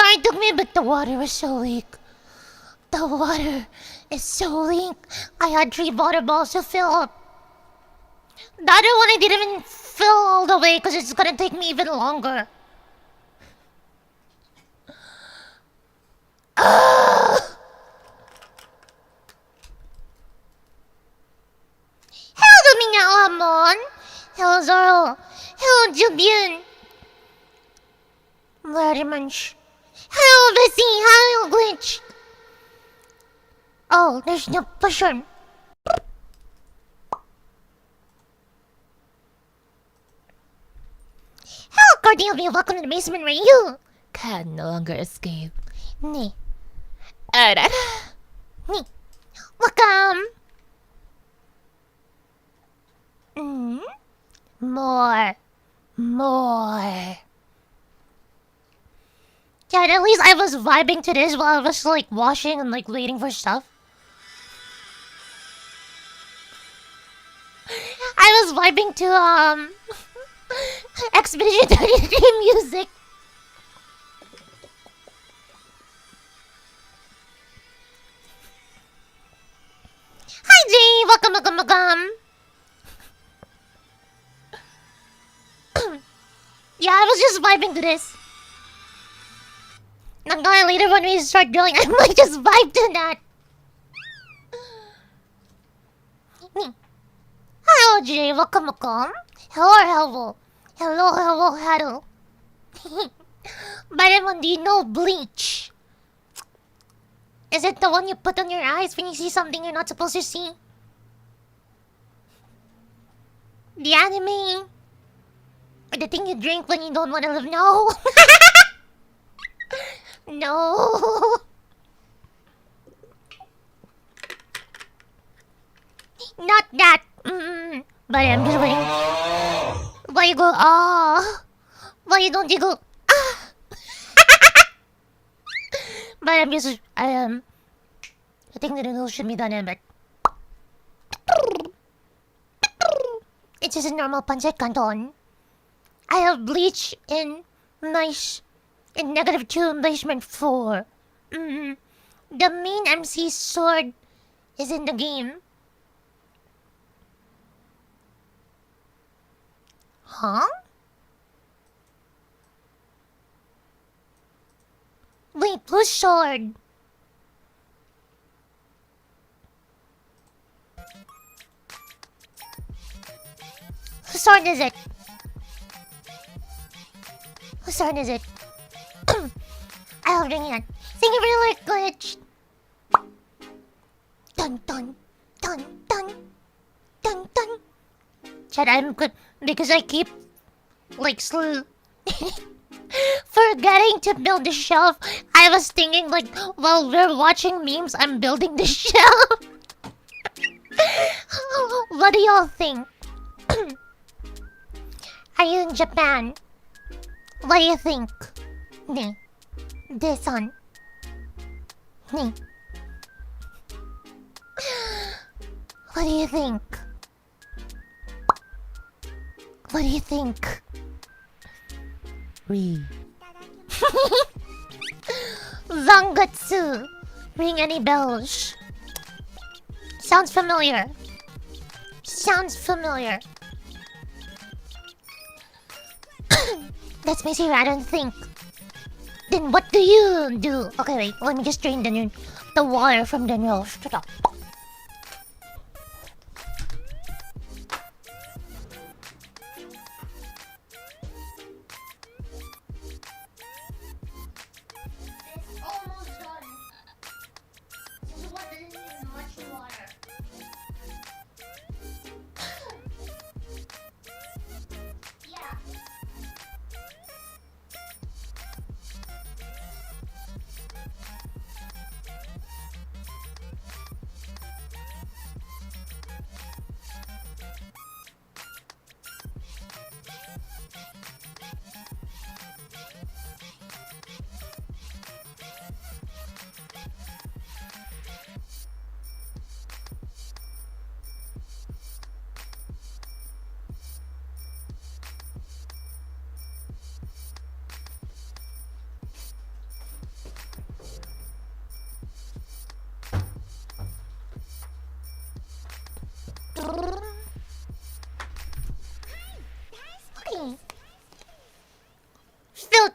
sorry it took me, but the water was so weak. The water is so weak. I had 3 water balls to fill up. The other one I didn't even fill all the way because it's gonna take me even longer. Hello, Kaimon. Hello, Zoro. Hello, Jubian. Very much. Hello, Bessie. Hello, Glitch. Oh, there's no pusher. Hello, Cordelia. Welcome to the basement where you can no longer escape. Nee. Nee. Welcome. More. Yeah, at least I was vibing to this while I was like washing and like waiting for stuff. I was vibing to Expedition 33 music. Hi Jay, welcome. Yeah, I was just vibing to this. I'm gonna later when we start drilling, I might just vibe to that. Hello Jay, welcome. Hello. But do you know Bleach? Is it the one you put on your eyes when you see something you're not supposed to see? The anime? Or the thing you drink when you don't want to live? No. No. Not that. But I'm just waiting. Why you go? Why don't you go? But I'm just. I think the noodles should be done in, but it's just a normal pancit canton. I have bleach in nice in -2 basement 4. The main MC's sword is in the game. Huh? Wait, whose sword? Whose sword is it? Whose sword is it? I'll bring it. Thank you for the like glitch. Dun. Chad, I'm good because I keep like forgetting to build the shelf. I was thinking like while we're watching memes, I'm building the shelf. What do y'all think? Are you in Japan? What do you think? Nee. This one. Nee. What do you think? What do you think? Zangatsu. Ring any bells? Sounds familiar. That's my favorite, I don't think. Then what do you do? Okay, wait, let me just drain the water from the nose.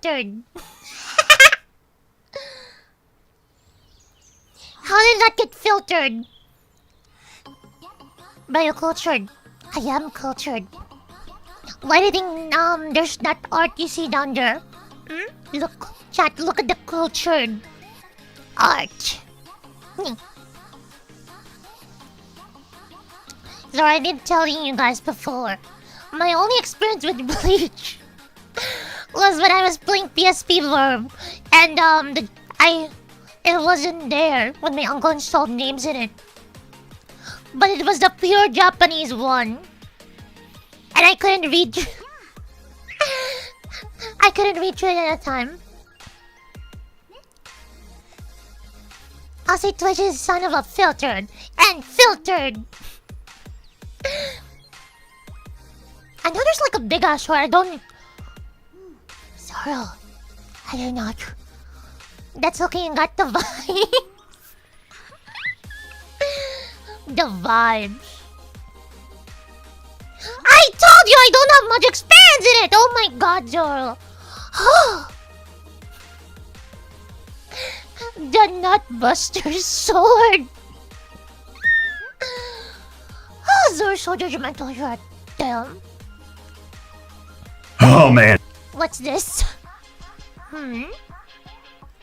filtered? How did that get filtered? But you're cultured. I am cultured. Why do you think there's that art you see down there? Look, chat, look at the cultured art. So I did tell you guys before. My only experience with Bleach was when I was playing PSP Verb, and it wasn't there when my uncle installed names in it. But it was the pure Japanese one, and I couldn't read. I couldn't read through it at a time. I'll say Twitch is son of a filtered and filtered. I know there's like a big ass where I don't. Sorrow, I do not. That's okay, you got the vibes. The vibes. I told you I don't have much experience in it. Oh my god, Zoro. The Nutbuster sword. Zoro's so judgmental. You're a damn. Oh man. What's this?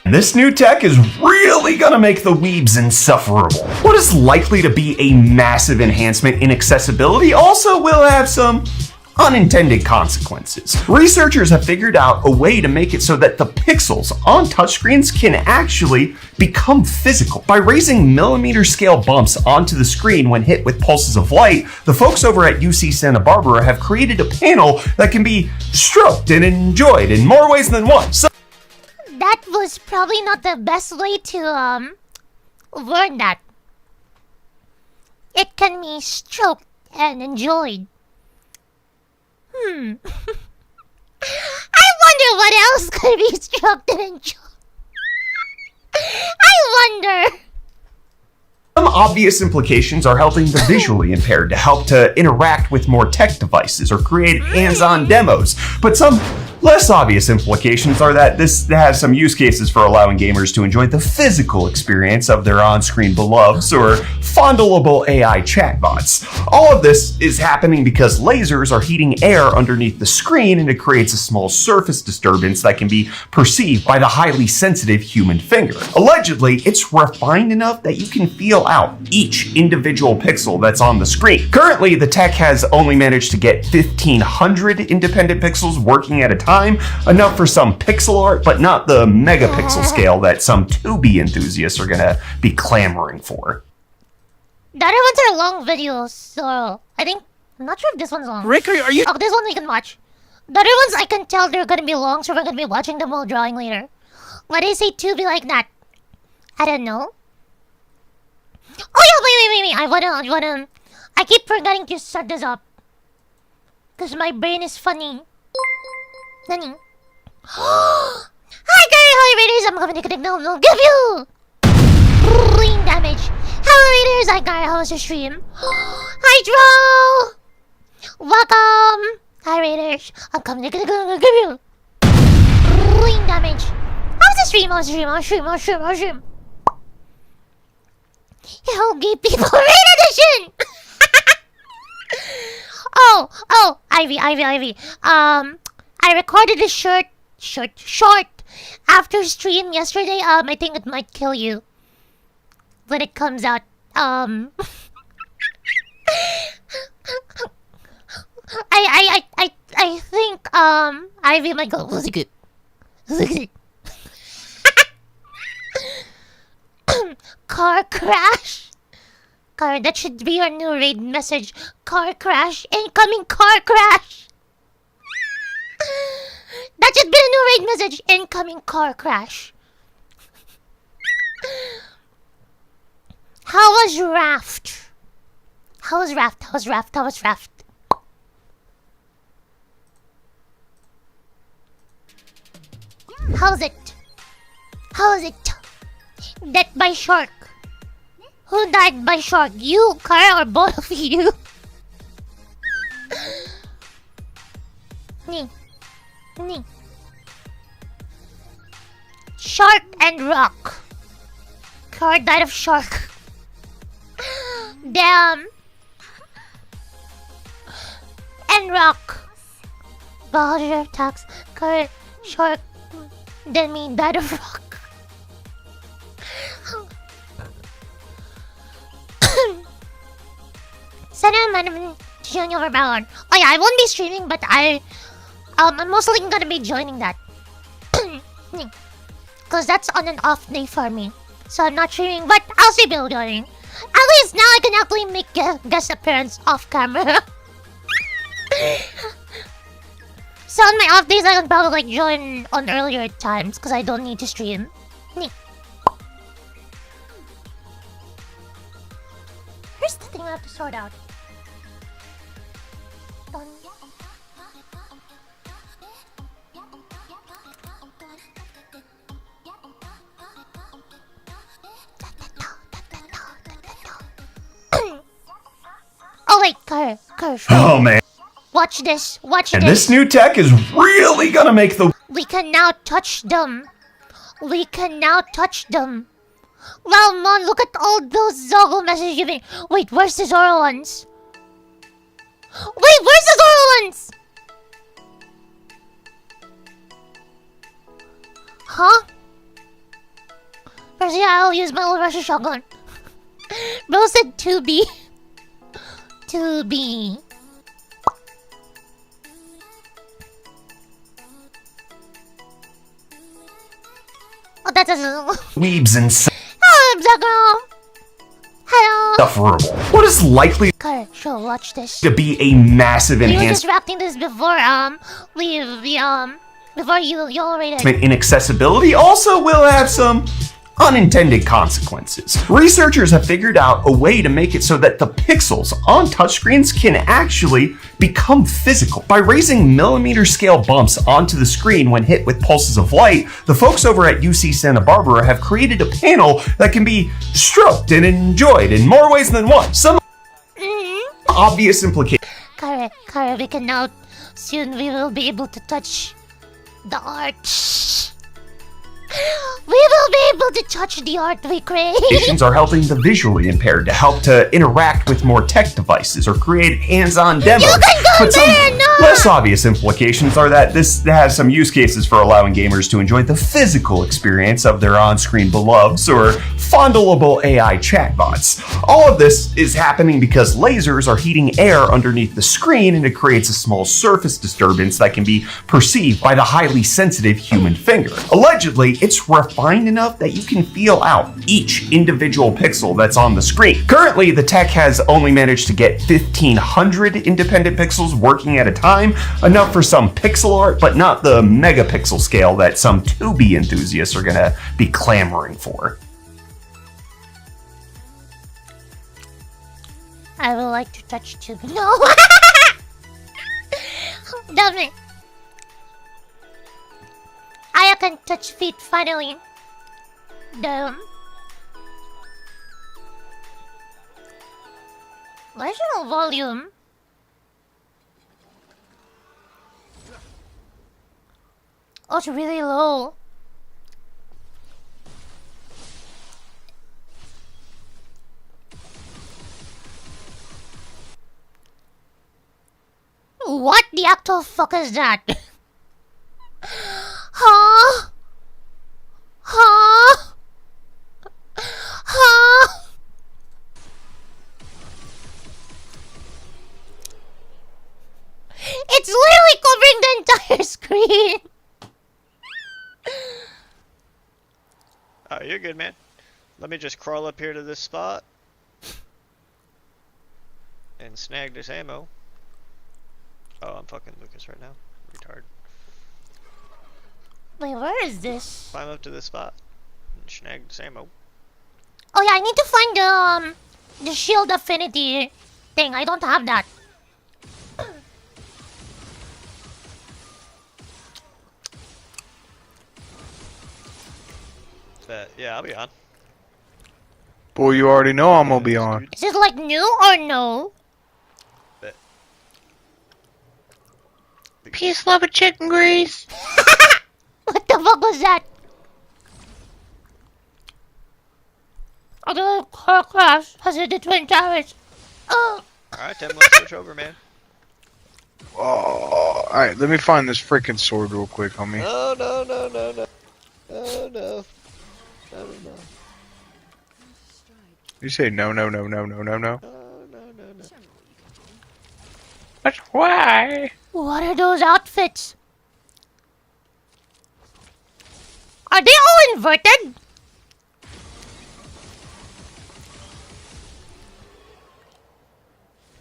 This new tech is really gonna make the weebs insufferable. What is likely to be a massive enhancement in accessibility also will have some unintended consequences. Researchers have figured out a way to make it so that the pixels on touchscreens can actually become physical. By raising millimeter scale bumps onto the screen when hit with pulses of light, the folks over at UC Santa Barbara have created a panel that can be stroked and enjoyed in more ways than one. That was probably not the best way to learn that. It can be stroked and enjoyed. I wonder what else could be stroked and enjoyed. I wonder. Some obvious implications are helping the visually impaired to help to interact with more tech devices or create hands-on demos. But some less obvious implications are that this has some use cases for allowing gamers to enjoy the physical experience of their on-screen beloveds or fondleable AI chatbots. All of this is happening because lasers are heating air underneath the screen, and it creates a small surface disturbance that can be perceived by the highly sensitive human finger. Allegedly, it's refined enough that you can feel out each individual pixel that's on the screen. Currently, the tech has only managed to get 1,500 independent pixels working at a time, enough for some pixel art, but not the megapixel scale that some 2B enthusiasts are gonna be clamoring for. The other ones are long videos, so I think I'm not sure if this one's long. Rick, are you? Oh, this one we can watch. The other ones I can tell they're gonna be long, so we're gonna be watching them while drawing later. Why do you say 2B like that? I don't know. Oh yeah, wait. I wanna. I keep forgetting to set this up. Cause my brain is funny. Nani? Hi Raiders, I'm coming to connect. No, give you! Clean damage. Hello Raiders, hi Gary, how was your stream? Hi Dro! Welcome! Hi Raiders, I'm coming to connect. Give you! Clean damage. How's the stream? I'll stream. Yo, gay people, raid edition! Oh, Ivy. I recorded a short after stream yesterday. I think it might kill you when it comes out. I think Ivy might go. Look at it. Car crash. That should be your new raid message. Car crash. Incoming car crash. That should be a new raid message. Incoming car crash. How was Raft? How's it? Death by shark. Who died by shark? You, Kara, or both of you? Shark and rock. Card died of shark. Damn. And rock. Beholder attacks. Card shark. Then me died of rock. Send a man to join over Baron. Oh yeah, I won't be streaming, but I'm mostly gonna be joining that. Cause that's on and off day for me. So I'm not streaming, but I'll still be joining. At least now I can actually make a guest appearance off camera. So on my off days I can probably like join on earlier times because I don't need to stream. Here's the thing I have to sort out. Dun. Oh wait, Car. Oh man. Watch this. And this new tech is really gonna make the... We can now touch them. Wow, Mon, look at all those Zoggle messages you've been... Wait, where's the Zoro ones? Huh? First, yeah, I'll use my old Russian shotgun. Bro said 2B. 2B. Oh, that's a... weebs and Hello, Hello. insufferable. What is likely Car, show, watch this. to be a massive We were enhancement just reacting this before, before you rated. in accessibility also will have some unintended consequences. Researchers have figured out a way to make it so that the pixels on touchscreens can actually become physical. By raising millimeter scale bumps onto the screen when hit with pulses of light, the folks over at UC Santa Barbara have created a panel that can be stroked and enjoyed in more ways than one. Some obvious implications. Kara, we can now, soon we will be able to touch the art. We will be able to touch the art we create. Are helping the visually impaired to help to interact with more tech devices or create hands-on demos. You can go But some there, no! less obvious implications are that this has some use cases for allowing gamers to enjoy the physical experience of their on-screen beloveds or fondleable AI chatbots. All of this is happening because lasers are heating air underneath the screen, and it creates a small surface disturbance that can be perceived by the highly sensitive human finger. Allegedly, it's refined enough that you can feel out each individual pixel that's on the screen. Currently, the tech has only managed to get 1,500 independent pixels working at a time, enough for some pixel art, but not the megapixel scale that some 2B enthusiasts are gonna be clamoring for. I would like to touch too. No! Damn it. I can touch feet finally. Damn. Where's your volume? Oh, it's really low. What the actual fuck is that? Huh? Huh? Huh? It's literally covering the entire screen. Oh, you're good, man. Let me just crawl up here to this spot and snag this ammo. Oh, I'm fucking Lucas right now. Retard. Wait, where is this? Climb up to this spot and snag this ammo. Oh yeah, I need to find the shield affinity thing. I don't have that. But yeah, I'll be on. Boy, you already know I'm gonna be on. Is it like new or no? Bet. Peace, love, and chicken grease. What the fuck was that? the car crash has hit the Twin Towers. Alright, then let's switch over, man. Oh, alright, let me find this freaking sword real quick, homie. No, no, no, no, no. No, no. No, no, no. You say no, no, no, no, no, no, no. No, no, no, no. That's why. What are those outfits? Are they all inverted?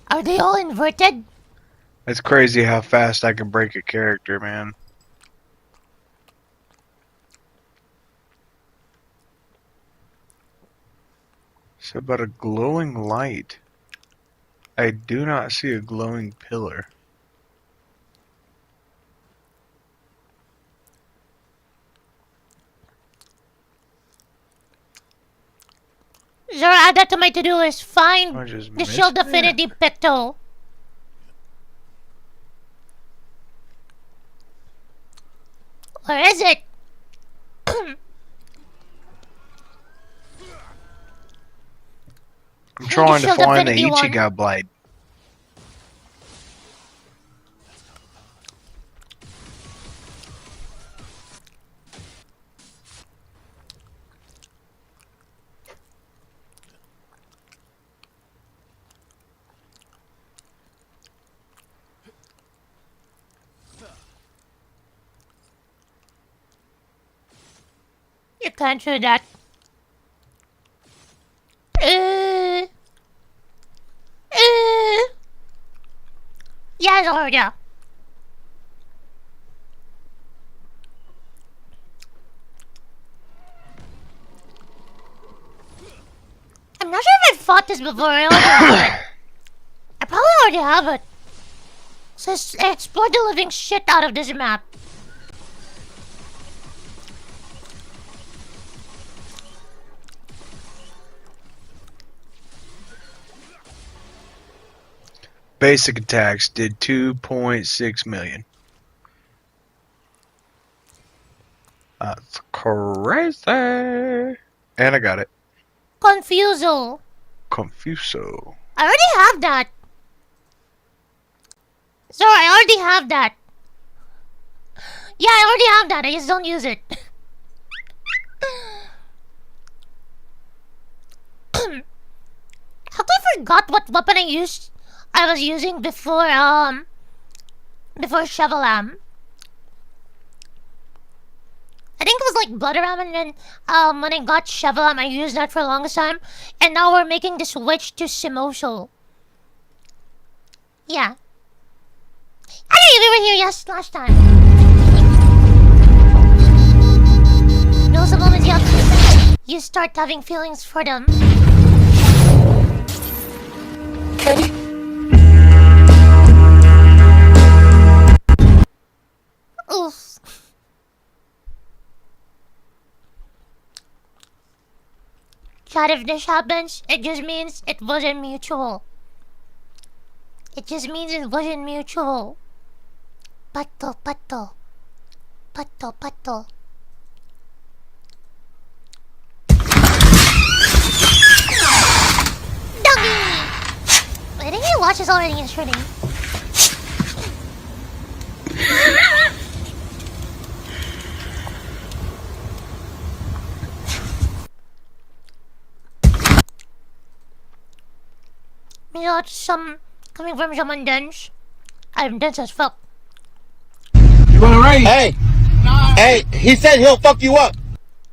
Are they all inverted? It's crazy how fast I can break a character, man. So about a glowing light. I do not see a glowing pillar. Zora, add that to my to-do list. Find I just the missed Shield it. Affinity Picto. Where is it? I'm trying to Shield find the Affinity one. Ichigo blade. You can't do that. Yeah, Zora. I'm not sure if I fought this before. I already have it. I probably already have it. So explore the living shit out of this map. Basic attacks did 2.6 million. That's crazy. And I got it. Confusal. Confuso. I already have that. Sorry, I already have that. Yeah, I already have that. I just don't use it. How come I forgot what weapon I was using before Chevalam? I think it was like Bloodram, and then when I got Chevalam, I used that for the longest time, and now we're making the switch to Simosho. Yeah. I didn't even were here last time. Know some moments you start having feelings for them. Oof. Chat, if this happens, it just means it wasn't mutual. It just means it wasn't mutual. Pato, pato. Pato, pato. Doggy! I think he watched this already yesterday. Maybe that's some coming from someone dense. I'm dense as fuck. You wanna raise? Hey! Hey, he said he'll fuck you up!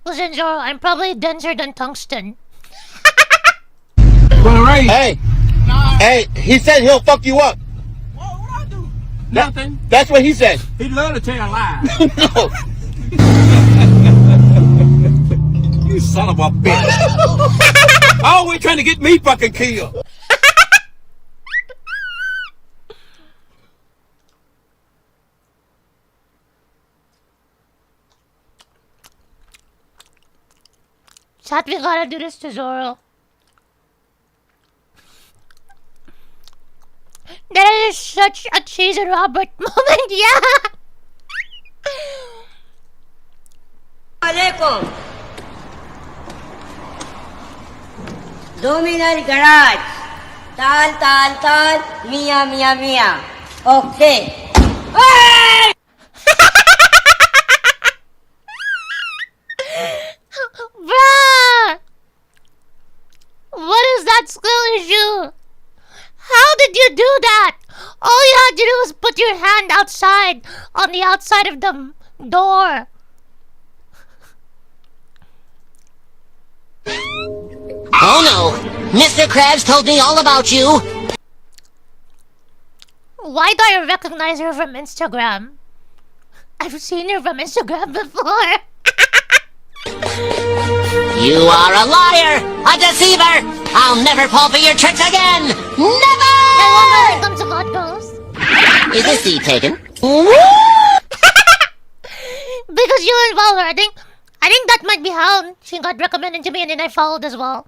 Listen, Zoro, I'm probably denser than tungsten. You wanna raise? Hey! Hey, he said he'll fuck you up! What I do? Nothing. That's what he said. He'd love to tell you a lie. No! You son of a bitch! Always trying to get me fucking killed! Chat, we gotta do this to Zoro. That is such a Cheese and Robert moment, yeah! Alaikum. Dominal Garage. Tal, tal, tal. Mia, mia, mia. Okay. Hey! Bruh! What is that skill issue? How did you do that? All you had to do was put your hand outside, on the outside of the door. Oh no! Mr. Krabs told me all about you! Why do I recognize her from Instagram? I've seen her from Instagram before. You are a liar! A deceiver! I'll never fall for your tricks again! Never! When it comes to God goes. Is this seat taken? Because you involved her, I think that might be how she got recommended to me, and then I followed as well.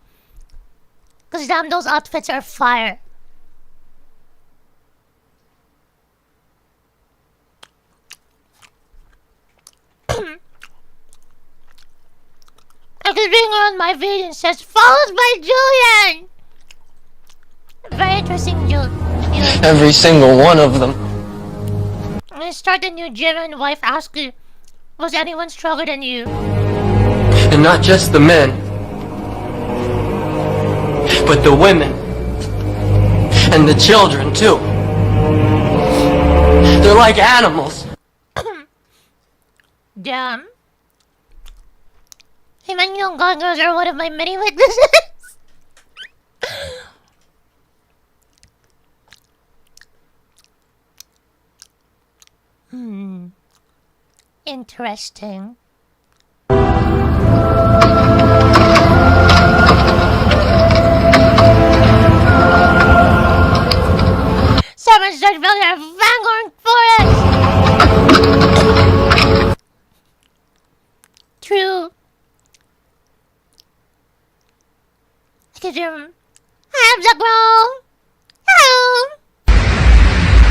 Because damn, those outfits are fire. I could bring her on my feed and says, followed by Julian! Very interesting, Julian. Every single one of them. When you start a new gym and wife asks you, was anyone stronger than you? And not just the men, but the women. And the children, too. They're like animals. Damn. Him and young girls are one of my many weaknesses. Interesting. Someone starts building a Vanguard forest! True. I could do... Hi, Zabro! Hello!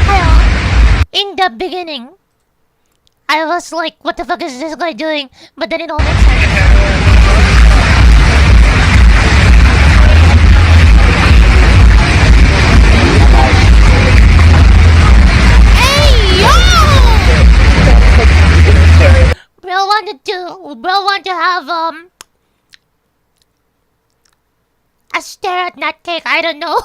Hello. In the beginning, I was like, what the fuck is this guy doing? But then it all makes sense. Bro wanted to have a stare at that cake. I don't know.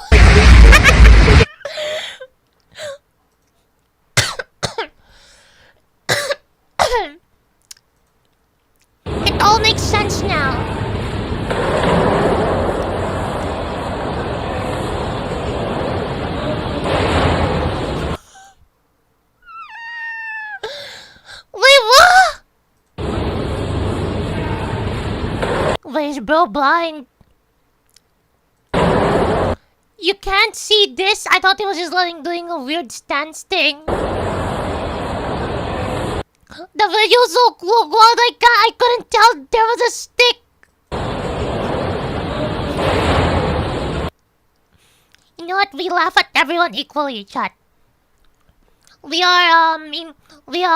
It all makes sense now. Wait, what? Wait, is bro blind? You can't see this? I thought he was just doing a weird stance thing. The video's so cool, I couldn't tell there was a stick. You know what? We laugh at everyone equally, chat. We are, what do you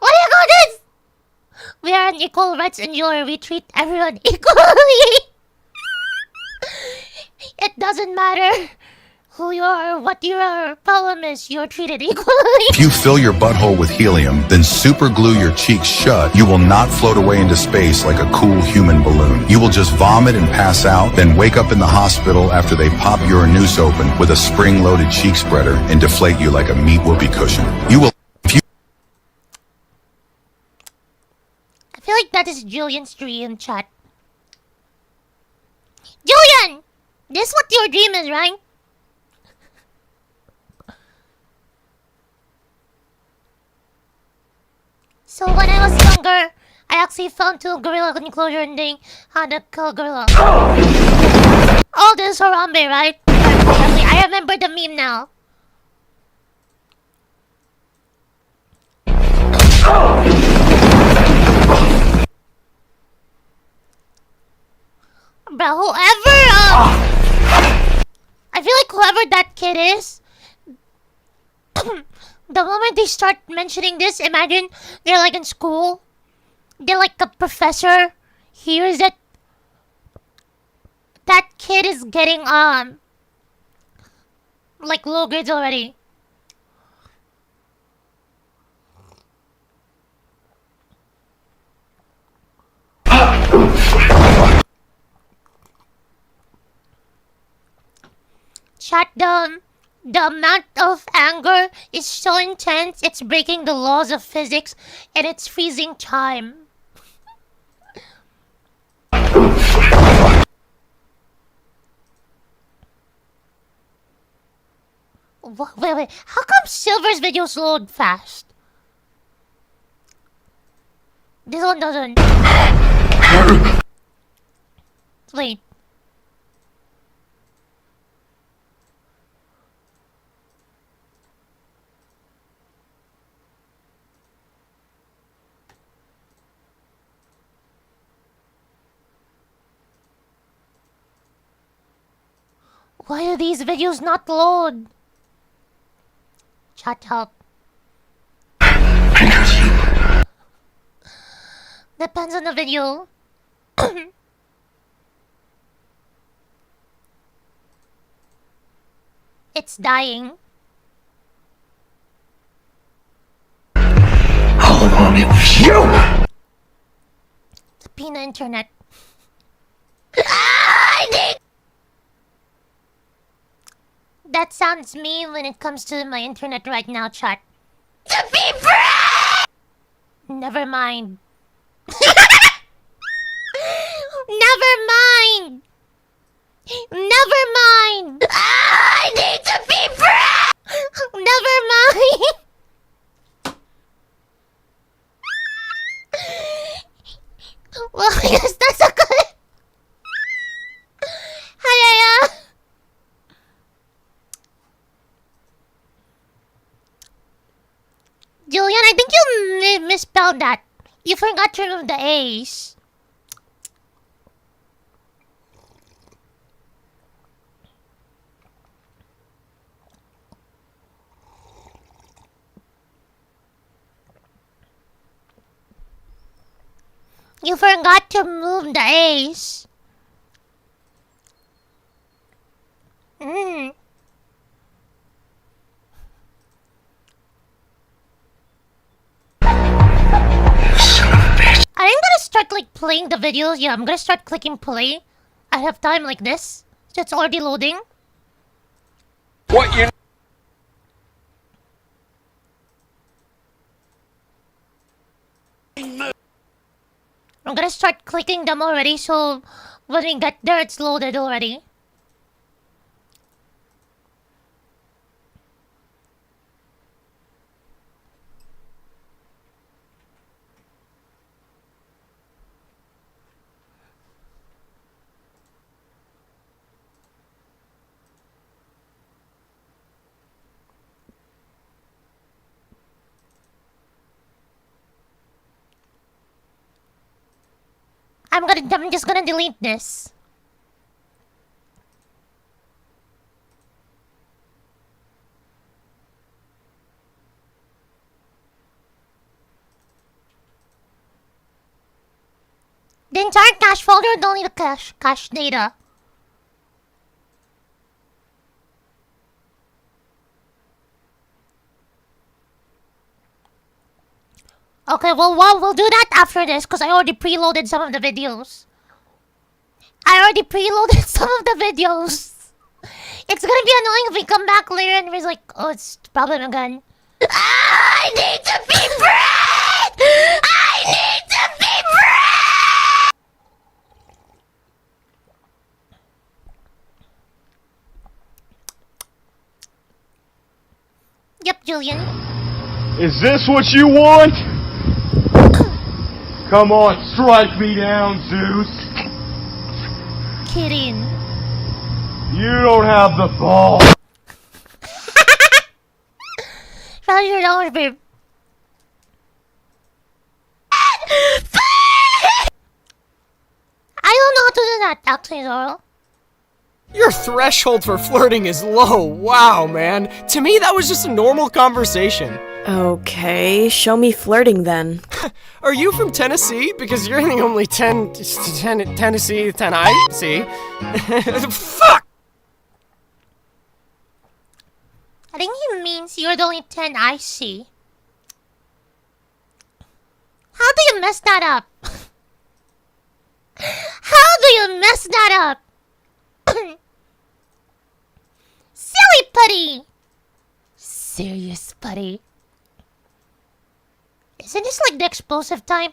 call this? We are an equal rights enjoyer. We treat everyone equally. It doesn't matter who you are or what your problem is, you're treated equally. If you fill your butthole with helium, then super glue your cheeks shut, you will not float away into space like a cool human balloon. You will just vomit and pass out, then wake up in the hospital after they pop your noose open with a spring-loaded cheek spreader and deflate you like a meat whoopee cushion. You will... I feel like that is Julian's dream, chat. Julian! This is what your dream is, right? So when I was younger, I actually found two gorilla enclosure and they had to kill a gorilla. Oh, this is Harambe, right? I remember the meme now. Bro, whoever, I feel like whoever that kid is, the moment they start mentioning this, imagine they're like in school, they're like a professor hears it, That kid is getting like low grades already. Chat, the amount of anger is so intense, it's breaking the laws of physics and it's freezing time. Wait, how come Silver's videos load fast? This one doesn't. Wait. Why do these videos not load? Chat, help. Depends on the video. It's dying. All along it was you! The Pina internet. That sounds mean when it comes to my internet right now, chat. To be brave! Never mind. Never mind! Never mind! I need to be brave! Never mind! Well, I guess that's a good... Hi, Julian, I think you misspelled that. You forgot to remove the A's. You forgot to remove the A's. I think I'm gonna start like playing the videos. Yeah, I'm gonna start clicking play. I have time like this. So it's already loading. What you... I'm gonna start clicking them already, so when we get there, it's loaded already. I'm just gonna delete this. The entire cache folder, don't need the cache data. Okay, well, we'll do that after this, because I already preloaded some of the videos. It's gonna be annoying if we come back later and we're like, oh, it's the problem again. I need to be brave! I need to be brave! Yep, Julian. Is this what you want? Come on, strike me down, Zeus. Kidding. You don't have the ball. $500, babe. I don't know how to do that, actually, Zoro. Your threshold for flirting is low. Wow, man. To me, that was just a normal conversation. Okay, show me flirting then. Are you from Tennessee? Because you're the only Tennessee 10 I see. Fuck! I think he means you're the only 10 I see. How do you mess that up? How do you mess that up? Silly putty! Serious putty. Isn't this like the explosive type?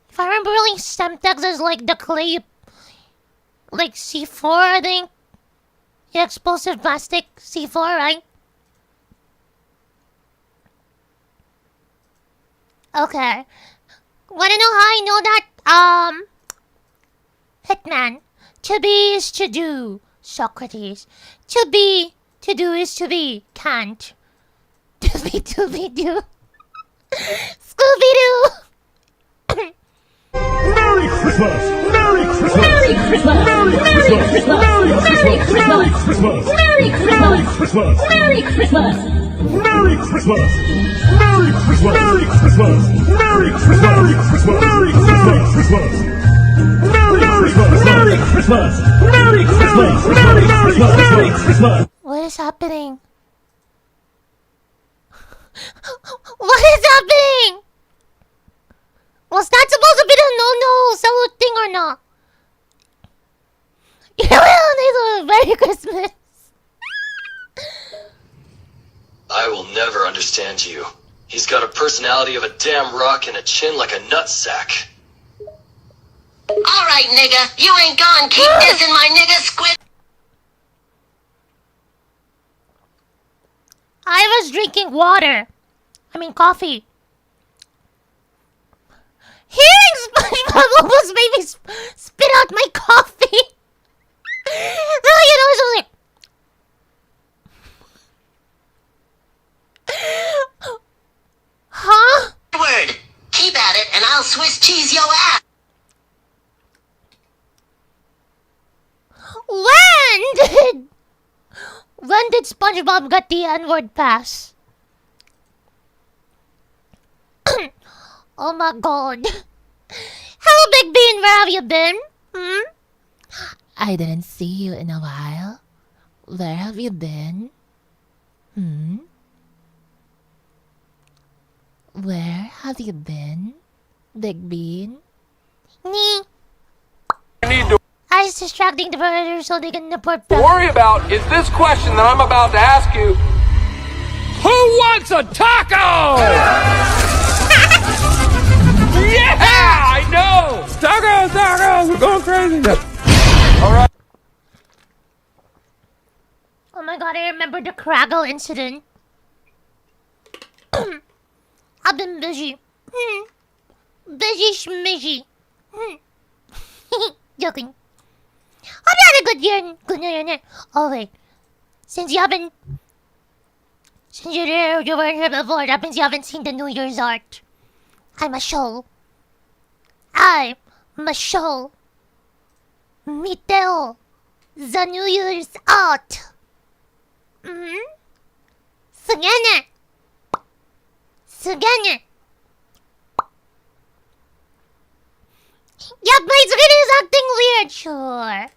If I remember really, Semtex is like the clay, like C4, I think. Yeah, explosive plastic C4, right? Okay. Wanna know how I know that? Hitman. To be is to do, Socrates. To do is to be, can't. To be, do. Scooby-Doo! Merry Christmas! Merry Christmas! Merry Christmas! Merry Christmas! Merry Christmas! Merry Christmas! Merry Christmas! Merry Christmas! Merry Christmas! Merry Christmas! Merry Christmas! Merry Christmas! Merry Christmas! Merry Christmas! Merry Christmas! Merry Christmas! What is happening? What is happening? Was that supposed to be the no salute thing or not? Merry Christmas. I will never understand you. He's got a personality of a damn rock and a chin like a nutsack. Alright, nigga, you ain't gone. Keep dissing my nigga squid. I was drinking water. I mean coffee. Hearing SpongeBob almost made me spit out my coffee. It was like... Huh? Word. Keep at it and I'll Swiss cheese your ass. When did SpongeBob get the N-word pass? Oh my god. Hello, Big Bean, where have you been? I didn't see you in a while. Where have you been? Where have you been, Big Bean? Nee. I was distracting the predators so they can deport them. Worry about is this question that I'm about to ask you. Who wants a taco? Yeah, I know. Tacos, we're going crazy. All right. Oh my god, I remember the Craggle incident. I've been busy. Busy schmizzy. Joking. I've had a good year. Oh wait. Since you weren't here before, that means you haven't seen the New Year's art. I'm a show. Miteo. The New Year's art. Sugene. Yep, my skin is acting weird. Sure.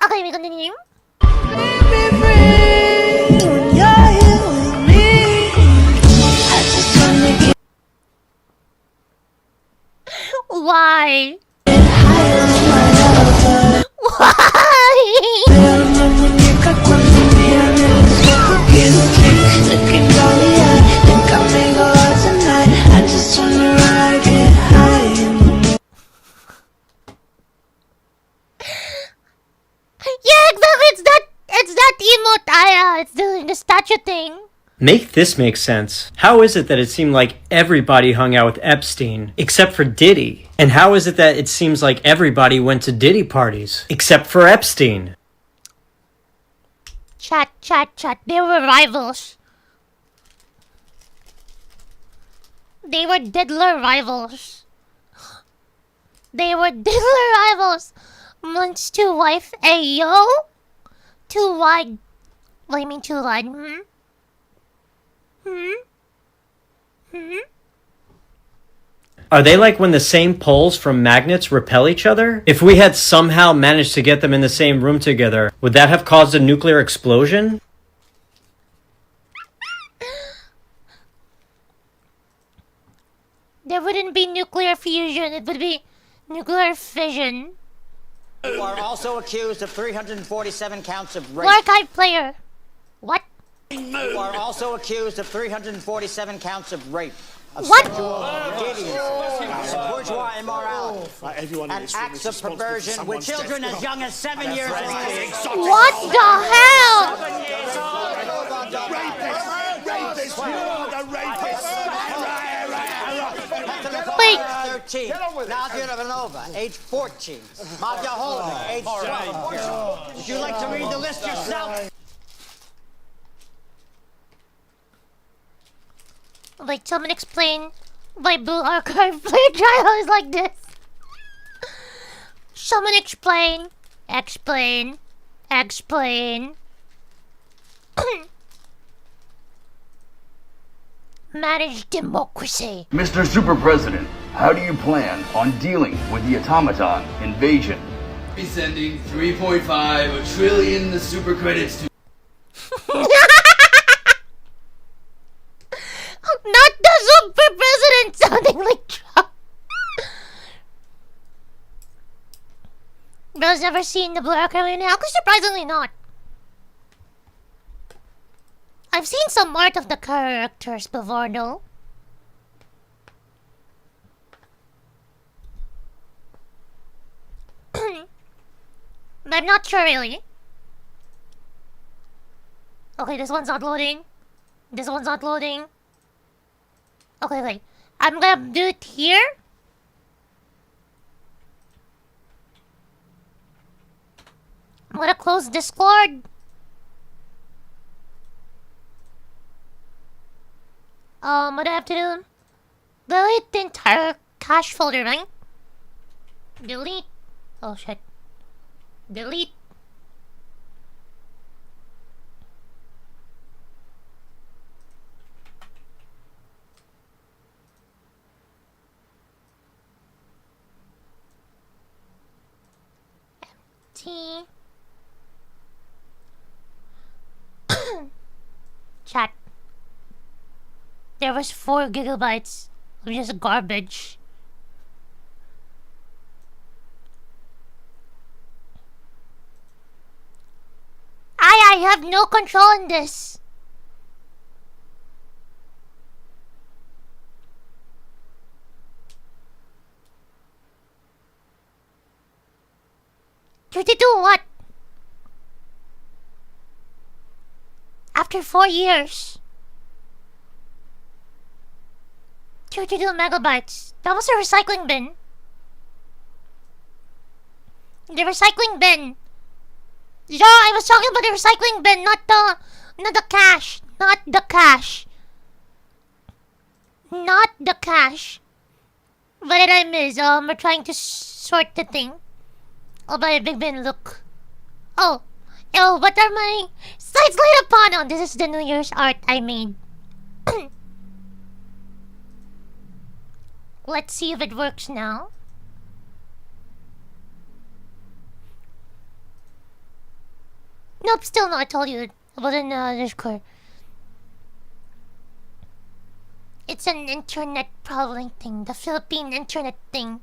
Okay, we continue. Why? Yeah, exactly. It's that emote. It's the statue thing. Make this make sense. How is it that it seemed like everybody hung out with Epstein, except for Diddy? And how is it that it seems like everybody went to Diddy parties, except for Epstein? Chat. They were rivals. They were diddler rivals. They were diddler rivals. Once to wife Ayo. Too wide. What do you mean too wide? Are they like when the same poles from magnets repel each other? If we had somehow managed to get them in the same room together, would that have caused a nuclear explosion? There wouldn't be nuclear fusion, it would be nuclear fission. You are also accused of 347 counts of rape. Archive player. What? You are also accused of 347 counts of rape. Of What? sexual deviance, bourgeois immorality, and acts of perversion with children as young as 7 years old. What the hell? Wait. 13. Nadia Ivanova, age 14. Madja Holden, age 12. Would you like to read the list yourself? Like, someone explain why Blue Archive player trial is like this. Someone explain. Explain. Manage democracy. Mr. Super President, how do you plan on dealing with the automaton invasion? Be sending 3.5 trillion super credits to. Not the super president sounding like Trump. Bro's never seen the Blue Archive now? Surprisingly not. I've seen some art of the characters before though. But I'm not sure really. Okay, this one's not loading. This one's not loading. Okay, wait. I'm gonna do it here. I'm gonna close Discord. What do I have to do? Delete the entire cache folder, right? Delete. Oh shit. Delete. T. Chat. There was 4 gigabytes of just garbage. I have no control in this. To do what? After 4 years. 32 megabytes. That was a recycling bin. The recycling bin. Yeah, I was talking about the recycling bin, not the cache. Not the cache. Not the cache. What did I miss? We're trying to sort the thing. Oh, by a big bin, look. Oh, what are my sites laid upon? Oh, this is the New Year's art I made. Let's see if it works now. Nope, still no, I told you. It wasn't Discord. It's an internet problem thing. The Philippine internet thing.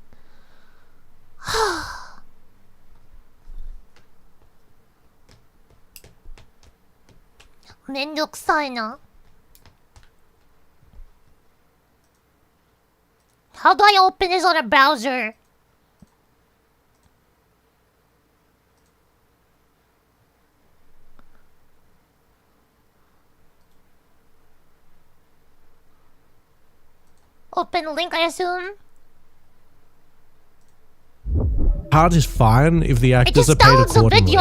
맨독사이 나. How do I open this on a browser? Open link, I assume? Hard is fine if the actors are paid accordingly.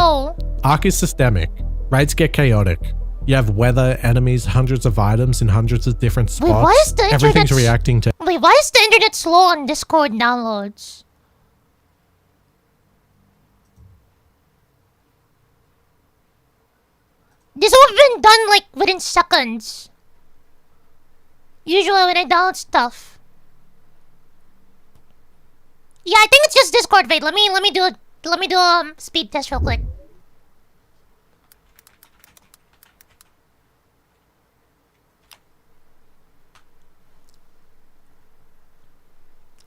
Arc is systemic. Raids get chaotic. You have weather, enemies, hundreds of items in hundreds of different spots. Wait, why is the Everything's reacting to... Wait, why is the internet slow on Discord downloads? This would have been done like within seconds. Usually when I download stuff. Yeah, I think it's just Discord. Wait, let me do a speed test real quick.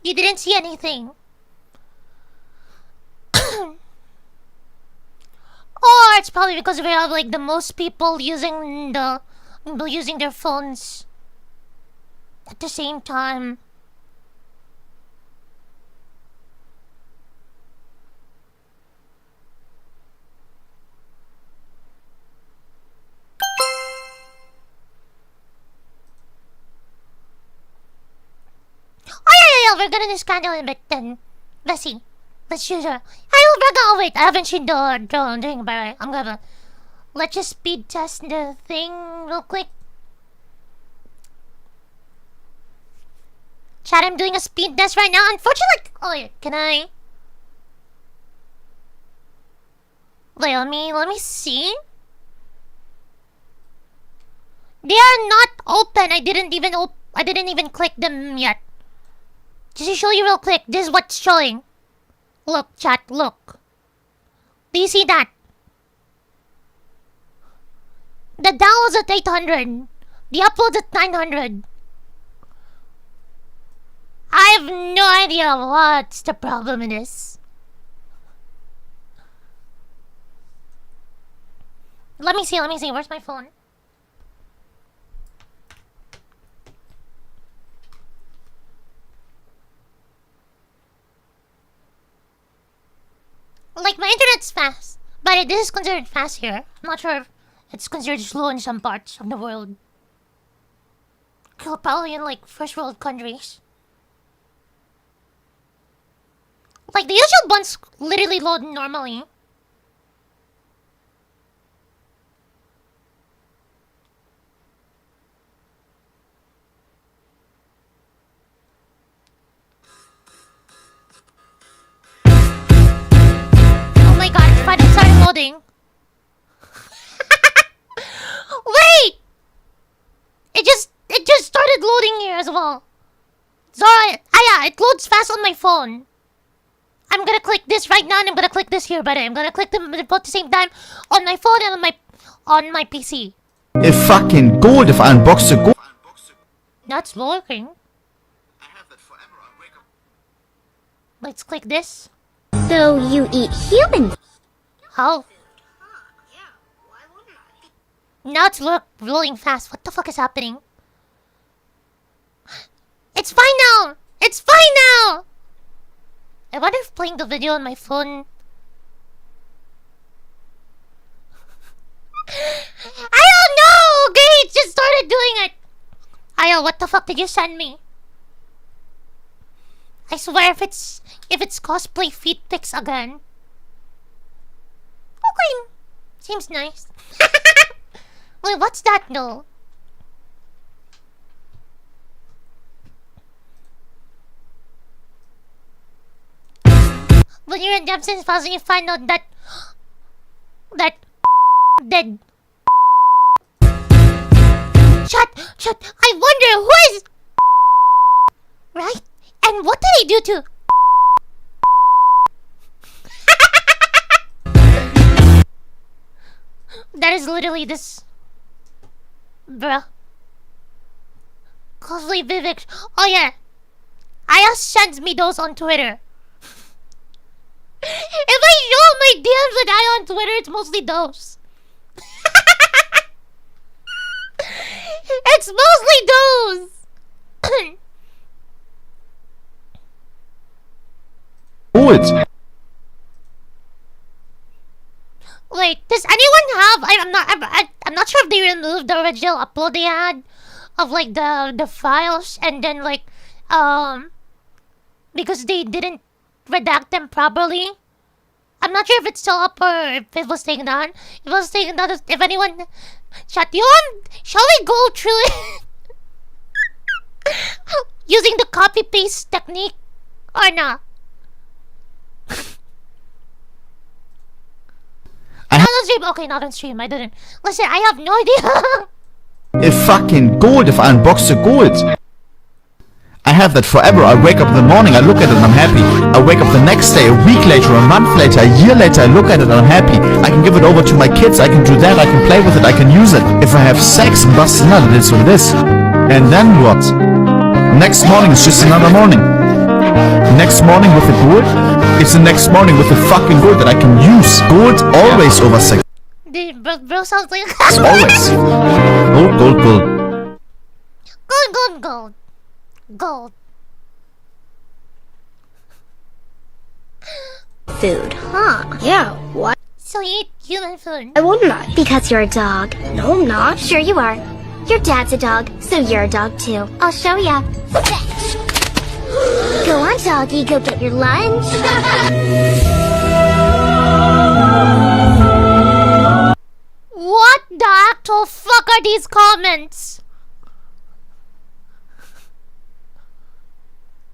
You didn't see anything. Or it's probably because we have like the most people using their phones at the same time. Oh yeah, we're gonna do scandal in a bit then. Let's see. Let's choose her. Oh wait, I haven't seen the thing, but I'm gonna... Let's just speed test the thing real quick. Chat, I'm doing a speed test right now. Unfortunately, oh yeah, can I... Wait, let me see. They are not open. I didn't even click them yet. Just to show you real quick, this is what's showing. Look, chat, look. Do you see that? The download's at 800. The upload's at 900. I have no idea what's the problem in this. Let me see. Where's my phone? Like, my internet's fast, but this is considered fast here. I'm not sure if it's considered slow in some parts of the world. Probably in, like, first world countries. Like, the usual ones literally load normally. Oh my god, it's finally started loading. Wait! It just started loading here as well. It's alright. Ah yeah, it loads fast on my phone. I'm gonna click this right now and I'm gonna click this here, but I'm gonna click them both at the same time on my phone and on my PC. It's fucking gold if I unbox the gold. That's working. Let's click this. So you eat humans? How? Now it's rolling fast. What the fuck is happening? It's fine now! It's fine now! I wonder if playing the video on my phone... I don't know! Okay, it just started doing it! Ayo, what the fuck did you send me? I swear if it's cosplay feet pics again. Okay. Seems nice. Wait, what's that though? When you're in Dempsey's files and you find out that dead. Shut. I wonder who is... Right? And what did he do to... That is literally this... Bruh. Cosplay Vivek. Oh yeah. Aya sends me those on Twitter. If I show my DMs with Aya on Twitter, it's mostly those. It's mostly those. Good. Wait, does anyone have? I'm not sure if they removed the original upload they had of like the files and then like because they didn't redact them properly. I'm not sure if it's still up or if it was taken down. If it was taken down, if anyone shut you on, shall we go through it? Using the copy paste technique or not? Not on stream. Okay, not on stream. I didn't. Listen, I have no idea. It's fucking gold if I unbox the gold. I have that forever. I wake up in the morning, I look at it and I'm happy. I wake up the next day, a week later, a month later, a year later, I look at it and I'm happy. I can give it over to my kids, I can do that, I can play with it, I can use it. If I have sex and bust a nut, it is what it is. And then what? Next morning is just another morning. Next morning with the gold, it's the next morning with the fucking gold that I can use. Gold always over sex. Dude, bro sounds like Always. Gold, gold, gold. Gold. Gold. Food, huh? Yeah, what? So you eat human food? Why wouldn't I? Because you're a dog. No, I'm not. Sure you are. Your dad's a dog, so you're a dog too. I'll show ya. Fetch! Go on, doggy, go get your lunch. What the actual fuck are these comments?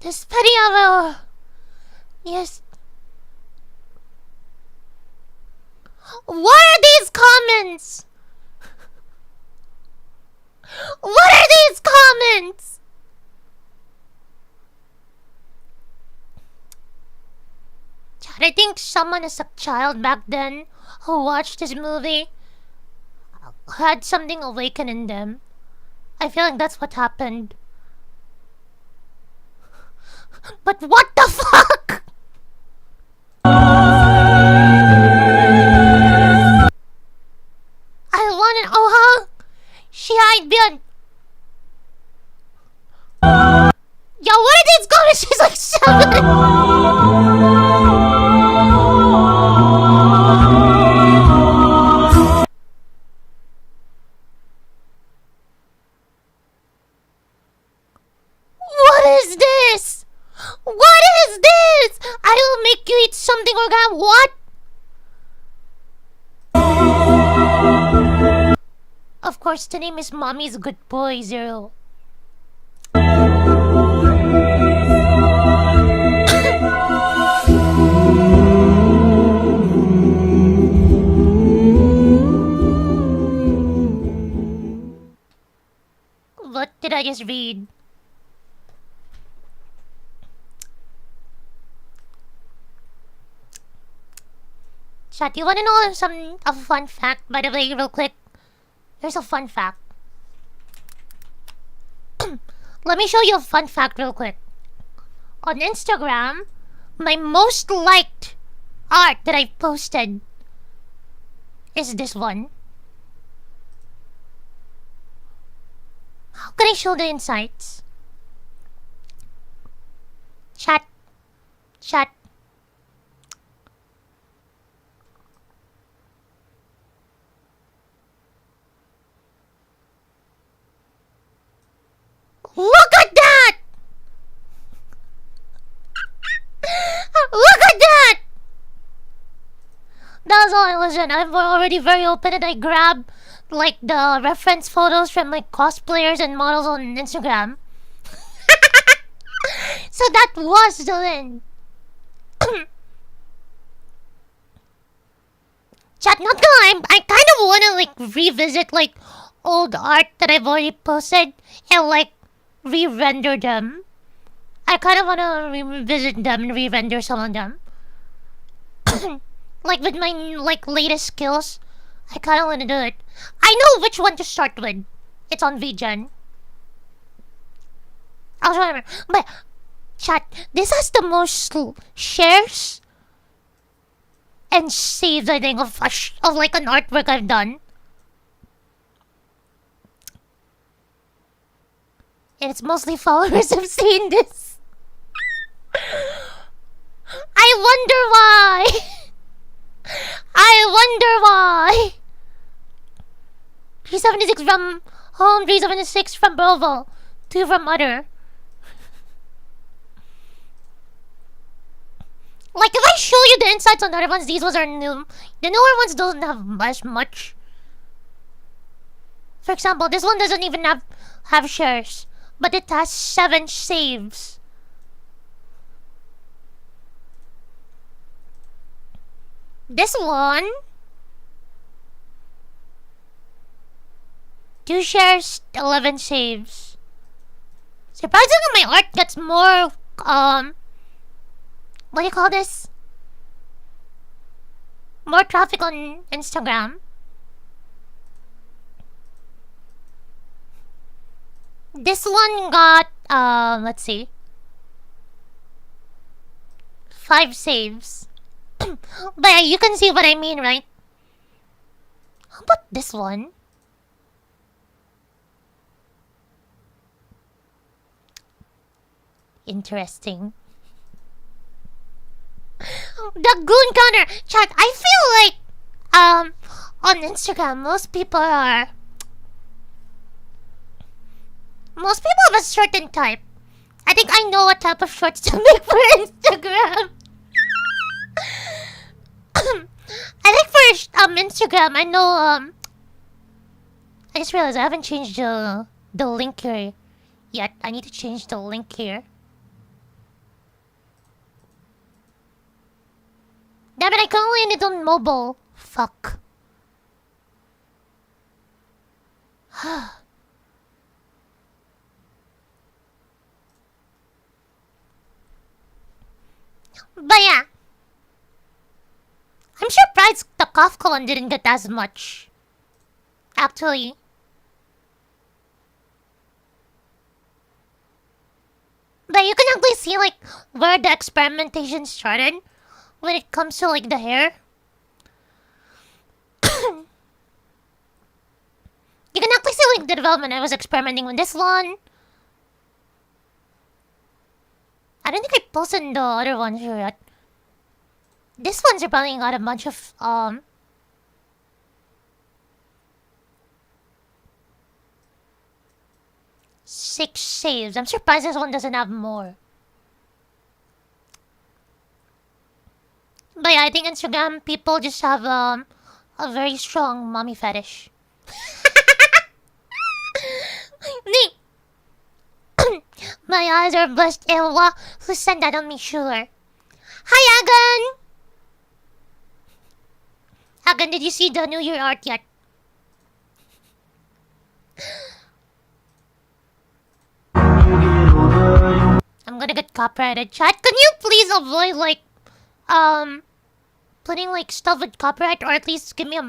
This petty hour. Yes. What are these comments? What are these comments? I think someone as a child back then who watched this movie had something awaken in them. I feel like that's what happened. But what the fuck? I wanna know how she hide behind. Yo, what are these comments? She's like 7. What is this? What is this? I will make you eat something organic. What? Of course, the name is Mommy's Good Boy Zero. What did I just read? Chat, you wanna know a fun fact, by the way, real quick? Here's a fun fact. Let me show you a fun fact real quick. On Instagram, my most liked art that I've posted is this one. How can I show the insights? Chat. Look at that! Look at that! That's all. Listen, I'm already very open and I grab like the reference photos from like cosplayers and models on Instagram. So that was the link. Chat, not gonna lie, I kind of wanna like revisit like old art that I've already posted and like re-render them. I kind of wanna revisit them and re-render some of them. Like with my like latest skills, I kind of wanna do it. I know which one to start with. It's on VGen. I'll show you. But chat, this has the most shares and saves, I think, of like an artwork I've done. And it's mostly followers have seen this. I wonder why. I wonder why. 376 from home, 376 from Brovo, 2 from other. Like if I show you the insights on the other ones, these ones are new. The newer ones don't have as much. For example, this one doesn't even have shares. but it has 7 saves. This one, 2 shares, 11 saves. Surprisingly, my art gets more, what do you call this? More traffic on Instagram. This one got, let's see, 5 saves. But you can see what I mean, right? How about this one? Interesting. The goon counter! Chat, I feel like, on Instagram, most people have a certain type. I think I know what type of shorts to make for Instagram. I think for Instagram, I know, I just realized I haven't changed the link here yet. I need to change the link here. Damn it, I can only end it on mobile. Fuck. But yeah. I'm surprised the cough colon didn't get as much. Actually. But you can actually see like where the experimentation started when it comes to like the hair. You can actually see like the development. I was experimenting with this one. I don't think I posted the other ones here yet. This one's probably got a bunch of 6 saves. I'm surprised this one doesn't have more. But yeah, I think Instagram people just have a very strong mommy fetish. My eyes are blessed, Elwa. Who sent that on me, sure. Hi, Agan! Agan, did you see the New Year art yet? I'm gonna get copyrighted. Chat, can you please avoid, like, putting, like, stuff with copyright, or at least give me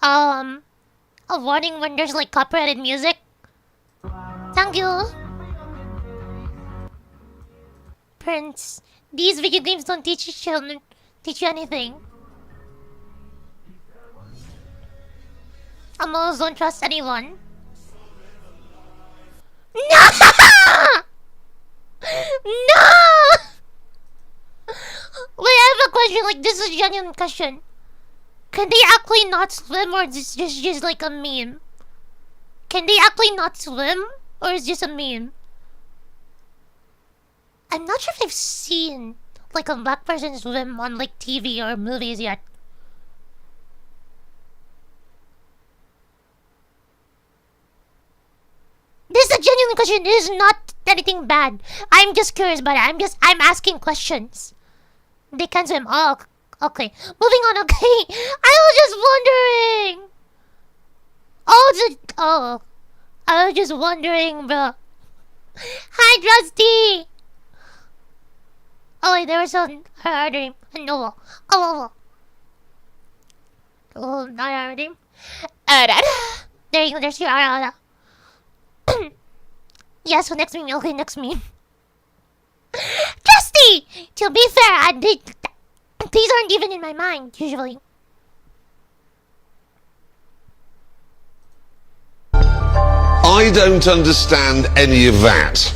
a warning when there's, like, copyrighted music? Thank you. Prince, these video games don't teach you children, teach you anything. Almost don't trust anyone. No! No! Wait, I have a question. Like, this is a genuine question. Can they actually not swim, or is this just like a meme? Can they actually not swim, or is it just a meme? I'm not sure if I've seen like a black person swim on like TV or movies yet. This is a genuine question. This is not anything bad. I'm just curious about it. I'm asking questions. They can swim. Oh, okay. Moving on. Okay. I was just wondering. I was just wondering, bro. Hi, Drusty. Oh wait, there was a dream. No. Oh, not a dream. There you go. There's your Yes, so next meme. Okay, next meme. Trusty! To be fair, these aren't even in my mind, usually. I don't understand any of that.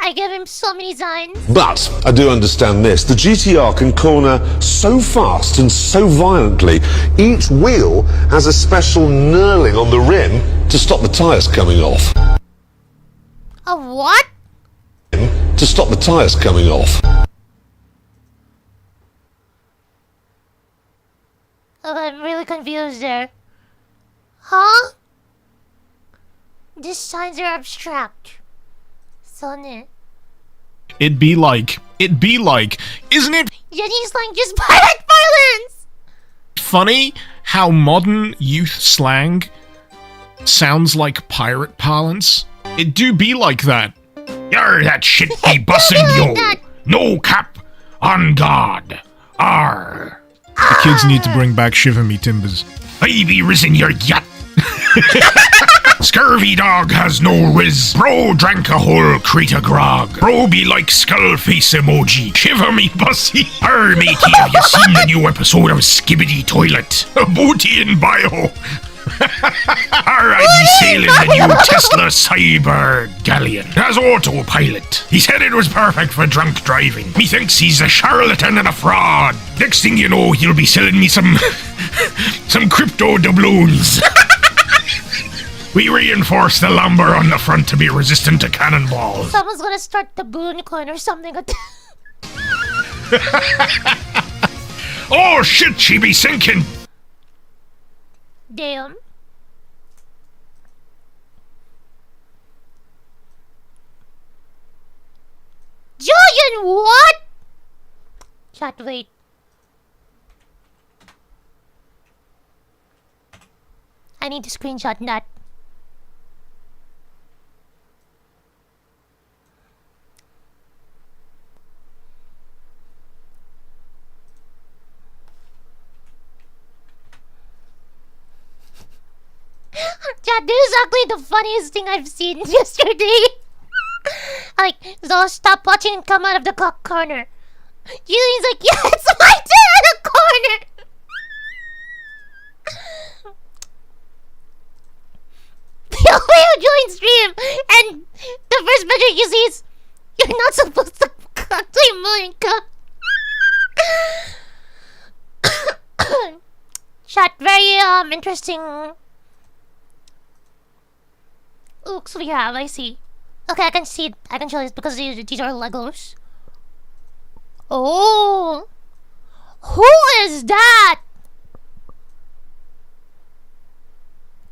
I give him so many signs. But I do understand this. The GTR can corner so fast and so violently. Each wheel has a special knurling on the rim to stop the tyres coming off. A what? To stop the tyres coming off. Oh, I'm really confused there. Huh? These signs are abstract. そうね. It'd be like, isn't it Jenny's like just pirate parlance! funny how modern youth slang sounds like pirate parlance? It do be like that. Yar, that shit be bussin' yo. No cap, on guard. Arr. The kids need to bring back Shiver Me Timbers. I be risen your yacht. Scurvy dog has no riz. Bro drank a whole crate of grog. Bro be like skull face emoji. Shiver me bussy. Arr, matey, have you seen the new episode of Skibbity Toilet? A booty in bio. Arr, I be sailing the new Tesla Cyber Galleon as autopilot. He said it was perfect for drunk driving. Me thinks he's a charlatan and a fraud. Next thing you know, he'll be selling me some crypto doubloons. We reinforce the lumber on the front to be resistant to cannonballs. Someone's gonna start the boon coin or something. Oh shit, she be sinking. Damn. Julian, what? Chat, wait. I need to screenshot that. Chat, this is actually the funniest thing I've seen yesterday. Like, so stop watching and come out of the corner. Julian's like, yeah, it's my turn in the corner. The way you join stream, and the first metric you see is, you're not supposed to play Millenka. Chat, very interesting. Oops, we have, I see. Okay, I can see it. I can show this because these are Legos. Oh! Who is that?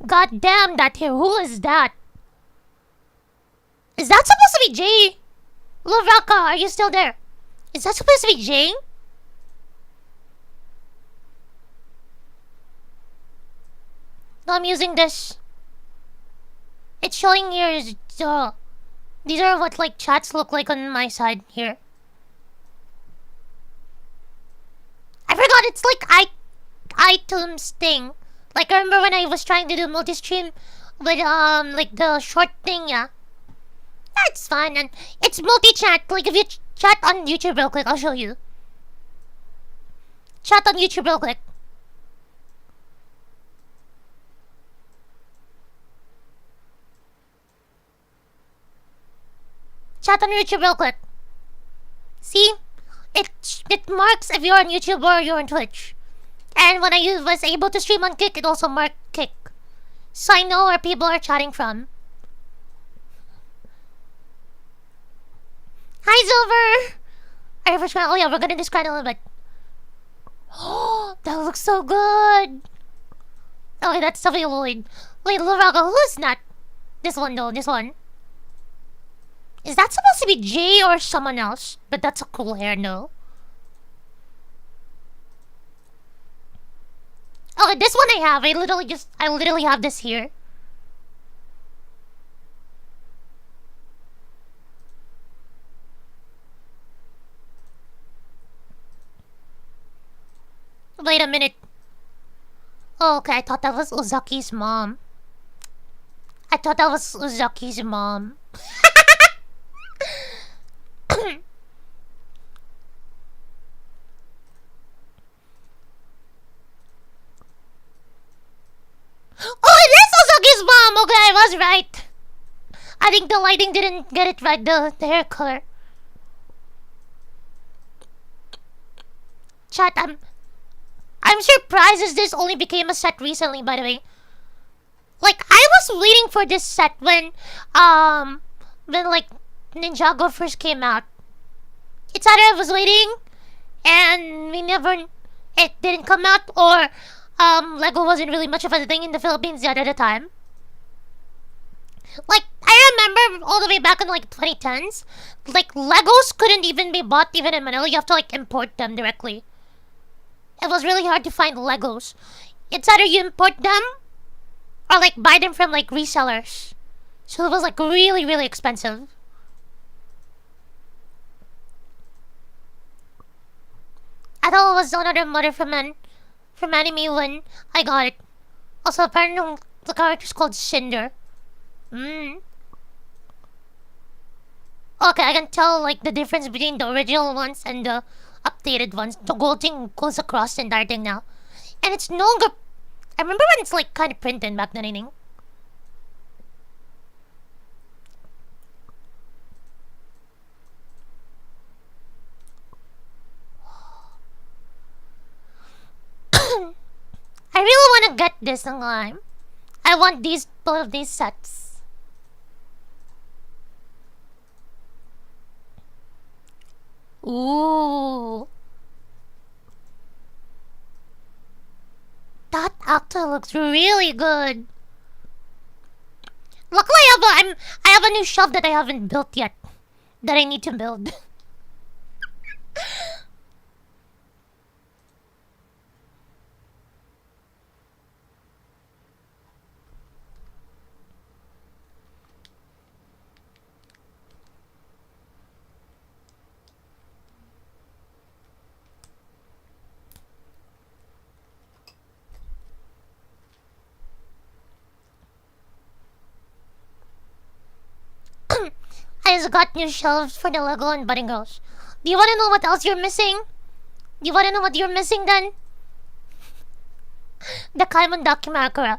God damn that here. Who is that? Is that supposed to be Jay? Lovraka, are you still there? Is that supposed to be Jay? No, I'm using this. It's showing here. These are what like chats look like on my side here. I forgot it's like items thing. Like I remember when I was trying to do multi-stream with like the short thing, yeah. That's fun and it's multi-chat. Like if you chat on YouTube real quick, I'll show you. Chat on YouTube real quick. Chat on YouTube real quick. See? It marks if you're on YouTube or you're on Twitch. And when I was able to stream on Kick, it also marked Kick. So I know where people are chatting from. Hi, Silver! Are you first? Oh yeah, we're gonna describe a little bit. Oh, that looks so good! Okay, that's Sophie Lloyd. Wait, Luraga, who's that? This one though, this one. Is that supposed to be Jay or someone else? But that's a cool hair, no? Okay, this one I have. I literally have this here. Wait a minute. Oh, okay, I thought that was Uzaki's mom. I thought that was Uzaki's mom. Oh, it is Uzaki's mom! Okay, I was right. I think the lighting didn't get it right, the hair color. Chat, I'm surprised as this only became a set recently, by the way. Like, I was waiting for this set when like, Ninjago first came out. It's either I was waiting, and it didn't come out, or, Lego wasn't really much of a thing in the Philippines yet at the time. Like, I remember all the way back in like 2010s, like Legos couldn't even be bought even in Manila. You have to like import them directly. It was really hard to find Legos. It's either you import them or like buy them from like resellers. So it was like really, really expensive. I thought it was another Mother from anime when I got it. Also, apparently the character's called Cinder. Okay, I can tell like the difference between the original ones and the updated ones. The gold thing goes across the entire thing now. And it's no longer... I remember when it's like kind of printed back then, I think. I really want to get this online. I want both of these sets. Ooh. That actor looks really good. Luckily, I have a new shelf that I haven't built yet. That I need to build. I just got new shelves for the Lego and Budding Girls. Do you want to know what else you're missing? Do you want to know what you're missing then? The Kaimon documentary. Go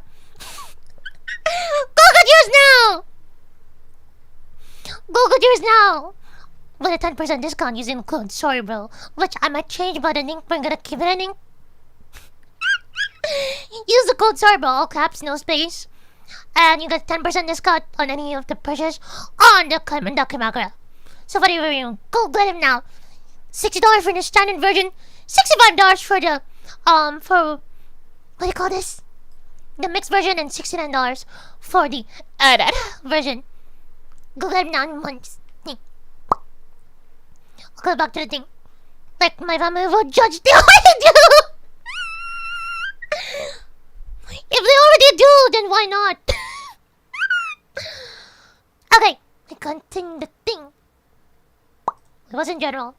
get yours now! Go get yours now! With a 10% discount using the code sorry bro, which I might change but I think we're gonna keep it in ink. Use the code sorry bro, all caps, no space. And you get 10% discount on any of the purchase on the Kaimon documentary. So for you, go get him now. $60 for the standard version, $65 for the for what do you call this? The mixed version, and $69 for the edit version. Go get him now in months. I'll go back to the thing. Like my family will judge the I do. If they already do, then why not? Okay, I continue the thing. It was in general.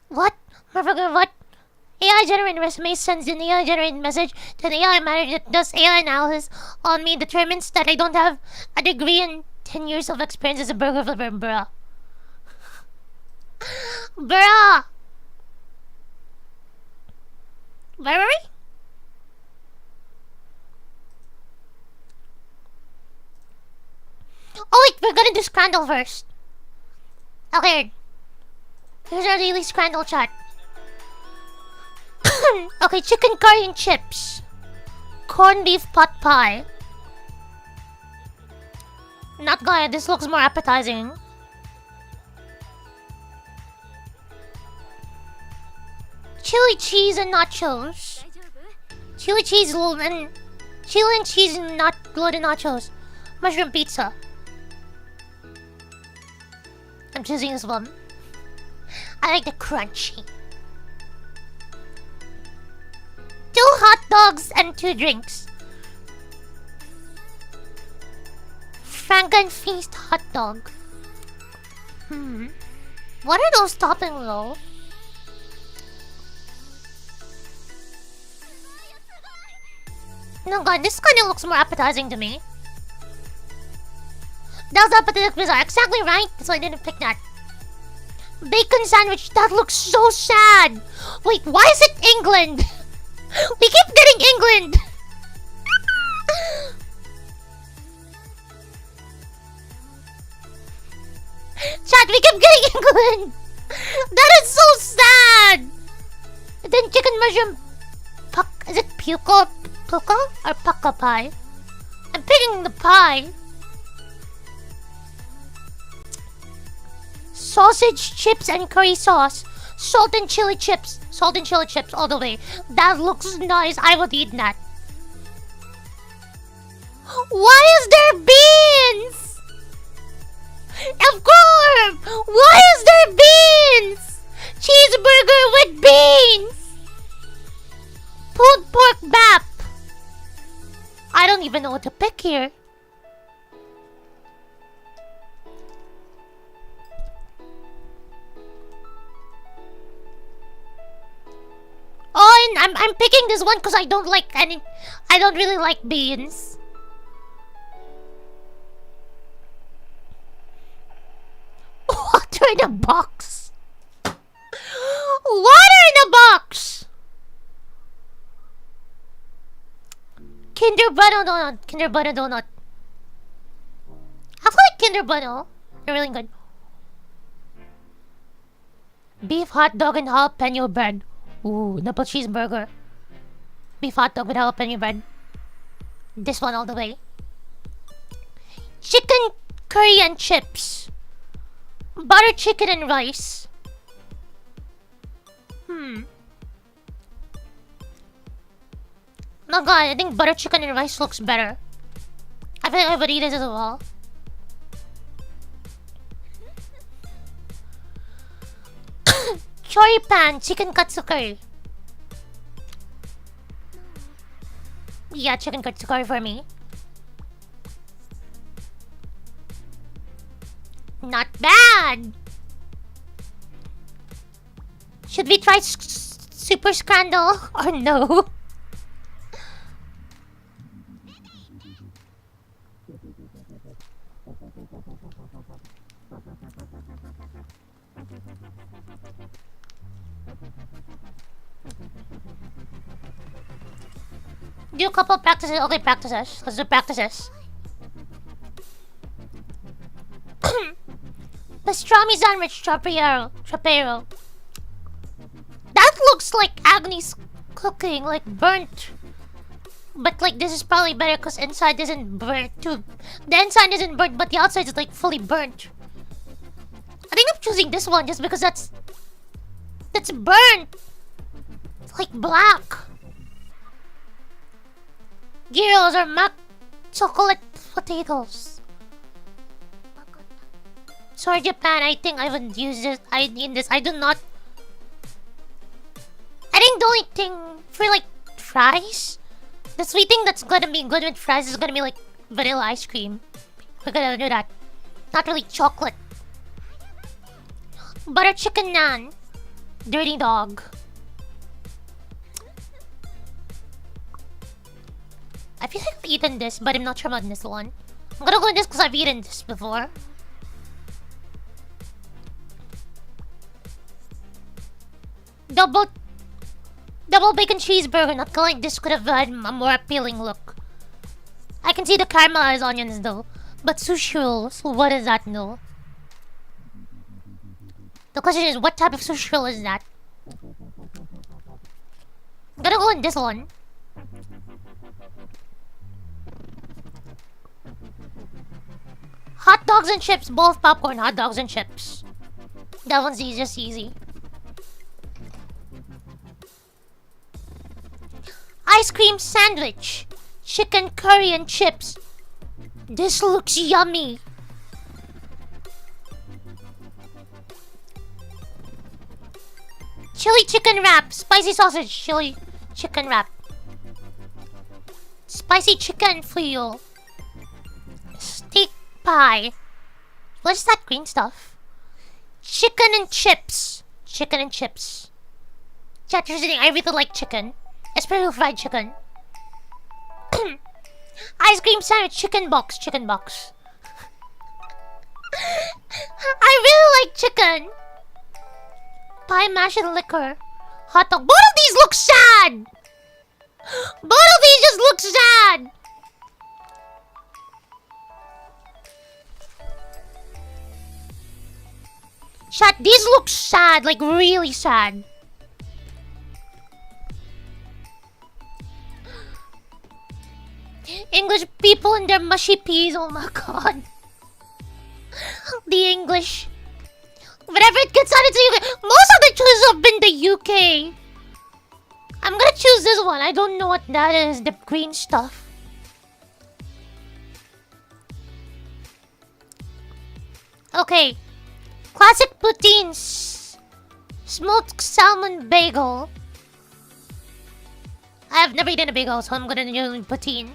What? Motherfucker, what? AI generated resume sends an AI generated message to the AI manager that does AI analysis on me, determines that I don't have a degree and 10 years of experience as a burger flipper, bruh. Bruh! Where are we? Oh wait, we're gonna do Scrandle first. Okay. Here's our daily Scrandle chat. Okay, chicken curry and chips. Corned beef pot pie. Not gonna, this looks more appetizing. Chili cheese and nachos. Chili cheese and chili and cheese and not loaded nachos. Mushroom pizza. I'm choosing this one. I like the crunchy. 2 hot dogs and 2 drinks. Frankenfeast hot dog. What are those toppings though? No god, this kind of looks more appetizing to me. That was appetizing pizza, exactly right. That's why I didn't pick that. Bacon sandwich, that looks so sad. Wait, why is it England? We keep getting England. Chat, we keep getting England. That is so sad. And then chicken mushroom. Is it puka or pucka pie? I'm picking the pie. Sausage, chips, and curry sauce. Salt and chili chips. Salt and chili chips all the way. That looks nice. I would eat that. Why is there beans? Of course! Why is there beans? Cheeseburger with beans! Pulled pork bap. I don't even know what to pick here. Oh, and I'm picking this one because I don't really like beans. Water in a box. Water in a box. Kinder Bueno donut. Kinder Bueno donut. I like Kinder Bueno. They're really good. Beef hot dog and jalapeno bread. Ooh, double cheeseburger. Beef hot dog with jalapeno bread. This one all the way. Chicken curry and chips. Butter chicken and rice. No, God, I think butter chicken and rice looks better. I think I would eat it as well. Chori pan, chicken katsu curry. Yeah, chicken katsu curry for me. Not bad. Should we try Super Scandal or no? Do a couple practices. Okay, practices. Let's do practices. Pastrami sandwich, trapero. That looks like Agnes cooking, like burnt. But like this is probably better because inside isn't burnt too. The inside isn't burnt, but the outside is like fully burnt. I think I'm choosing this one just because that's burnt. It's like black. Gyros or mac chocolate potatoes. Sorry, Japan. I think I would use this. I need this. I do not. I think the only thing for like fries, the sweet thing that's gonna be good with fries is gonna be like vanilla ice cream. We're gonna do that. Not really chocolate. Butter chicken naan. Dirty dog. I feel like I've eaten this, but I'm not sure about this one. I'm gonna go with this because I've eaten this before. Double bacon cheeseburger. Not gonna like this could have had a more appealing look. I can see the caramelized onions though. But sushi rolls, what is that no? The question is, what type of sushi roll is that? I'm gonna go with this one. Hot dogs and chips, both popcorn, hot dogs and chips. That one's just easy. Ice cream sandwich, chicken curry and chips. This looks yummy. Chili chicken wrap, spicy sausage, chili chicken wrap. Spicy chicken for you. Steak pie. What is that green stuff? Chicken and chips. Chicken and chips. Chat, I really like chicken. Especially fried chicken. Ice cream sandwich, chicken box. I really like chicken. Pie, mash, and liquor. Hot dog. Both of these look sad. Both of these just look sad. Chat, these look sad, like really sad. English people and their mushy peas, oh my god. The English. Very Whenever it gets added to UK, most of the choices have been the UK. I'm gonna choose this one. I don't know what that is. The green stuff. Okay. Classic poutines. Smoked salmon bagel. I have never eaten a bagel, so I'm gonna do poutine.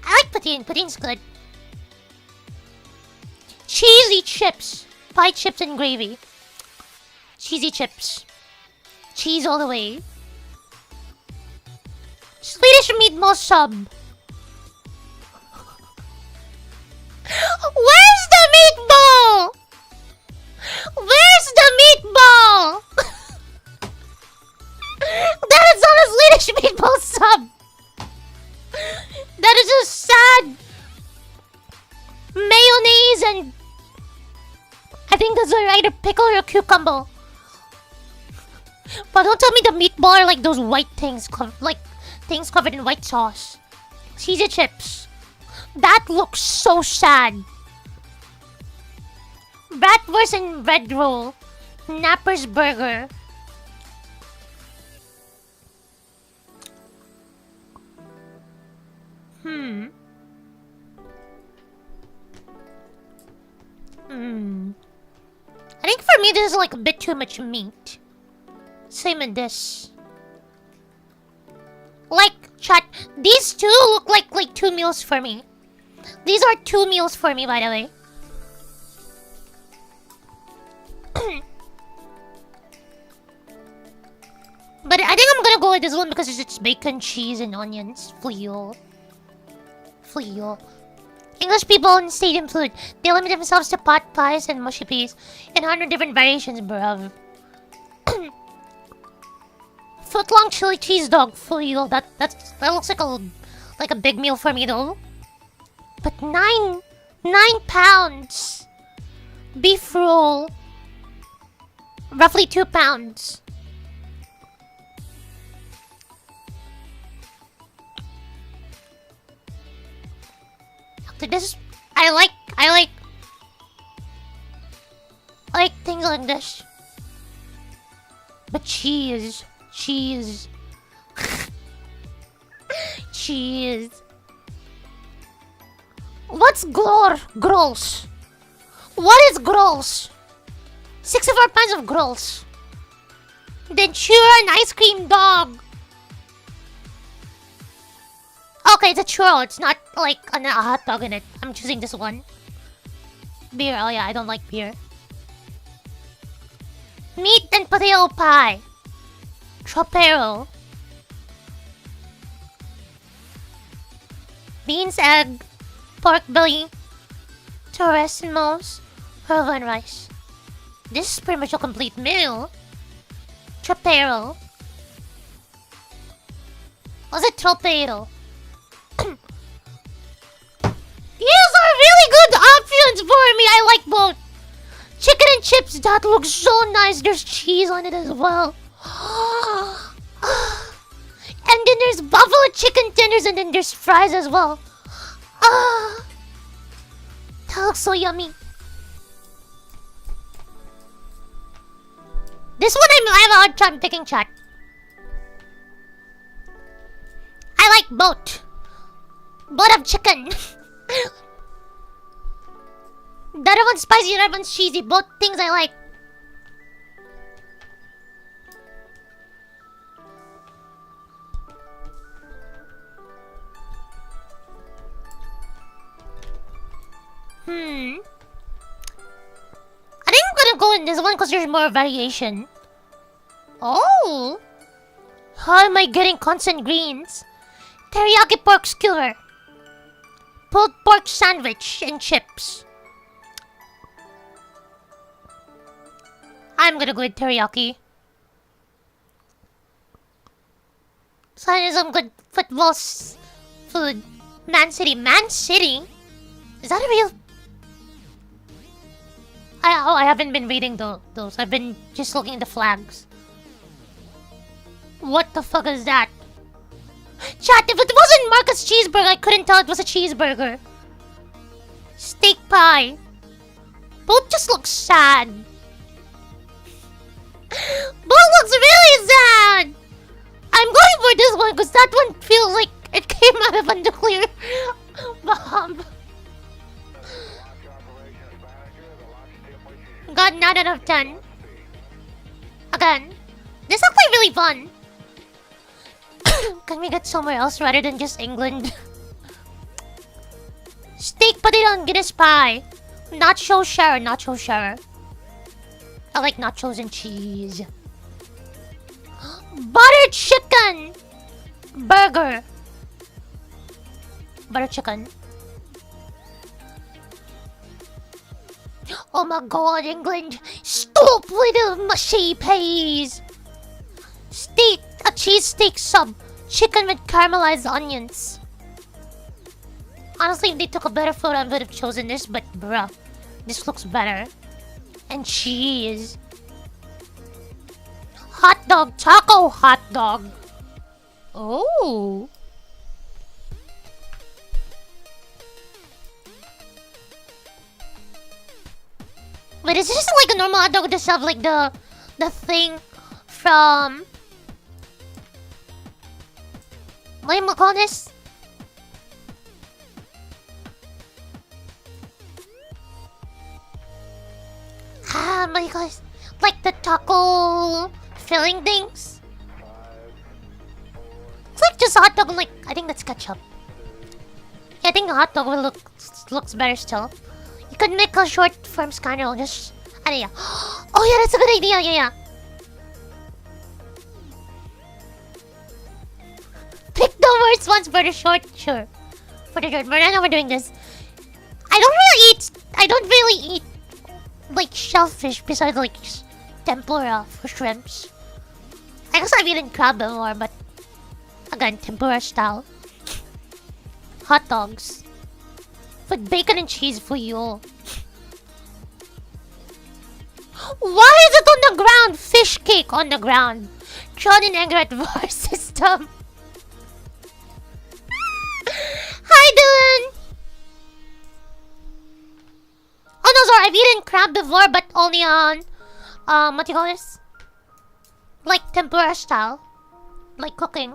I like poutine. Poutine's good. Cheesy chips. Pie chips and gravy. Cheesy chips. Cheese all the way. Swedish meatball sub. Where's the meatball? Where's the meatball? That is not a Swedish meatball sub. That is just sad. Mayonnaise and I think that's either pickle or cucumber. But don't tell me the meatball are like those white things, like things covered in white sauce. Cheesy chips. That looks so sad. Bratwurst and bread roll. Napper's burger. I think for me this is like a bit too much meat. Same in this. Like, chat, these two look like 2 meals for me. These are 2 meals for me, by the way. But I think I'm gonna go with this one because it's bacon, cheese, and onions. Fleal. English people in stadium food, they limit themselves to pot pies and mushy peas in 100 different variations, bruv. Foot-long chili cheese dog, fleal. That looks like a big meal for me though. But 9 pounds. Beef roll. Roughly 2 pounds. This I like things like this. But cheese. Cheese. What's gross? What is gross? 64 pounds of gross. Then churro and ice cream dog. Okay, it's a churro. It's not like a hot dog in it. I'm choosing this one. Beer. Oh yeah, I don't like beer. Meat and potato pie. Tropero. Beans, egg, pork belly, Torresimo's, Hawaiian rice. This is pretty much a complete meal. Tropero. What's it tropero? These are really good options for me. I like both. Chicken and chips, that looks so nice. There's cheese on it as well. And then there's buffalo chicken tenders and then there's fries as well. That looks so yummy. This one I have a hard time picking, chat. I like both. Both of chicken. The other one's spicy, the other one's cheesy. Both things I like. I think I'm gonna go in this one because there's more variation. Oh! How am I getting constant greens? Teriyaki pork skewer. Pulled pork sandwich and chips. I'm gonna go with teriyaki. So that is some good football food. Man City. Man City? Is that a real... I haven't been reading those. I've been just looking at the flags. What the fuck is that? Chat, if it wasn't Marcus cheeseburger, I couldn't tell it was a cheeseburger. Steak pie. Both just look sad. Both looks really sad. I'm going for this one because that one feels like it came out of a nuclear bomb. Got 9 out of 10. Again, this is actually really fun. Can we get somewhere else rather than just England? Steak potato and Guinness pie. Nacho share, nacho share. I like nachos and cheese. Butter chicken burger. Butter chicken. Oh my god, England! Stop with the mushy peas! Steak, a cheese steak sub. Chicken with caramelized onions. Honestly, if they took a better photo, I would have chosen this, but bruh, this looks better. And cheese. Hot dog, taco hot dog. Oh. Wait, is this like a normal hot dog just have like the thing from what do you call this? Ah, my gosh, like the taco filling things. It's like just a hot dog, like I think that's ketchup. Yeah, I think the hot dog will looks better still. You could make a short form scanner, just yeah. Oh yeah, that's a good idea. Yeah. Pick the worst ones for the short, sure. For the short, but I know we're doing this. I don't really eat like shellfish besides like tempura for shrimps. I guess I've eaten crab before, but again, tempura style. Hot dogs. With bacon and cheese for you. Why is it on the ground? Fish cake on the ground. John and Egret VAR system. Hi, Dylan. Oh no, sorry. I've eaten crab before, but only on what do you call this? Like tempura style, like cooking.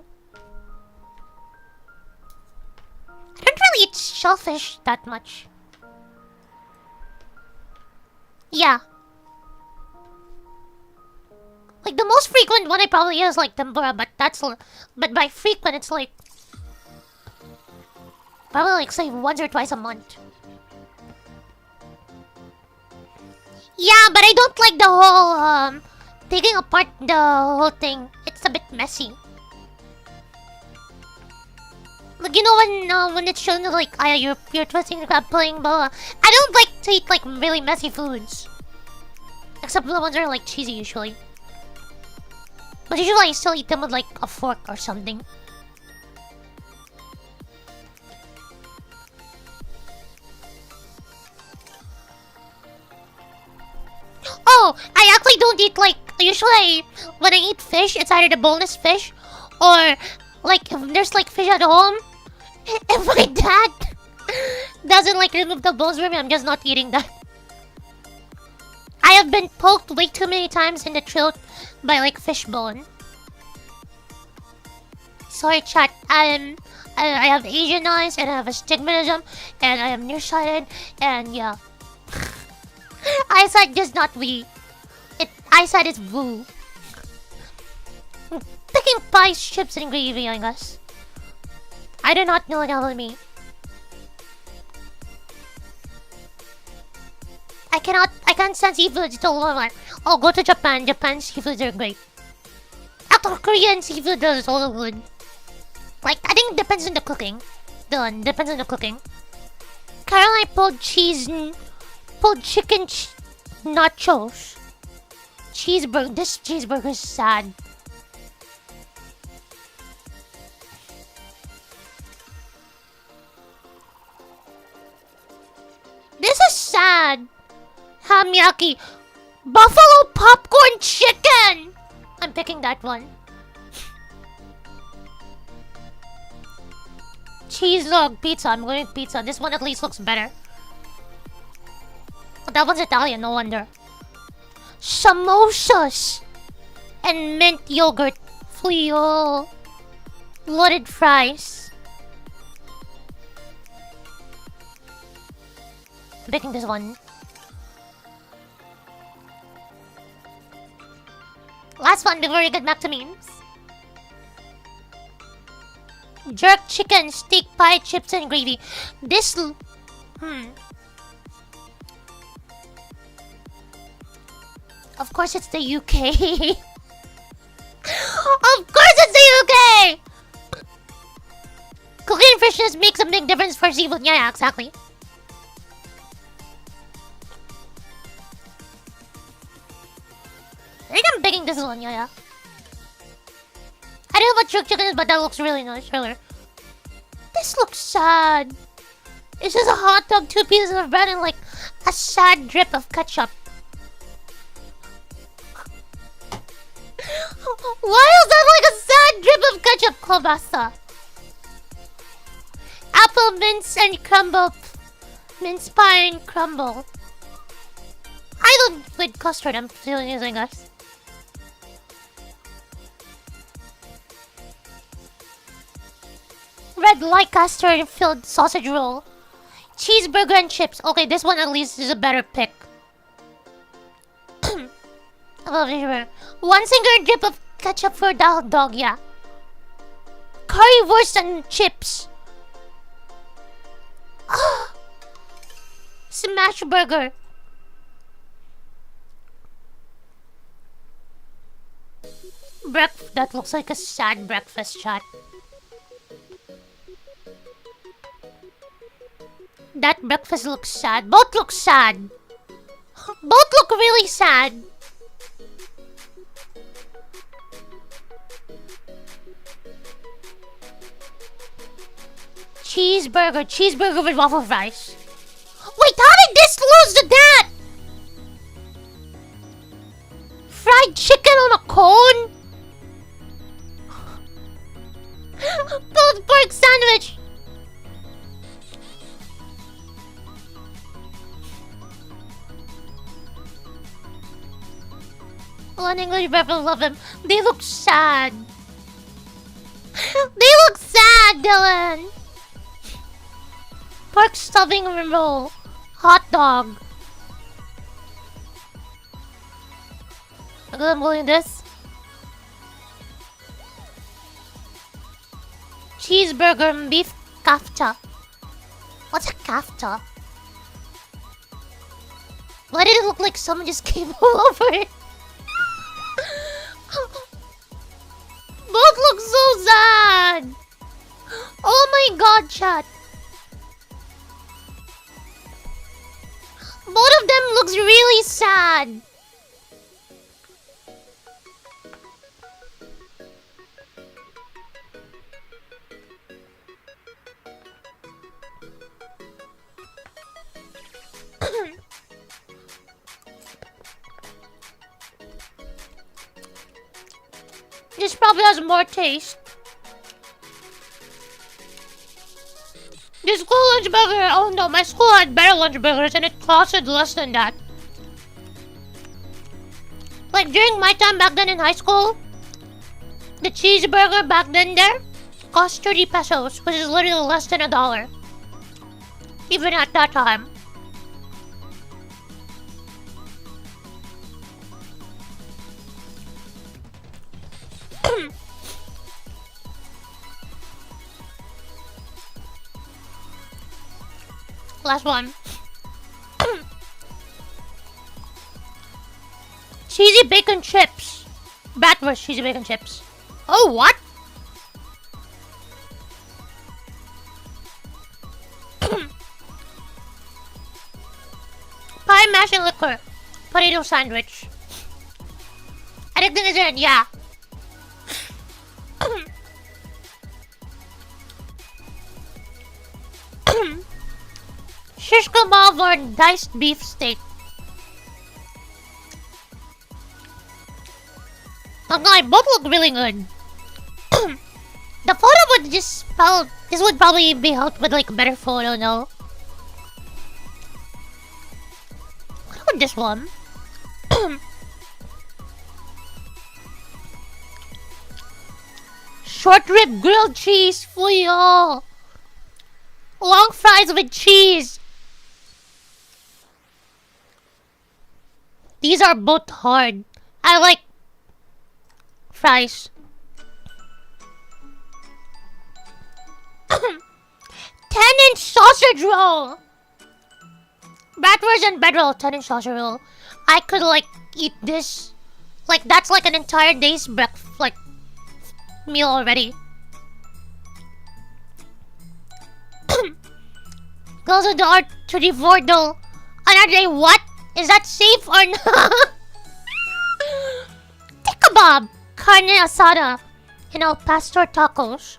I don't really eat shellfish that much. Yeah. Like the most frequent one I probably eat is like tempura, but but by frequent it's like probably like say once or twice a month. Yeah, but I don't like the whole taking apart the whole thing. It's a bit messy. Like, you know when it's shown like you're twisting the crab, pulling blah, blah. I don't like to eat like really messy foods. Except the ones that are like cheesy usually. But usually I still eat them with like a fork or something. Oh, I actually don't eat like usually when I eat fish, it's either the boneless fish or like if there's like fish at home. If my dad doesn't like remove the bones for me, I'm just not eating that. I have been poked way too many times in the throat by like fish bone. Sorry, chat. I have Asian eyes and I have astigmatism and I am nearsighted and yeah. Eyesight does not we. Eyesight is woo. Picking pie, chips, and gravy, I guess. I do not know what that will mean. I can't stand seafood, it's all over. Oh, go to Japan. Japan's seafoods are great. After Korean seafood is also good. Like, I think it depends on the cooking. Depends on the cooking. Caroline pulled chicken nachos. Cheeseburger. This cheeseburger is sad. This is sad. Hamyaki. Buffalo popcorn chicken. I'm picking that one. Cheese dog pizza. I'm going with pizza. This one at least looks better. That one's Italian, no wonder. Samosas and mint yogurt. Frio. Loaded fries. I'm picking this one. Last one before we get back to memes. Jerk chicken, steak pie, chips and gravy. This... Of course it's the UK. Of course it's the UK! Cooking freshness makes a big difference for seafood. Yeah, exactly. I think I'm picking this one, yeah. I don't know what jerk chicken is, but that looks really nice, really. This looks sad. It's just a hot dog, 2 pieces of bread, and like a sad drip of ketchup. Why is that like a sad drip of ketchup, kielbasa? Apple mince and crumble. Mince pie and crumble. I don't with custard, I'm still using us. Red light custard filled sausage roll. Cheeseburger and chips. Okay, this one at least is a better pick. I love this. 1 single drip of ketchup for the hot dog, yeah. Currywurst and chips. Smash burger. That looks like a sad breakfast, chat. That breakfast looks sad. Both look sad. Both look really sad. Cheeseburger. Cheeseburger with waffle fries. Wait, how did this lose to that? Fried chicken on a cone? Pulled pork sandwich. One English breakfast, love them. They look sad. They look sad, Dylan. Pork stuffing roll. Hot dog. I'm holding this. Cheeseburger and beef kafta. What's a kafta? Why did it look like someone just came all over it? Both look so sad. Oh my god, chat. Both of them looks really sad. This probably has more taste. The school lunch burger. Oh no, my school had better lunch burgers and it costed less than that. Like during my time back then in high school, the cheeseburger back then there cost 30 pesos, which is literally less than $1. Even at that time. Last one. Cheesy bacon chips. Bratwurst cheesy bacon chips. Oh, what? Pie, mash, and liquor. Potato sandwich. Anything is in, yeah. Shish kebab or diced beef steak. Okay, both look really good. The photo would just spell. This would probably be helped with like a better photo, no? with this one. Short rib grilled cheese for y'all. Long fries with cheese. These are both hard. I like fries. 10-inch sausage roll. Bratwurst and bedroll. 10-inch sausage roll. I could like eat this. Like that's like an entire day's breakfast. Like meal already. Goes with the R34 though. Another day, what? Is that safe or not? Tikka carne asada, and al pastor tacos.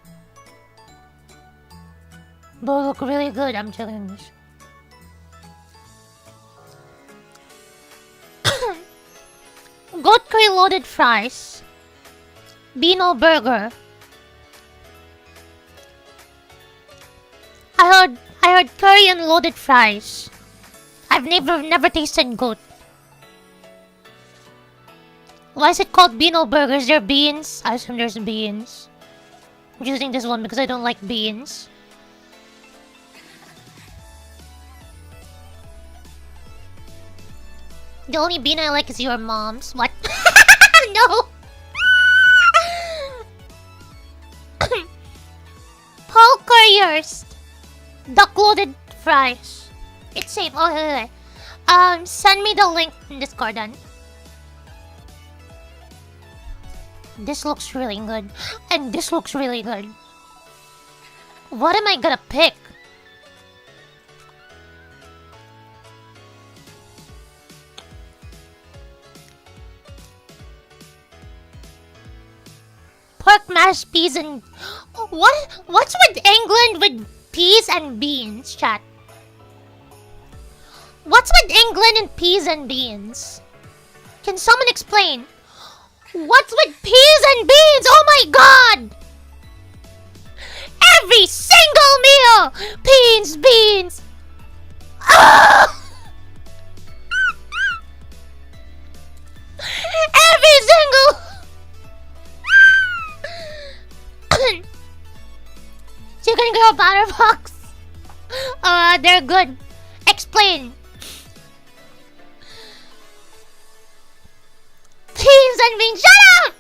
Both look really good. I'm telling this. Goat curry loaded fries. Beano burger. I heard curry and loaded fries. I've never tasted goat. Why is it called beano burger? Is there beans? I assume there's beans. I'm choosing this one because I don't like beans. The only bean I like is your mom's. What? No! Paul Courier's duck loaded fries. It's safe. Oh, okay. Send me the link in Discord then. This looks really good. And this looks really good. What am I gonna pick? Pork mashed peas and... What's with England with peas and beans, chat? What's with England and peas and beans? Can someone explain? What's with peas and beans? Oh my god! Every single meal! Beans! Ah! Every single... Chicken girl batter box. They're good. Explain. Peas and beans. Shut up!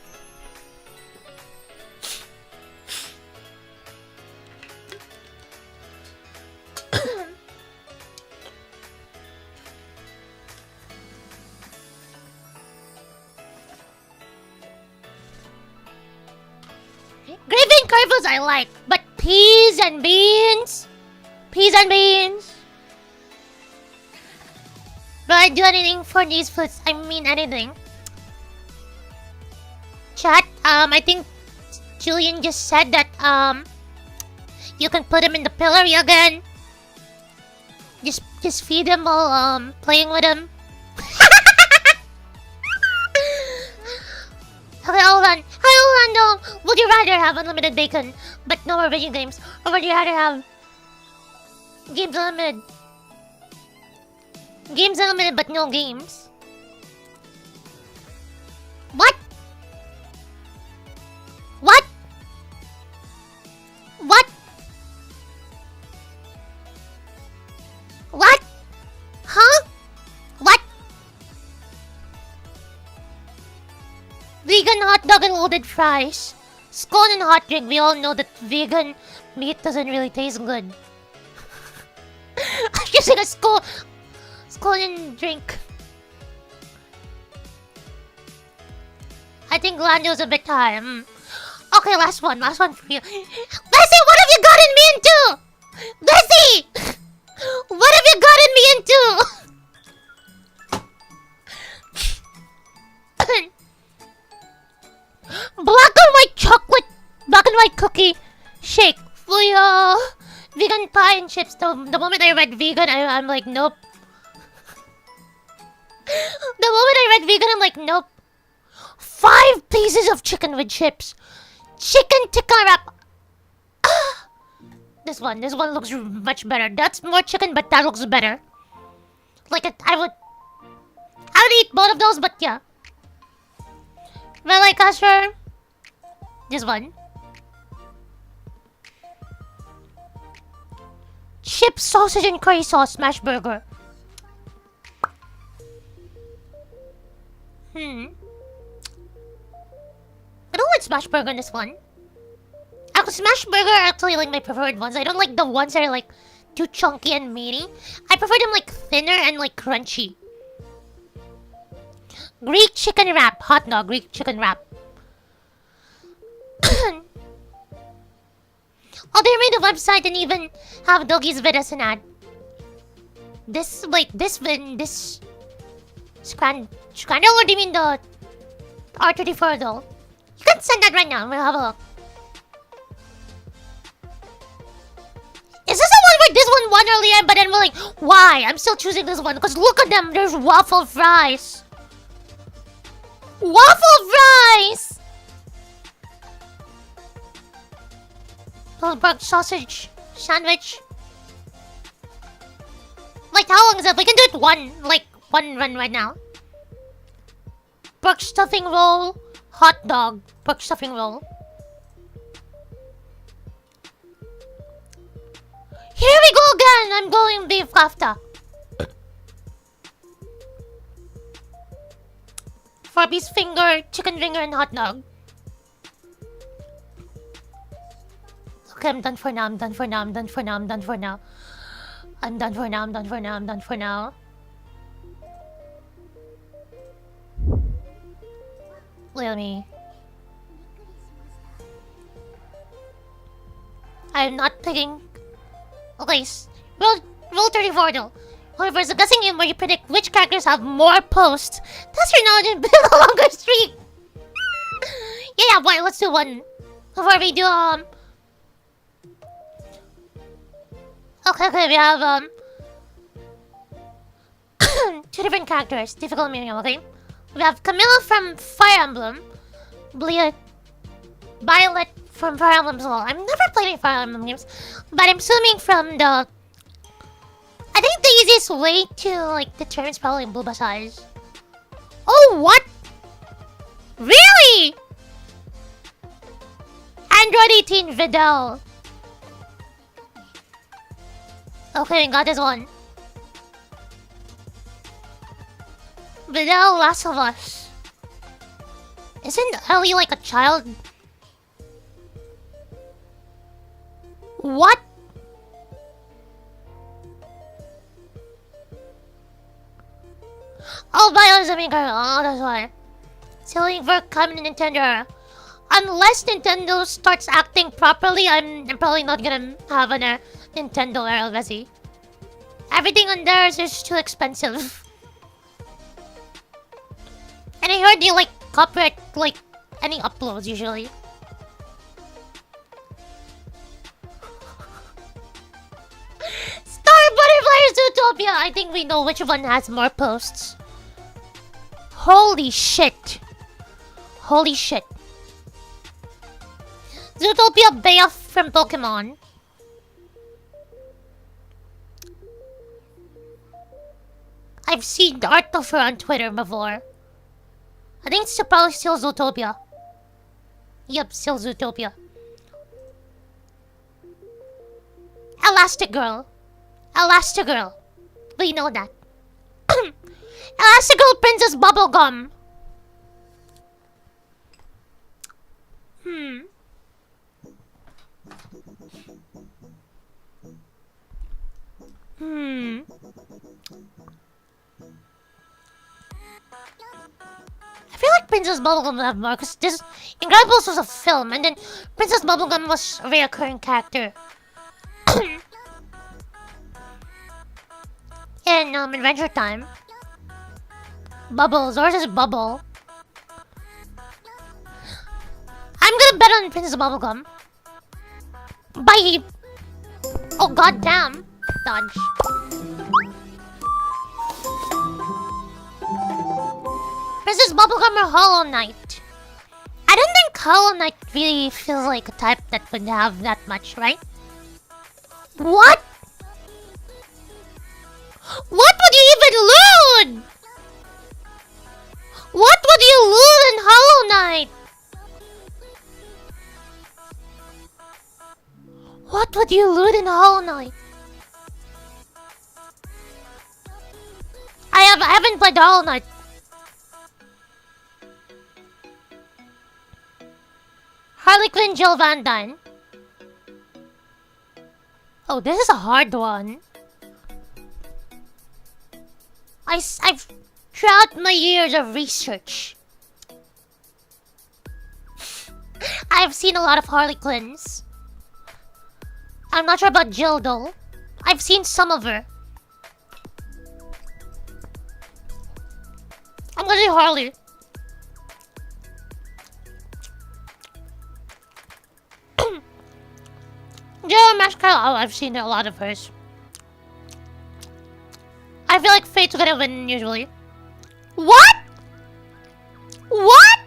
Gravy and curves I like, but peas and beans? Peas and beans? Do I do anything for these foods? I mean anything. Chat, I think Julian just said that, you can put him in the pillory again. Just feed him while, playing with him. Okay, hold on. Hi, Orlando. Would you rather have unlimited bacon, but no more video games? Or would you rather have games unlimited? Games unlimited, but no games? What? What? What? What? Huh? What? Vegan hot dog and loaded fries. Scone and hot drink. We all know that vegan meat doesn't really taste good. I'm using a scone and drink. I think Lando's a bit high. Okay, last one for you. Leslie, what have you gotten me into? Leslie! What have you gotten me into? Black and white cookie shake for your vegan pie and chips. The moment I read vegan, I'm like, nope. The moment I read vegan, I'm like, nope. 5 pieces of chicken with chips. Chicken tikka wrap. This one looks much better. That's more chicken, but that looks better. Like, I would would eat both of those, but yeah. Red light caster. This one. Chips, sausage, and curry sauce smash burger. I don't like smash burger in this one. Smash burger are actually like my preferred ones. I don't like the ones that are like too chunky and meaty. I prefer them like thinner and like crunchy. Greek chicken wrap. Hot dog. Greek chicken wrap. Oh, they made a website and even have Doggy's vid as an ad. This, like, this Scrandle, or do you mean the R34 though? You can send that right now. We'll have a look. Is this the one where this one won earlier, but then we're like, why? I'm still choosing this one, because look at them, there's waffle fries. Waffle fries! Goldberg sausage sandwich. Like, how long is it? We can do it one run right now. Pork stuffing roll, hot dog, pork stuffing roll. Here we go again! I'm going beef kafta. 4-piece finger, chicken finger, and hot dog. Okay, I'm done for now, I'm done for now, I'm done for now, I'm done for now. I'm done for now, I'm done for now, I'm done for now. Let me... I'm not picking... Okay, roll 34 though. However, it's a guessing game where you predict which characters have more posts. That's your knowledge and build a longer streak. Yeah, boy, let's do one. Before we do, Okay, we have, 2 different characters. Difficult medium, okay? We have Camilla from Fire Emblem. Violet from Fire Emblem as well. I've never played any Fire Emblem games, but I'm assuming from the... I think the easiest way to, like, determine is probably Bulba size. Oh, what? Really? Android 18 Vidal. Okay, we got this one. Vidal Last of Us. Isn't Ellie like a child? What? Oh, Violet's a maker. Oh, that's why. Selling for coming to Nintendo. Unless Nintendo starts acting properly, I'm probably not gonna have a Nintendo era, Vessi. Everything on there is just too expensive. And I heard you like copyright like any uploads usually. Star Butterfly Zootopia! I think we know which one has more posts. Holy shit. Holy shit. Zootopia Bayaf from Pokemon. I've seen the art of her on Twitter before. I think it's probably still Zootopia. Yep, still Zootopia. Elastigirl. Elastigirl. We know that. Elastigirl Princess Bubblegum. I feel like Princess Bubblegum will have more, because this Incredibles was a film, and then Princess Bubblegum was a reoccurring character. In Adventure Time. Bubbles, ours is Bubble. I'm gonna bet on Princess Bubblegum. Bye! Oh, goddamn. Dodge. Princess Bubblegum or Hollow Knight? I don't think Hollow Knight really feels like a type that would have that much, right? What? What would you even load? What would you loot in Hollow Knight? What would you loot in Hollow Knight? I haven't played Hollow Knight. Harley Quinn, Jill Van Dyne. Oh, this is a hard one. I've throughout my years of research, I've seen a lot of Harley Quinns. I'm not sure about Jill though. I've seen some of her. I'm gonna say Harley. Jill Mascara. Oh, I've seen a lot of hers. I feel like Fate's gonna win usually. What? What?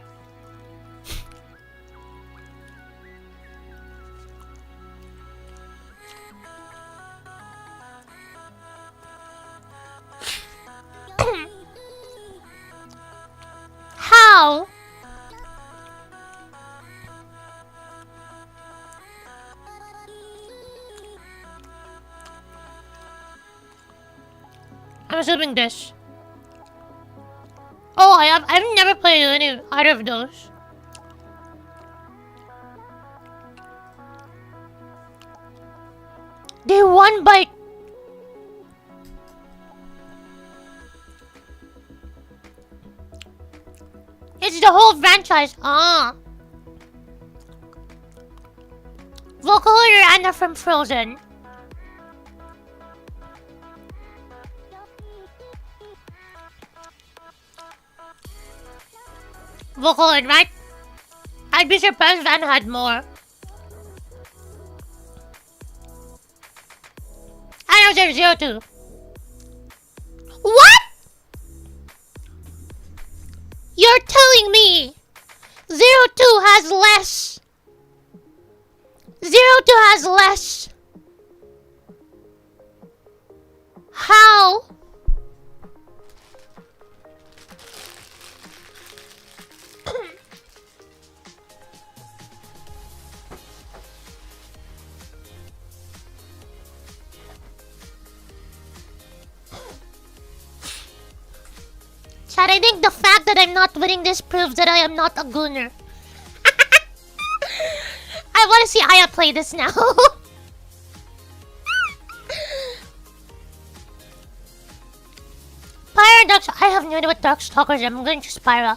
How? I'm assuming this. Oh, I've never played either of those. They won by... It's the whole franchise. Ah. Vocaloid Anna from Frozen. Vocaloid, right? I'd be surprised if Anna had more. I know there's 02. What? You're telling me 02 has less. 02 has less. How? Chad, I think the fact that I'm not winning this proves that I am not a gooner. I want to see Aya play this now. Pyra Dark... I have no idea what Darkstalkers are. I'm going to Spyra.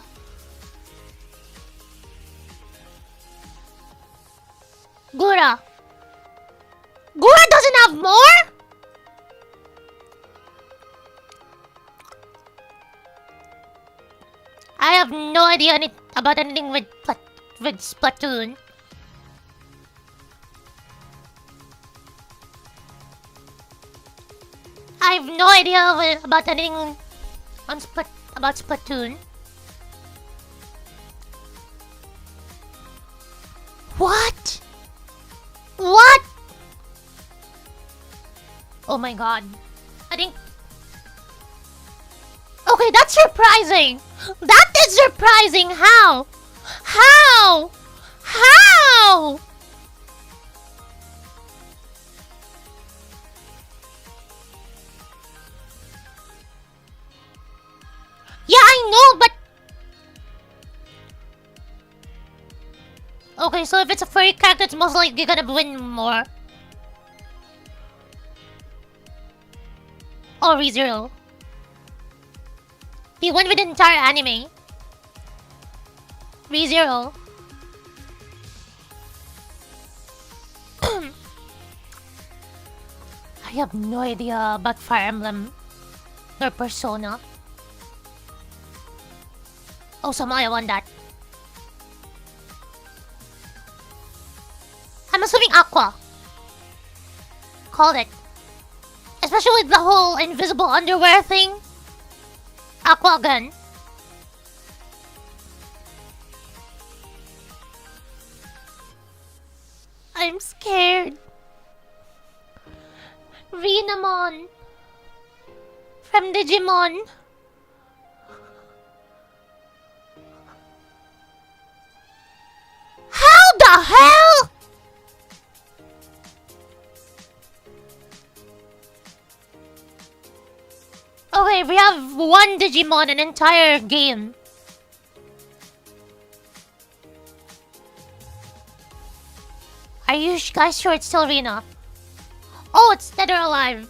Gura. Gura doesn't have more? I have no idea about anything with Splatoon. I have no idea about anything on about Splatoon. What? What? Oh my god. I think... Okay, that's surprising. That is surprising. How? How? How? Yeah, I know, but... Okay, so if it's a furry character, it's most likely gonna win more. Or ReZero. He won with the entire anime. ReZero. I have no idea about Fire Emblem or Persona. Oh, Samaya won that. I'm assuming Aqua. Called it. Especially with the whole invisible underwear thing. Aqua gun. I'm scared. Renamon. From Digimon. How the hell? Okay, we have one Digimon an entire game. Are you guys sure it's still Rena? Oh, it's Dead or Alive.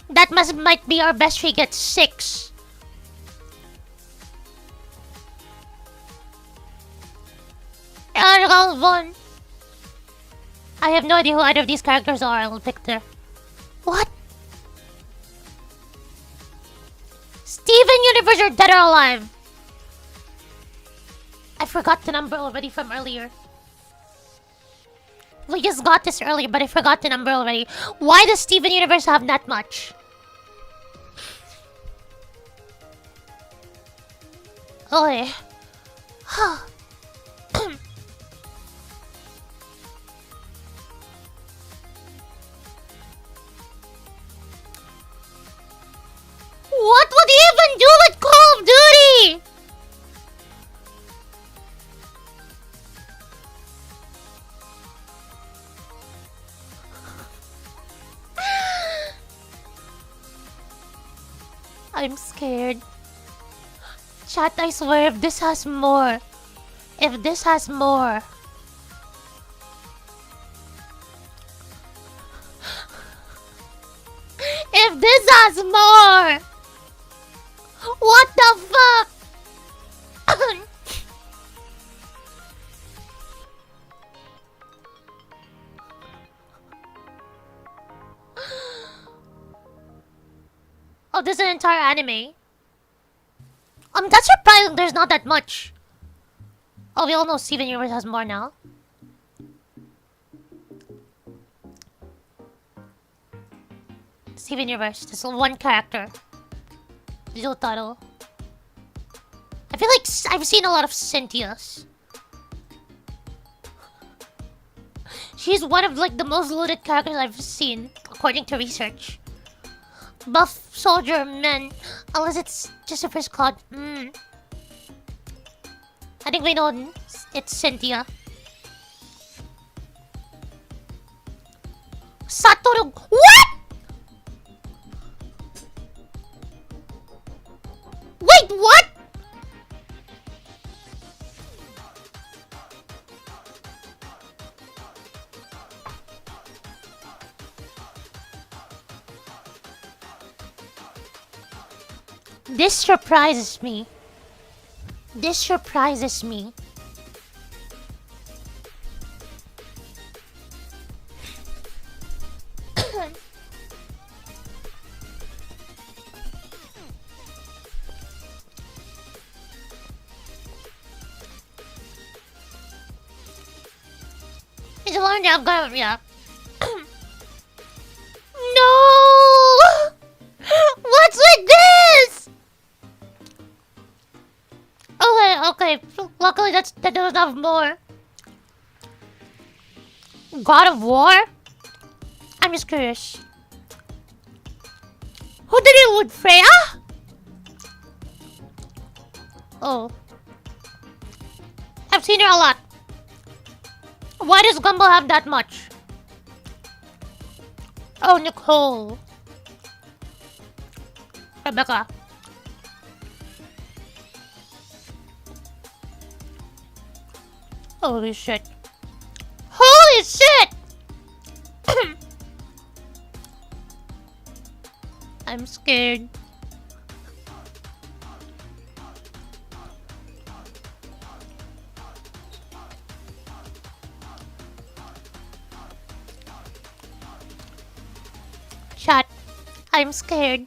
That might be our best we get 6. Galvon. I have no idea who either of these characters are, I'll pick there. What? Steven Universe or Dead or Alive? I forgot the number already from earlier. We just got this earlier, but I forgot the number already. Why does Steven Universe have that much? Okay. What would he even do with Call of Duty? I'm scared. Chat, I swear, if this has more. If this has more. If this has more. What the fuck? Oh, there's an entire anime. That's surprising there's not that much. Oh, we all know Steven Universe has more now. Steven Universe, there's one character. Jotaro. I feel like I've seen a lot of Cynthia's. She's one of like the most loaded characters I've seen, according to research. Buff soldier men, unless it's just a first cloud. I think we know it's Cynthia. Satoru. What? Wait, what? This surprises me. This surprises me. It's a long job, yeah. No! What's with this? Okay. Luckily that doesn't have more. God of War? I'm just curious. Who did it with Freya? Oh. I've seen her a lot. Why does Gumball have that much? Oh, Nicole. Rebecca. Holy shit. Holy shit! I'm scared. Chat, I'm scared.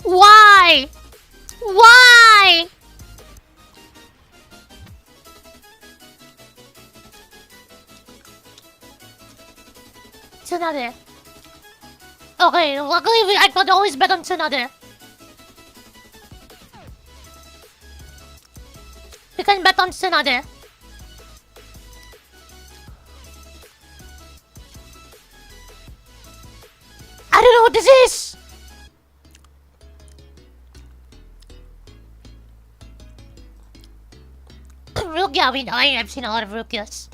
Why? Why? Tsunade. Okay, luckily I could always bet on Tsunade. We can bet on Tsunade. I don't know what this is. Rukia. I mean, I've seen a lot of Rukias.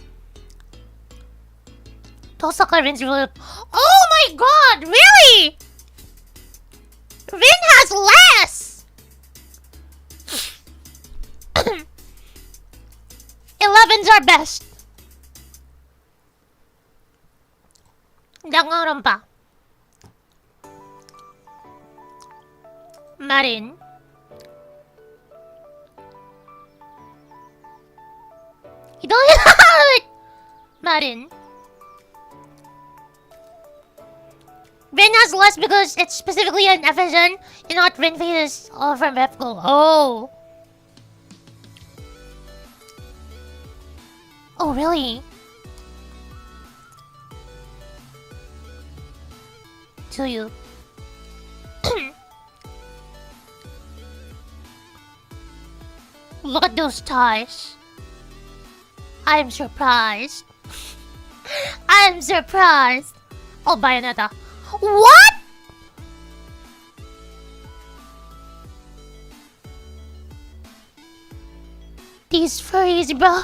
Tosaka Rin's really. Oh my god! Really? Rin has less. 11's our best. Dangaron pa. Marin. You don't have it! Marin. Rin has less because it's specifically an FSN and not Rin Fetus all from FGO. Oh. Oh, really? To you. Look at those ties. I'm surprised. I'm surprised. Oh, Bayonetta. What? These furries, bro.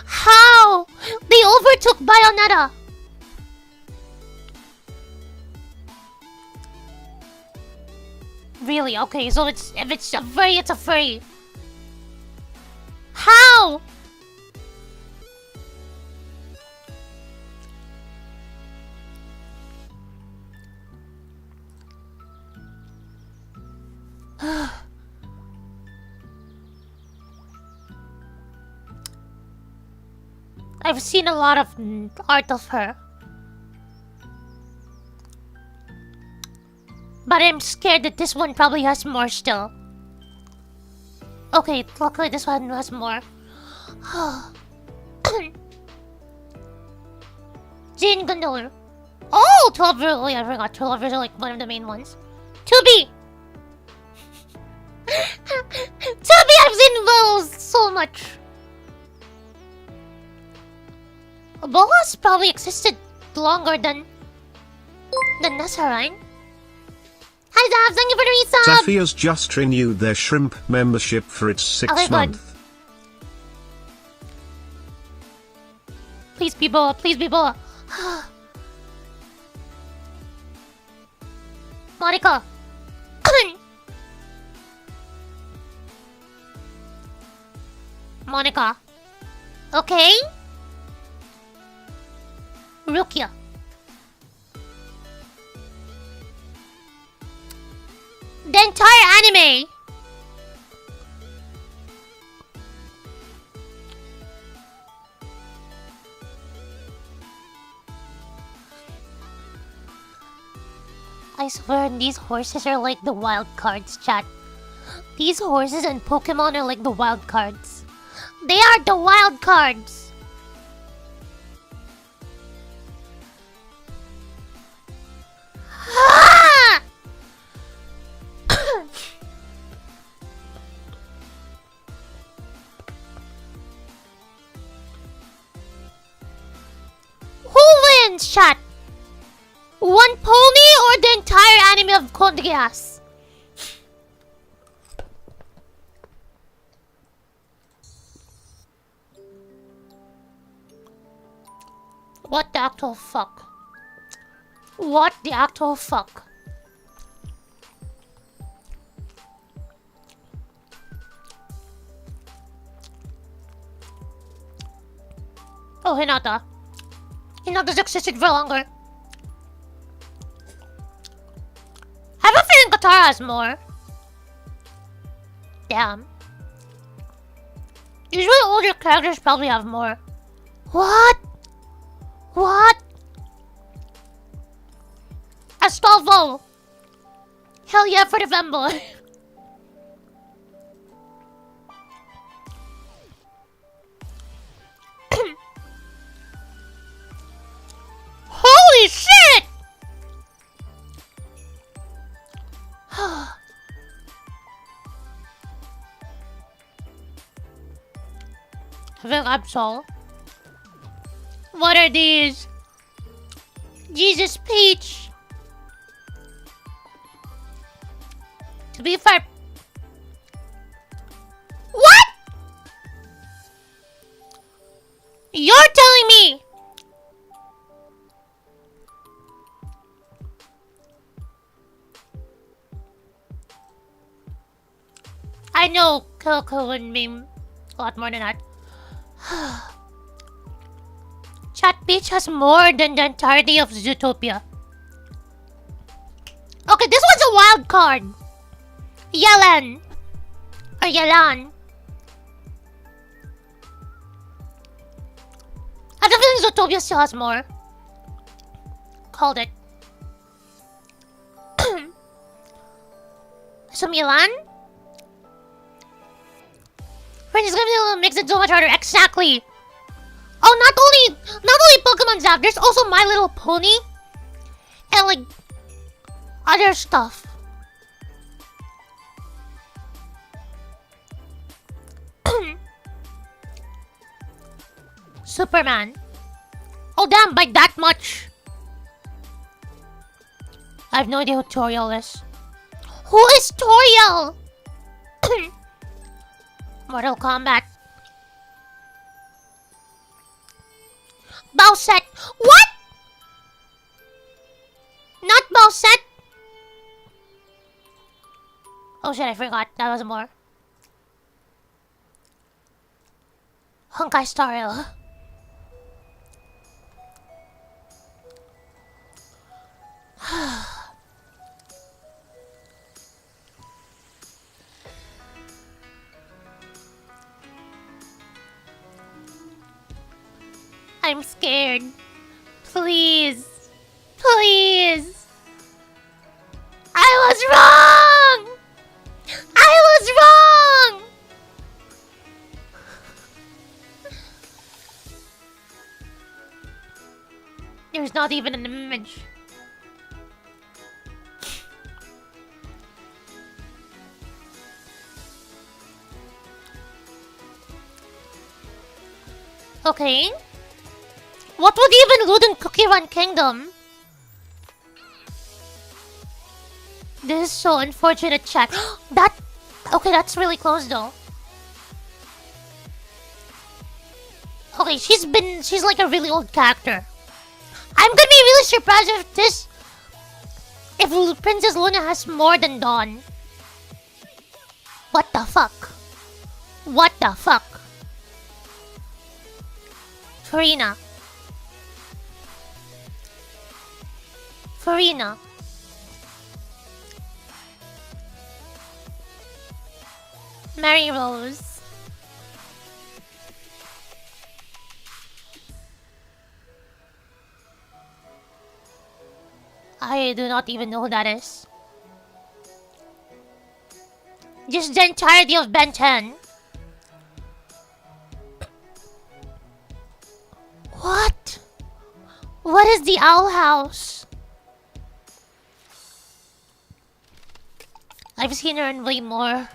How? They overtook Bayonetta. Really? Okay, so if it's a furry, it's a furry. How? I've seen a lot of art of her. But I'm scared that this one probably has more still. Okay, luckily this one has more. Jin Gondola. Oh, 12 Rules. Oh yeah, I forgot. 12 Rules are like one of the main ones. 2B! 2B, I've seen those so much. Bolas probably existed longer than Nessa, right? Hi Zab, thank you for the resub! Zafia's just renewed their shrimp membership for its 6th month. Please be Boa, please be Boa. Monica. Monica. Okay? Rukia. The entire anime. I swear these horses are like the wild cards, chat. These horses and Pokemon are like the wild cards. They are the wild cards. Ah! Who wins, chat? One pony or the entire anime of Code Geass? What the actual fuck? What the actual fuck? Oh, Hinata. Hinata's existed for longer. I have a feeling Katara has more. Damn. Usually older characters probably have more. What? What? Astolfo! Hell yeah for the fanboy. Holy shit! I think Absol. What are these? Jesus Peach. To be fair. What? You're telling me! I know Coco would mean a lot more than that. Chat Beach has more than the entirety of Zootopia. Okay, this one's a wild card. Yelan. Or Yelan. I have the feeling Zootopia still has more. Called it. So Milan? Friends, it's gonna makes it so much harder. Exactly. Oh, not only Pokemon Zap, there's also My Little Pony. And like other stuff. Superman. Oh damn, by that much. I have no idea who Toriel is. Who is Toriel? Mortal Kombat. Bowsette. What? Not Bowsette. Oh shit, I forgot. That was more. Honkai Star Rail. I'm scared. Please. Please. I was wrong! I was wrong! There's not even an image. Okay. What would even loot in Cookie Run Kingdom? This is so unfortunate, chat. Okay, that's really close though. Okay, she's like a really old character. I'm gonna be really surprised if Princess Luna has more than Dawn. What the fuck? What the fuck? Farina. Farina. Mary Rose. I do not even know who that is. Just the entirety of Ben 10. What? What is the Owl House? I've seen her in way more.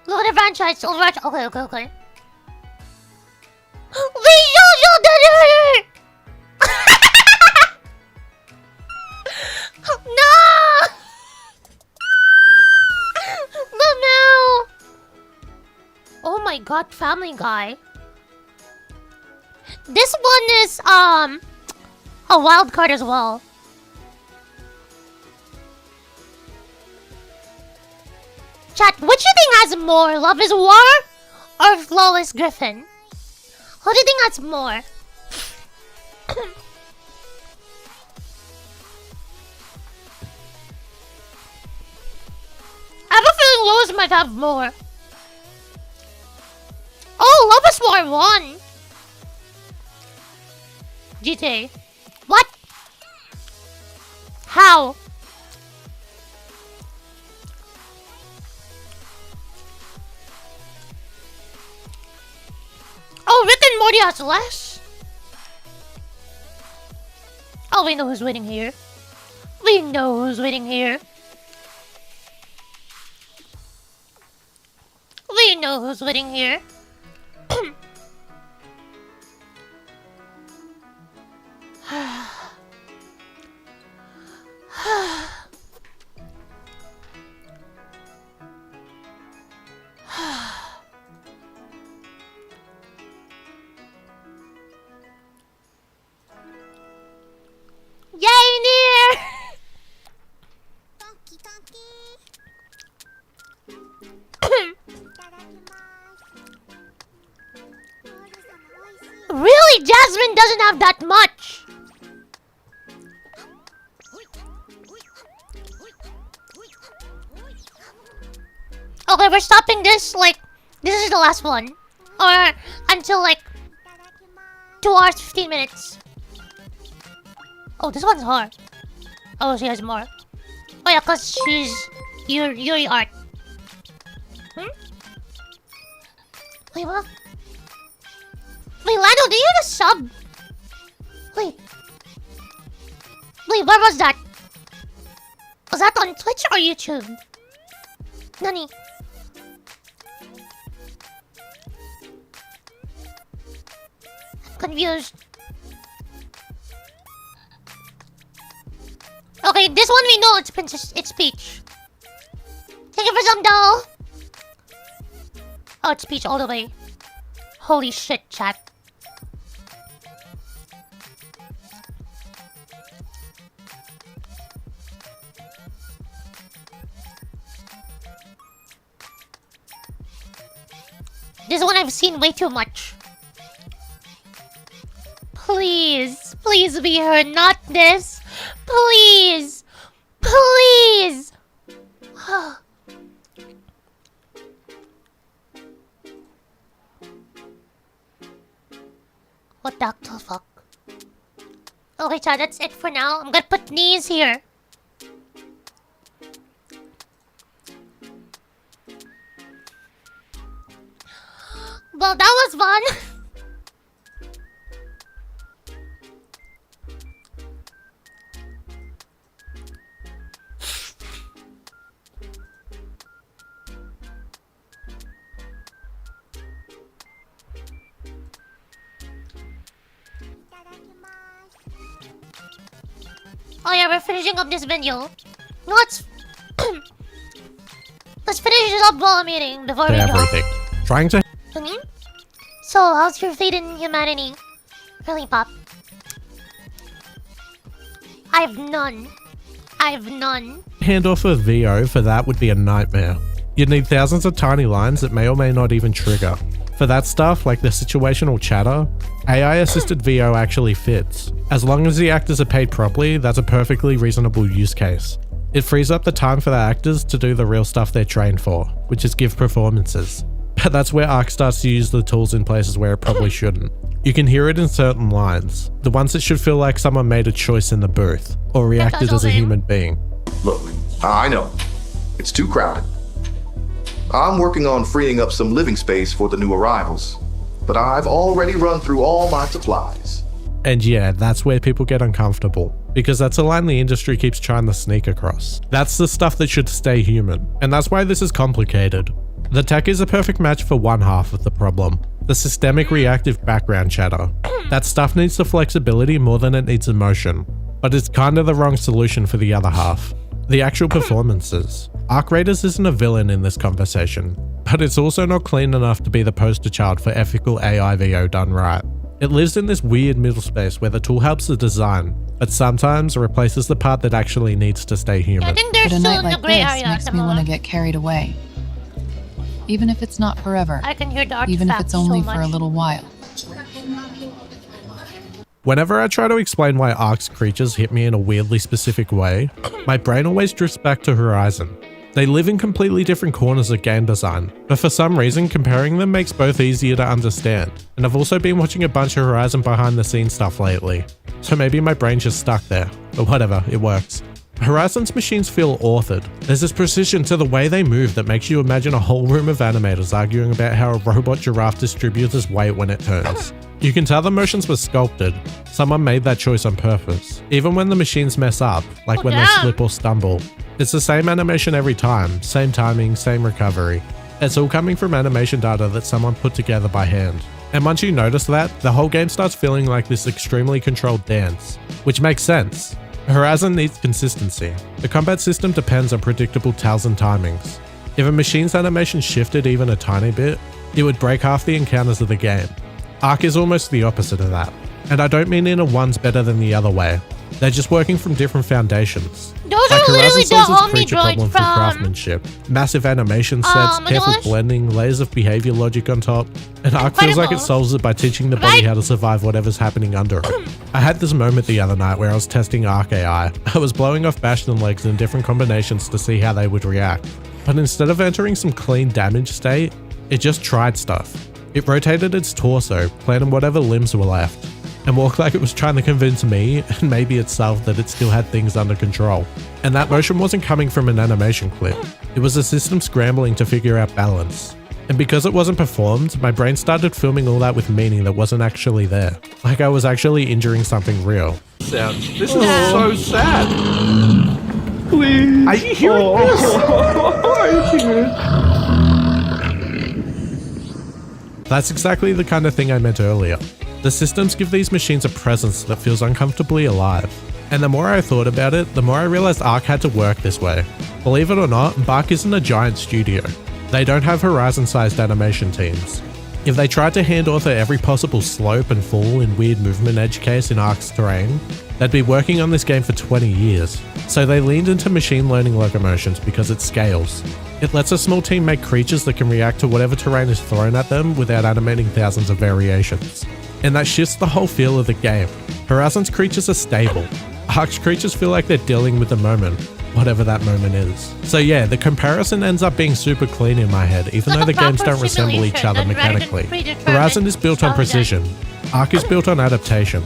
Look at the franchise. Overwatch. Okay. We showed that No! No! Oh my god, Family Guy. This one is a wild card as well. Chat, which do you think has more? Love is War or Flawless Griffin? Who do you think has more? I have a feeling Lois might have more. Oh, Love is War won. GTA. What? How? Oh, Rick and Morty has less? Oh, we know who's waiting here. We know who's waiting here. We know who's waiting here. Really? Jasmine doesn't have that much. Okay, we're stopping this, like, this is the last one. Or until, like, 2 hours, 15 minutes. Oh, this one's hard. Oh, she has more. Oh yeah, cause she's Yuri art. Wait, what? Wait, Lando, do you have a sub? Wait, where was that? Was that on Twitch or YouTube? Nani? I'm confused. Okay, this one we know it's Princess. It's Peach. Thank you for some doll. Oh, it's Peach all the way. Holy shit, chat. This one I've seen way too much. Please, please be her, not this. Please, please. What the fuck? Okay, chat, that's it for now. I'm gonna put knees here. Well, that was fun. Oh yeah, we're finishing up this video. No, let's let's finish it up while I'm eating before we go. Everything. Trying to So, how's your fate in humanity? Really, Pop? I've none. hand off a VO for that would be a nightmare. You'd need thousands of tiny lines that may or may not even trigger. For that stuff, like the situational chatter, AI-assisted VO actually fits. As long as the actors are paid properly, that's a perfectly reasonable use case. It frees up the time for the actors to do the real stuff they're trained for, which is give performances. But that's where ARC starts to use the tools in places where it probably shouldn't. You can hear it in certain lines, the ones that should feel like someone made a choice in the booth, or reacted as a human being. Look, I know, it's too crowded. I'm working on freeing up some living space for the new arrivals, but I've already run through all my supplies. And yeah, that's where people get uncomfortable, because that's a line the industry keeps trying to sneak across. That's the stuff that should stay human, and that's why this is complicated. The tech is a perfect match for one half of the problem, the systemic reactive background chatter. That stuff needs the flexibility more than it needs emotion, but it's kind of the wrong solution for the other half. The actual performances. Arc Raiders isn't a villain in this conversation, but it's also not clean enough to be the poster child for ethical AI VO done right. It lives in this weird middle space where the tool helps the design, but sometimes replaces the part that actually needs to stay human. I think there's But a still night in the like gray this area. makes me want to get carried away. Even if it's not forever. I can hear the artifacts Even if it's only so for a much. little while. Whenever I try to explain why Arc's creatures hit me in a weirdly specific way, my brain always drifts back to Horizon. They live in completely different corners of game design, but for some reason comparing them makes both easier to understand, and I've also been watching a bunch of Horizon behind the scenes stuff lately, so maybe my brain's just stuck there, but whatever, it works. Horizon's machines feel authored. There's this precision to the way they move that makes you imagine a whole room of animators arguing about how a robot giraffe distributes its weight when it turns. You can tell the motions were sculpted. Someone made that choice on purpose. Even when the machines mess up, like when they slip or stumble, it's the same animation every time, same timing, same recovery. It's all coming from animation data that someone put together by hand. And once you notice that, the whole game starts feeling like this extremely controlled dance, which makes sense. Horizon needs consistency. The combat system depends on predictable tells and timings. If a machine's animation shifted even a tiny bit, it would break half the encounters of the game. Arc is almost the opposite of that. And I don't mean in a one's better than the other way. They're just working from different foundations. Those Like are literally Horizon the solves its Omni creature droids problem through from... craftsmanship. Massive animation sets, my careful gosh. blending, layers of behavior logic on top, and Ark feels like it Incredible. solves it by teaching the body how to survive whatever's happening under it. I had this moment the other night where I was testing Ark AI. I was blowing off Bastion legs in different combinations to see how they would react. But instead of entering some clean damage state, it just tried stuff. It rotated its torso, planting whatever limbs were left, and walked like it was trying to convince me, and maybe itself, that it still had things under control. And that motion wasn't coming from an animation clip. It was a system scrambling to figure out balance. And because it wasn't performed, my brain started filming all that with meaning that wasn't actually there. Like I was actually injuring something real. This is so sad. Please. Are you hearing this? Are you hearing this? That's exactly the kind of thing I meant earlier. The systems give these machines a presence that feels uncomfortably alive. And the more I thought about it, the more I realized Ark had to work this way. Believe it or not, Bark isn't a giant studio. They don't have Horizon-sized animation teams. If they tried to hand author every possible slope and fall and weird movement edge case in Ark's terrain, they'd be working on this game for 20 years. So they leaned into machine learning locomotions because it scales. It lets a small team make creatures that can react to whatever terrain is thrown at them without animating thousands of variations. And that shifts the whole feel of the game. Horizon's creatures are stable. Ark's creatures feel like they're dealing with the moment, whatever that moment is. So yeah, the comparison ends up being super clean in my head, even though the games don't resemble each other mechanically. Horizon is built on precision. Ark is built on adaptation.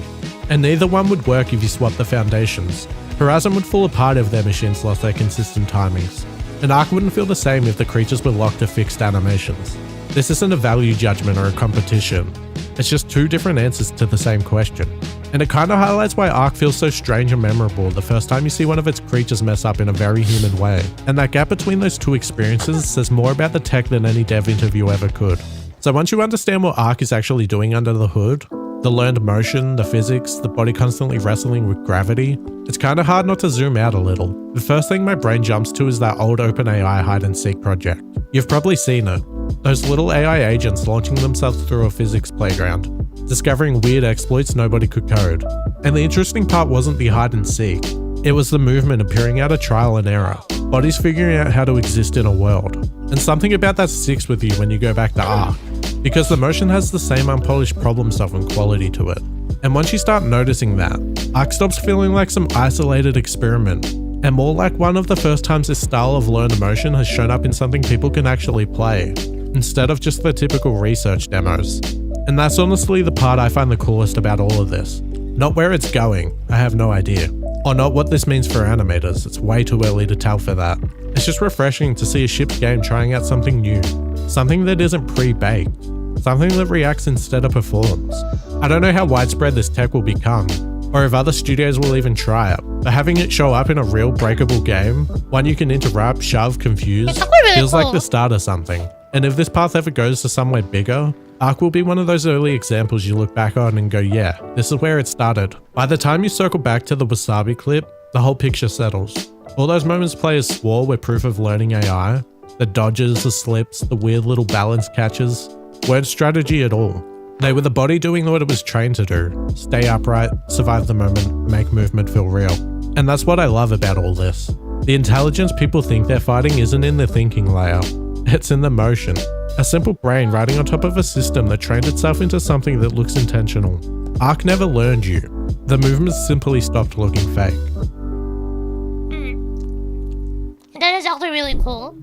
And neither one would work if you swap the foundations. Horizon would fall apart if their machines lost their consistent timings. And Ark wouldn't feel the same if the creatures were locked to fixed animations. This isn't a value judgment or a competition. It's just two different answers to the same question. And it kinda highlights why Ark feels so strange and memorable the first time you see one of its creatures mess up in a very human way. And that gap between those two experiences says more about the tech than any dev interview ever could. So once you understand what Ark is actually doing under the hood, the learned motion, the physics, the body constantly wrestling with gravity, it's kinda hard not to zoom out a little. The first thing my brain jumps to is that old OpenAI hide and seek project. You've probably seen it. Those little AI agents launching themselves through a physics playground, discovering weird exploits nobody could code. And the interesting part wasn't the hide and seek. It was the movement appearing out of trial and error, bodies figuring out how to exist in a world. And something about that sticks with you when you go back to Ark, because the motion has the same unpolished problem-solving quality to it. And once you start noticing that, Ark stops feeling like some isolated experiment, and more like one of the first times this style of learned motion has shown up in something people can actually play, instead of just the typical research demos. And that's honestly the part I find the coolest about all of this. Not where it's going, I have no idea. Or not what this means for animators, it's way too early to tell for that. It's just refreshing to see a shipped game trying out something new. Something that isn't pre-baked. Something that reacts instead of performs. I don't know how widespread this tech will become, or if other studios will even try it, but having it show up in a real breakable game, one you can interrupt, shove, confuse, feels like the start of something. And if this path ever goes to somewhere bigger, Ark will be one of those early examples you look back on and go, yeah, this is where it started. By the time you circle back to the Wasabi clip, the whole picture settles. All those moments players swore were proof of learning AI, the dodges, the slips, the weird little balance catches, weren't strategy at all. They were the body doing what it was trained to do, stay upright, survive the moment, make movement feel real. And that's what I love about all this. The intelligence people think they're fighting isn't in the thinking layer, it's in the motion. A simple brain riding on top of a system that trained itself into something that looks intentional. Ark never learned you. The movements simply stopped looking fake. That is actually really cool.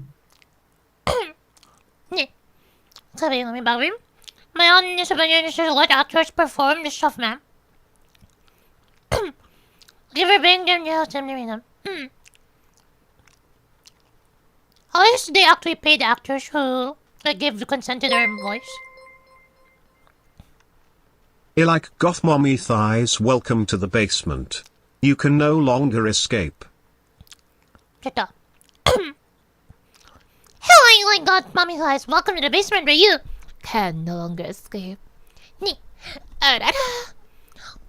Sabi namin bagay. Mayon niya sabi niya to let actors perform the stuff, man. Give her bang them yeah, How is they actually pay the actors who give the consent to their voice? Like goth mommy thighs, welcome to the basement. You can no longer escape. Check Hello, I got mommy guys. Welcome to the basement where you can no longer escape.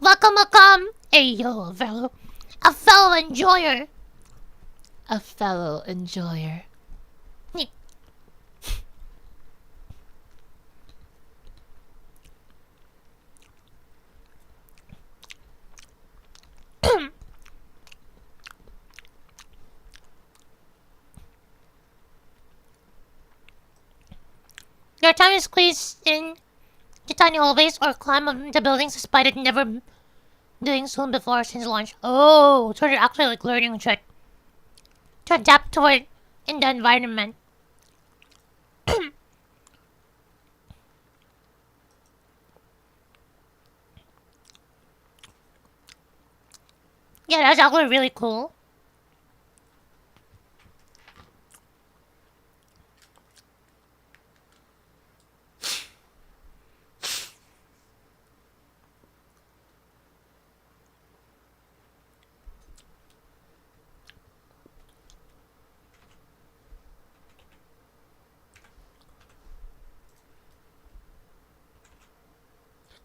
Welcome. Hey yo, a fellow enjoyer. A fellow enjoyer. your time is squeezed in to tiny hallways or climb up the buildings despite it never doing so before since launch. Oh, so they're actually like learning to adapt to it in the environment. Yeah, that's actually really cool.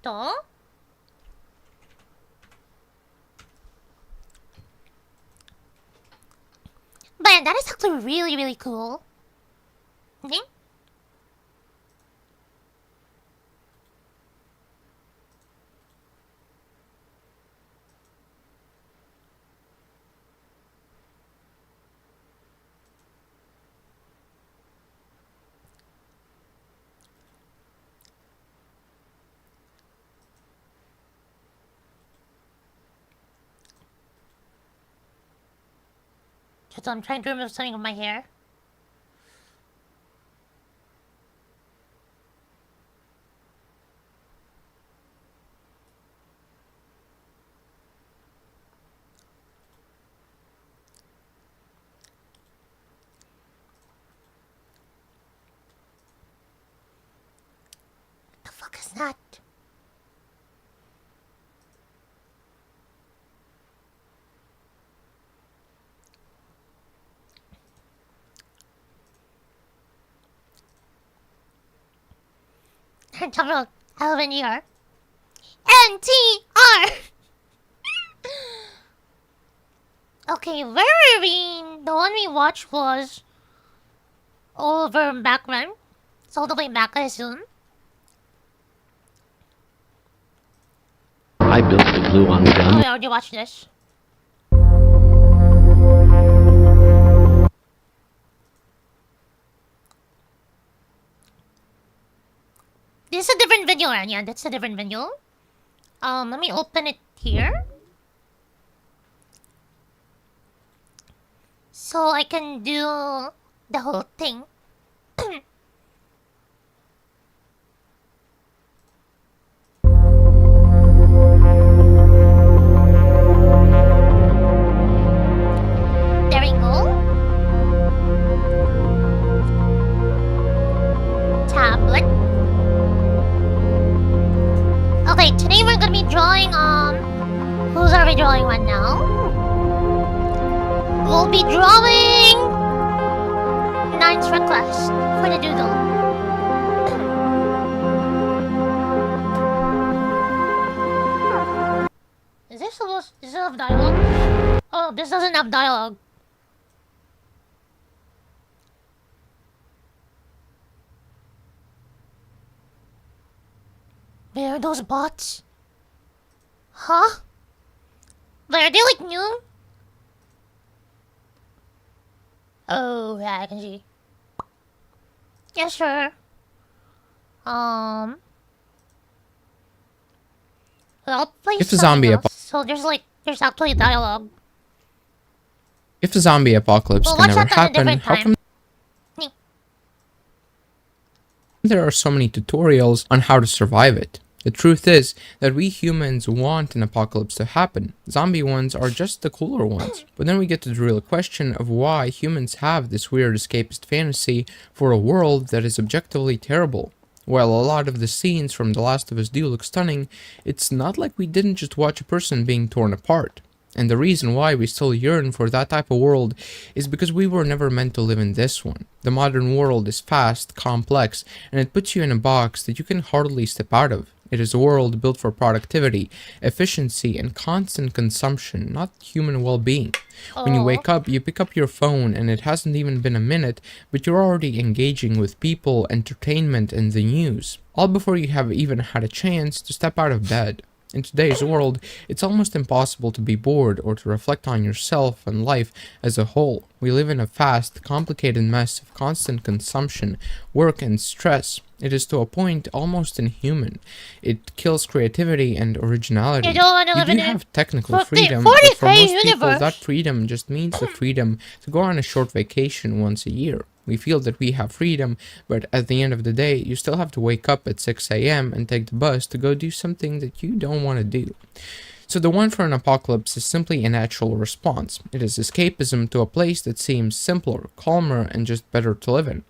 Ito? But yeah, that is actually really, really cool. Okay? So I'm trying to remove something of my hair. The fuck is that? I'm talking about LNER. NTR! Okay, where were we? The one we watched was over back when. It's all the way back, I assume. I built the glue on Oh, gun. I already watched this. This is a different video, right? Yeah, that's a different video. Let me open it here. So I can do the whole thing. There we go. Tablet. Okay, today we're gonna be drawing whose are we drawing right now? We'll be drawing Nine's request for the doodle. Does it have dialogue? Oh, this doesn't have dialogue. Where are those bots? Huh? But are they like new? Oh, yeah, I can see. Yeah, sure. Well, I'll play If the something zombie else. So there's actually dialogue. If the zombie apocalypse Well, can watch never that at a happen, different how time. come Nee. there are so many tutorials on how to survive it? The truth is that we humans want an apocalypse to happen. Zombie ones are just the cooler ones. But then we get to the real question of why humans have this weird escapist fantasy for a world that is objectively terrible. While a lot of the scenes from The Last of Us do look stunning, it's not like we didn't just watch a person being torn apart. And the reason why we still yearn for that type of world is because we were never meant to live in this one. The modern world is fast, complex, and it puts you in a box that you can hardly step out of. It is a world built for productivity, efficiency, and constant consumption, not human well-being. When you wake up, you pick up your phone and it hasn't even been a minute, but you're already engaging with people, entertainment, and the news, all before you have even had a chance to step out of bed. In today's world, it's almost impossible to be bored or to reflect on yourself and life as a whole. We live in a fast, complicated mess of constant consumption, work, and stress. It is to a point almost inhuman. It kills creativity and originality. You don't want to You live do in have technical 40 freedom, but for 40K most people, universe. that freedom just means the freedom to go on a short vacation once a year. We feel that we have freedom, but at the end of the day, you still have to wake up at 6 a.m. and take the bus to go do something that you don't want to do. So the want for an apocalypse is simply a natural response. It is escapism to a place that seems simpler, calmer, and just better to live in.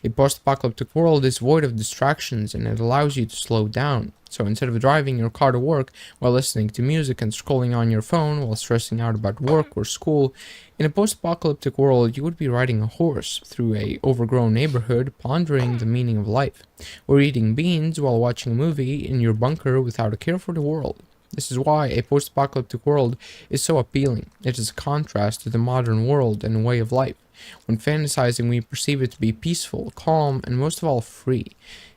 A post-apocalyptic world is void of distractions and it allows you to slow down. So instead of driving your car to work while listening to music and scrolling on your phone while stressing out about work or school, in a post-apocalyptic world you would be riding a horse through a overgrown neighborhood pondering the meaning of life, or eating beans while watching a movie in your bunker without a care for the world. This is why a post-apocalyptic world is so appealing. It is a contrast to the modern world and way of life. When fantasizing, we perceive it to be peaceful, calm, and most of all free.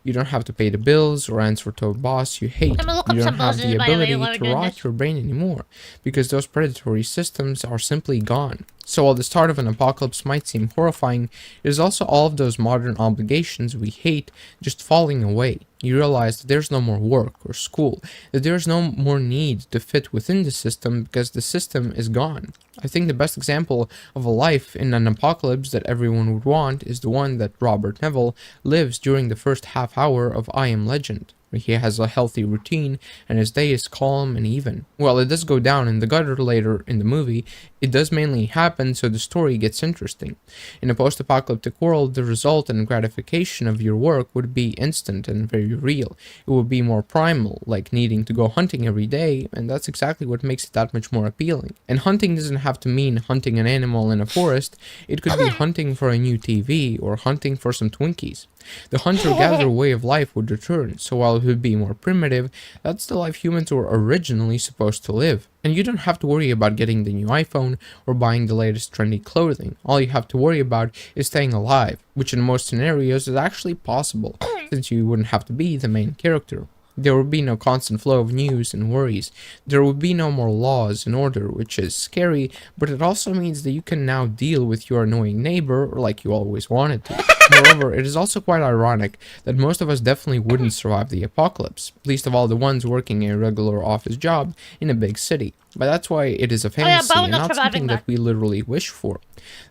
You don't have to pay the bills or answer to a boss you hate. You don't have the ability to rot your brain anymore, because those predatory systems are simply gone. So while the start of an apocalypse might seem horrifying, it is also all of those modern obligations we hate just falling away. You realize that there's no more work or school, that there's no more need to fit within the system because the system is gone. I think the best example of a life in an apocalypse that everyone would want is the one that Robert Neville lives during the first half hour of I Am Legend, where he has a healthy routine and his day is calm and even. While it does go down in the gutter later in the movie, it does mainly happen so the story gets interesting. In a post-apocalyptic world, the result and gratification of your work would be instant and very real. It would be more primal, like needing to go hunting every day, and that's exactly what makes it that much more appealing. And hunting doesn't have to mean hunting an animal in a forest, it could be hunting for a new TV or hunting for some Twinkies. The hunter-gatherer way of life would return, so while it would be more primitive, that's the life humans were originally supposed to live. And you don't have to worry about getting the new iPhone or buying the latest trendy clothing. All you have to worry about is staying alive, which in most scenarios is actually possible, since you wouldn't have to be the main character. There would be no constant flow of news and worries. There would be no more laws and order, which is scary, but it also means that you can now deal with your annoying neighbor like you always wanted to. Moreover, it is also quite ironic that most of us definitely wouldn't survive the apocalypse, least of all the ones working a regular office job in a big city. But that's why it is a fantasy and not something that we literally wish for.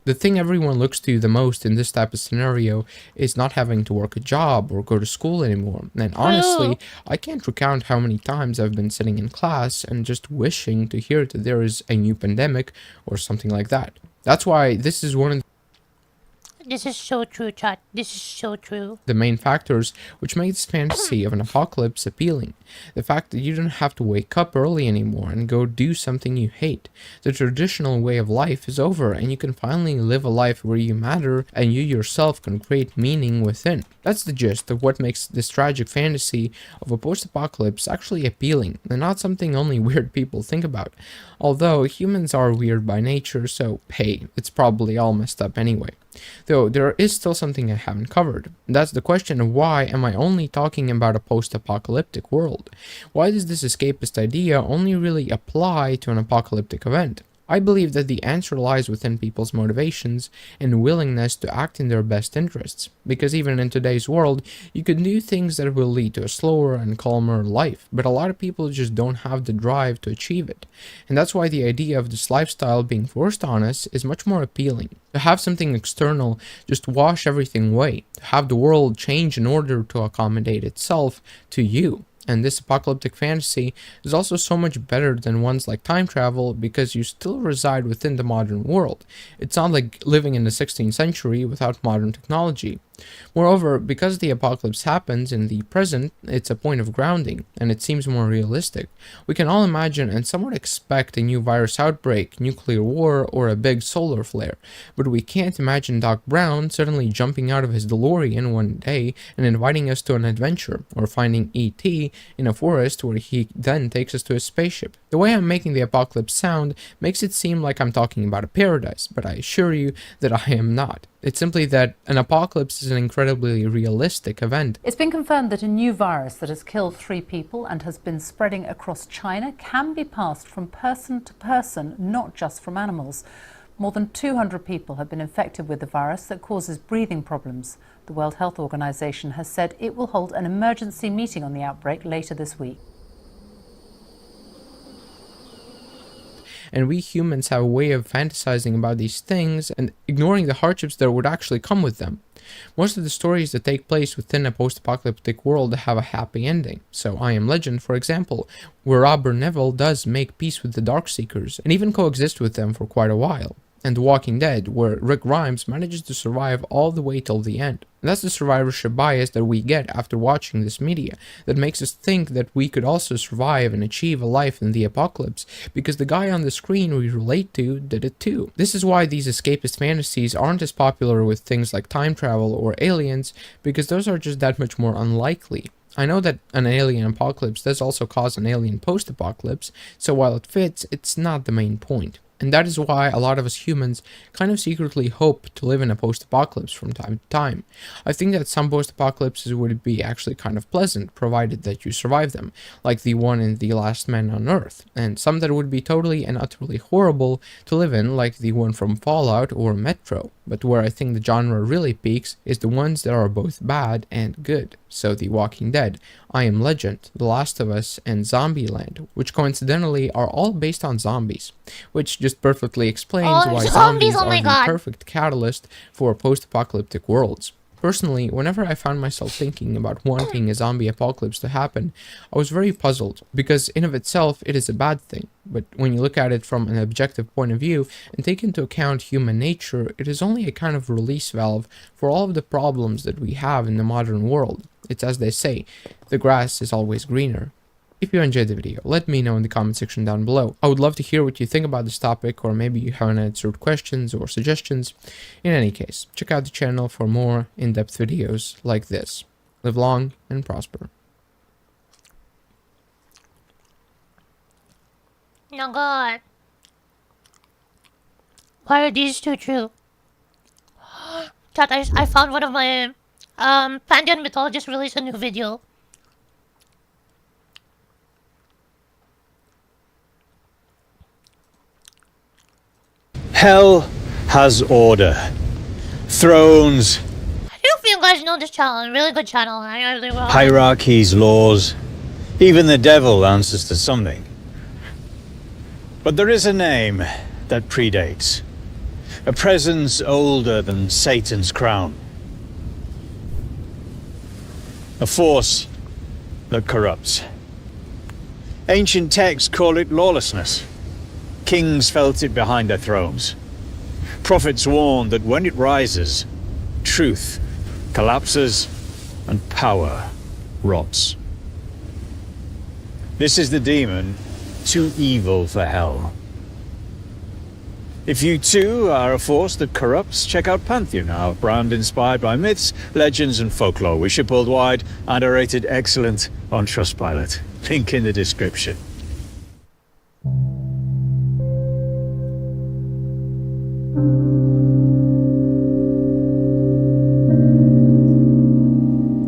The thing everyone looks to the most in this type of scenario is not having to work a job or go to school anymore. And honestly, I can't recount how many times I've been sitting in class and just wishing to hear that there is a new pandemic or something like that. That's why this is one of This is so true, chat. This is so true. the main factors which make this fantasy of an apocalypse appealing. The fact that you don't have to wake up early anymore and go do something you hate. The traditional way of life is over and you can finally live a life where you matter and you yourself can create meaning within. That's the gist of what makes this tragic fantasy of a post-apocalypse actually appealing and not something only weird people think about. Although humans are weird by nature, so hey, it's probably all messed up anyway. Though there is still something I haven't covered. That's the question of why am I only talking about a post-apocalyptic world? Why does this escapist idea only really apply to an apocalyptic event? I believe that the answer lies within people's motivations and willingness to act in their best interests, because even in today's world, you can do things that will lead to a slower and calmer life, but a lot of people just don't have the drive to achieve it. And that's why the idea of this lifestyle being forced on us is much more appealing. To have something external just wash everything away, to have the world change in order to accommodate itself to you. And this apocalyptic fantasy is also so much better than ones like time travel because you still reside within the modern world. It's not like living in the 16th century without modern technology. Moreover, because the apocalypse happens in the present, it's a point of grounding, and it seems more realistic. We can all imagine and somewhat expect a new virus outbreak, nuclear war, or a big solar flare, but we can't imagine Doc Brown suddenly jumping out of his DeLorean one day and inviting us to an adventure, or finding E.T. in a forest where he then takes us to his spaceship. The way I'm making the apocalypse sound makes it seem like I'm talking about a paradise, but I assure you that I am not. It's simply that an apocalypse is an incredibly realistic event. It's been confirmed that a new virus that has killed 3 people and has been spreading across China can be passed from person to person, not just from animals. More than 200 people have been infected with the virus that causes breathing problems. The World Health Organization has said it will hold an emergency meeting on the outbreak later this week. And we humans have a way of fantasizing about these things and ignoring the hardships that would actually come with them. Most of the stories that take place within a post-apocalyptic world have a happy ending. So I Am Legend, for example, where Robert Neville does make peace with the Darkseekers and even coexist with them for quite a while. And The Walking Dead, where Rick Grimes manages to survive all the way till the end. And that's the survivorship bias that we get after watching this media, that makes us think that we could also survive and achieve a life in the apocalypse, because the guy on the screen we relate to did it too. This is why these escapist fantasies aren't as popular with things like time travel or aliens, because those are just that much more unlikely. I know that an alien apocalypse does also cause an alien post-apocalypse, so while it fits, it's not the main point. And that is why a lot of us humans kind of secretly hope to live in a post-apocalypse from time to time. I think that some post-apocalypses would be actually kind of pleasant, provided that you survive them, like the one in The Last Man on Earth, and some that would be totally and utterly horrible to live in, like the one from Fallout or Metro. But where I think the genre really peaks is the ones that are both bad and good. So The Walking Dead, I Am Legend, The Last of Us, and Zombieland, which coincidentally are all based on zombies, which just perfectly explains why zombies are the perfect catalyst for post-apocalyptic worlds. Personally, whenever I found myself thinking about wanting a zombie apocalypse to happen, I was very puzzled, because in of itself it is a bad thing, but when you look at it from an objective point of view and take into account human nature, it is only a kind of release valve for all of the problems that we have in the modern world. It's as they say, the grass is always greener. If you enjoyed the video, let me know in the comment section down below. I would love to hear what you think about this topic, or maybe you have unanswered questions or suggestions. In any case, check out the channel for more in-depth videos like this. Live long and prosper. Oh god. Why are these two true? Chat, I found one of my Pantheon mythologists released a new video. Hell has order. Thrones, I don't feel you guys know this channel. Really good channel. I really will. hierarchies, laws. Even the devil answers to something. But there is a name that predates. A presence older than Satan's crown. A force that corrupts. Ancient texts call it lawlessness. Kings felt it behind their thrones. Prophets warned that when it rises, truth collapses and power rots. This is the demon, too evil for hell. If you too are a force that corrupts, check out Pantheon, our brand inspired by myths, legends and folklore. We ship worldwide and are rated excellent on Trustpilot. Link in the description.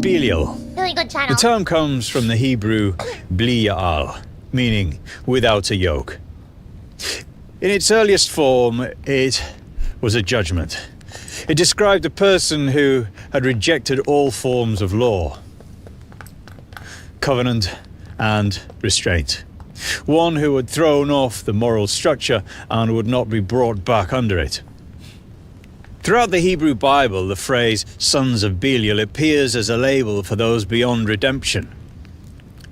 Belial. Really good channel. The term comes from the Hebrew Belial, meaning without a yoke. In its earliest form, it was a judgment. It described a person who had rejected all forms of law, covenant, and restraint. One who had thrown off the moral structure and would not be brought back under it. Throughout the Hebrew Bible, the phrase sons of Belial appears as a label for those beyond redemption.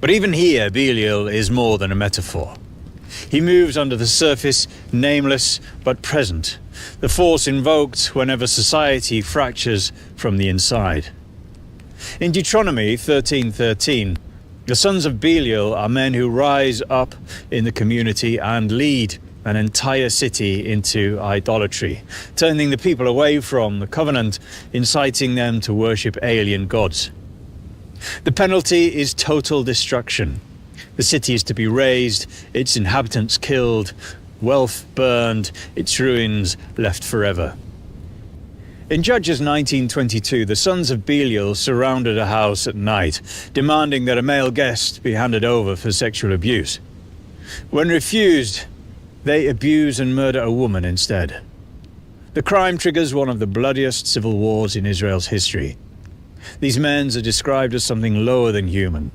But even here, Belial is more than a metaphor. He moves under the surface, nameless but present, the force invoked whenever society fractures from the inside. In Deuteronomy 13:13, the sons of Belial are men who rise up in the community and lead an entire city into idolatry, turning the people away from the covenant, inciting them to worship alien gods. The penalty is total destruction. The city is to be razed, its inhabitants killed, wealth burned, its ruins left forever. In Judges 19:22, the sons of Belial surrounded a house at night, demanding that a male guest be handed over for sexual abuse. When refused, they abuse and murder a woman instead. The crime triggers one of the bloodiest civil wars in Israel's history. These men are described as something lower than human,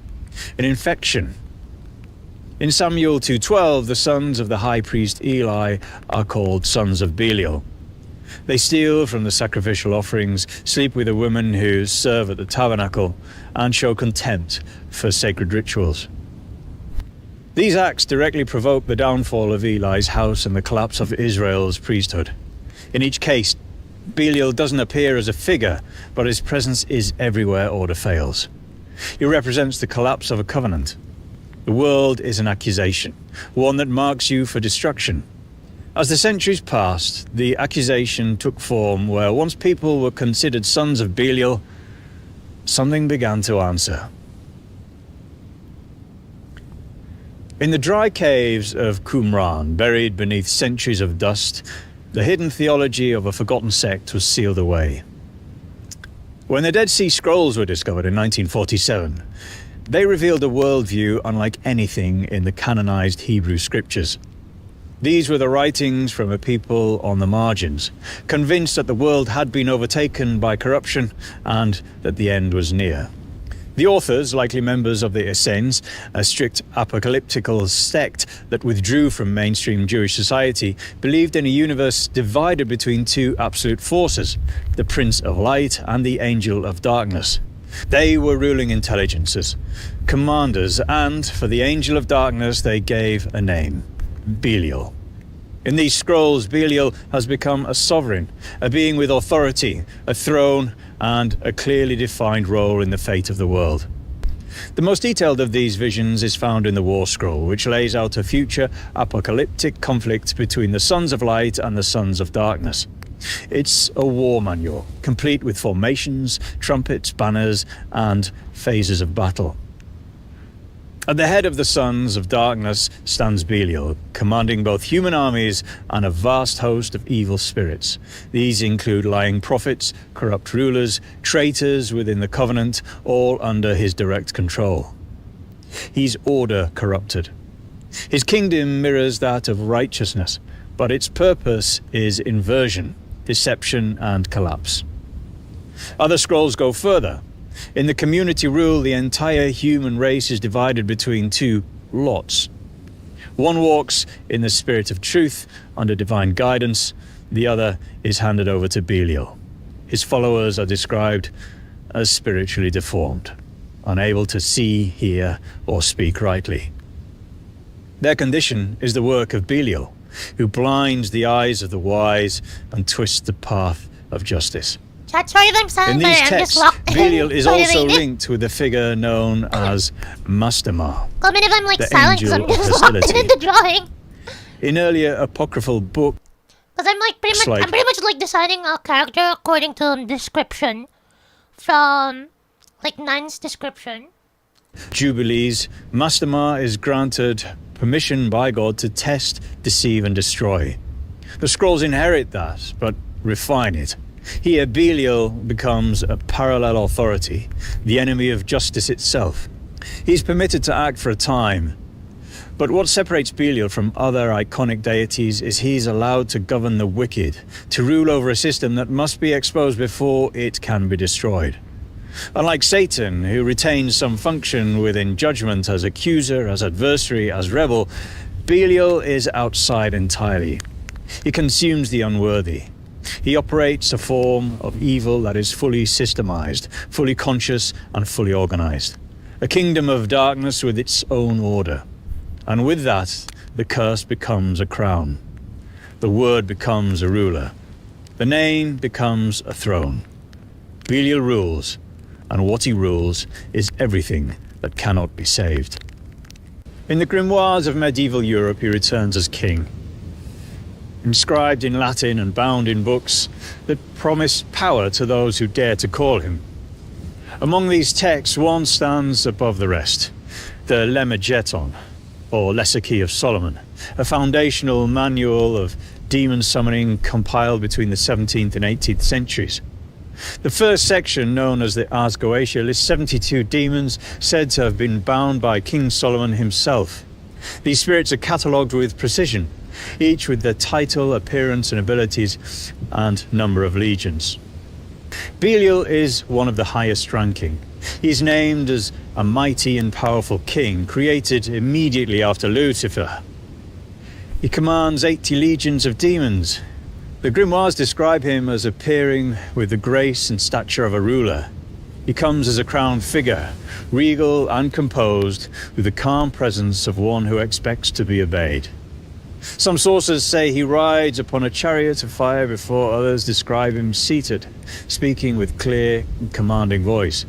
an infection. In Samuel 2:12, the sons of the high priest Eli are called sons of Belial. They steal from the sacrificial offerings, sleep with the women who serve at the tabernacle, and show contempt for sacred rituals. These acts directly provoke the downfall of Eli's house and the collapse of Israel's priesthood. In each case, Belial doesn't appear as a figure, but his presence is everywhere order fails. He represents the collapse of a covenant. The world is an accusation, one that marks you for destruction. As the centuries passed, the accusation took form where once people were considered sons of Belial, something began to answer. In the dry caves of Qumran, buried beneath centuries of dust, the hidden theology of a forgotten sect was sealed away. When the Dead Sea Scrolls were discovered in 1947, they revealed a worldview unlike anything in the canonized Hebrew scriptures. These were the writings from a people on the margins, convinced that the world had been overtaken by corruption and that the end was near. The authors, likely members of the Essenes, a strict apocalyptical sect that withdrew from mainstream Jewish society, believed in a universe divided between two absolute forces, the Prince of Light and the Angel of Darkness. They were ruling intelligences, commanders, and for the Angel of Darkness they gave a name: Belial. In these scrolls, Belial has become a sovereign, a being with authority, a throne, and a clearly defined role in the fate of the world. The most detailed of these visions is found in the War Scroll, which lays out a future apocalyptic conflict between the Sons of Light and the Sons of Darkness. It's a war manual, complete with formations, trumpets, banners, and phases of battle. At the head of the Sons of Darkness stands Belial, commanding both human armies and a vast host of evil spirits. These include lying prophets, corrupt rulers, traitors within the covenant, all under his direct control. He's order corrupted. His kingdom mirrors that of righteousness, but its purpose is inversion, deception, and collapse. Other scrolls go further. In the community rule, the entire human race is divided between two lots. One walks in the spirit of truth under divine guidance, the other is handed over to Belial. His followers are described as spiritually deformed, unable to see, hear, or speak rightly. Their condition is the work of Belial, who blinds the eyes of the wise and twists the path of justice. Sorry, I'm silent, In but these I'm texts, just locked. Belial is also linked with a figure known as Mastamar, I mean, if I'm like the silent, because angel I'm of just locked hostility. in the drawing. In earlier apocryphal books, Because I'm like pretty much, like- I'm pretty much like deciding a character according to description from like Nine's description. Jubilees, Mastamar is granted permission by God to test, deceive, and destroy. The scrolls inherit that, but refine it. Here, Belial becomes a parallel authority, the enemy of justice itself. He's permitted to act for a time, but what separates Belial from other iconic deities is he's allowed to govern the wicked, to rule over a system that must be exposed before it can be destroyed. Unlike Satan, who retains some function within judgment as accuser, as adversary, as rebel, Belial is outside entirely. He consumes the unworthy. He operates a form of evil that is fully systemized, fully conscious, and fully organized. A kingdom of darkness with its own order. And with that, the curse becomes a crown. The word becomes a ruler. The name becomes a throne. Belial rules, and what he rules is everything that cannot be saved. In the grimoires of medieval Europe, he returns as king, inscribed in Latin and bound in books that promise power to those who dare to call him. Among these texts, one stands above the rest, the Lemegeton, or Lesser Key of Solomon, a foundational manual of demon summoning compiled between the 17th and 18th centuries. The first section, known as the Ars Goetia, lists 72 demons said to have been bound by King Solomon himself. These spirits are catalogued with precision, each with their title, appearance and abilities, and number of legions. Belial is one of the highest ranking. He's named as a mighty and powerful king, created immediately after Lucifer. He commands 80 legions of demons. The grimoires describe him as appearing with the grace and stature of a ruler. He comes as a crowned figure, regal and composed, with the calm presence of one who expects to be obeyed. Some sources say he rides upon a chariot of fire, before others describe him seated, speaking with clear and commanding voice.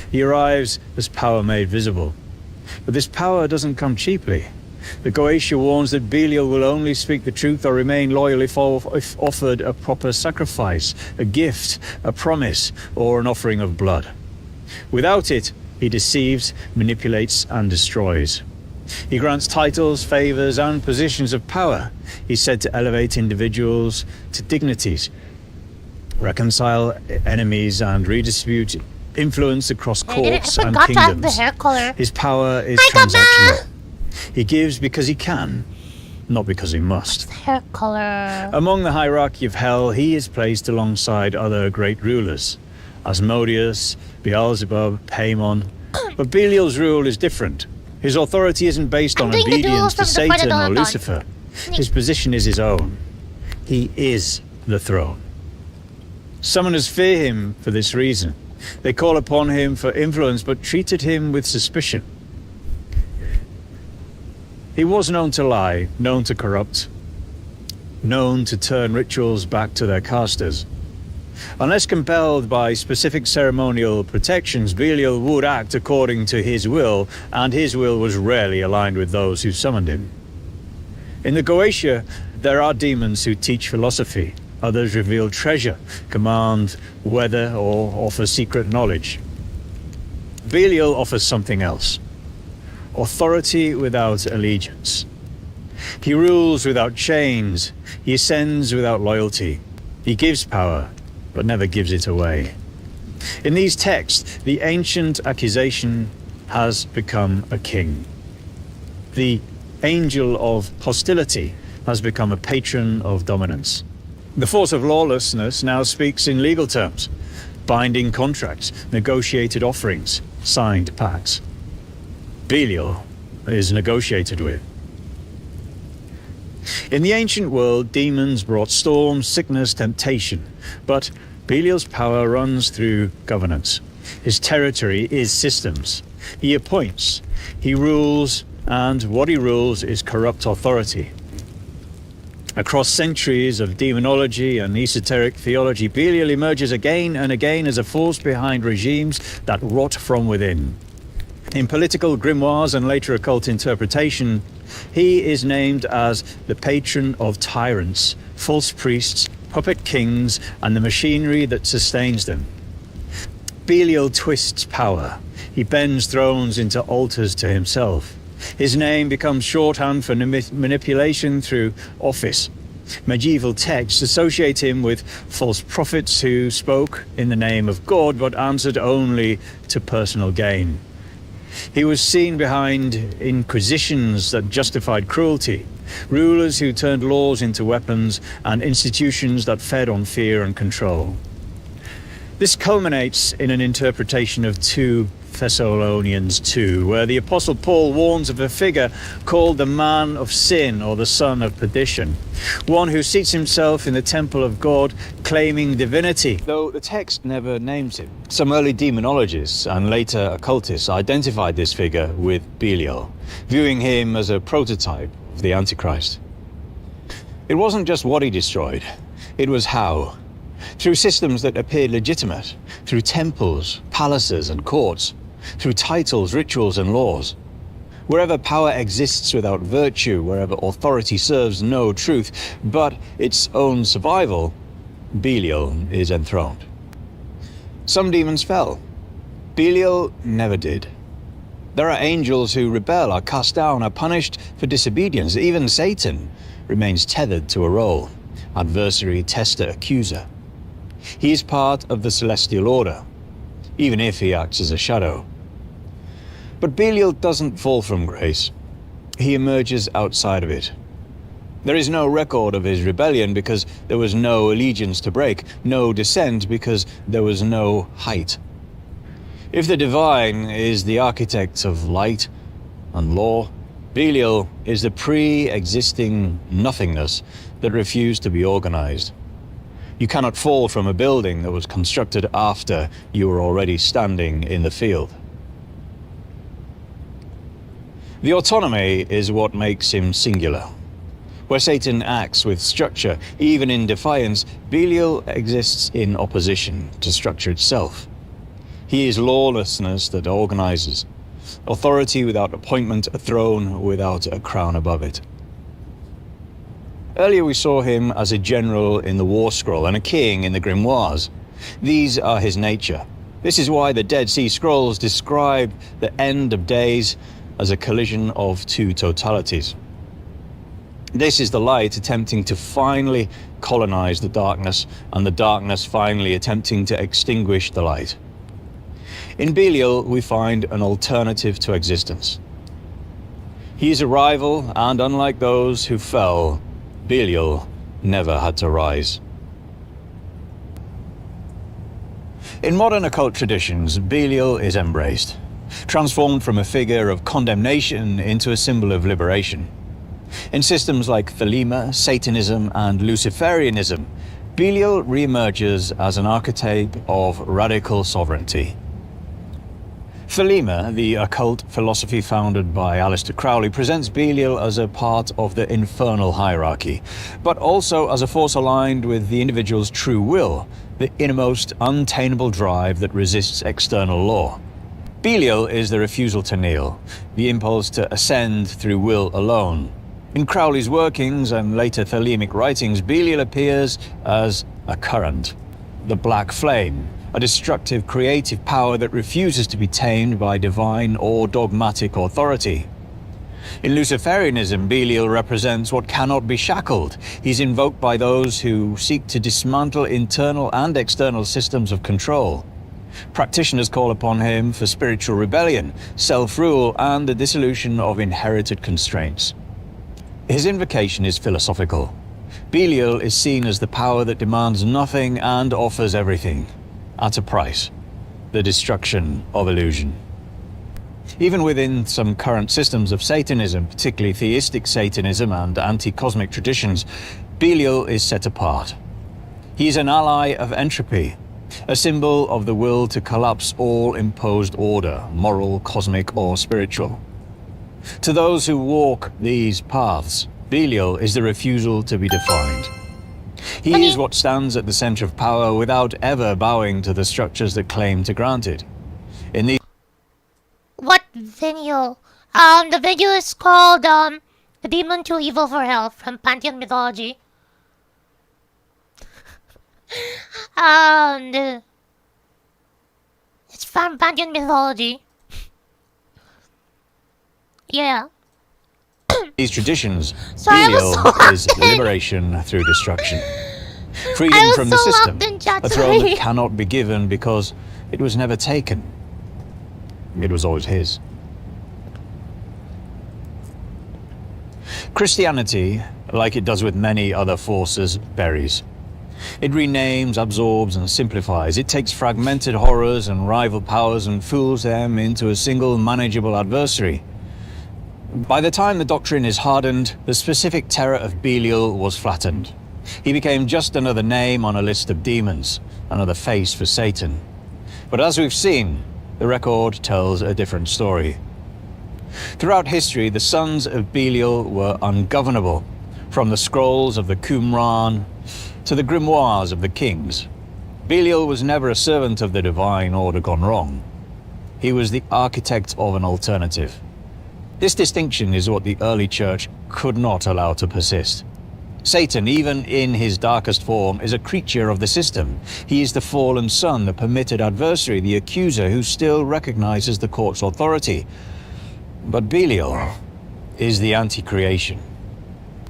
He arrives as power made visible. But this power doesn't come cheaply. The Goetia warns that Belial will only speak the truth or remain loyal if offered a proper sacrifice, a gift, a promise, or an offering of blood. Without it, he deceives, manipulates, and destroys. He grants titles, favors, and positions of power. He's said to elevate individuals to dignities, reconcile enemies, and redistribute influence across courts and kingdoms. His power is transactional. He gives because he can, not because he must. Hair color. Among the hierarchy of hell, he is placed alongside other great rulers, Asmodeus, Beelzebub, Kaimon. But Belial's rule is different. His authority isn't based on obedience to Satan or Lucifer. His position is his own. He is the throne. Summoners fear him for this reason. They call upon him for influence, but treated him with suspicion. He was known to lie, known to corrupt, known to turn rituals back to their casters. Unless compelled by specific ceremonial protections, Belial would act according to his will, and his will was rarely aligned with those who summoned him. In the Goetia, there are demons who teach philosophy. Others reveal treasure, command weather, or offer secret knowledge. Belial offers something else. Authority without allegiance. He rules without chains. He ascends without loyalty. He gives power, but never gives it away. In these texts, the ancient accusation has become a king. The angel of hostility has become a patron of dominance. The force of lawlessness now speaks in legal terms, binding contracts, negotiated offerings, signed pacts. Belial is negotiated with. In the ancient world, demons brought storms, sickness, temptation, but Belial's power runs through governance. His territory is systems. He appoints, he rules, and what he rules is corrupt authority. Across centuries of demonology and esoteric theology, Belial emerges again and again as a force behind regimes that rot from within. In political grimoires and later occult interpretation, he is named as the patron of tyrants, false priests, puppet kings, and the machinery that sustains them. Belial twists power. He bends thrones into altars to himself. His name becomes shorthand for manipulation through office. Medieval texts associate him with false prophets who spoke in the name of God but answered only to personal gain. He was seen behind inquisitions that justified cruelty, rulers who turned laws into weapons, and institutions that fed on fear and control. This culminates in an interpretation of 2 Thessalonians 2, where the Apostle Paul warns of a figure called the man of sin, or the son of perdition, one who seats himself in the temple of God, claiming divinity, though the text never names him. Some early demonologists and later occultists identified this figure with Belial, viewing him as a prototype of the Antichrist. It wasn't just what he destroyed, it was how. Through systems that appeared legitimate, through temples, palaces, and courts, through titles, rituals, and laws. Wherever power exists without virtue, wherever authority serves no truth, but its own survival, Belial is enthroned. Some demons fell. Belial never did. There are angels who rebel, are cast down, are punished for disobedience. Even Satan remains tethered to a role: adversary, tester, accuser. He is part of the celestial order, even if he acts as a shadow. But Belial doesn't fall from grace. He emerges outside of it. There is no record of his rebellion because there was no allegiance to break, no dissent because there was no height. If the divine is the architect of light and law, Belial is the pre-existing nothingness that refused to be organized. You cannot fall from a building that was constructed after you were already standing in the field. The autonomy is what makes him singular. Where Satan acts with structure, even in defiance, Belial exists in opposition to structure itself. He is lawlessness that organizes, authority without appointment, a throne without a crown above it. Earlier we saw him as a general in the War Scroll and a king in the Grimoires. These are his nature. This is why the Dead Sea Scrolls describe the end of days as a collision of two totalities. This is the light attempting to finally colonize the darkness, and the darkness finally attempting to extinguish the light. In Belial, we find an alternative to existence. He is a rival, and unlike those who fell, Belial never had to rise. In modern occult traditions, Belial is embraced, transformed from a figure of condemnation into a symbol of liberation. In systems like Thelema, Satanism, and Luciferianism, Belial reemerges as an archetype of radical sovereignty. Thelema, the occult philosophy founded by Aleister Crowley, presents Belial as a part of the infernal hierarchy, but also as a force aligned with the individual's true will, the innermost, untameable drive that resists external law. Belial is the refusal to kneel, the impulse to ascend through will alone. In Crowley's workings and later Thelemic writings, Belial appears as a current, the black flame, a destructive creative power that refuses to be tamed by divine or dogmatic authority. In Luciferianism, Belial represents what cannot be shackled. He's invoked by those who seek to dismantle internal and external systems of control. Practitioners call upon him for spiritual rebellion, self-rule, and the dissolution of inherited constraints. His invocation is philosophical. Belial is seen as the power that demands nothing and offers everything, at a price: the destruction of illusion. Even within some current systems of Satanism, particularly theistic Satanism and anti-cosmic traditions, Belial is set apart. He is an ally of entropy, a symbol of the will to collapse all imposed order, moral, cosmic, or spiritual. To those who walk these paths, Belial is the refusal to be defined. He is what stands at the center of power without ever bowing to the structures that claim to grant it. In these What video? The video is called, The Demon Too Evil for Hell from Pantheon Mythology. It's from Pantheon Mythology. Yeah. these traditions, Sorry, Belial is liberation through destruction. Freedom from the system, a throne that cannot be given because it was never taken. It was always his. Christianity, like it does with many other forces, buries. It renames, absorbs, and simplifies. It takes fragmented horrors and rival powers and fools them into a single manageable adversary. By the time the doctrine is hardened, the specific terror of Belial was flattened. He became just another name on a list of demons, another face for Satan. But as we've seen, the record tells a different story. Throughout history, the sons of Belial were ungovernable, from the scrolls of the Qumran to the grimoires of the kings. Belial was never a servant of the divine order gone wrong. He was the architect of an alternative. This distinction is what the early church could not allow to persist. Satan, even in his darkest form, is a creature of the system. He is the fallen son, the permitted adversary, the accuser who still recognizes the court's authority. But Belial is the anti-creation.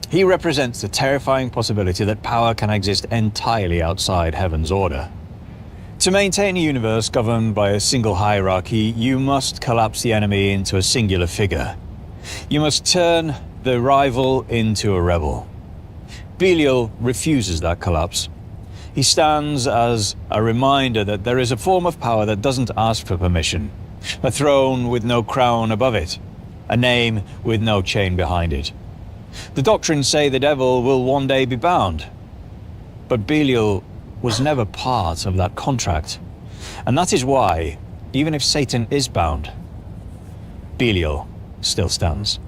He represents the terrifying possibility that power can exist entirely outside heaven's order. To maintain a universe governed by a single hierarchy, you must collapse the enemy into a singular figure. You must turn the rival into a rebel. Belial refuses that collapse. He stands as a reminder that there is a form of power that doesn't ask for permission. A throne with no crown above it. A name with no chain behind it. The doctrines say the devil will one day be bound. But Belial was never part of that contract. And that is why, even if Satan is bound, Belial still stands.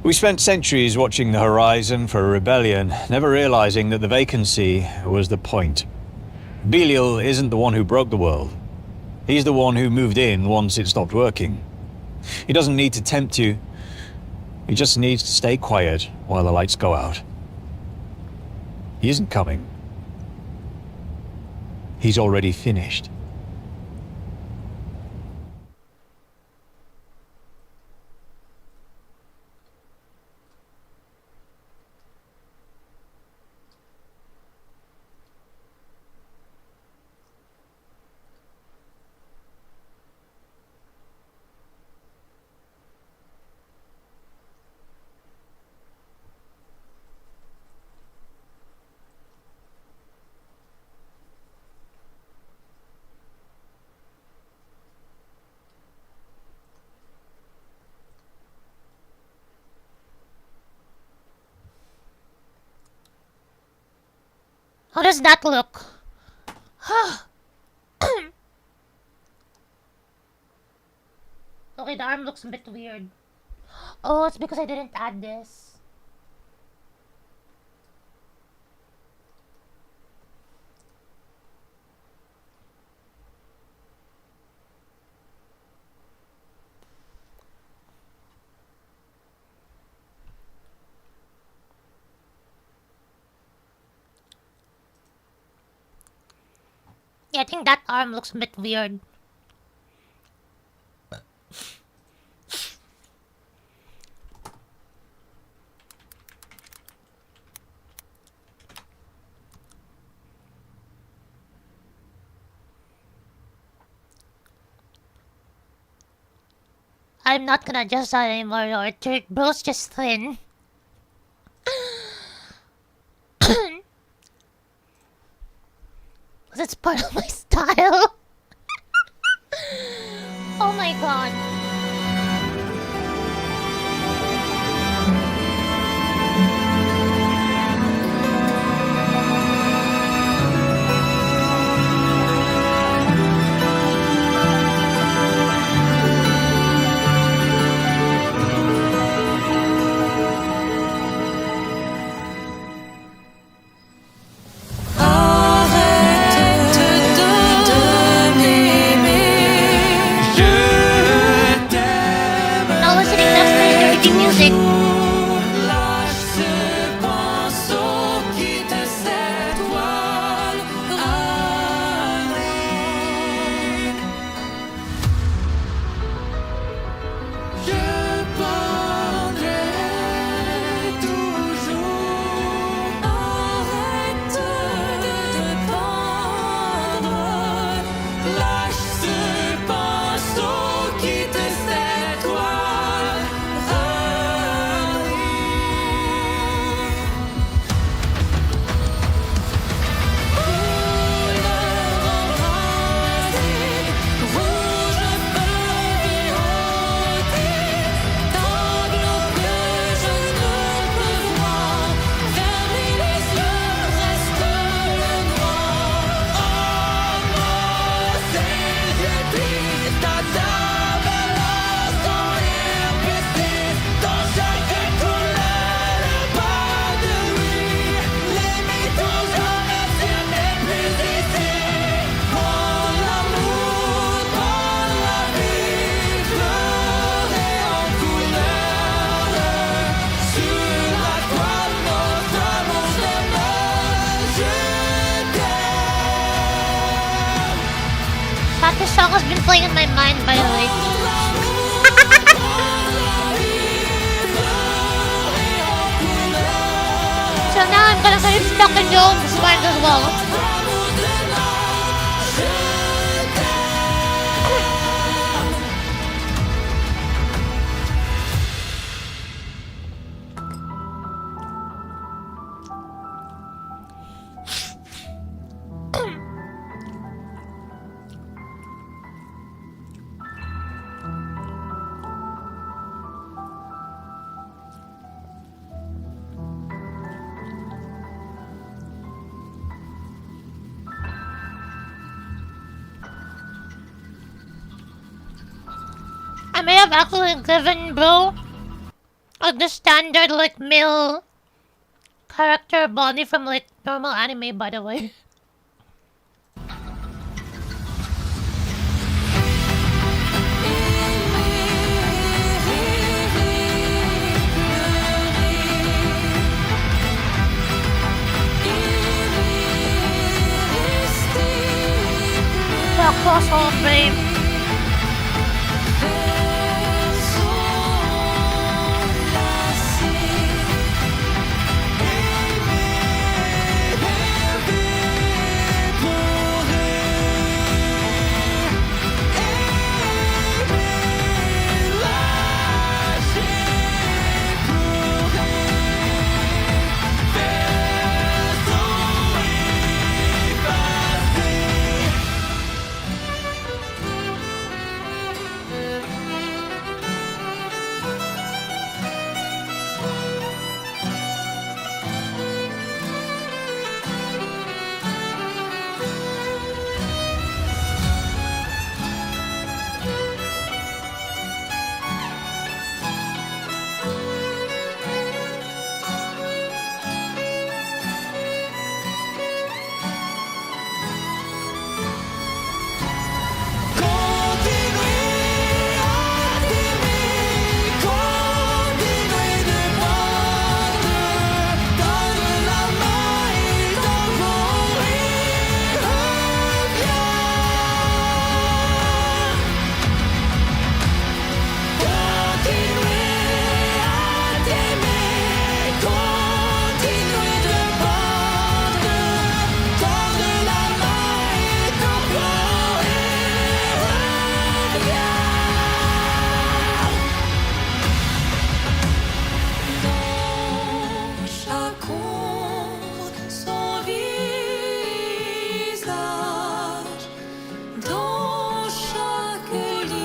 We spent centuries watching the horizon for a rebellion, never realizing that the vacancy was the point. Belial isn't the one who broke the world. He's the one who moved in once it stopped working. He doesn't need to tempt you. He just needs to stay quiet while the lights go out. He isn't coming. He's already finished. How does that look? Okay, the arm looks a bit weird. Oh, it's because I didn't add this. Yeah, I think that arm looks a bit weird. I'm not gonna adjust that anymore, or bro's just thin. It's part of my style. Oh my god. Music. This song has been playing in my mind, by the way. So now I'm gonna get stuck in Jones' mind as well. I may have actually given Bro like the standard like male character body from like normal anime, by the way. Crosshold babe.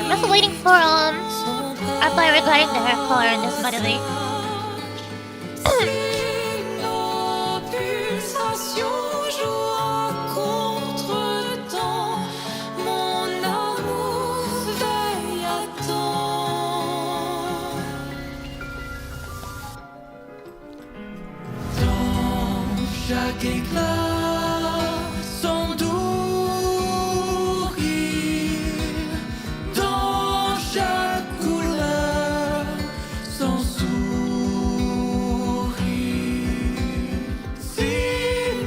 I'm also waiting for our player regarding the hair color in this, by the way. Chaque éclat, son doux rire, dans chaque couleur, son sourire. Si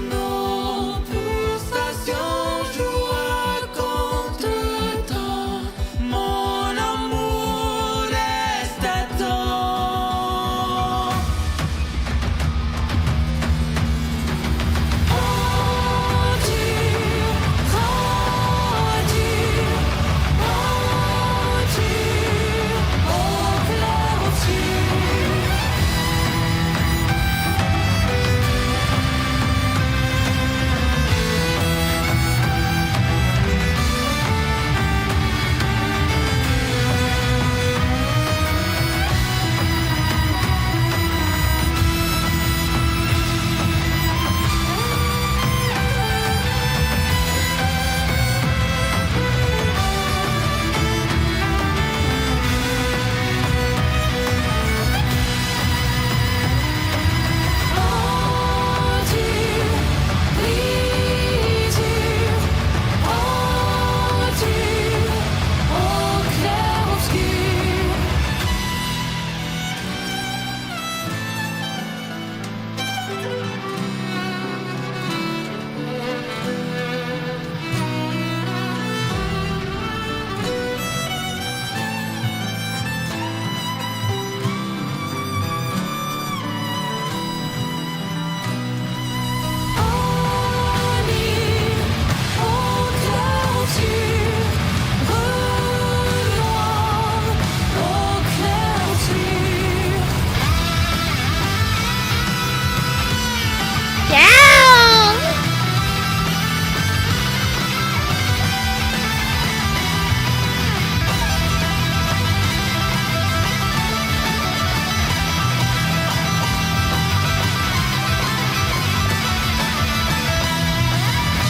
nos pulsations jouent contre temps, mon amour laisse attendre.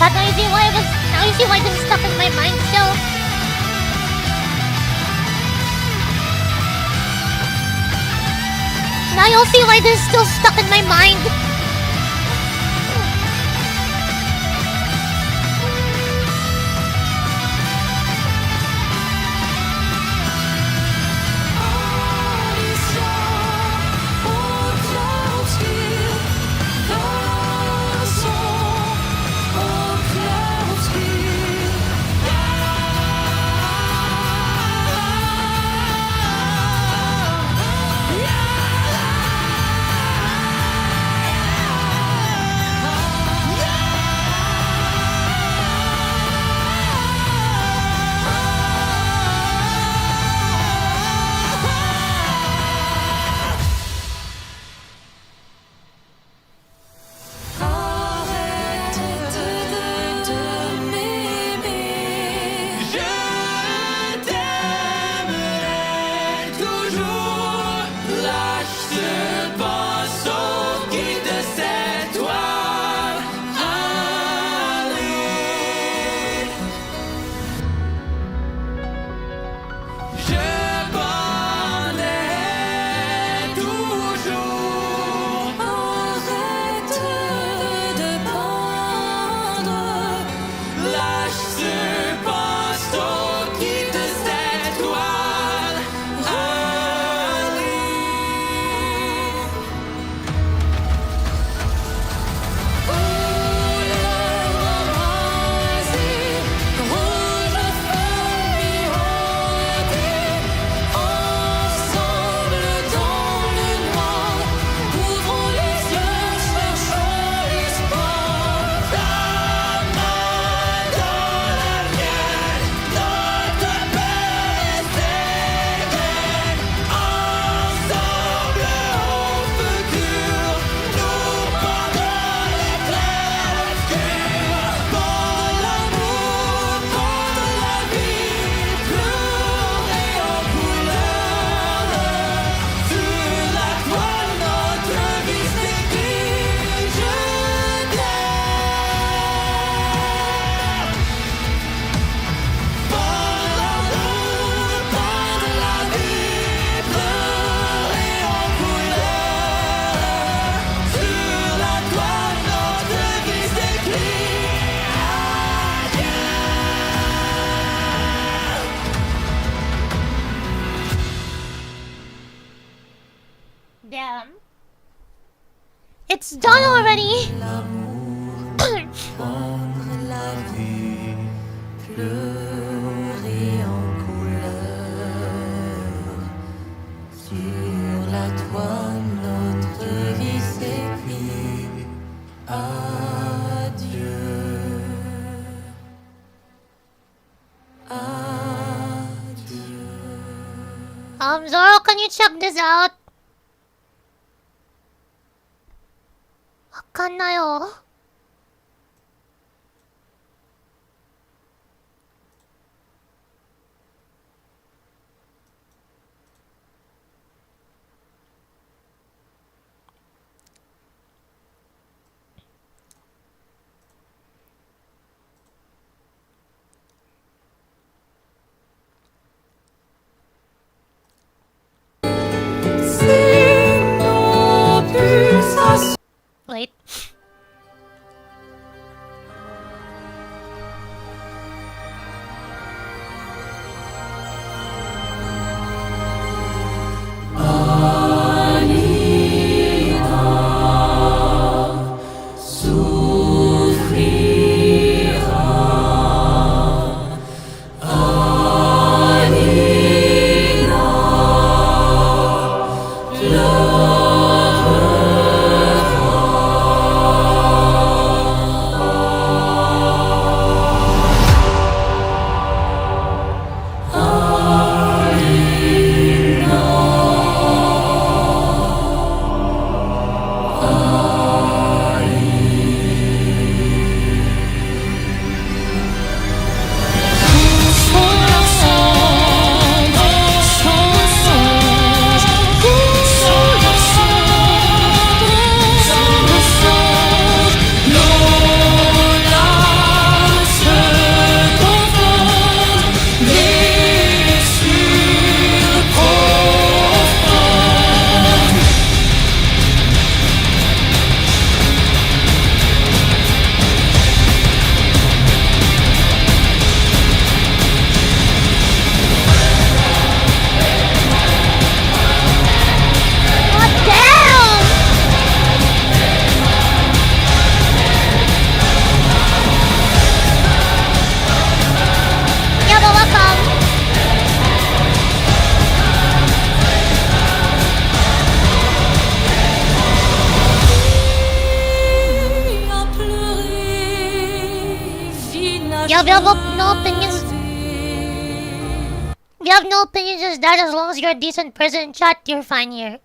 But now you see why this is stuck in my mind still. I don't feel like this is still stuck in my mind. Damn. It's done already! Zoro, can you check this out? わかんないよ。Wait. Yeah, we have no opinions. We have no opinions as that. As long as you're a decent person in chat, you're fine here.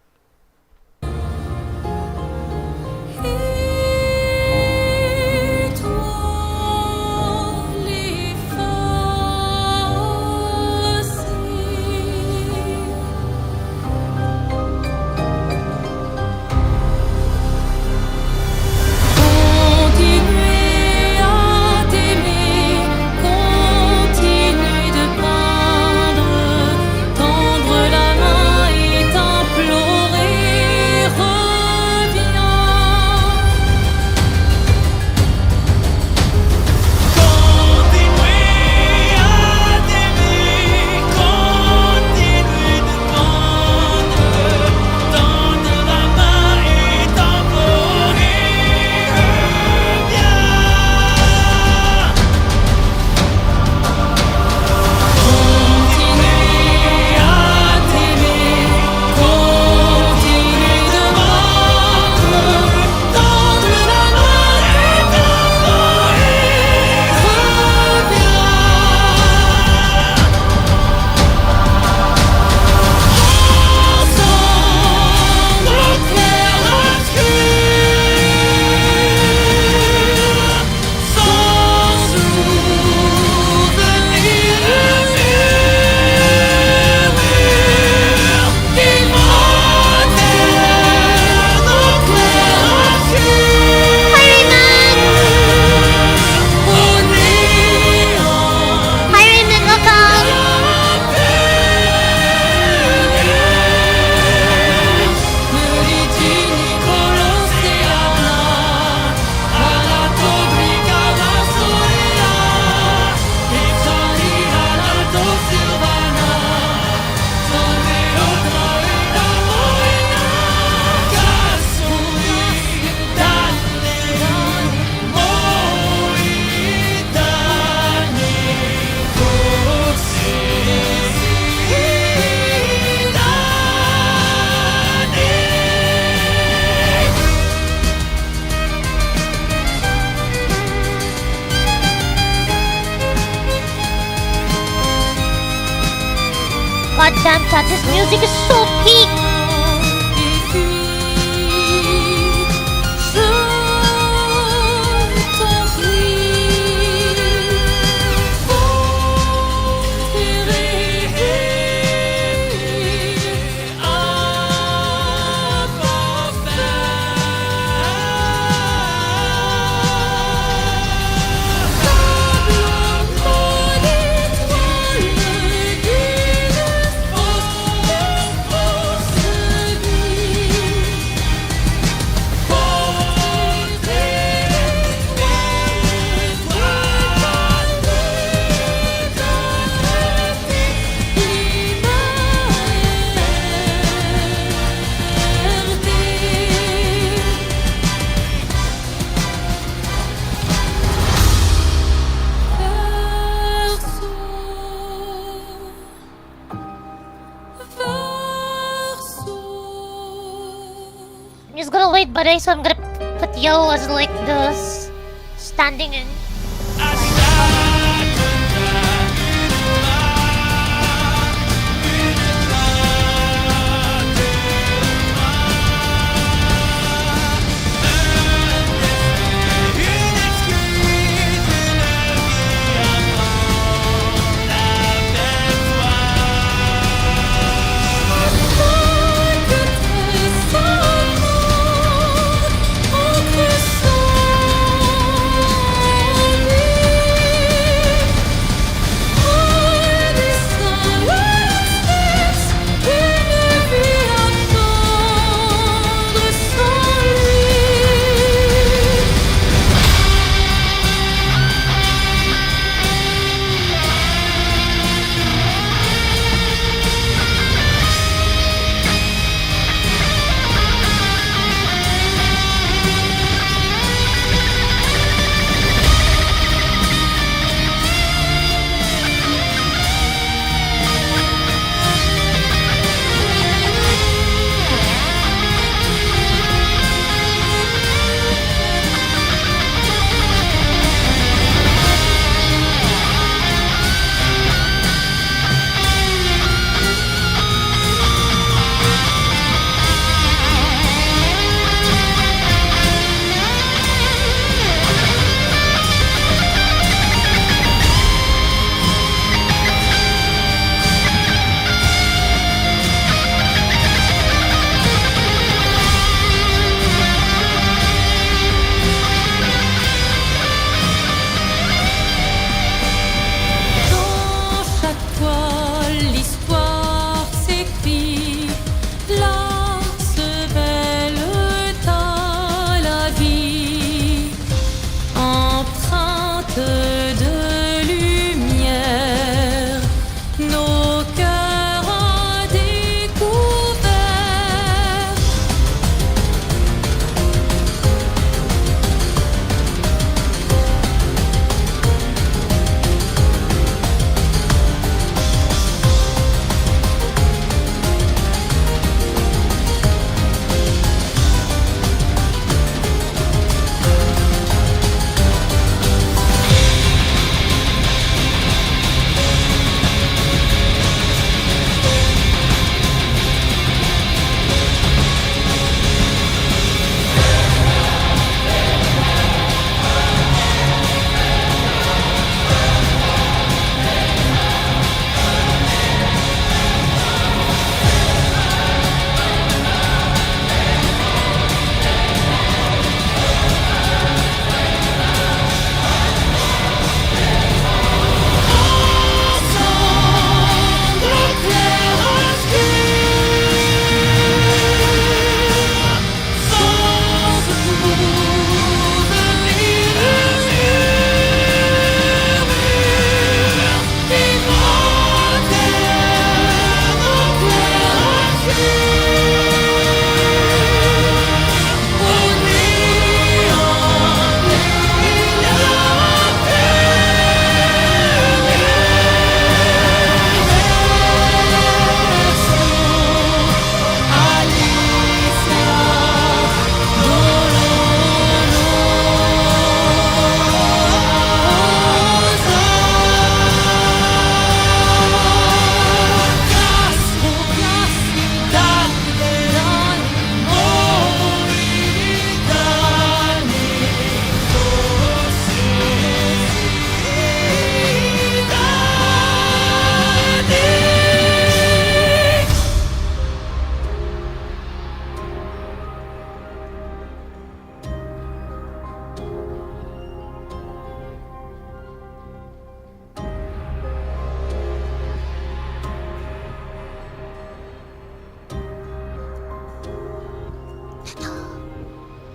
Goddamn chat, this music is so peak! I'm just gonna wait, buddy, so I'm gonna put yellow as like the standing in.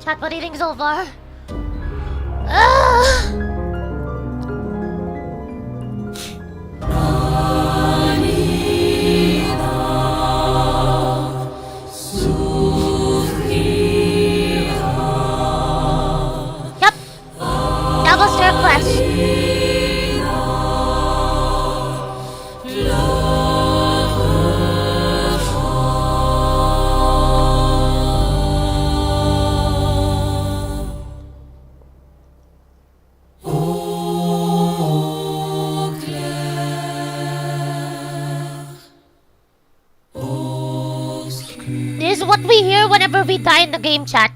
Chat, what do you think so far? Ah! Yep. That was the request. This is what we hear whenever we die in the game, chat.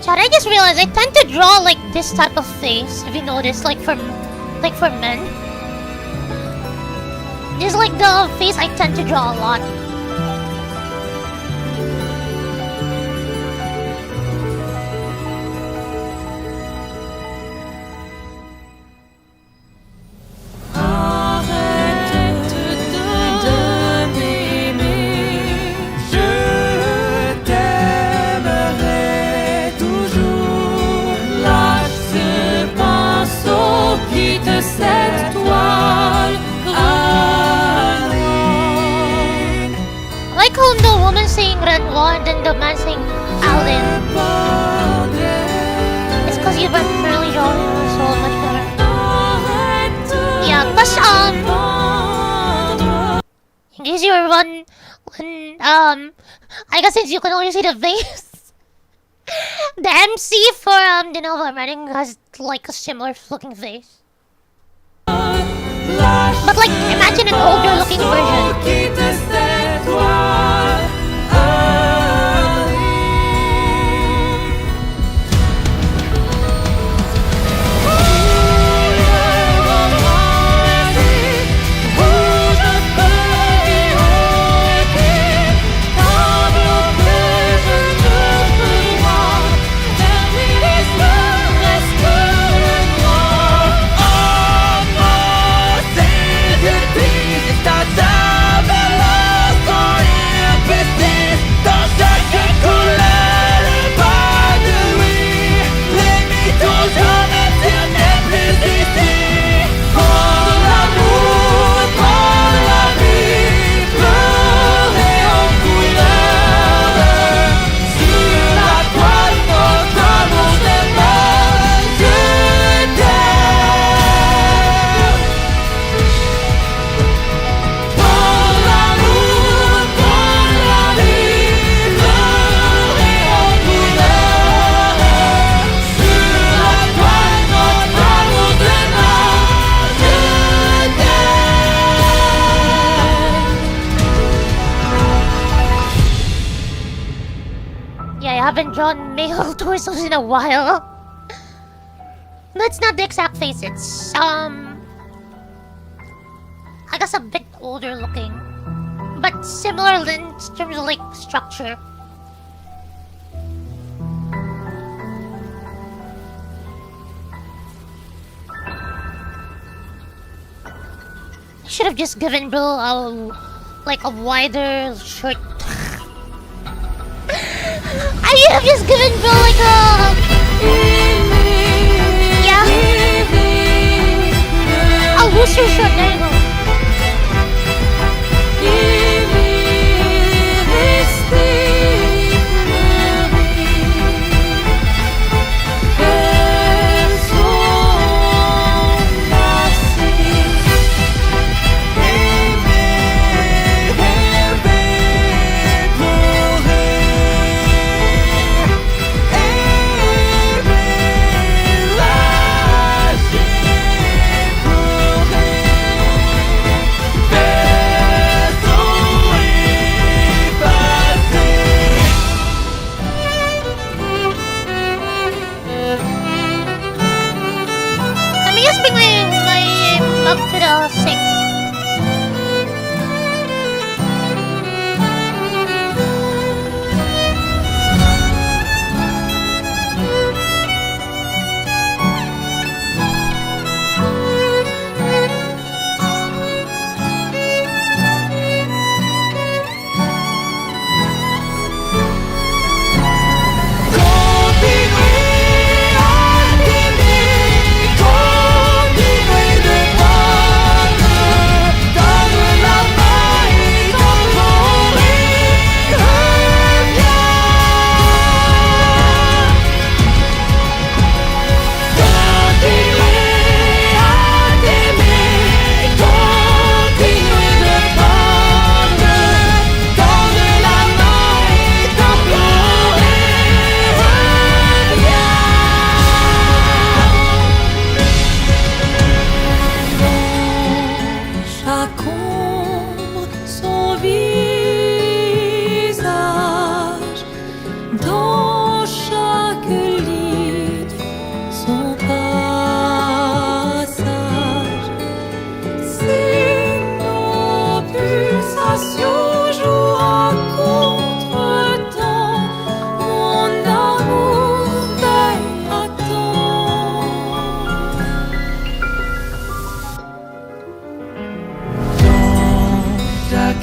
Chat, I just realized I tend to draw like this type of face, if you notice, like for men. This is like the face I tend to draw a lot. I like how the woman saying Renoir and then the man saying Alin. It's because you were really drawing so much better. Yeah, plus in case you were one I guess since you can only see the face, the MC for the Nova Reading has like a similar looking face. But like, imagine an older looking version. I haven't drawn male torsos in a while. That's not the exact face, it's I guess a bit older looking, but similar in terms of like structure. I should have just given Bro a wider shirt. I should have just given Bro like a looser shirt. There you go.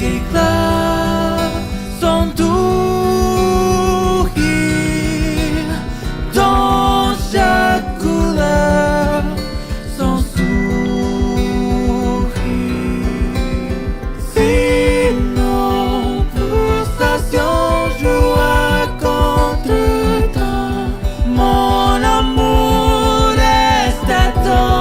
éclats sont doux dans chaque couleur, son sourire. Si nos pulsations jouent à contre-temps, mon amour reste à temps.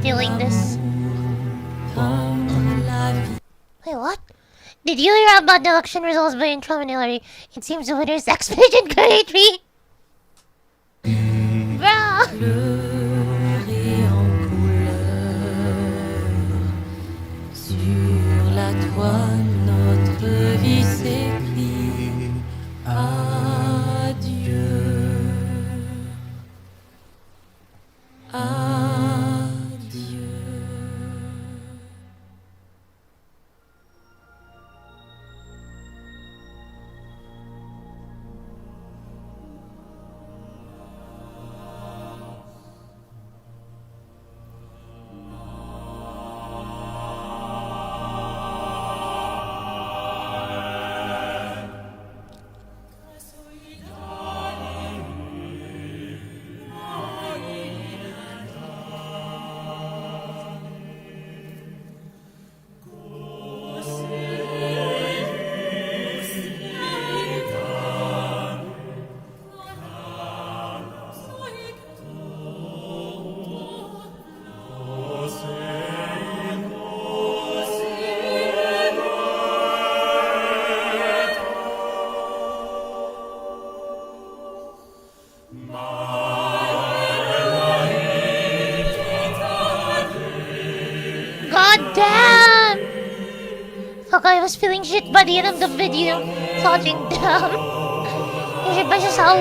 stealing this. Wait, what? Did you hear about the election results by Trump and Hillary? It seems the winner is Expedition 33. Bruh. Sur la toile, notre vie s'écrit. Adieu. Adieu. God damn! Fuck, I was feeling shit by the end of the video. Touching down. You should just how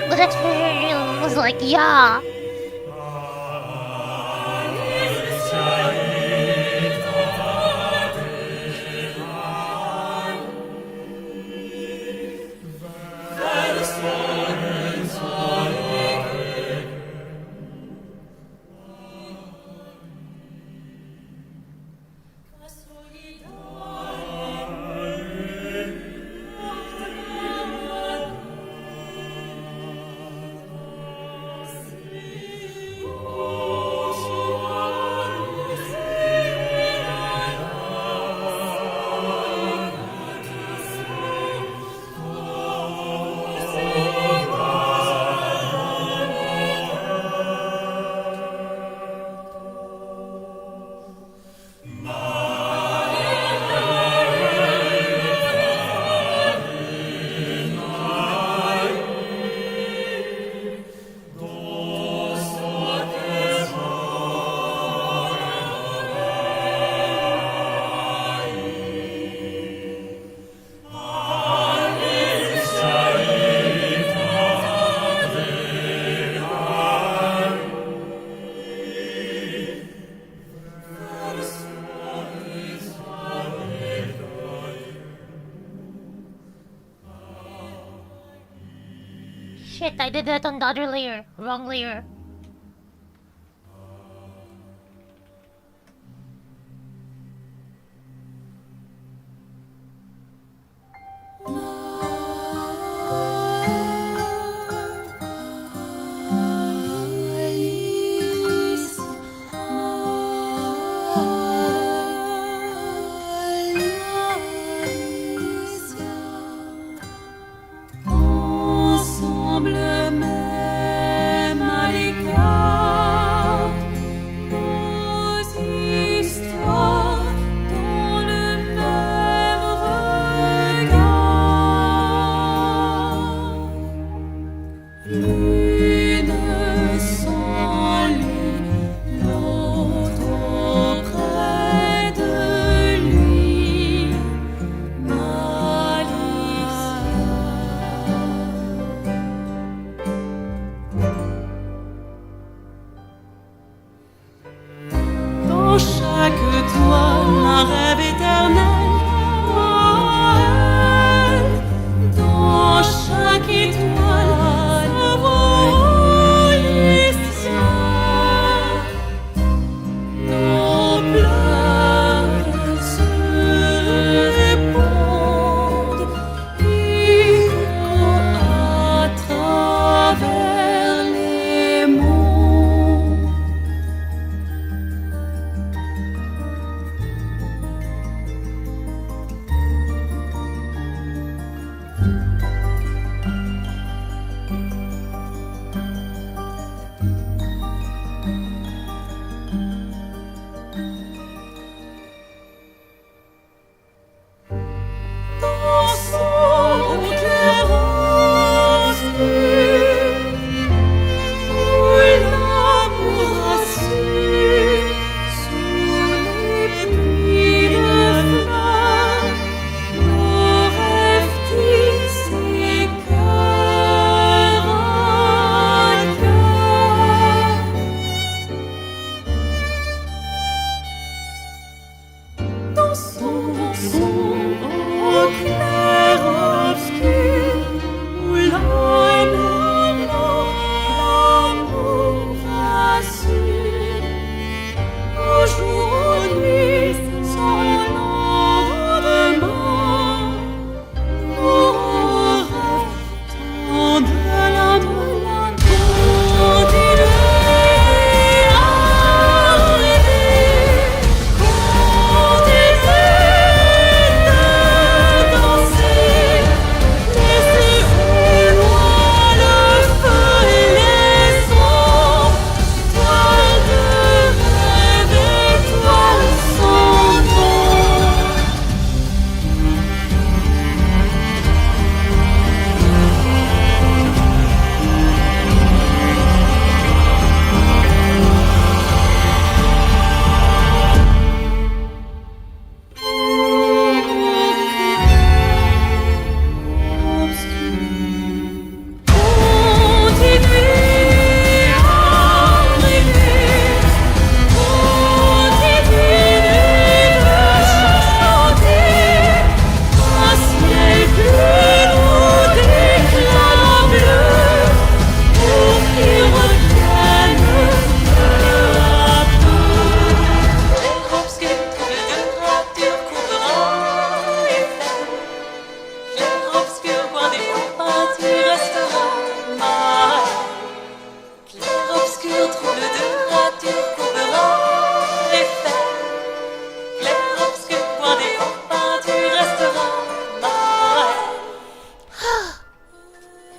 good Expedition was like, yeah. Shit, I did that on the other layer. Wrong layer.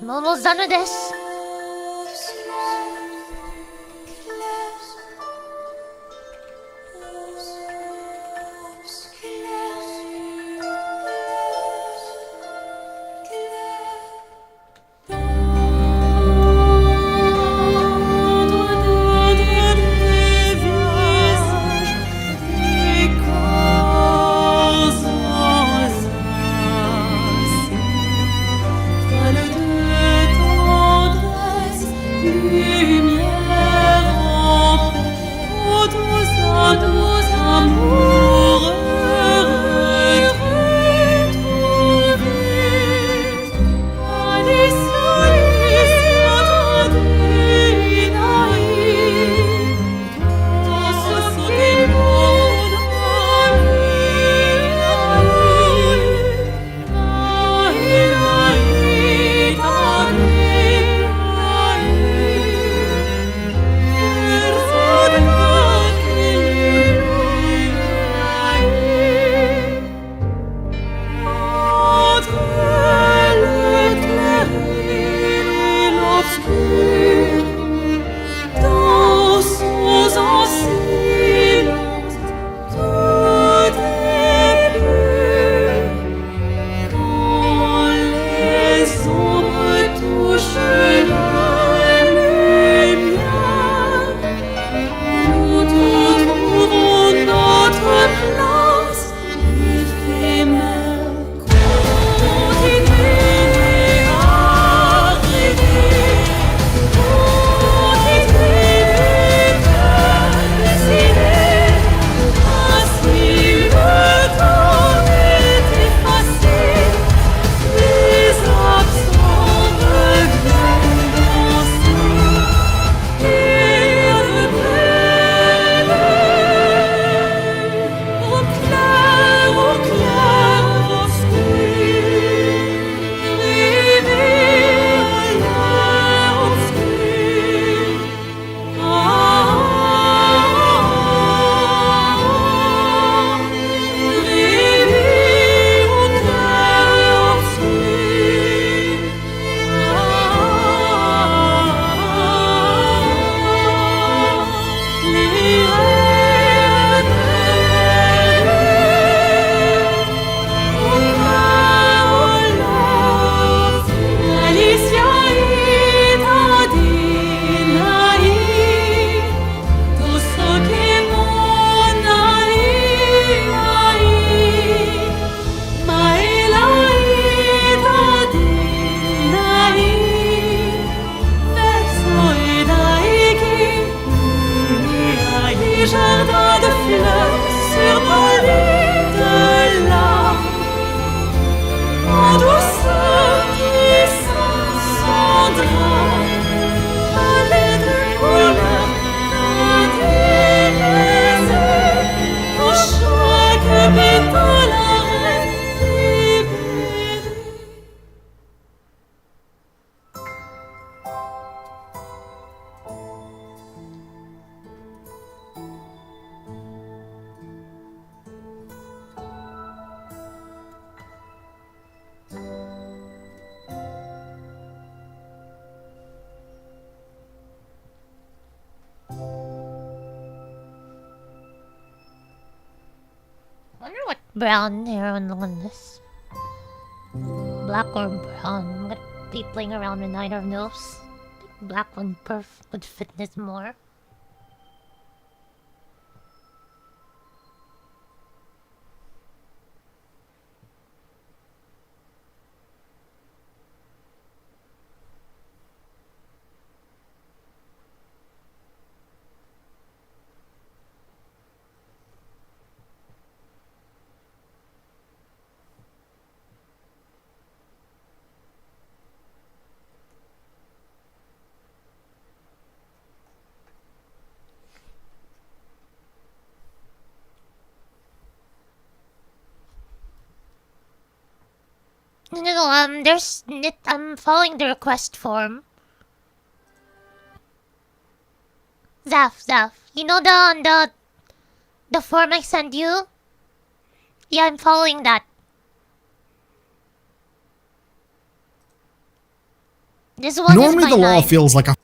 I'm almost done with this. Lumière en paix, ô douce âme brown hair on this. Black or brown? I'm gonna be playing around with neither of those. Black one would fit this more. No, I'm following the request form. Zaf, you know the form I sent you? Yeah, I'm following that. This one Normally is the my law line. feels like a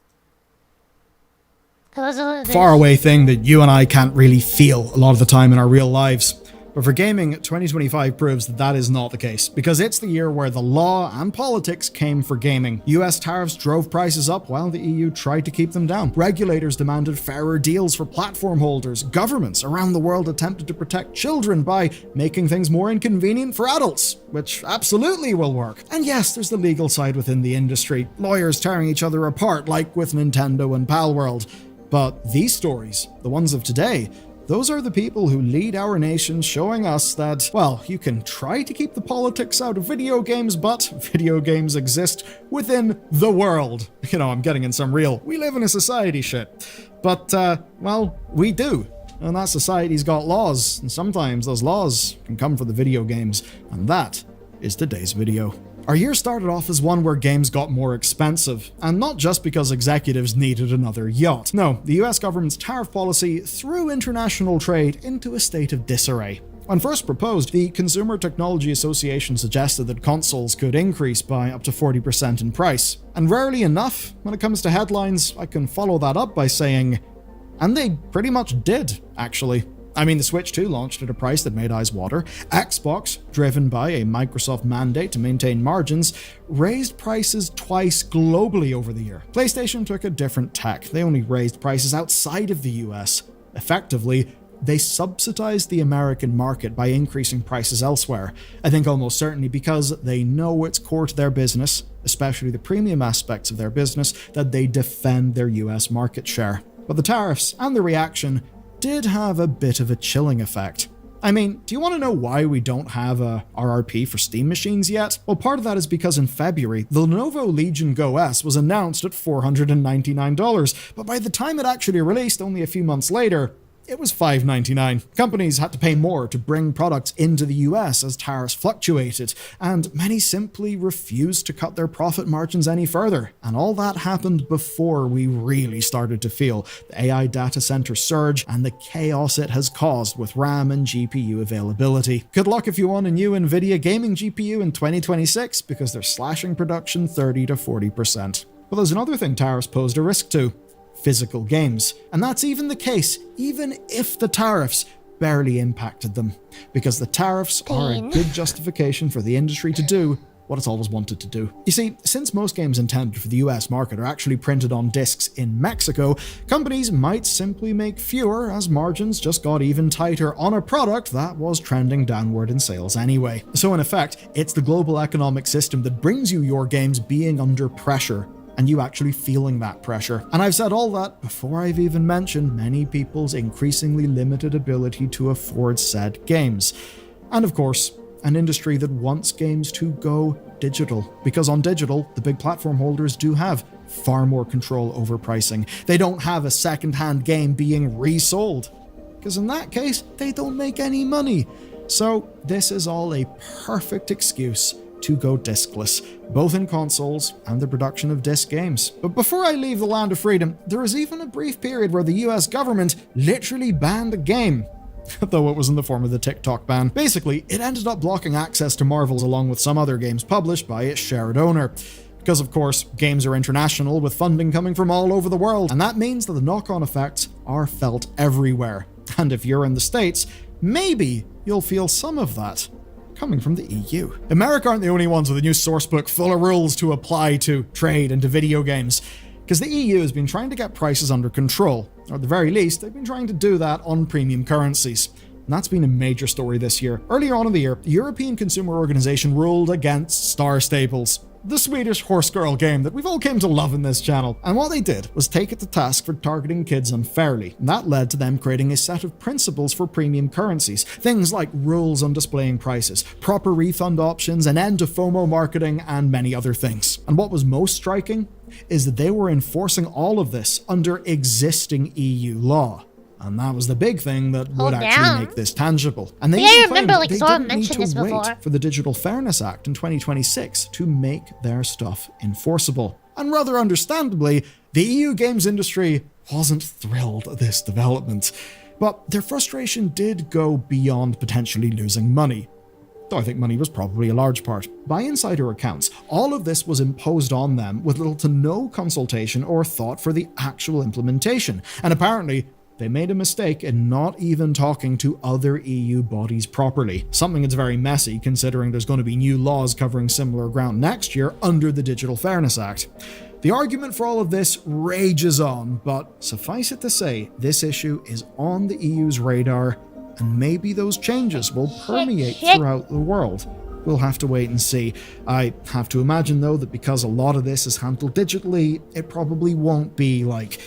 Far faraway thing that you and I can't really feel a lot of the time in our real lives. But for gaming, 2025 proves that that is not the case, because it's the year where the law and politics came for gaming. US tariffs drove prices up while the EU tried to keep them down. Regulators demanded fairer deals for platform holders. Governments around the world attempted to protect children by making things more inconvenient for adults, which absolutely will work. And yes, there's the legal side within the industry, lawyers tearing each other apart like with Nintendo and Palworld. But these stories, the ones of today, those are the people who lead our nation, showing us that, well, you can try to keep the politics out of video games, but video games exist within the world. You know, I'm getting in some real, we live in a society shit. But, well, we do. And that society's got laws, and sometimes those laws can come for the video games. And that is today's video. Our year started off as one where games got more expensive, and not just because executives needed another yacht. No, the US government's tariff policy threw international trade into a state of disarray. When first proposed, the Consumer Technology Association suggested that consoles could increase by up to 40% in price. And rarely enough, when it comes to headlines, I can follow that up by saying, and they pretty much did, actually. I mean, the Switch 2 launched at a price that made eyes water. Xbox, driven by a Microsoft mandate to maintain margins, raised prices twice globally over the year. PlayStation took a different tack. They only raised prices outside of the US. Effectively, they subsidized the American market by increasing prices elsewhere. I think almost certainly because they know it's core to their business, especially the premium aspects of their business, that they defend their US market share. But the tariffs and the reaction did have a bit of a chilling effect. I mean, do you want to know why we don't have a RRP for Steam machines yet? Well, part of that is because in February, the Lenovo Legion Go S was announced at $499, but by the time it actually released only a few months later, it was $599. Companies had to pay more to bring products into the US as tariffs fluctuated, and many simply refused to cut their profit margins any further. And all that happened before we really started to feel the AI data center surge and the chaos it has caused with RAM and GPU availability. Good luck if you want a new NVIDIA gaming GPU in 2026, because they're slashing production 30 to 40%. But there's another thing tariffs posed a risk to: physical games. And that's even the case, even if the tariffs barely impacted them. Because the tariffs are a good justification for the industry to do what it's always wanted to do. You see, since most games intended for the US market are actually printed on discs in Mexico, companies might simply make fewer as margins just got even tighter on a product that was trending downward in sales anyway. So in effect, it's the global economic system that brings you your games being under pressure, and you actually feeling that pressure. And I've said all that before I've even mentioned many people's increasingly limited ability to afford said games. And of course, an industry that wants games to go digital, because on digital, the big platform holders do have far more control over pricing. They don't have a second-hand game being resold, because in that case, they don't make any money. So this is all a perfect excuse to go discless, both in consoles and the production of disc games. But before I leave the land of freedom, there was even a brief period where the US government literally banned a game, though it was in the form of the TikTok ban. Basically, it ended up blocking access to Marvel's along with some other games published by its shared owner. Because of course, games are international with funding coming from all over the world, and that means that the knock-on effects are felt everywhere. And if you're in the States, maybe you'll feel some of that coming from the EU. America aren't the only ones with a new sourcebook full of rules to apply to trade and to video games, because the EU has been trying to get prices under control, or at the very least, they've been trying to do that on premium currencies. And that's been a major story this year. Earlier on in the year, the European Consumer Organization ruled against Star Staples, the Swedish horse girl game that we've all came to love in this channel. And what they did was take it to task for targeting kids unfairly. And that led to them creating a set of principles for premium currencies. Things like rules on displaying prices, proper refund options, an end to FOMO marketing, and many other things. And what was most striking is that they were enforcing all of this under existing EU law. And that was the big thing that would actually make this tangible. And they even claimed they didn't need to wait for the Digital Fairness Act in 2026 to make their stuff enforceable. And rather understandably, the EU games industry wasn't thrilled at this development. But their frustration did go beyond potentially losing money. Though I think money was probably a large part. By insider accounts, all of this was imposed on them with little to no consultation or thought for the actual implementation. And apparently, they made a mistake in not even talking to other EU bodies properly. Something that's very messy considering there's going to be new laws covering similar ground next year under the Digital Fairness Act. The argument for all of this rages on, but suffice it to say, this issue is on the EU's radar, and maybe those changes will permeate throughout the world. We'll have to wait and see. I have to imagine, though, that because a lot of this is handled digitally, it probably won't be like,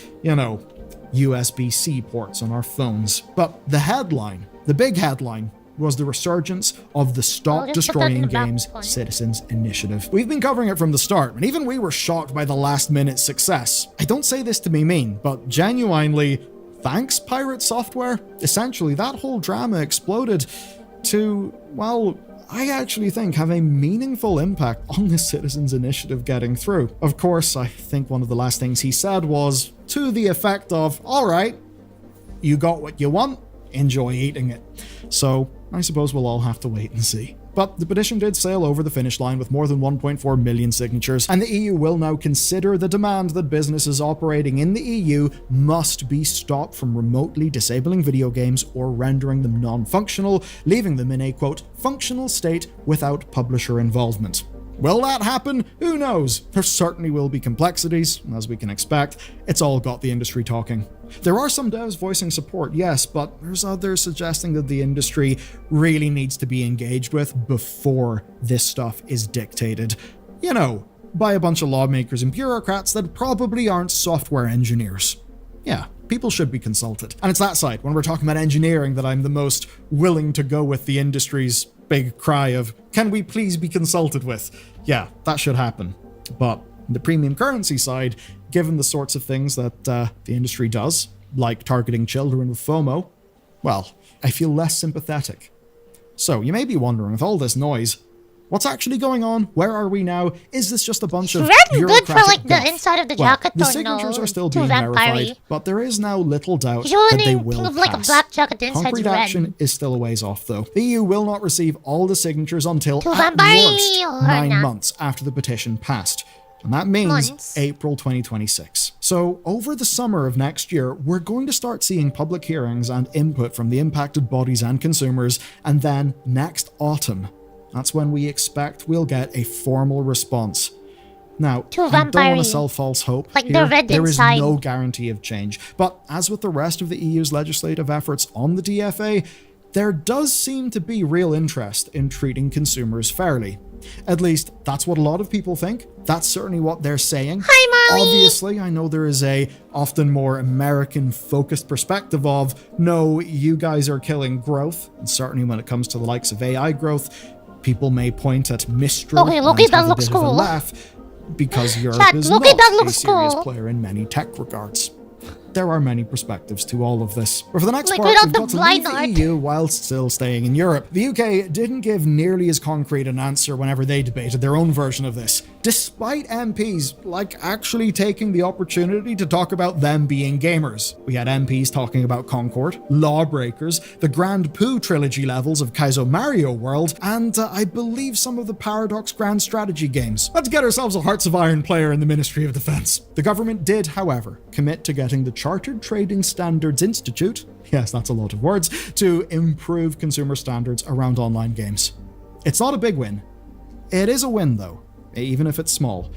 USB-C ports on our phones. But the big headline, was the resurgence of the Stop Destroying Games Citizens Initiative. We've been covering it from the start, and even we were shocked by the last-minute success. I don't say this to be mean, but genuinely, thanks Pirate Software, essentially that whole drama exploded to, well, I actually think have a meaningful impact on the Citizens Initiative getting through. Of course, I think one of the last things he said was to the effect of, all right, you got what you want, enjoy eating it. So I suppose we'll all have to wait and see. But the petition did sail over the finish line with more than 1.4 million signatures, and the EU will now consider the demand that businesses operating in the EU must be stopped from remotely disabling video games or rendering them non-functional, leaving them in a, quote, functional state without publisher involvement. Will that happen? Who knows? There certainly will be complexities, as we can expect. It's all got the industry talking. There are some devs voicing support, yes, but there's others suggesting that the industry really needs to be engaged with before this stuff is dictated. By a bunch of lawmakers and bureaucrats that probably aren't software engineers. Yeah, people should be consulted. And it's that side, when we're talking about engineering, that I'm the most willing to go with the industry's big cry of, can we please be consulted with? Yeah, that should happen. But the premium currency side, given the sorts of things that the industry does, like targeting children with FOMO, well, I feel less sympathetic. So you may be wondering, with all this noise, what's actually going on? Where are we now? Is this just a bunch of bureaucratic good for like guff? the inside of the jacket. The signatures are still being verified, but there is now little doubt that they will pass. Like a black jacket, the inside's Concrete red. action is still a ways off, though. The EU will not receive all the signatures until at worst 9 months after the petition passed. And that means April 2026. So over the summer of next year, we're going to start seeing public hearings and input from the impacted bodies and consumers, and then next autumn, that's when we expect we'll get a formal response. Now, I don't want to sell false hope here. There is no guarantee of change. But as with the rest of the EU's legislative efforts on the DFA, there does seem to be real interest in treating consumers fairly. At least, that's what a lot of people think. That's certainly what they're saying. Hi, Molly! Obviously, I know there is a often more American-focused perspective of, no, you guys are killing growth. And certainly when it comes to the likes of AI growth, people may point at Mistral and have a bit of a laugh because Europe is not a serious player in many tech regards. There are many perspectives to all of this. But for the next part, we've got to leave the EU whilst still staying in Europe. The UK didn't give nearly as concrete an answer whenever they debated their own version of this. despite MPs actually taking the opportunity to talk about them being gamers. We had MPs talking about Concord, Lawbreakers, the Grand Poo trilogy levels of Kaizo Mario World, and I believe some of the Paradox Grand Strategy games. Let's get ourselves a Hearts of Iron player in the Ministry of Defense. The government did, however, commit to getting the Chartered Trading Standards Institute, yes, that's a lot of words, to improve consumer standards around online games. It's not a big win. It is a win, though, even if it's small.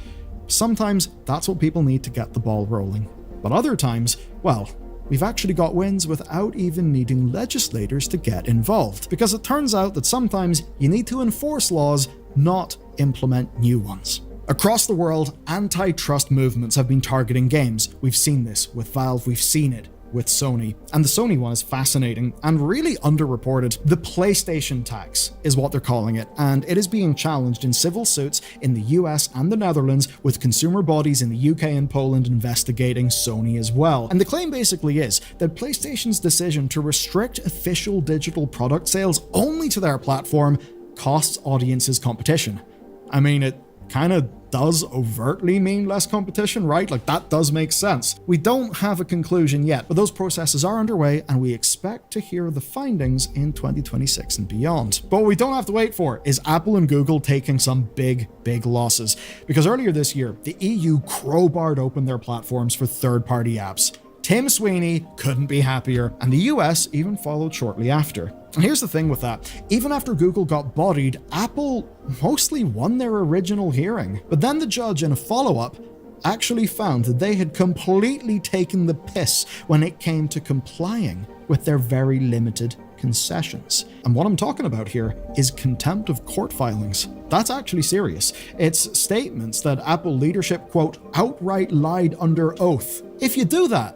Sometimes that's what people need to get the ball rolling. But other times, well, we've actually got wins without even needing legislators to get involved. Because it turns out that sometimes you need to enforce laws, not implement new ones. Across the world, antitrust movements have been targeting games. We've seen this with Valve, we've seen it with Sony. And the Sony one is fascinating and really underreported. The PlayStation tax is what they're calling it, and it is being challenged in civil suits in the US and the Netherlands, with consumer bodies in the UK and Poland investigating Sony as well. And the claim basically is that PlayStation's decision to restrict official digital product sales only to their platform costs audiences competition. I mean, it kind of does overtly mean less competition, right? That does make sense. We don't have a conclusion yet, but those processes are underway and we expect to hear the findings in 2026 and beyond. But what we don't have to wait for is Apple and Google taking some big losses. Because earlier this year, the EU crowbarred open their platforms for third-party apps. Tim Sweeney couldn't be happier, and the US even followed shortly after. And here's the thing with that. Even after Google got bodied, Apple mostly won their original hearing. But then the judge, in a follow-up, actually found that they had completely taken the piss when it came to complying with their very limited concessions. And what I'm talking about here is contempt of court filings. That's actually serious. It's statements that Apple leadership, quote, outright lied under oath. If you do that,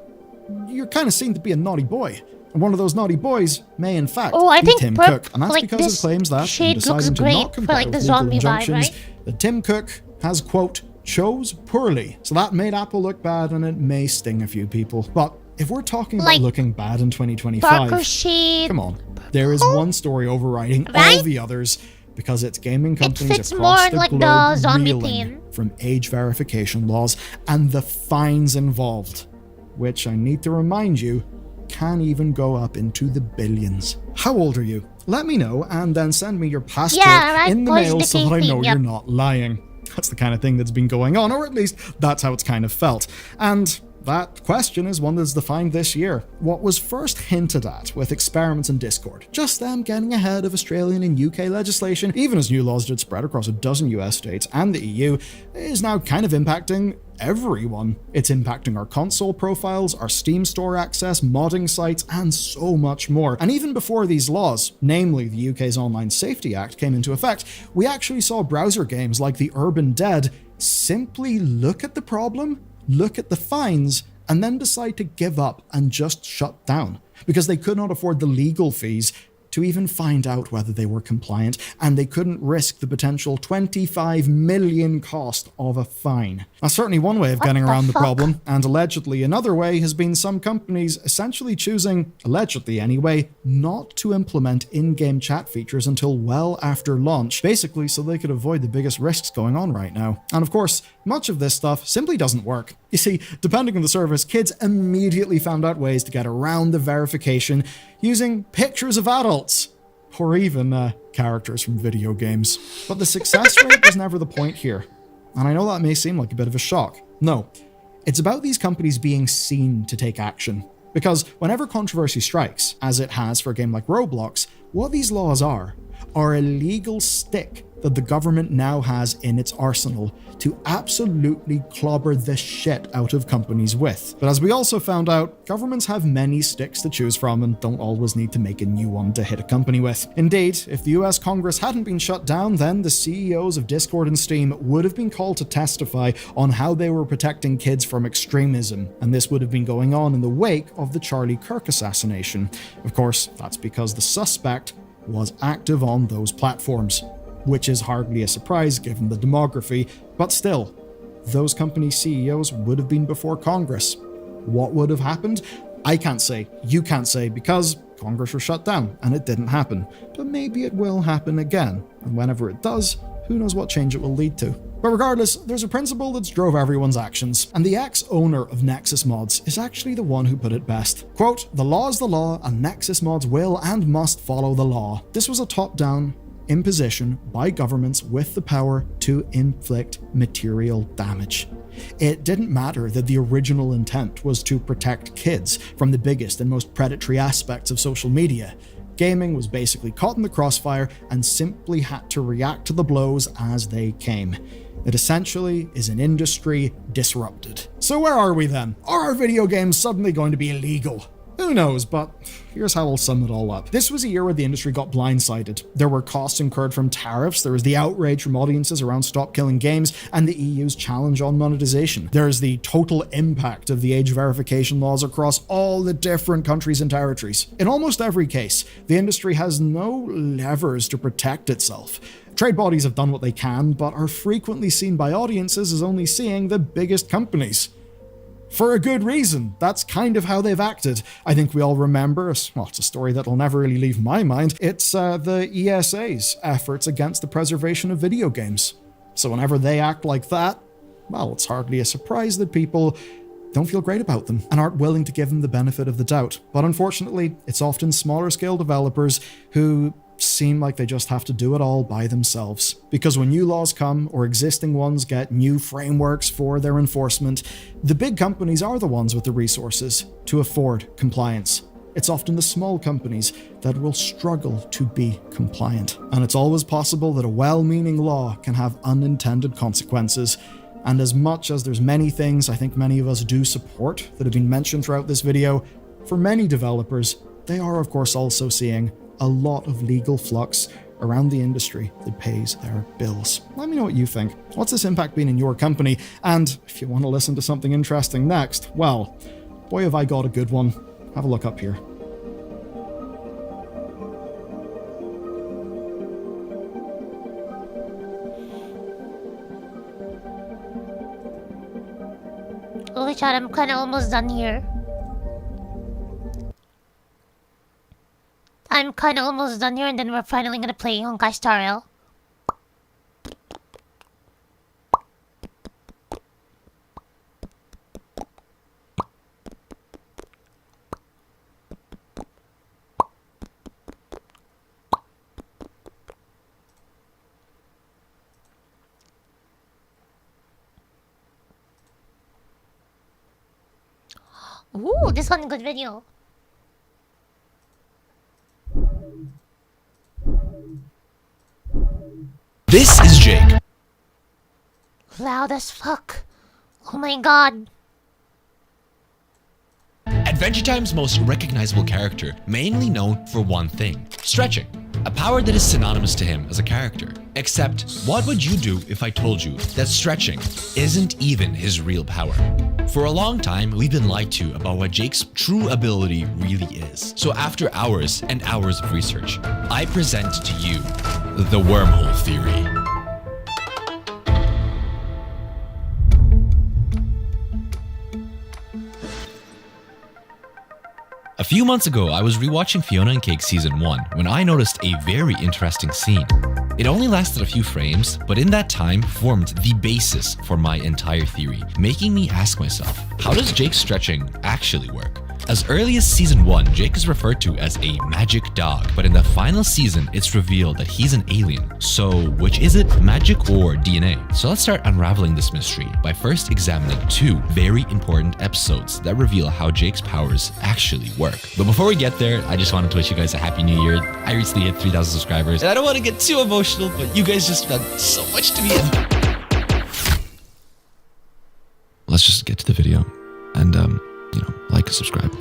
you're kind of seen to be a naughty boy. And one of those naughty boys may, in fact, be Tim Cook. And that's because of claims that, in deciding to not comply with legal injunctions, that Tim Cook has, quote, chose poorly. So that made Apple look bad, and it may sting a few people. But if we're talking about looking bad in 2025, come on. There is one story overriding all the others, because it's gaming companies across the globe reeling from age verification laws and the fines involved, which I need to remind you, can even go up into the billions. How old are you? Let me know, and then send me your passport in the mail so that I know you're not lying. That's the kind of thing that's been going on, or at least that's how it's kind of felt. And that question is one that's defined this year. What was first hinted at with experiments in Discord, just them getting ahead of Australian and UK legislation, even as new laws did spread across a dozen US states and the EU, is now kind of impacting everyone. It's impacting our console profiles, our Steam store access, modding sites, and so much more. And even before these laws, namely the UK's Online Safety Act, came into effect, we actually saw browser games like The Urban Dead simply look at the problem, look at the fines, and then decide to give up and just shut down because they could not afford the legal fees to even find out whether they were compliant, and they couldn't risk the potential 25 million cost of a fine. That's certainly one way of getting around the problem, and allegedly another way has been some companies essentially choosing, allegedly anyway, not to implement in-game chat features until well after launch, basically so they could avoid the biggest risks going on right now. And of course, much of this stuff simply doesn't work. You see, depending on the service, kids immediately found out ways to get around the verification using pictures of adults, or even characters from video games. But the success rate was never the point here. And I know that may seem like a bit of a shock. No, it's about these companies being seen to take action. Because whenever controversy strikes, as it has for a game like Roblox, what these laws are a legal stick that the government now has in its arsenal to absolutely clobber the shit out of companies with. But as we also found out, governments have many sticks to choose from and don't always need to make a new one to hit a company with. Indeed, if the US Congress hadn't been shut down, then the CEOs of Discord and Steam would have been called to testify on how they were protecting kids from extremism, and this would have been going on in the wake of the Charlie Kirk assassination. Of course, that's because the suspect was active on those platforms, which is hardly a surprise given the demography, but still, those company CEOs would have been before Congress. What would have happened? I can't say, you can't say, because Congress was shut down and it didn't happen. But maybe it will happen again, and whenever it does, who knows what change it will lead to. But regardless, there's a principle that's drove everyone's actions, and the ex-owner of Nexus Mods is actually the one who put it best. Quote, "The law is the law, and Nexus Mods will and must follow the law." This was a top-down imposition by governments with the power to inflict material damage. It didn't matter that the original intent was to protect kids from the biggest and most predatory aspects of social media. Gaming was basically caught in the crossfire and simply had to react to the blows as they came. It essentially is an industry disrupted. So where are we then? Are our video games suddenly going to be illegal? Who knows, but here's how I'll sum it all up. This was a year where the industry got blindsided. There were costs incurred from tariffs, there was the outrage from audiences around Stop Killing Games, and the EU's challenge on monetization. There's the total impact of the age verification laws across all the different countries and territories. In almost every case, the industry has no levers to protect itself. Trade bodies have done what they can, but are frequently seen by audiences as only seeing the biggest companies. For a good reason. That's kind of how they've acted. I think we all remember, well, it's a story that'll never really leave my mind. It's the ESA's efforts against the preservation of video games. So whenever they act like that, well, it's hardly a surprise that people don't feel great about them and aren't willing to give them the benefit of the doubt. But unfortunately, it's often smaller scale developers who seem like they just have to do it all by themselves. Because when new laws come, or existing ones get new frameworks for their enforcement, the big companies are the ones with the resources to afford compliance. It's often the small companies that will struggle to be compliant. And it's always possible that a well-meaning law can have unintended consequences. And as much as there's many things I think many of us do support that have been mentioned throughout this video, for many developers, they are of course also seeing a lot of legal flux around the industry that pays their bills. Let me know what you think. What's this impact been in your company? And if you want to listen to something interesting next, well, boy have I got a good one. Have a look up here. Holy chat, I'm kinda almost done here. I'm kinda almost done here, and then we're finally gonna play Honkai Star Rail. Ooh, this one good video. This is Jake. Loud as fuck. Oh my god. Adventure Time's most recognizable character, mainly known for one thing, stretching. A power that is synonymous to him as a character. Except, what would you do if I told you that stretching isn't even his real power? For a long time, we've been lied to about what Jake's true ability really is. So after hours and hours of research, I present to you the wormhole theory. A few months ago, I was rewatching Fiona and Cake Season 1 when I noticed a very interesting scene. It only lasted a few frames, but in that time formed the basis for my entire theory, making me ask myself, how does Jake's stretching actually work? As early as Season 1, Jake is referred to as a magic dog, but in the final season, it's revealed that he's an alien. So, which is it, magic or DNA? So let's start unraveling this mystery by first examining two very important episodes that reveal how Jake's powers actually work. But before we get there, I just wanted to wish you guys a happy new year. I recently hit 3,000 subscribers, and I don't want to get too emotional, but you guys just meant so much to me. Let's just get to the video, and like and subscribe.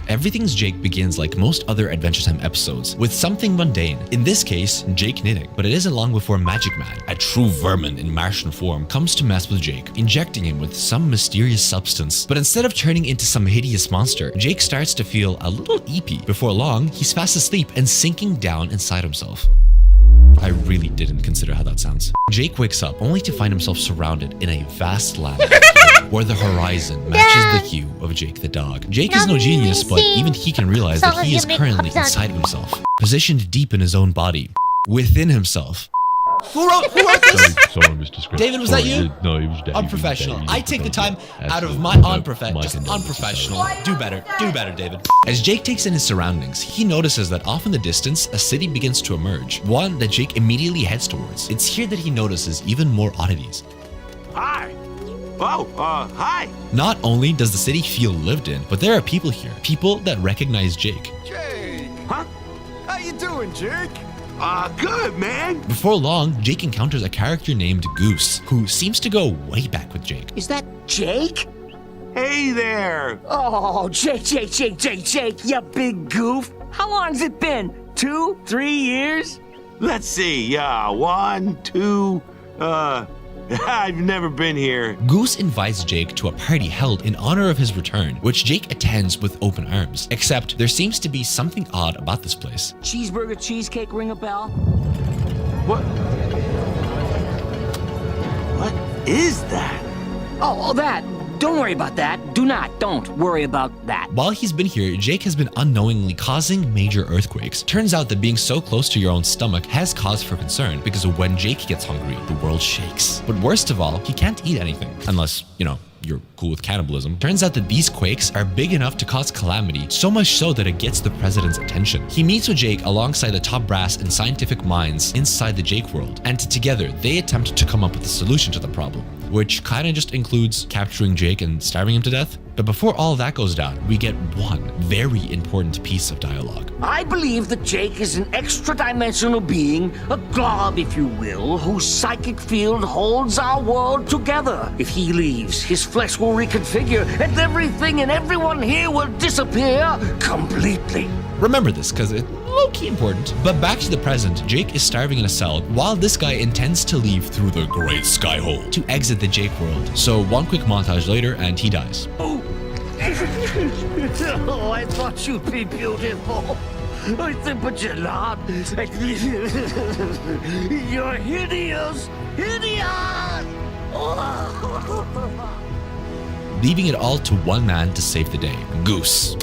Everything's Jake begins like most other Adventure Time episodes, with something mundane. In this case, Jake knitting. But it isn't long before Magic Man, a true vermin in Martian form, comes to mess with Jake, injecting him with some mysterious substance. But instead of turning into some hideous monster, Jake starts to feel a little eepy. Before long, he's fast asleep and sinking down inside himself. I really didn't consider how that sounds. Jake wakes up only to find himself surrounded in a vast land where the horizon matches the hue of Jake the dog. Jake is no genius, but even he can realize that he is currently inside of himself, positioned deep in his own body. within himself. Who wrote this? Sorry, Mr. Script. David, was that you? No, it was David. Unprofessional. I take the time out of my unprofessional. Do better, David. As Jake takes in his surroundings, he notices that off in the distance, a city begins to emerge. One that Jake immediately heads towards. It's here that he notices even more oddities. Hi. Hi. Not only does the city feel lived in, but there are people here. People that recognize Jake. Jake. Huh? How you doing, Jake? Good, man. Before long, Jake encounters a character named Goose, who seems to go way back with Jake. Is that Jake? Hey there. Oh, Jake, you big goof. How long's it been? 2, 3 years? Let's see. 1, 2, I've never been here. Goose invites Jake to a party held in honor of his return, which Jake attends with open arms. Except there seems to be something odd about this place. Cheeseburger, cheesecake, ring a bell? What is that? Oh, that. Don't worry about that. Don't worry about that. While he's been here, Jake has been unknowingly causing major earthquakes. Turns out that being so close to your own stomach has cause for concern, because when Jake gets hungry, the world shakes. But worst of all, he can't eat anything. Unless, you're cool with cannibalism. Turns out that these quakes are big enough to cause calamity, so much so that it gets the president's attention. He meets with Jake alongside the top brass and scientific minds inside the Jake world, and together they attempt to come up with a solution to the problem, which kinda just includes capturing Jake and starving him to death. But before all that goes down, we get one very important piece of dialogue. I believe that Jake is an extra-dimensional being, a glob, if you will, whose psychic field holds our world together. If he leaves, his flesh will reconfigure, and everything and everyone here will disappear completely. Remember this, because it's low-key important. But back to the present, Jake is starving in a cell, while this guy intends to leave through the Great Sky Hole to exit the Jake world. So one quick montage later, and he dies. Oh, I thought you'd be beautiful. But you're not. You're hideous. Leaving it all to one man to save the day, Goose.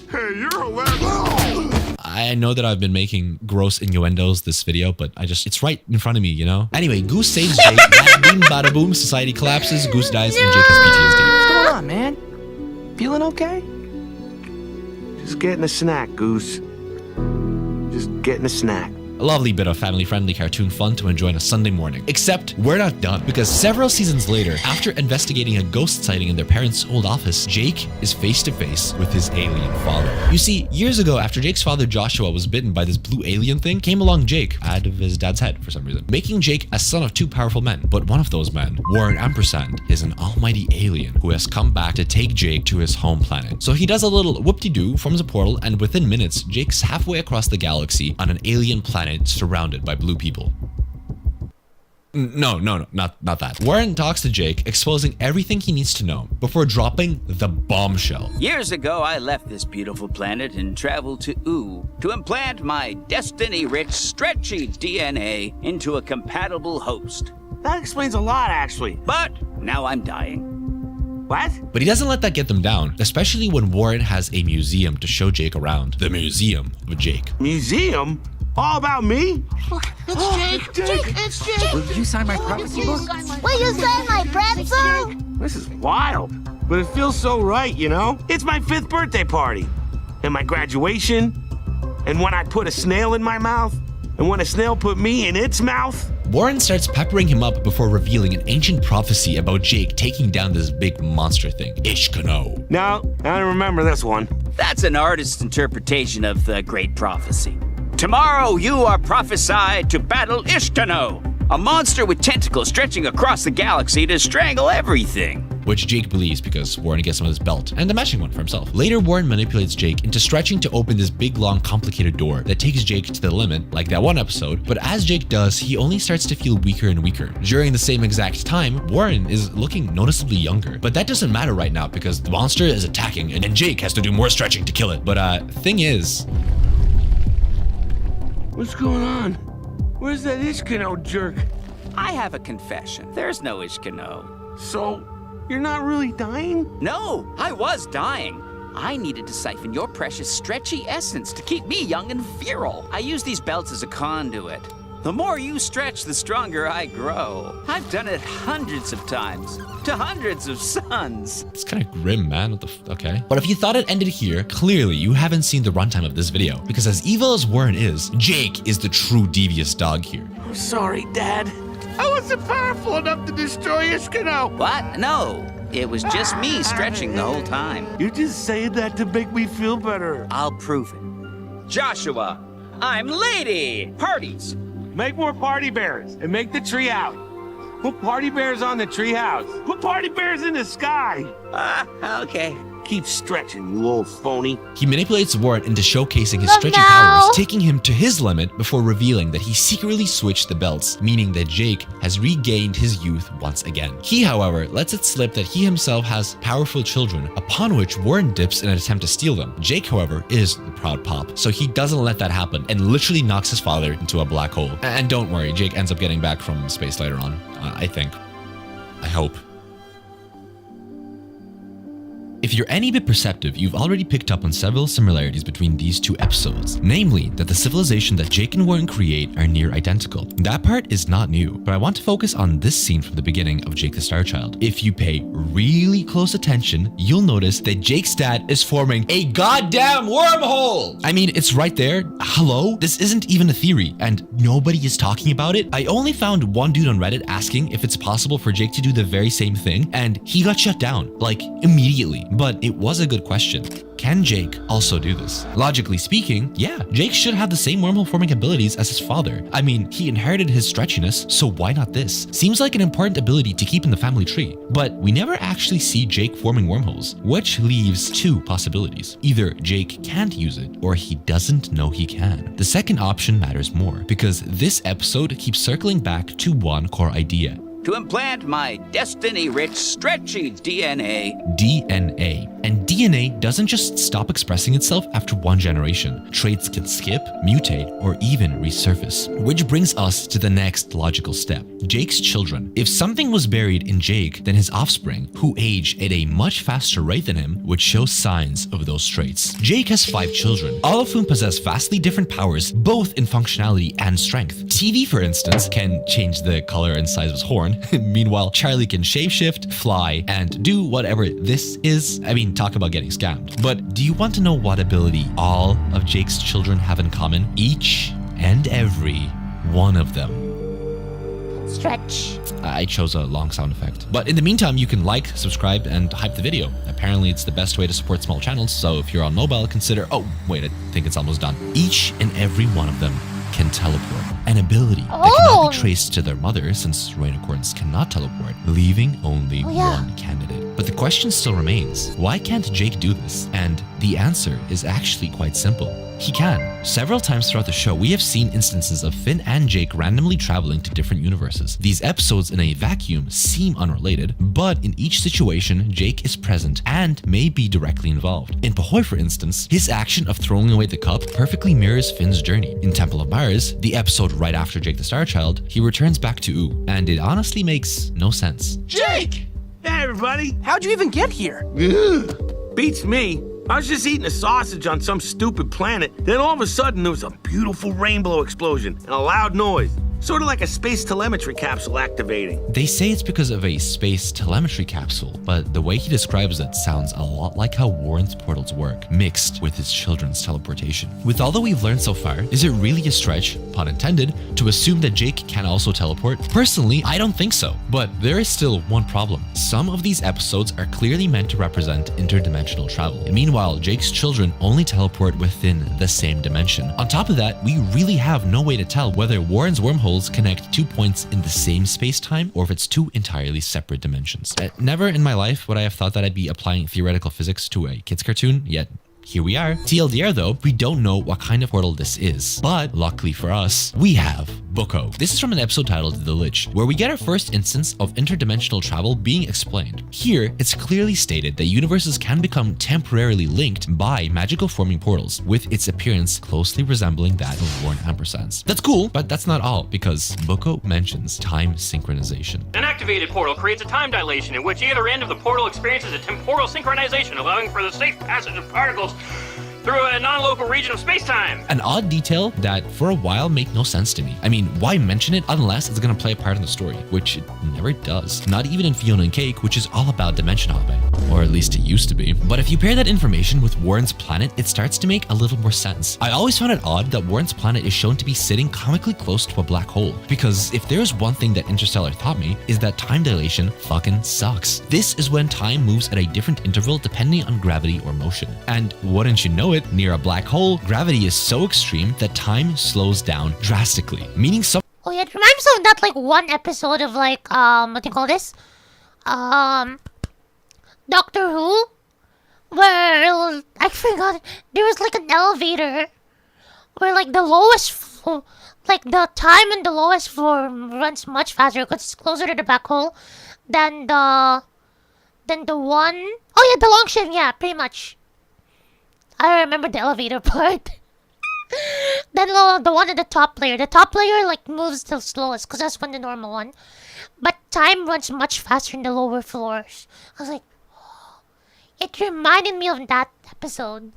Hey, you're hilarious. I know that I've been making gross innuendos this video, but it's right in front of me, Anyway, Goose saves Jake. Bada boom, bada boom, society collapses, Goose dies, and Jake has PTSD. What's going on, man? Feeling okay? Just getting a snack, Goose. Just getting a snack. A lovely bit of family-friendly cartoon fun to enjoy on a Sunday morning. Except, we're not done, because several seasons later, after investigating a ghost sighting in their parents' old office, Jake is face-to-face with his alien father. You see, years ago, after Jake's father Joshua was bitten by this blue alien thing, came along Jake, out of his dad's head for some reason, making Jake a son of two powerful men. But one of those men, Warren Ampersand, is an almighty alien who has come back to take Jake to his home planet. So he does a little whoop-de-doo, forms a portal, and within minutes, Jake's halfway across the galaxy on an alien planet surrounded by blue people. No, not that. Warren talks to Jake, exposing everything he needs to know before dropping the bombshell. Years ago, I left this beautiful planet and traveled to Oo to implant my destiny-rich, stretchy DNA into a compatible host. That explains a lot, actually. But now I'm dying. What? But he doesn't let that get them down, especially when Warren has a museum to show Jake around. The Museum of Jake. Museum? All about me? It's Jake. It's Jake. Will you sign my prophecy book? Will you sign my pretzel? This is wild, but it feels so right, It's my 5th birthday party, and my graduation, and when I put a snail in my mouth, and when a snail put me in its mouth. Warren starts peppering him up before revealing an ancient prophecy about Jake taking down this big monster thing, Ishkano. No, I don't remember this one. That's an artist's interpretation of the great prophecy. Tomorrow you are prophesied to battle Ishkano, a monster with tentacles stretching across the galaxy to strangle everything. Which Jake believes because Warren gets him on his belt, and a matching one for himself. Later, Warren manipulates Jake into stretching to open this big, long, complicated door that takes Jake to the limit, like that one episode, but as Jake does, he only starts to feel weaker and weaker. During the same exact time, Warren is looking noticeably younger, but that doesn't matter right now because the monster is attacking, and Jake has to do more stretching to kill it. But thing is... What's going on? Where's that Ishkano jerk? I have a confession. There's no Ishkano. So, you're not really dying? No, I was dying. I needed to siphon your precious stretchy essence to keep me young and virile. I use these belts as a conduit. The more you stretch, the stronger I grow. I've done it hundreds of times, to hundreds of suns. It's kind of grim, man. What the okay. But if you thought it ended here, clearly you haven't seen the runtime of this video. Because as evil as Warren is, Jake is the true devious dog here. I'm sorry, Dad. I wasn't powerful enough to destroy Ishkano. What? No. It was just me stretching the whole time. You're just saying that to make me feel better. I'll prove it. Joshua, I'm Lady. Parties. Make more party bears and make the tree out. Put party bears on the tree house. Put party bears in the sky. Okay. Keep stretching, you old phony. He manipulates Warren into showcasing his stretching powers, taking him to his limit before revealing that he secretly switched the belts, meaning that Jake has regained his youth once again. He, however, lets it slip that he himself has powerful children, upon which Warren dips in an attempt to steal them. Jake, however, is the proud pop, so he doesn't let that happen and literally knocks his father into a black hole. And don't worry, Jake ends up getting back from space later on, I think. I hope. If you're any bit perceptive, you've already picked up on several similarities between these two episodes, namely that the civilization that Jake and Warren create are near identical. That part is not new, but I want to focus on this scene from the beginning of Jake the Star Child. If you pay really close attention, you'll notice that Jake's dad is forming a goddamn wormhole! I mean, it's right there. Hello? This isn't even a theory, and nobody is talking about it. I only found one dude on Reddit asking if it's possible for Jake to do the very same thing, and he got shut down, like, immediately. But it was a good question. Can Jake also do this? Logically speaking, yeah, Jake should have the same wormhole forming abilities as his father. I mean, he inherited his stretchiness, so why not this? Seems like an important ability to keep in the family tree, but we never actually see Jake forming wormholes, which leaves two possibilities. Either Jake can't use it, or he doesn't know he can. The second option matters more, because this episode keeps circling back to one core idea. To implant my destiny-rich, stretchy DNA. DNA. And DNA doesn't just stop expressing itself after one generation. Traits can skip, mutate, or even resurface. Which brings us to the next logical step. Jake's children. If something was buried in Jake, then his offspring, who age at a much faster rate than him, would show signs of those traits. Jake has 5 children, all of whom possess vastly different powers, both in functionality and strength. TV, for instance, can change the color and size of his horn. Meanwhile, Charlie can shapeshift, fly, and do whatever this is. I mean, talk about getting scammed. But do you want to know what ability all of Jake's children have in common? Each and every one of them. Stretch. I chose a long sound effect. But in the meantime, you can like, subscribe, and hype the video. Apparently, it's the best way to support small channels, so if you're on mobile, consider... Oh, wait, I think it's almost done. Each and every one of them can teleport, an ability that cannot be traced to their mother since Rainicorns cannot teleport, leaving only one candidate. But the question still remains, why can't Jake do this? And the answer is actually quite simple. He can. Several times throughout the show, we have seen instances of Finn and Jake randomly traveling to different universes. These episodes in a vacuum seem unrelated, but in each situation, Jake is present and may be directly involved. In Pahoy, for instance, his action of throwing away the cup perfectly mirrors Finn's journey. In Temple of Mars, the episode right after Jake the Star Child, he returns back to Oo, and it honestly makes no sense. Jake! Hey, everybody. How'd you even get here? Ugh. Beats me. I was just eating a sausage on some stupid planet. Then all of a sudden, there was a beautiful rainbow explosion and a loud noise. Sort of like a space telemetry capsule activating. They say it's because of a space telemetry capsule, but the way he describes it sounds a lot like how Warren's portals work, mixed with his children's teleportation. With all that we've learned so far, is it really a stretch, pun intended, to assume that Jake can also teleport? Personally, I don't think so, but there is still one problem. Some of these episodes are clearly meant to represent interdimensional travel, and meanwhile, Jake's children only teleport within the same dimension. On top of that, we really have no way to tell whether Warren's wormhole connect 2 points in the same space-time or if it's 2 entirely separate dimensions. Never in my life would I have thought that I'd be applying theoretical physics to a kid's cartoon, yet here we are. TLDR though, we don't know what kind of portal this is, but luckily for us, we have Boko. This is from an episode titled The Lich, where we get our first instance of interdimensional travel being explained. Here, it's clearly stated that universes can become temporarily linked by magical forming portals, with its appearance closely resembling that of worn ampersands. That's cool, but that's not all, because Boko mentions time synchronization. An activated portal creates a time dilation in which either end of the portal experiences a temporal synchronization, allowing for the safe passage of particles through a non-local region of space-time. An odd detail that for a while made no sense to me. I mean, why mention it unless it's gonna play a part in the story, which it never does. Not even in Fiona and Cake, which is all about dimension hopping. Or at least it used to be. But if you pair that information with Warren's planet, it starts to make a little more sense. I always found it odd that Warren's planet is shown to be sitting comically close to a black hole, because if there's one thing that Interstellar taught me, is that time dilation fucking sucks. This is when time moves at a different interval depending on gravity or motion. And wouldn't you know it, near a black hole, gravity is so extreme that time slows down drastically, meaning some— Oh yeah, it reminds me of that like one episode of like what do you call this? Doctor Who, where I forgot, there was like an elevator where like the lowest floor, like the time in the lowest floor runs much faster because it's closer to the black hole than the one, oh yeah, the long shift, yeah, pretty much. I remember the elevator part. Then the one at the top layer like moves the slowest because that's when the normal one. But time runs much faster in the lower floors. I was like, oh. It reminded me of that episode.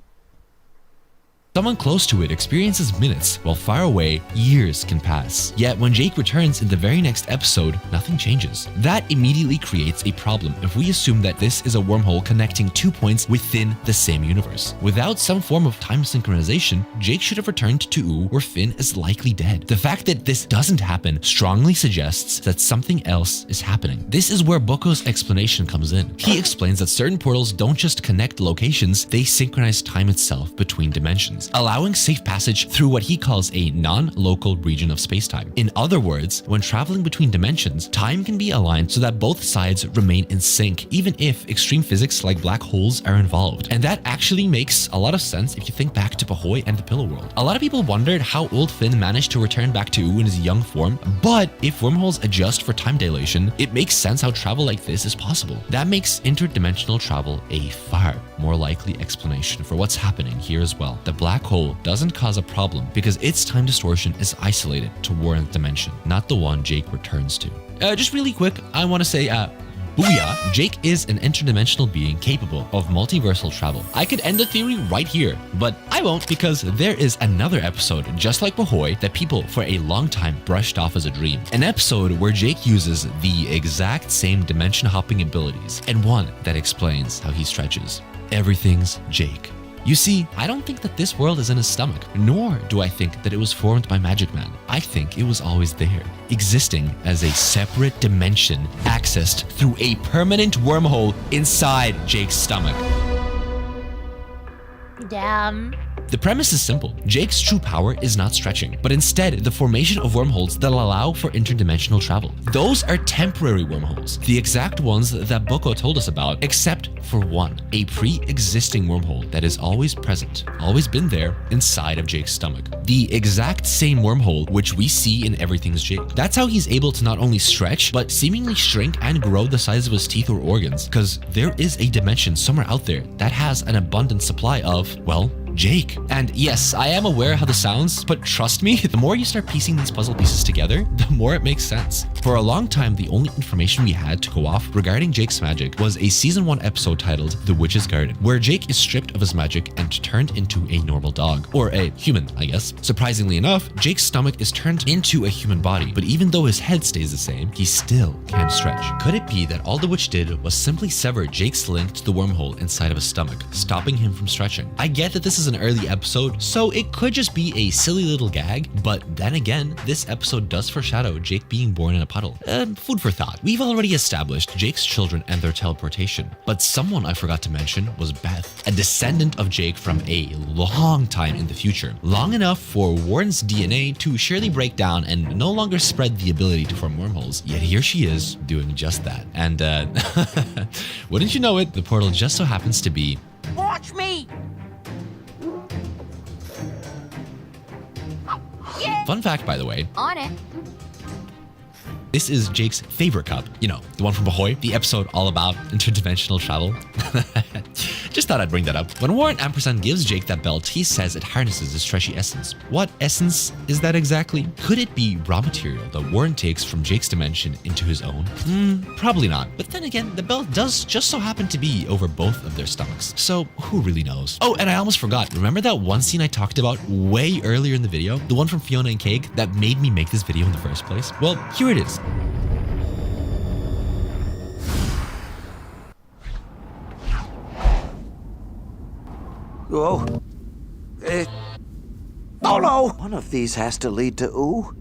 someone close to it experiences minutes, while far away, years can pass. Yet when Jake returns in the very next episode, nothing changes. That immediately creates a problem if we assume that this is a wormhole connecting 2 points within the same universe. Without some form of time synchronization, Jake should have returned to U, where Finn is likely dead. The fact that this doesn't happen strongly suggests that something else is happening. This is where Boko's explanation comes in. He explains that certain portals don't just connect locations, they synchronize time itself between dimensions, allowing safe passage through what he calls a non-local region of spacetime. In other words, when traveling between dimensions, time can be aligned so that both sides remain in sync, even if extreme physics like black holes are involved. And that actually makes a lot of sense if you think back to Bahoy and the Pillow World. A lot of people wondered how old Finn managed to return back to U in his young form, but if wormholes adjust for time dilation, it makes sense how travel like this is possible. That makes interdimensional travel a far more likely explanation for what's happening here as well. The black hole doesn't cause a problem because its time distortion is isolated to Warren's dimension, not the one Jake returns to. Just really quick, I want to say, booyah, Jake is an interdimensional being capable of multiversal travel. I could end the theory right here, but I won't because there is another episode just like Bahoy that people for a long time brushed off as a dream. An episode where Jake uses the exact same dimension hopping abilities, and one that explains how he stretches. Everything's Jake. You see, I don't think that this world is in his stomach, nor do I think that it was formed by Magic Man. I think it was always there, existing as a separate dimension accessed through a permanent wormhole inside Jake's stomach. Damn. The premise is simple. Jake's true power is not stretching, but instead the formation of wormholes that allow for interdimensional travel. Those are temporary wormholes, the exact ones that Boko told us about, except for one, a pre-existing wormhole that is always present, always been there inside of Jake's stomach. The exact same wormhole which we see in Everything's Jake. That's how he's able to not only stretch, but seemingly shrink and grow the size of his teeth or organs, because there is a dimension somewhere out there that has an abundant supply of, well, Jake. And yes, I am aware how this sounds, but trust me, the more you start piecing these puzzle pieces together, the more it makes sense. For a long time, the only information we had to go off regarding Jake's magic was a season 1 episode titled The Witch's Garden, where Jake is stripped of his magic and turned into a normal dog, or a human, I guess. Surprisingly enough, Jake's stomach is turned into a human body, but even though his head stays the same, he still can't stretch. Could it be that all the witch did was simply sever Jake's link to the wormhole inside of his stomach, stopping him from stretching? I get that this is an early episode, so it could just be a silly little gag, but then again, this episode does foreshadow Jake being born in a puddle. Food for thought. We've already established Jake's children and their teleportation, but someone I forgot to mention was Beth, a descendant of Jake from a long time in the future, long enough for Warren's DNA to surely break down and no longer spread the ability to form wormholes, yet here she is doing just that. And wouldn't you know it, the portal just so happens to be Watch me! Fun fact, by the way, On it. this is Jake's favorite cup. You know, the one from Ahoy, the episode all about interdimensional travel. Just thought I'd bring that up. When Warren Ampersand gives Jake that belt, he says it harnesses his stretchy essence. What essence is that exactly? Could it be raw material that Warren takes from Jake's dimension into his own? Probably not. But then again, the belt does just so happen to be over both of their stomachs. So who really knows? Oh, and I almost forgot. Remember that one scene I talked about way earlier in the video? The one from Fiona and Cake that made me make this video in the first place? Well, here it is. Oh. Oh no! One of these has to lead to ooh.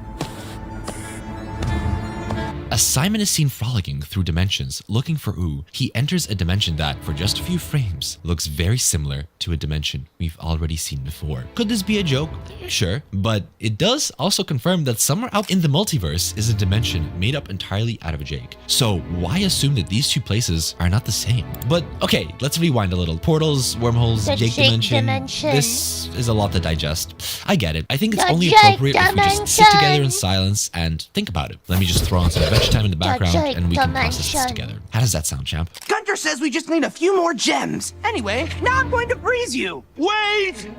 As Simon is seen frolicking through dimensions, looking for Ooh, he enters a dimension that, for just a few frames, looks very similar to a dimension we've already seen before. Could this be a joke? Sure, but it does also confirm that somewhere out in the multiverse is a dimension made up entirely out of a Jake. So why assume that these two places are not the same? But okay, let's rewind a little. Portals, wormholes, The Jake Jake dimension. dimension. This is a lot to digest. I get it. I think it's The only Jake appropriate if we just sit together in dimension. silence and think about it. Let me just throw on some Adventure Time in the background Jake and we can process this dimension. together. How does that sound, champ? Gunter says we just need a few more gems. Anyway, now I'm going to freeze you. Wait!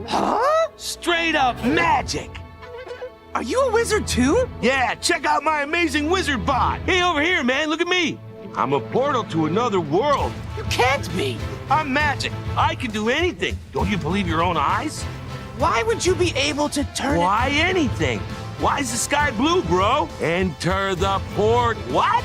Huh? Straight up magic! Are you a wizard too? Yeah, check out my amazing wizard bot. Hey, over here, man, look at me. I'm a portal to another world. You can't be. I'm magic. I can do anything. Don't you believe your own eyes? Why would you be able to turn Why anything? Why is the sky blue, bro? Enter the port. What?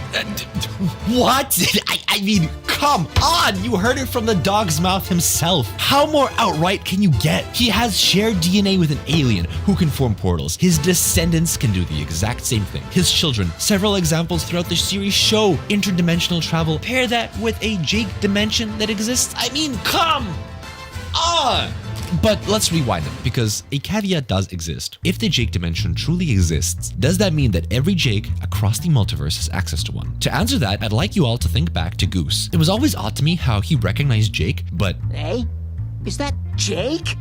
What? I mean, come on! You heard it from the dog's mouth himself. How more outright can you get? He has shared DNA with an alien who can form portals. His descendants can do the exact same thing. His children. Several examples throughout the series show interdimensional travel. Pair that with a Jake dimension that exists. I mean, come on! But let's rewind it, because a caveat does exist. If the Jake dimension truly exists, does that mean that every Jake across the multiverse has access to one? To answer that, I'd like you all to think back to Goose. It was always odd to me how he recognized Jake, but Hey? Is that Jake?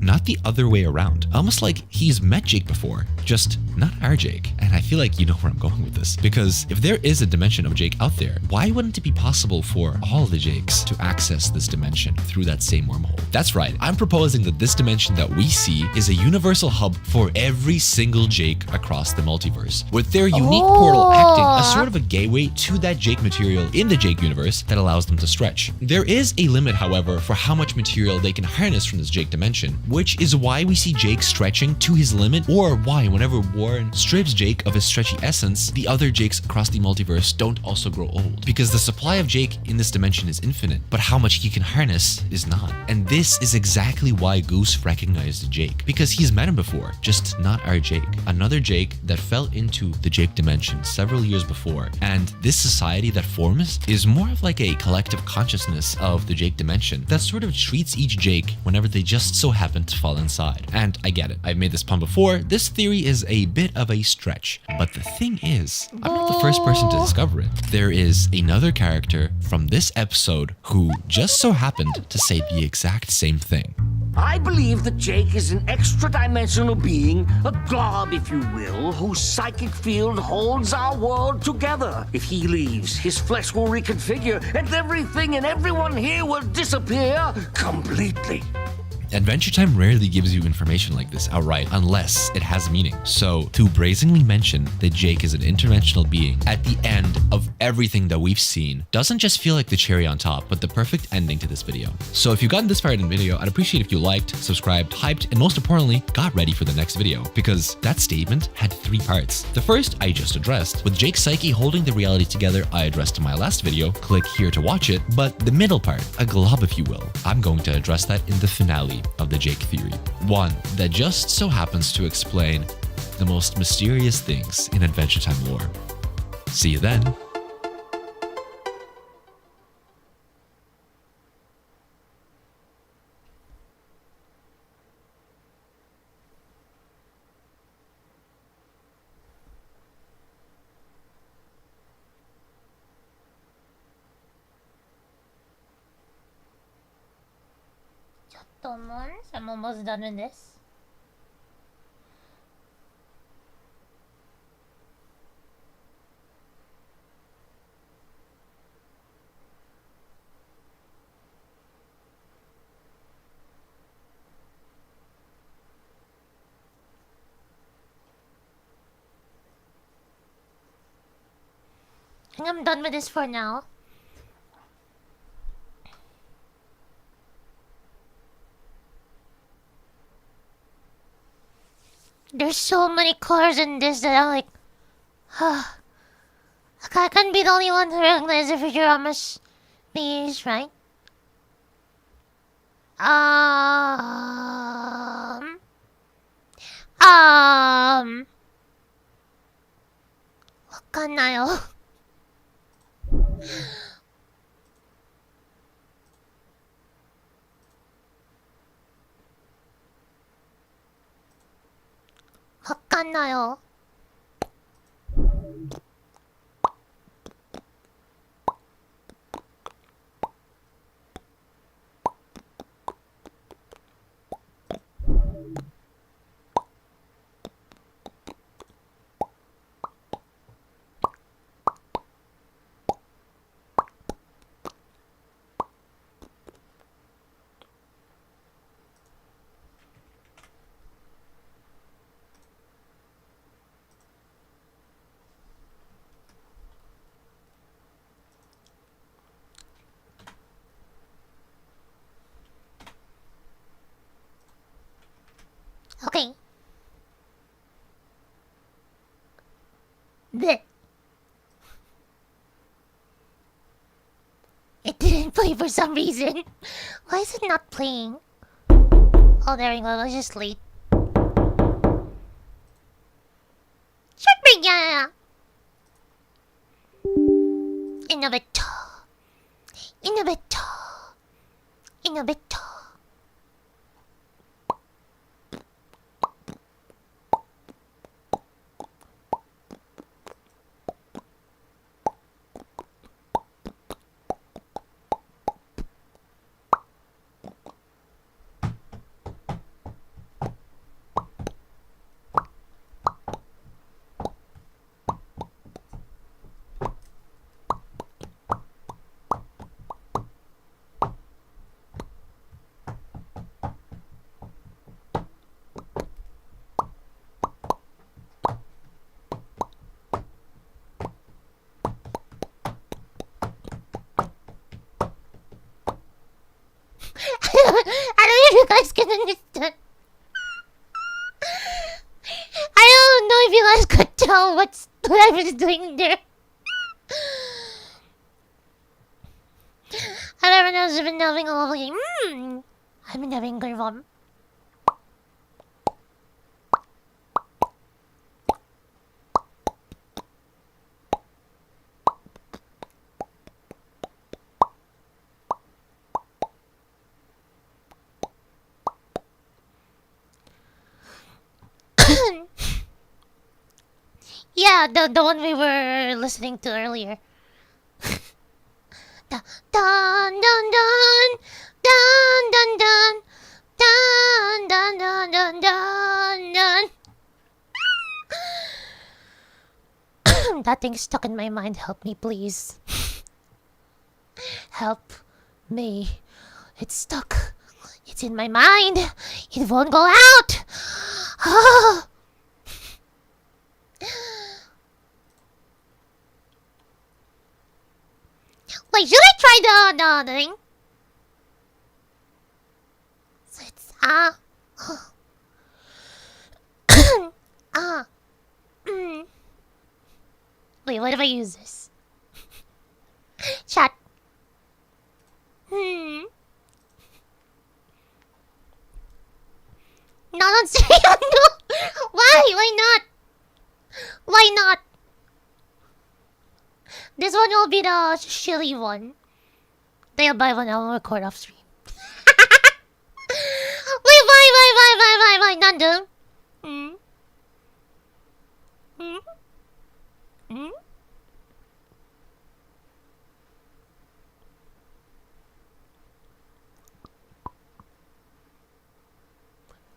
not the other way around. Almost like he's met Jake before, just not our Jake. And I feel like you know where I'm going with this. Because if there is a dimension of Jake out there, why wouldn't it be possible for all the Jakes to access this dimension through that same wormhole? That's right, I'm proposing that this dimension that we see is a universal hub for every single Jake across the multiverse, with their unique portal acting as sort of a gateway to that Jake material in the Jake universe that allows them to stretch. There is a limit, however, for how much material they can harness from this Jake dimension, which is why we see Jake stretching to his limit, or why whenever Warren strips Jake of his stretchy essence, the other Jakes across the multiverse don't also grow old. Because the supply of Jake in this dimension is infinite, but how much he can harness is not. And this is exactly why Goose recognized Jake, because he's met him before, just not our Jake. Another Jake that fell into the Jake dimension several years before, and this society that forms is more of like a collective consciousness of the Jake dimension that sort of treats each Jake whenever they just so happen to fall inside. And I get it, I've made this pun before, this theory is a bit of a stretch, but the thing is, I'm not the first person to discover it. There is another character from this episode who just so happened to say the exact same thing. I believe that Jake is an extra-dimensional being, a glob, if you will, whose psychic field holds our world together. If he leaves, his flesh will reconfigure, and everything and everyone here will disappear completely. Adventure Time rarely gives you information like this outright unless it has meaning. So to brazenly mention that Jake is an interdimensional being at the end of everything that we've seen doesn't just feel like the cherry on top, but the perfect ending to this video. So if you've gotten this far in the video, I'd appreciate if you liked, subscribed, hyped, and most importantly, got ready for the next video, because that statement had 3 parts. The first I just addressed, with Jake's psyche holding the reality together I addressed in my last video. Click here to watch it. But the middle part, a glob if you will, I'm going to address that in the finale of the Jake theory. One that just so happens to explain the most mysterious things in Adventure Time lore. See you then. I'm almost done with this. think I'm done with this for now. There's so many cars in this that I'm like, I can't be the only one to recognize the Futurama's these, right? 왔겠나요? 왔겠나요? Okay. Bleh. It didn't play for some reason. Why is it not playing? Oh, there we go. Let's just sleep. Shut Innovator. Innovator. Innovator. I don't know if you guys can understand. I don't know if you guys could tell what I was doing there. Everyone else has been having a lovely I've been having good fun. Yeah, the one we were listening to earlier. Dun dun dun dun dun dun dun dun dun dun dun dun dun. That thing's stuck in my mind. Help me, please. Help me. It's stuck. It's in my mind. It won't go out. Wait, should I try the thing? So it's Wait, what if I use this? Chat. Not on stream. No. Why? Why not? Why not? This one will be the shilly one. They'll buy one. I'll record off stream. Wait, why, Nando?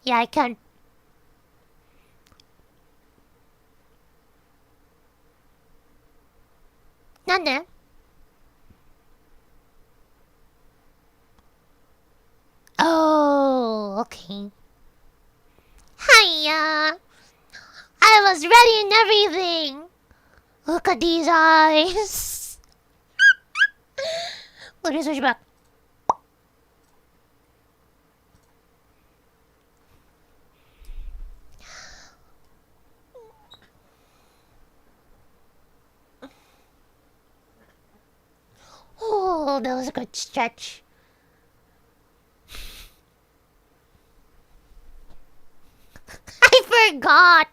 Yeah, I can. Nando? Oh, okay. Hiya! I was ready and everything! Look at these eyes! Let me switch back. Oh, that was a good stretch. I forgot.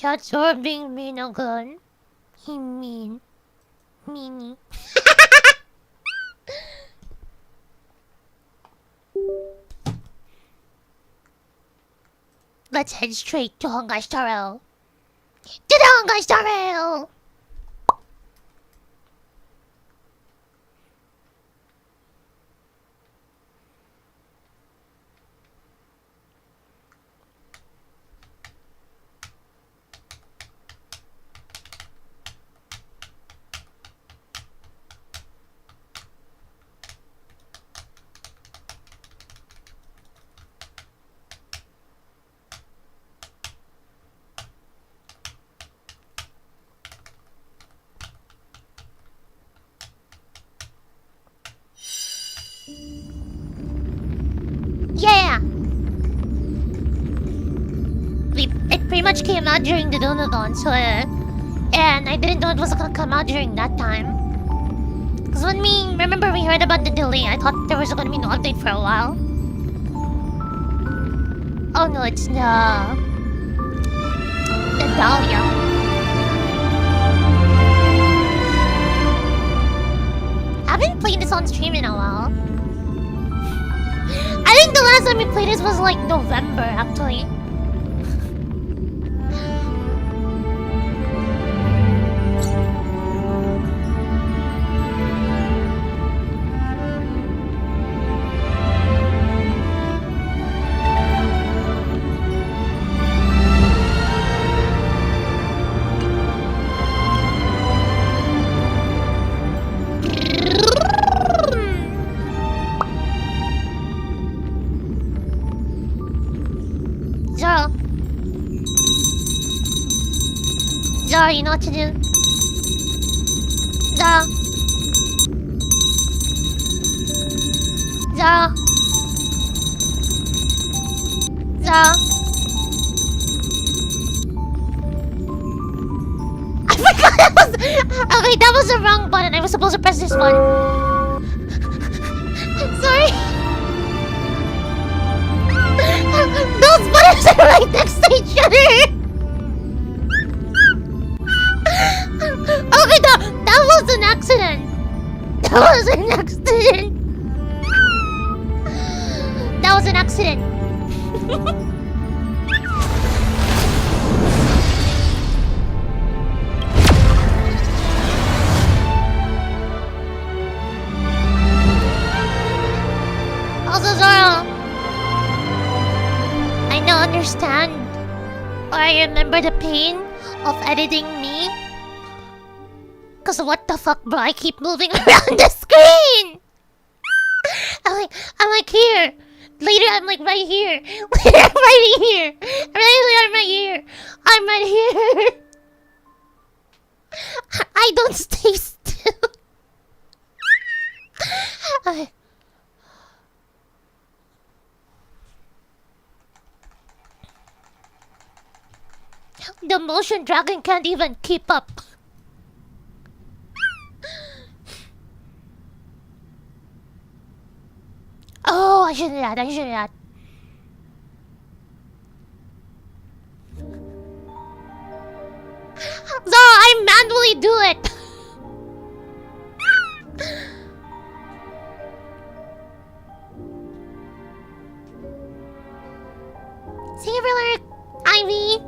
That's for being mean again. He mean. Meanie. Let's head straight to Hongai Star Rail. To the Hongai Star Rail! Yeah! It pretty much came out during the Donathon, so and I didn't know it was gonna come out during that time. Cause when we heard about the delay, I thought there was gonna be no update for a while. Oh no, it's the Dahlia. I haven't played this on stream in a while. I think the last time we played this was like November, actually. Zara, you know what to do. Zara. Zara. Zara. I forgot that was... Okay, that was the wrong button. I was supposed to press this one. Sorry. Those buttons are right next to each other. Okay, that was an accident. That was an accident. That was an accident. Also, Zara, I now understand, or I remember the pain of editing me. Cause what the fuck, bro? I keep moving around the screen. I'm like here. Later, I'm like right here. Later, I'm right here. Later, I'm right here. I'm right here. I don't stay still. The motion dragon can't even keep up. Oh, I should do that. I should do that. So I manually do it. See you later, Ivy.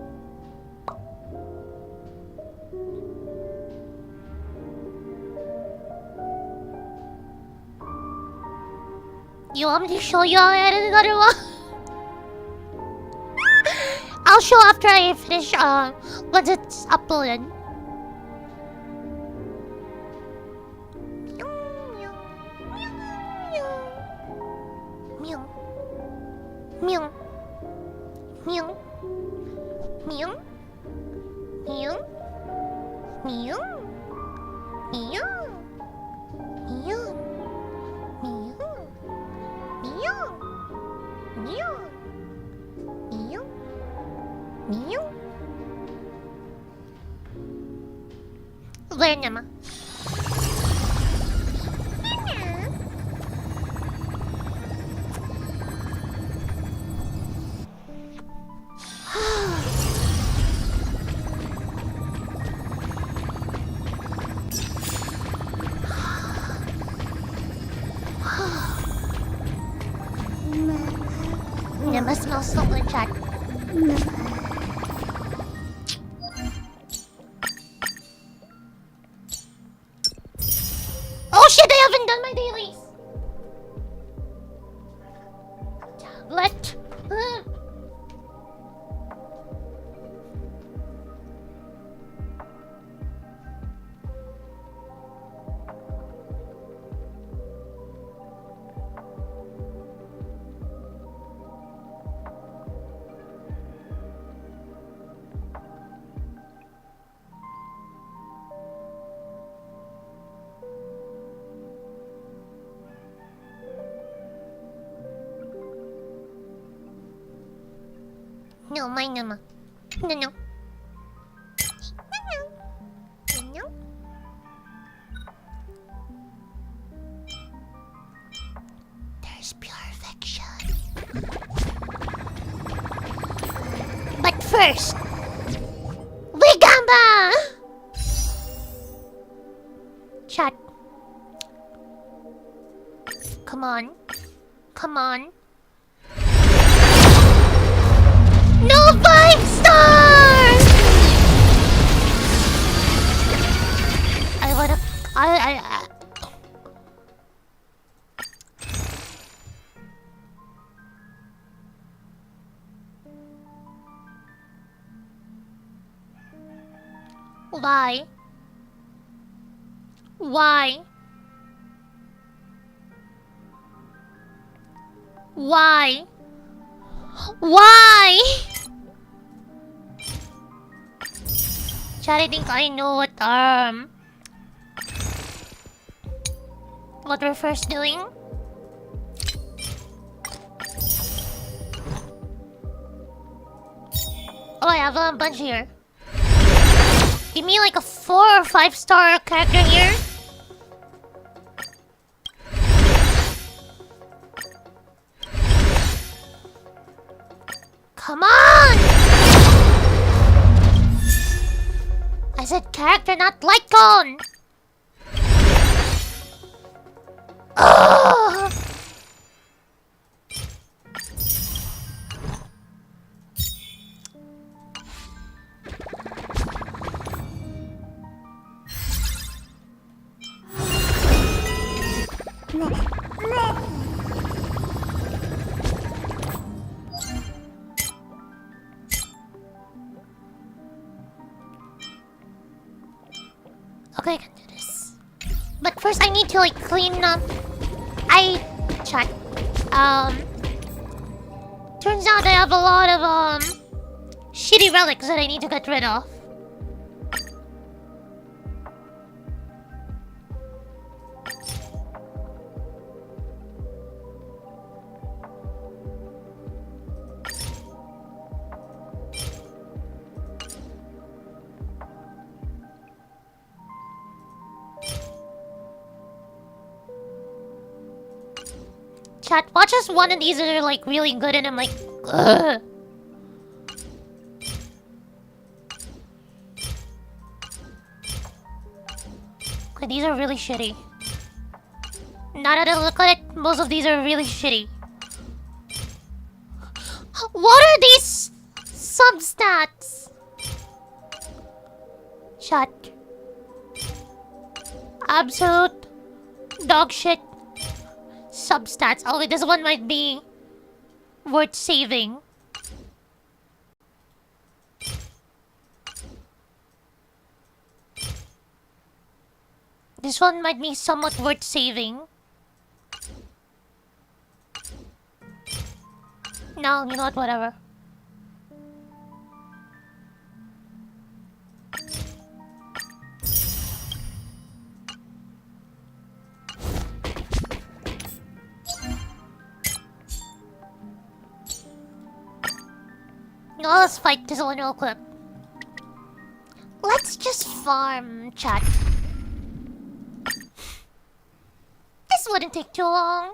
You want me to show you how I edit another one? I'll show after I finish, once it's uploaded. Meow. Meow. Meow. Meow. Meow. Meow. Meow. Where naman? Nama smells so good, chat. Oh shit, I haven't done my dailies! Tablet. No, mine naman. No. No. There's pure affection. But first, Wigamba! Chat. Come on. Come on. No 5 stars! I wanna... Why? Why? Why? Why? Chat, I think I know what we're first doing. Oh, I have a bunch here. Give me like a 4 or 5 star character here. Come on! I said character, not Lycon! Ugh! Okay, I can do this. But first I need to like clean up. Chat. Turns out I have a lot of shitty relics that I need to get rid of. Chat, watch as one of these are like really good and I'm like, ugh. Okay, these are really shitty. Now that I look at it, most of these are really shitty. What are these substats? Chat. Absolute dog shit. Substats. Oh, wait, this one might be worth saving. This one might be somewhat worth saving. No, you know what, whatever. No, let's fight this one real quick. Let's just farm, chat. wouldn't take too long.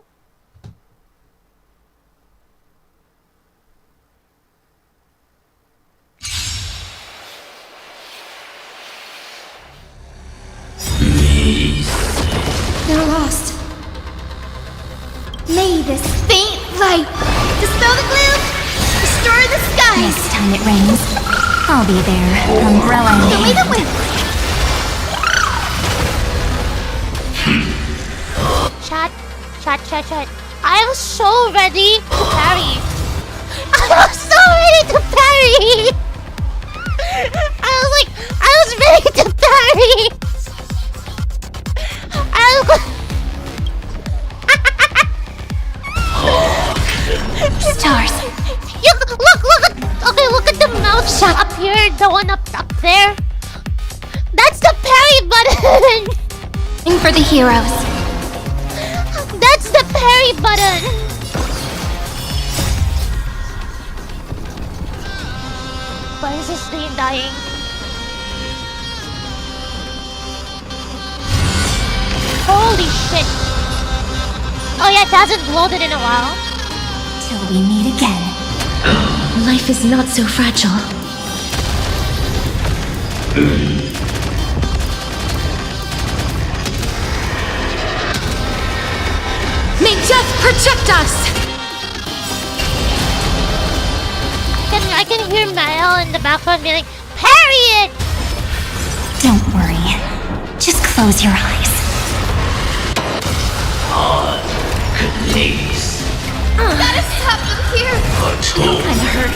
They're lost. May this faint light dispel the gloom, restore the skies. Next time it rains, I'll be there, umbrella in Show me the hand. wind. Chat. I was so ready to parry. I was so ready to parry. I was ready to parry. Stars. Look at the mouse up here, the one up there. That's the parry button. Aim for the heroes. That's the parry button. Why is this thing dying? Holy shit. Oh yeah, it hasn't loaded in a while. Till we meet again. Life is not so fragile. May death protect us. I can hear Mael in the background being like, parry it! Don't worry. Just close your eyes. Please. Gotta stop them here. Still kinda hurt.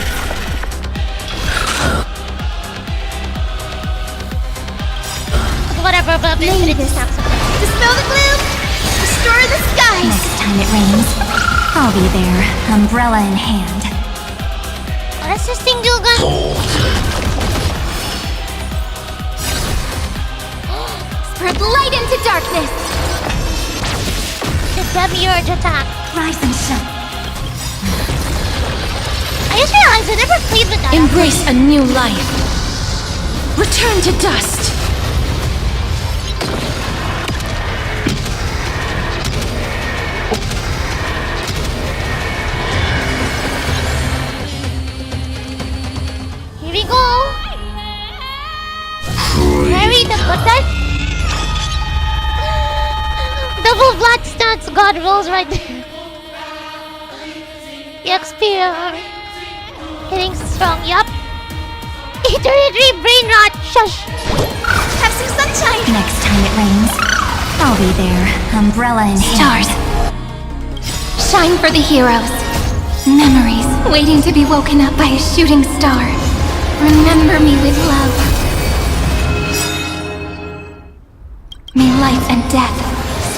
Whatever, but May this dispel the gloom, restore the skies. Next time it rains, I'll be there, umbrella in hand. What does this thing do again? Spread light into darkness. The demiurge attack. Rise and shine. I just realized I never played with that. Embrace a new life. Return to dust. Here we go. Parry the button. Double flat stance, God rolls right there. XP. Hitting strong, yup. Eternity brain rot, shush. Have some sunshine. Next time it rains, I'll be there, umbrella in hand. Stars. Shine for the heroes. Memories. Waiting to be woken up by a shooting star. Remember me with love. May life and death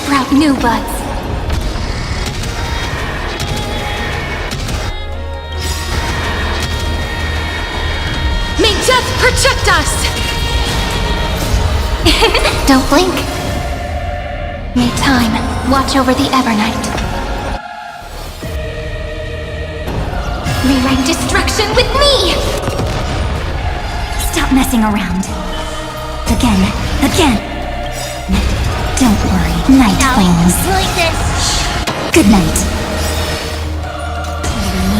sprout new buds. May death protect us! Don't blink. May time watch over the Evernight. Rewrite destruction with me! Stop messing around. Again. Don't worry, night flings. Like this. Good night.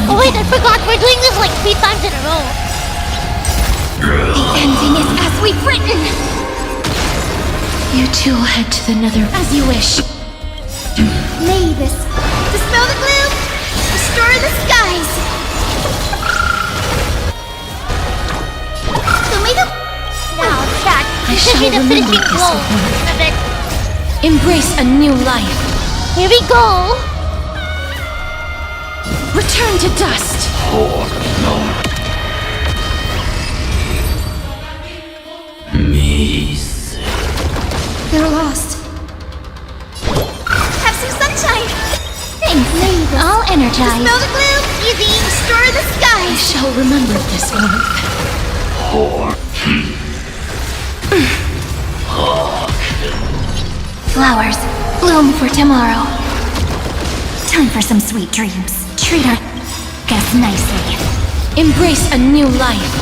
Oh wait, I forgot we're doing this like 3 times in a row. The ending is as we've written! You two head to the nether as you wish. May this dispel the gloom, restore the skies! So may the... Now, chat. This should be the finishing blow of it. Embrace a new life. Here we go. Return to dust. They're lost. Have some sunshine. Thanks. All energized. Dispel the gloom. Easy. Restore the skies. I shall remember this warmth. Flowers bloom for tomorrow. Time for some sweet dreams. Treat our guests nicely. Embrace a new life.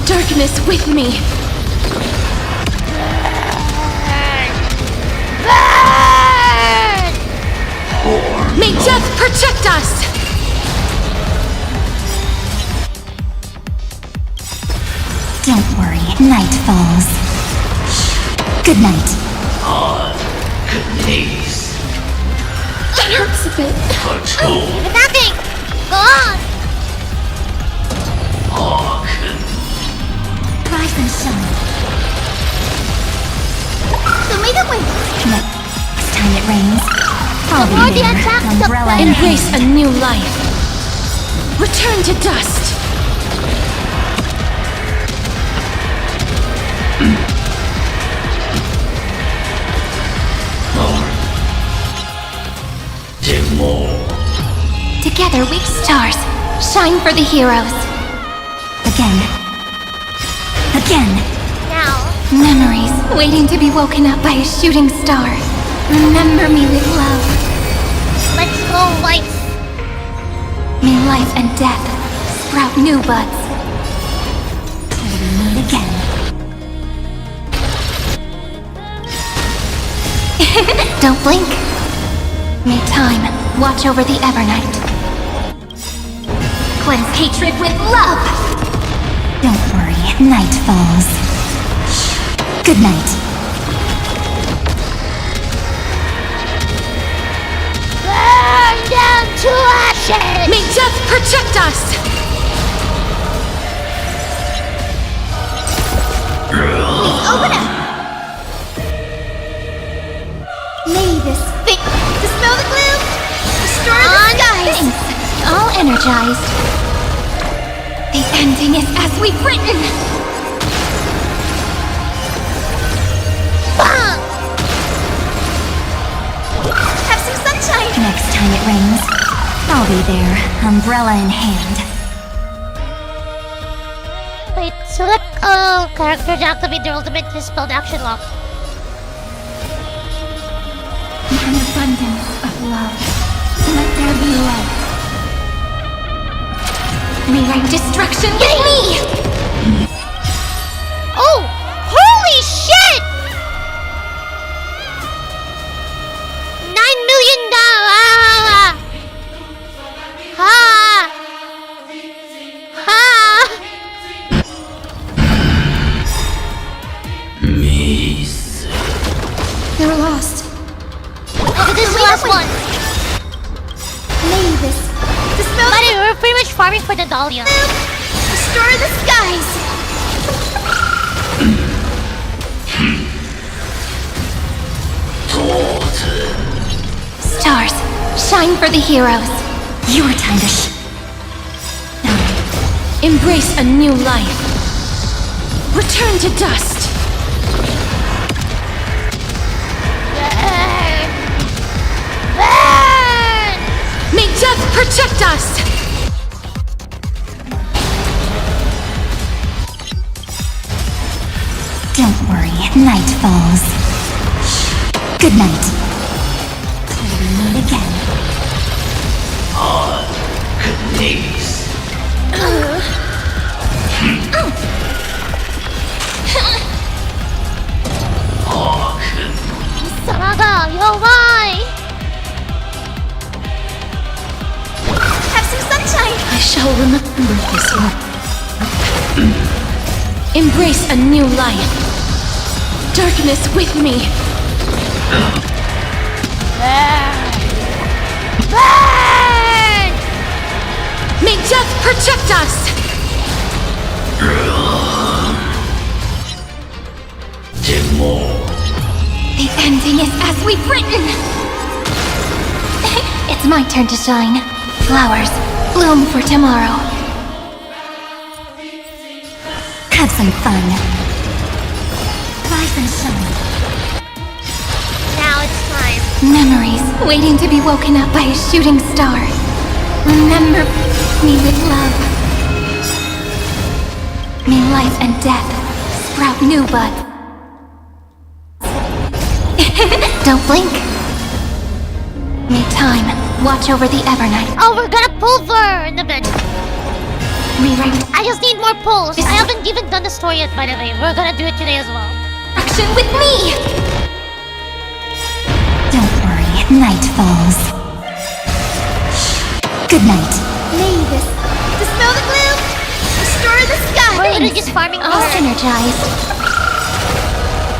Darkness with me. Burn! protect us! Don't worry, night falls. Good night. Knees. That hurts a bit. Nothing! Go on! Rise and shine. So may the wind. Next time it rains, I'll The more be the there. attack, the Umbrella better. in Embrace a hand. new life. Return to dust. Together we stars shine for the heroes. Again. Again. Now. Memories waiting to be woken up by a shooting star. Remember me with love. Let's go, wife. May life and death sprout new buds. Till we meet again. Don't blink. May time watch over the Evernight. Cleanse hatred with love. Don't worry, night falls. Good night. Burn down to ashes! May death protect us! Please open up. May this fit. Dispel the gloom. Restore the skies. All energized. The ending is as we've written. Bang! Have some sunshine. Next time it rains, I'll be there, umbrella in hand. Wait, select character to activate their ultimate dispelled action lock. An abundance of love. Let there be light. Rewrite destruction with me! Oh! Holy shit! $9 million! Ha! Ha! They're lost. Okay, this is the last one. May this dispel Buddy, we're pretty much farming for the Dahlia. restore the skies. Stars, shine for the heroes. Your time to Embrace a new life. Return to dust. Burn! Burn! May death protect us! Don't worry, night falls. Good night. Till we meet again. Samaga, you're right! Have some sunshine. I shall remember this one. Embrace a new life. Darkness with me. Burn! Burn! May death protect us! The ending is as we've written. It's my turn to shine. Flowers bloom for tomorrow. Have some fun. Rise and shine. Now it's time. Memories waiting to be woken up by a shooting star. Remember me with love. May life and death sprout new buds. Don't blink. May time watch over the Evernight. Oh, we're gonna pull her in the bed. Rewrite I just need more pulls. I haven't even done the story yet, by the way. We're gonna do it today as well. action with me. Don't worry, night falls. Good night. May this dispel the gloom, restore the sky. We're literally just farming all energized.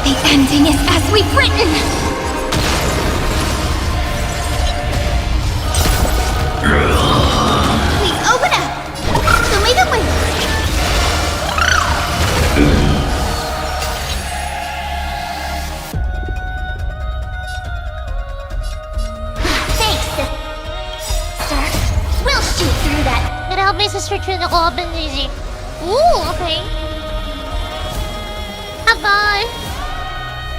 The ending is as we've written. Please open up. Show me the way. Thanks, sister. We'll shoot through that. Gonna help my sister turn the club and easy. Ooh, okay. Have fun.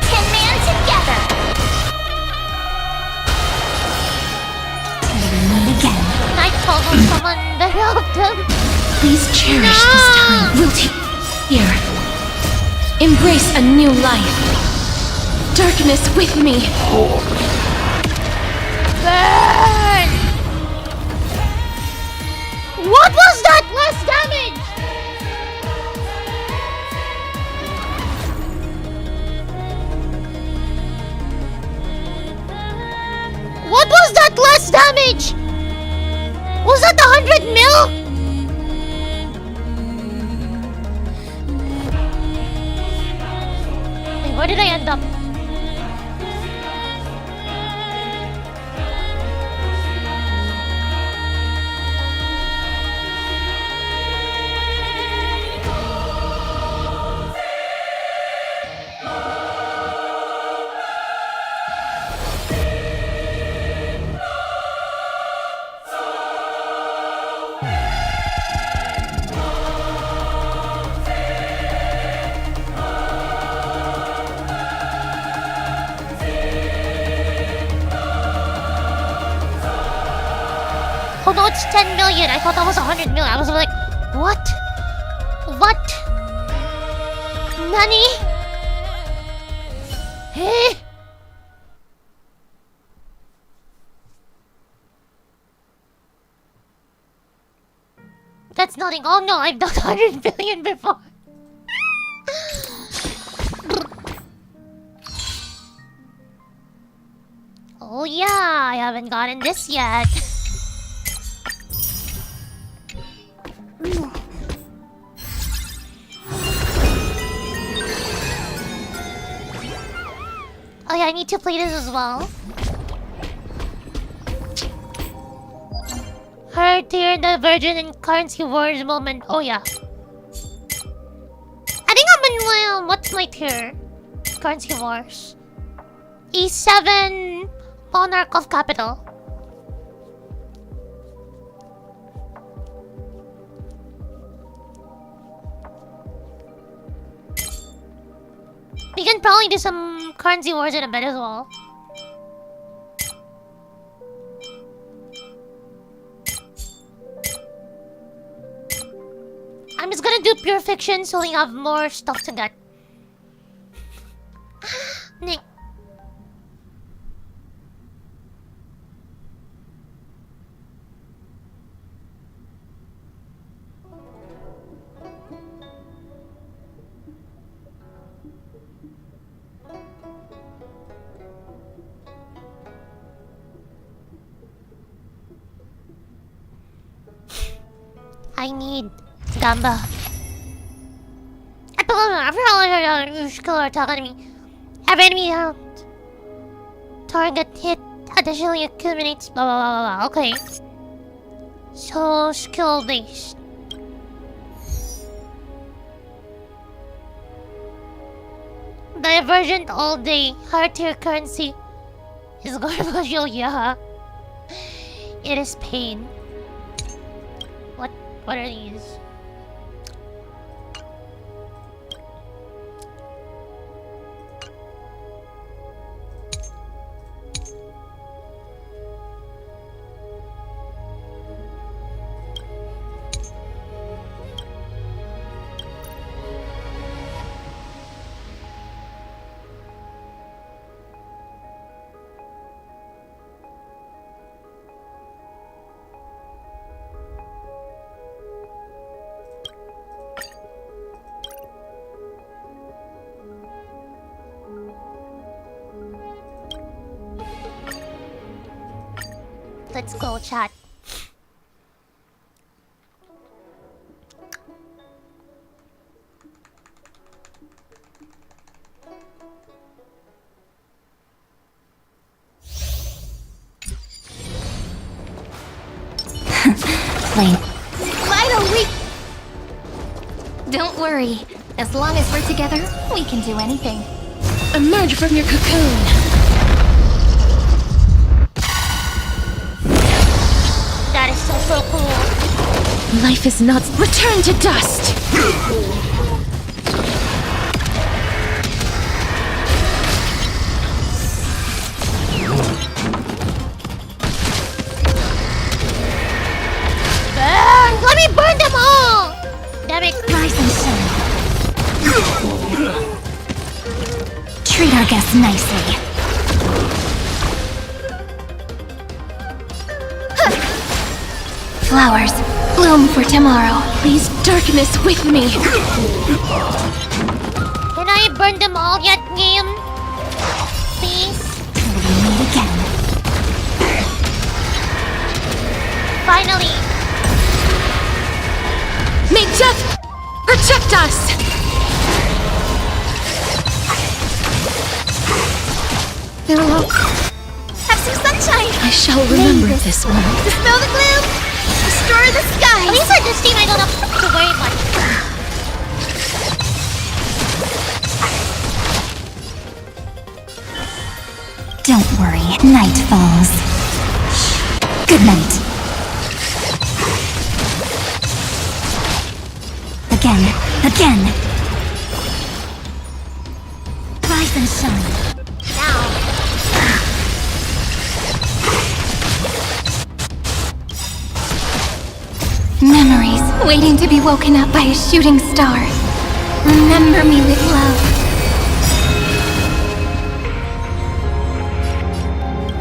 10-man together. Again. I told them someone to help them. Please cherish this time. Will here. Embrace a new life. Darkness with me. Burn! What was that less damage? What was that less damage? Was that 100 mil? Wait, where did I end up? Oh no, it's 10 million. I thought that was 100 million. I was like, what? What? Nani? Eh? That's nothing. Oh no, I've done 100 billion before. Oh yeah, I haven't gotten this yet. Oh yeah, I need to play this as well. Her tear the Virgin and Currency Wars moment. Oh yeah. I think I'm in what's my tier? Currency Wars. E7 Monarch of Capital. We can probably do some currency wars in a bit as well. I'm just gonna do pure fiction so we have more stuff to get. Nick. I need Gamba. Killer attack enemy. Every enemy target hit additionally accumulates blah blah blah blah. Okay. So skill based. Divergent all day. Higher tier currency is garbage. Yeah. It is pain. What are these? Let's go, chat. plane. Finally! Don't worry. As long as we're together, we can do anything. Emerge from your cocoon. That is so cool. Life is not. Return to dust! Burn! Let me burn them all! Damn it. Rise and shine. Treat our guests nicely. Flowers, bloom for tomorrow. Please, darkness with me. Can I burn them all yet, game? Please? Till we meet again. Finally! May death protect us! Farewell. Have some sunshine! I shall remember this one. Dispel the gloom! Destroy the skies! At least I just seem I don't have to worry much. Don't worry, night falls. Good night. Again. Rise and shine. Now. Memories waiting to be woken up by a shooting star. Remember me with love.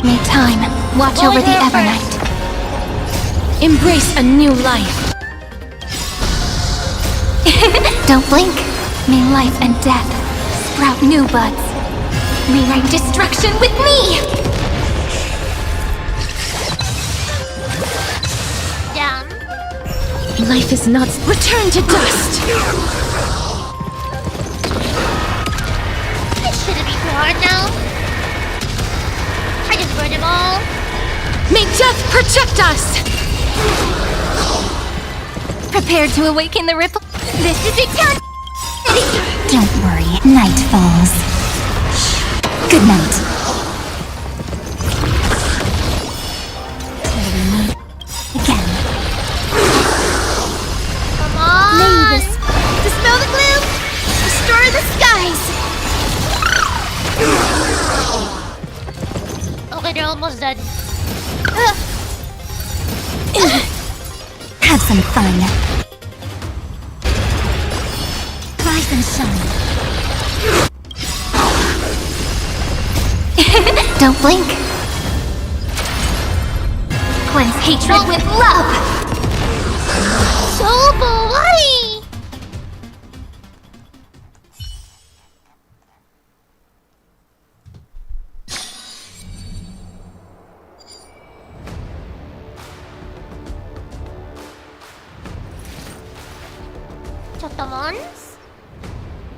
May time watch over the Evernight. Embrace a new life. Don't blink. May life and death sprout new buds. Rewrite destruction with me! Damn. Life is not. Return to dust! It shouldn't be too hard now. I just burned them all. May death protect us! Prepared to awaken the ripple. This is eternity! Don't worry, night falls. Good night. Till we meet again. Come on! May this dispel the gloom, destroy the skies. Okay, they're almost dead. Have some fun. Rise and shine. Don't blink. Cleanse hatred with love. So bloody! Chotomons?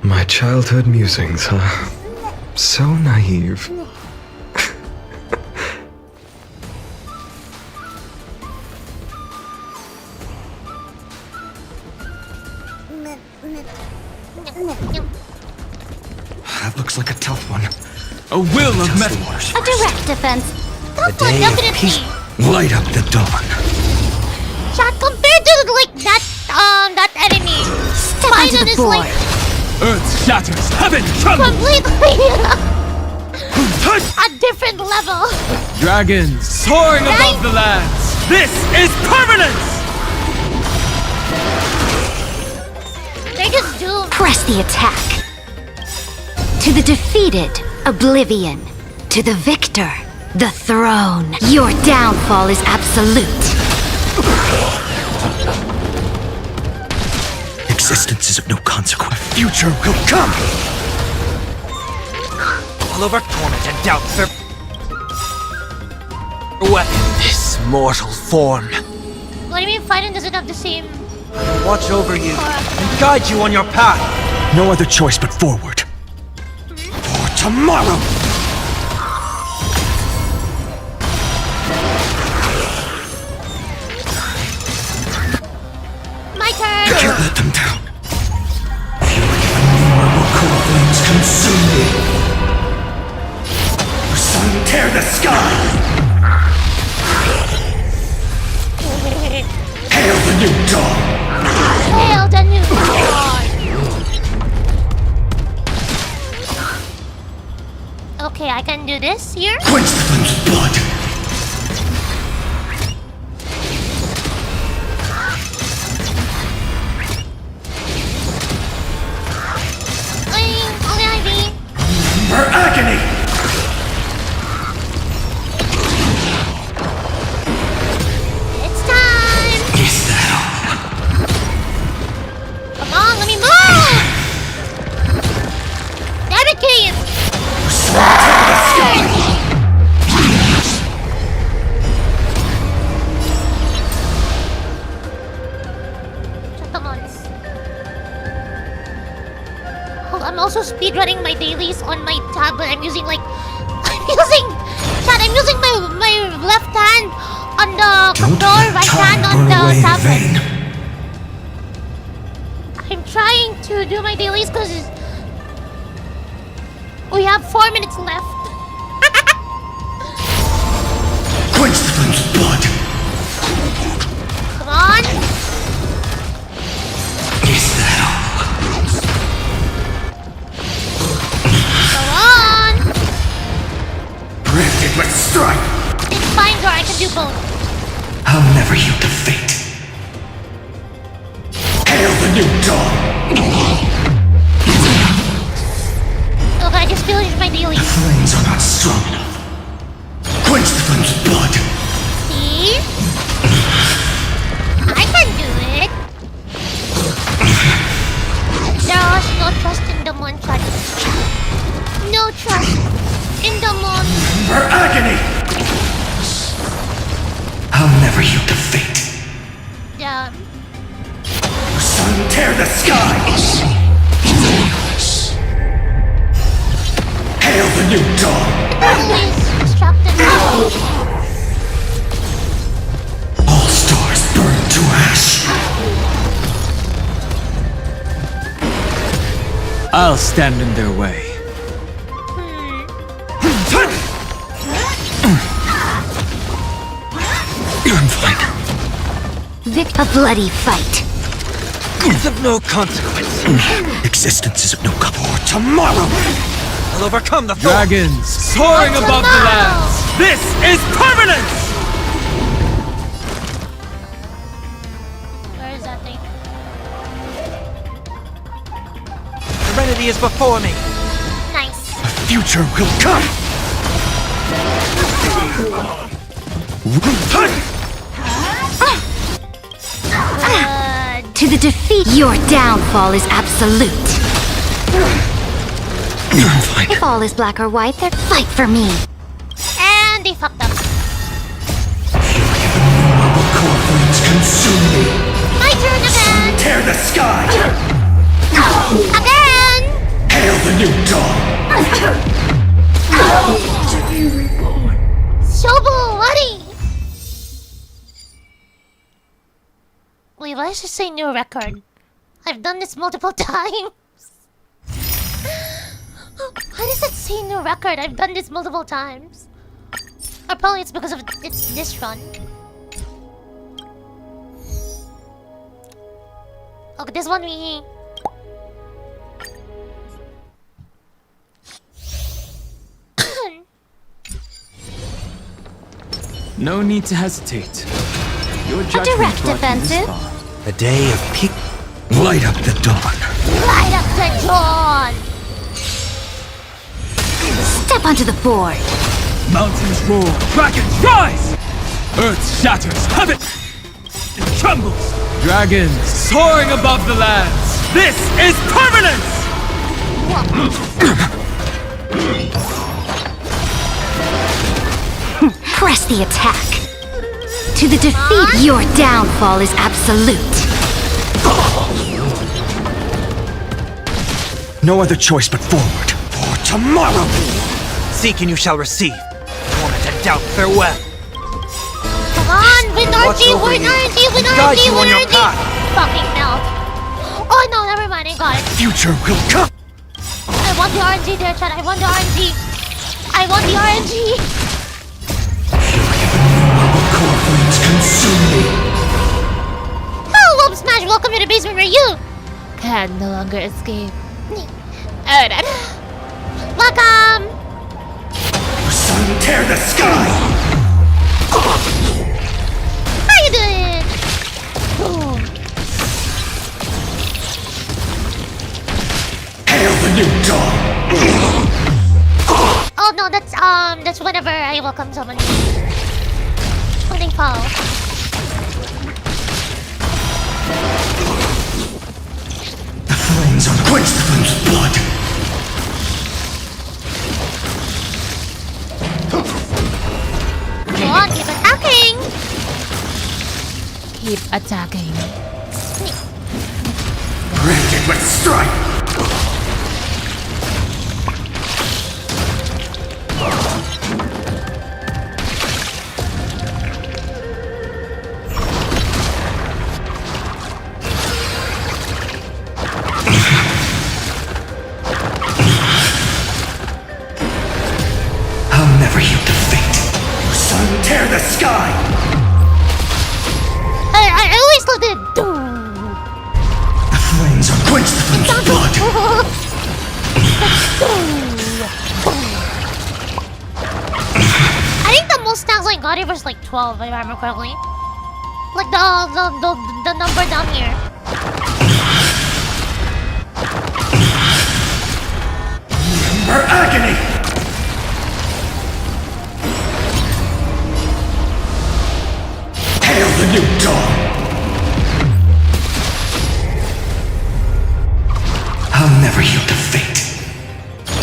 My childhood musings, huh? So naive. That looks like a tough one. A will of metal. A direct defense. The day of peace. Light up the dawn. Chat, compared to like that enemy, Biden is like Earth shatters, heaven trembles. completely a different level. Dragons soaring above the lands. This is permanence. They're just doomed. Press the attack. To the defeated, oblivion. To the victor, the throne. Your downfall is absolute. Existence is of no consequence. Future will come. All of our torment and doubts are weapon. This mortal form. What do you mean fighting doesn't have the same? Watch over you and guide you on your path. No other choice but forward. For tomorrow. tear the sky! Hail the new dawn! Hail the new dawn! Okay, I can do this here. Quench the flame's blood! Only Ivy. For agony! It's time! Is that all? Come on, let me move! Damn it, Keith! I'm also speedrunning my dailies on my tablet. I'm using my left hand on the controller, right hand on the tablet. I'm trying to do my dailies because we have 4 minutes left. Quench the flame's blood! Come on! Is that all? Granted, let's strike! It's fine, Dora, I can do both. I'll never yield to fate. Hail the new dawn! Okay, I just finished my daily. The flames are not strong enough. Quench the flame's blood! See? I can do it. There's no trust in the mantra. No trust in the moon. For agony! I'll never yield to fate. Yeah. Sun, tear the sky! Hail the new dawn! Please distract them. All stars burn to ash! I'll stand in their way. I'm fine. A bloody fight. It's of no consequence. Existence is of no for tomorrow! I'll overcome the dragons soaring above the lands. This is permanence! Where is that thing? Serenity is before me. Nice. The future will come! To the defeat, your downfall is absolute. I'm fine. If all is black or white, then fight for me. And they fucked up. Core flames consume me. My turn again. Tear the sky! Again! Hail the new dawn! Shobu, buddy! Wait, why does it say new record? I've done this multiple times. Why does it say new record? I've done this multiple times. Or probably it's because of it's this run. Okay, this one we... No need to hesitate. Your A judgment direct brought you this offensive. far. A day of peak. Light up the dawn. Light up the dawn! Step onto the board. Mountains roar, dragons rise! Earth shatters, heaven trembles! Dragons soaring above the lands! This is permanence! Press the attack. To the defeat, your downfall is absolute. No other choice but forward. For tomorrow! Seek and you shall receive. Torment and doubt, farewell. Come on, win RNG, win RNG, win RNG, win RNG! Fucking melt. Oh no, never mind, I got it. Future will come! I want the RNG there, chat. I want the RNG. I want the RNG. consume me. Hello, Whoop Smash. Welcome to the basement where you can no longer escape. Alright. Welcome. Sun, tear the sky. How you doing? Boom. Hail the new dawn. Oh no, that's whenever I welcome someone. When they fall. The flames unquench the flames of blood. Go on, keep attacking. Keep attacking. Granted with strife. I'll never yield to fate. Sun, tear the sky. I always loved it. The flames unquench the flames of blood. I think the most stacks I got it was like 12, if I remember correctly. Like the number down here. Remember agony. Hail the new dawn. I'll never yield to fate.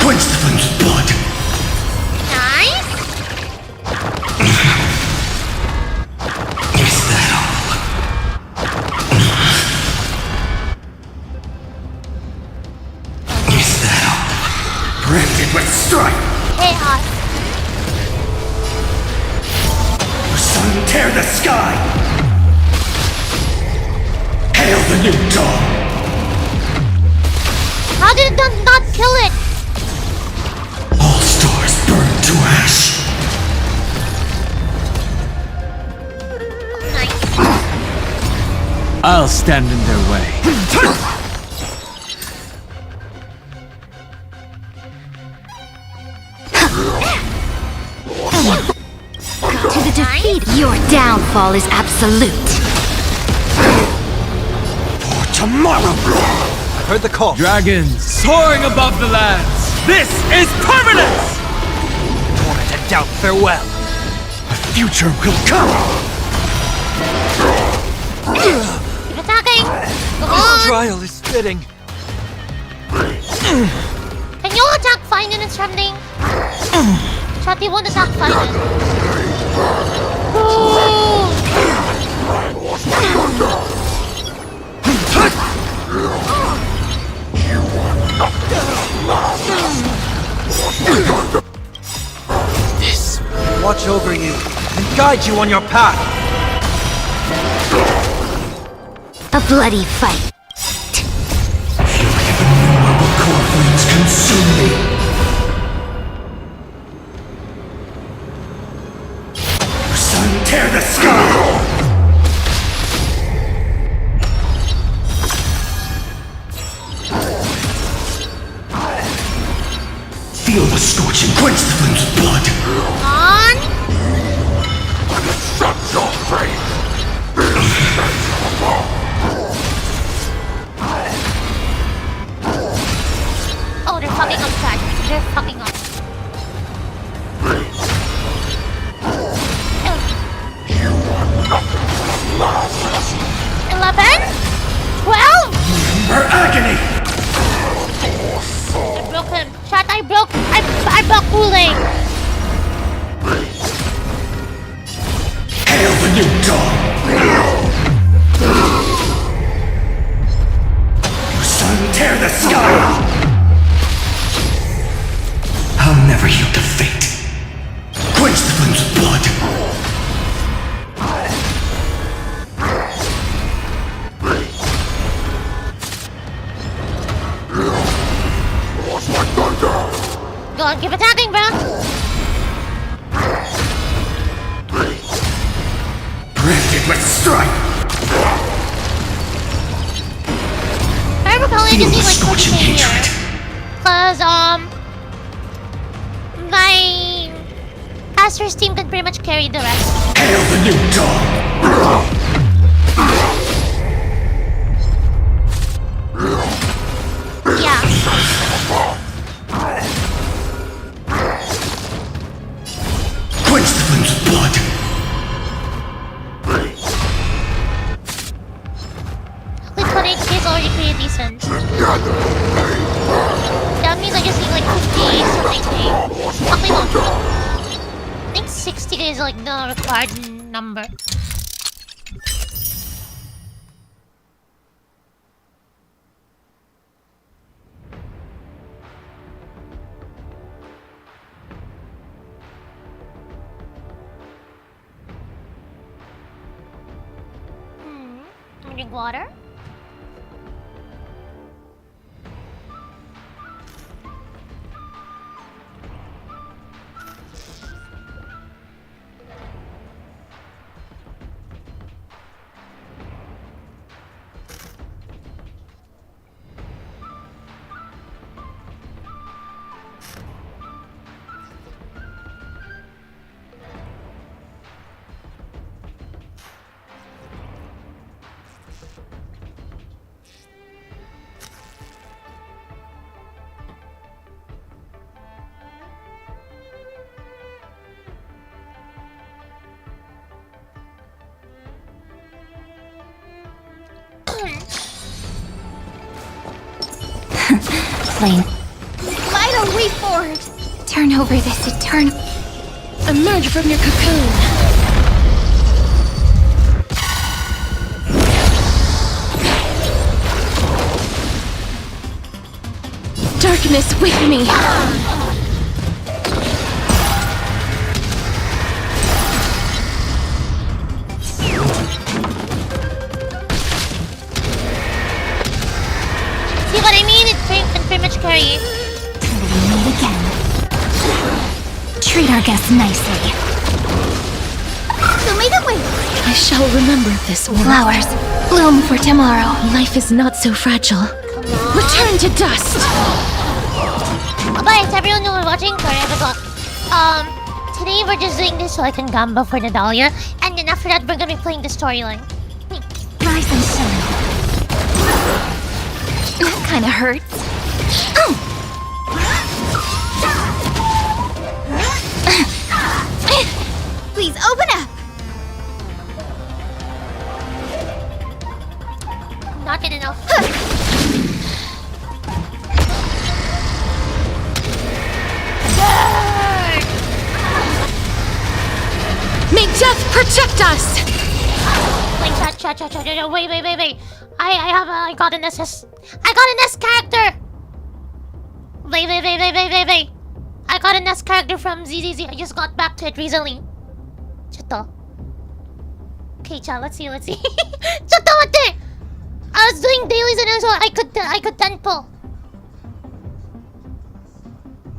Quench the flames of blood. Nice. Is that all? Is that all? Branded with strife. Chaos. Sun, tear the sky. Hail the new dawn. How did it not kill it? All stars burn to ash. I'll stand in their way. To the defeat, your downfall is absolute. For tomorrow. I've heard the call. Dragons soaring above the lands. This is permanence! Torment and doubt, farewell. A future will come. Keep attacking. Go This on. trial is fitting. Can you attack Finan and something? Chatty won't attack Finan. This will watch over you and guide you on your path. A bloody fight. Core flames consume me. Sun, tear the sky. Feel the scorch and quench the flames of blood. On. Shut your face. Oh, they're fucking up, chat. They're fucking up. 11? 12? Her agony. I broke him. Chat, I broke Kool-Aid. Let's strike! I'm probably Feel just the like scorching pushing here. hatred. Cause my caster's team can pretty much carry the rest. Hail the new dawn! Yeah. Quench the flames of blood! Like 20 HP is already pretty decent. That means I just need like 50 something K. Probably not. I think 60 is like the required number. Drink water. Flame. Light a way forward! Turn over this eternal... Emerge from your cocoon! Darkness with me! See what I mean? It can pretty much carry. Till we meet again. Treat our guests nicely. Show me the way! I shall remember this one. Flowers, bloom for tomorrow. Life is not so fragile. Return to dust! Bye to everyone who was watching. Sorry, I forgot. Today we're just doing this so I can gamble for the Dahlia. And then after that, we're gonna be playing the storyline. Rise and shine. That kinda hurts. Please open up! Not good enough. May death protect us! Wait, wait. I got an SS. I got an S character! Wait. I got an S character from ZZZ. I just got back to it recently. Chato. Okay, let's see. Chato, mate! I was doing dailies and so I could 10 pull.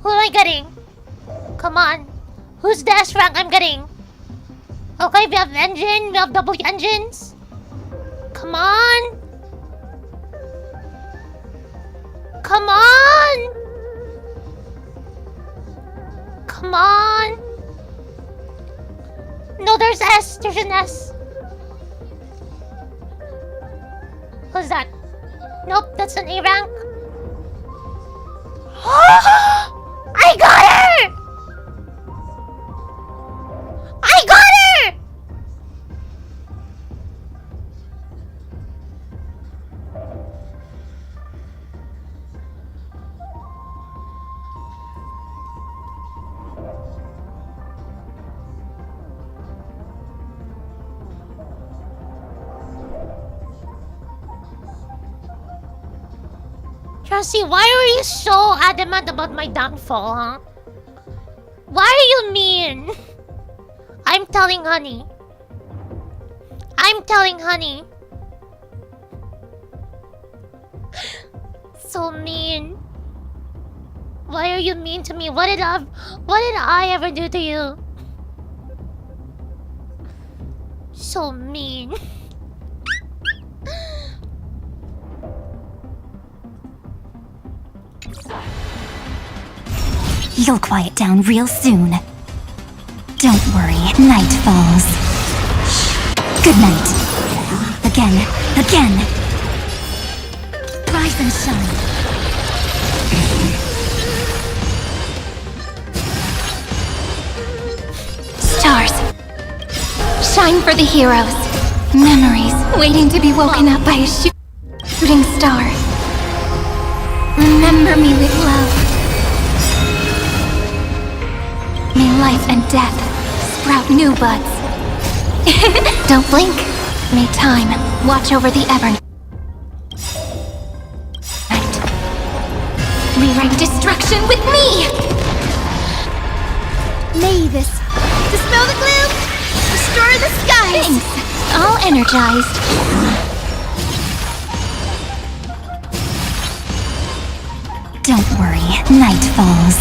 Who am I getting? Come on. Who's the S rank I'm getting? Okay, we have engine, we have double engines. Come on. Come on. Come on. No, there's S. There's an S. Who's that? Nope, that's an A rank. I got her! I got her! Trusty, why are you so adamant about my downfall, huh? Why are you mean? I'm telling Honey. So mean. Why are you mean to me? What did I ever do to you? So mean. You'll quiet down real soon. Don't worry, night falls. Good night. Again, again. Rise and shine. Stars. Shine for the heroes. Memories waiting to be woken up by a shooting star. Remember me with love. May life and death sprout new buds. Don't blink. May time watch over the ever. Rewrite destruction with me! May this dispel the gloom, restore the skies! Thanks. All energized. Don't worry, night falls.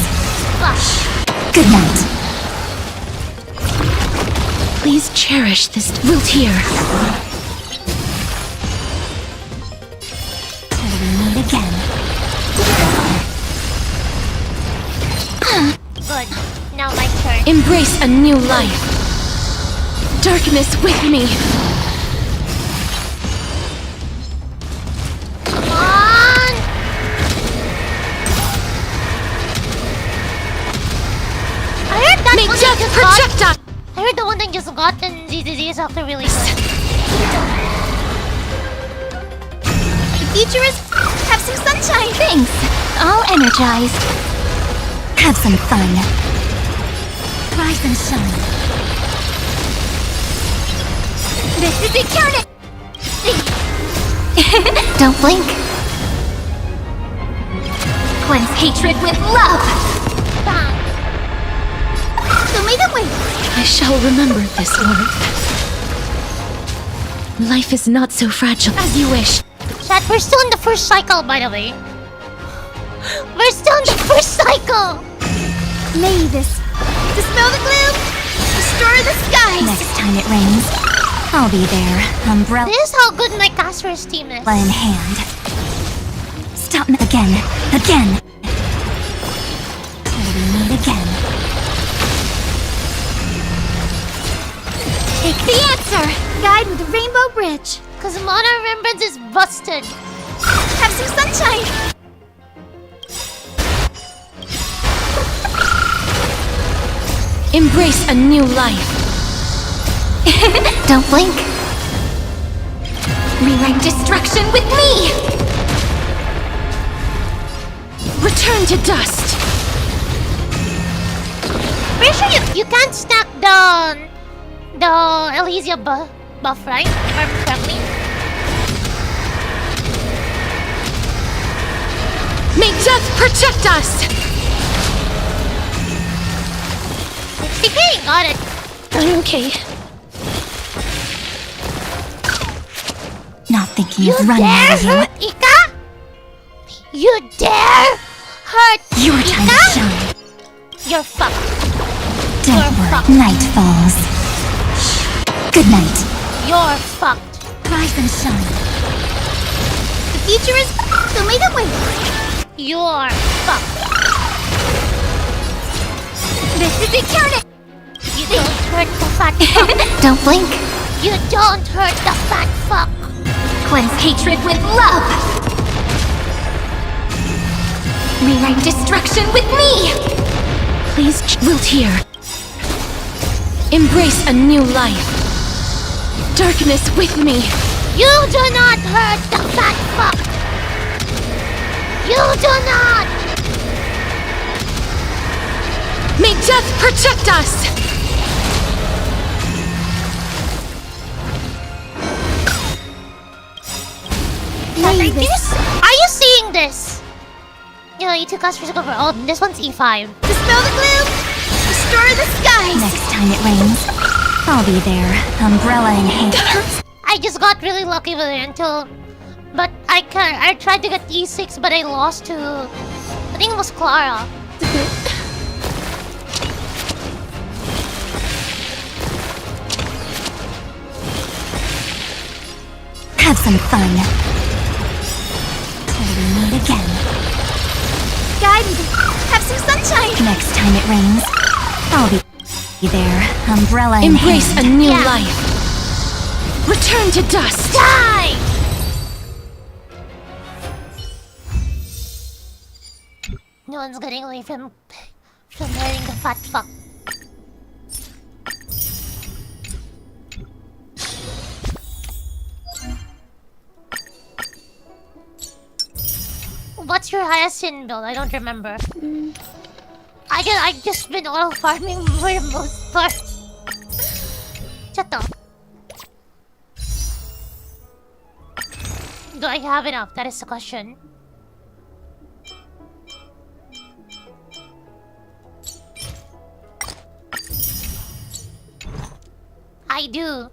Good night. Please cherish this Vtuber. Till we meet again. Good. Now my turn. Embrace a new life. Darkness with me. Come on! I heard that one that just got. I heard the one that just got and ZZZ is after release. The future is. Have some sunshine. Thanks. All energized. Have some fun. Rise and shine. This is eternity! Don't blink. Cleanse hatred with love! So may the way. I shall remember this word. Life is not so fragile as you wish. Chat, we're still in the first cycle, by the way. We're still in the first cycle! May this dispel the gloom, restore the skies. Next time it rains, I'll be there. Umbrella. This is how good my caster's team is. In hand. Stop me again, again. Till we meet again. Take the answer. Guide with the rainbow bridge. Cause Mana Remembrance is busted. Have some sunshine. Embrace a new life. Don't blink. Rewrite destruction with me. Return to dust. Pretty sure you can't stack the Elysia buff, right? If I remember correctly. May death protect us. Okay, got it. I'm okay. Not thinking You of running dare out of you. hurt Ika? You dare hurt Your Ika? time to shine. You're fucked. Don't You're worry, fucked. night falls. Good night. You're fucked. Rise and shine. The future is. So may the way. You're fucked. This is eternity. You don't hurt the fat fuck. Don't blink. You don't hurt the fat fuck. Cleanse hatred with love. Rewrite destruction with me. Please, Vtuber. Embrace a new life. Darkness with me. You do not hurt the fat fuck. You do not. May death protect us. Are you seeing this? You know, E2 customers go for. Oh, this one's E5. Dispel the gloom. Restore the skies. Next time it rains, I'll be there. Umbrella in hand. That hurts. I just got really lucky with it until. But I tried to get E6, but I lost to. I think it was Clara. have some fun. Till we meet again. Guide me. Have some sunshine. Next time it rains, I'll be there, umbrella in Embrace hand. a new life. Return to dust. Die! No one's getting away from wearing the fat fuck. What's your highest sin build? I don't remember. I just been oil farming for the most part. Shut up. Do I have enough? That is the question. I do.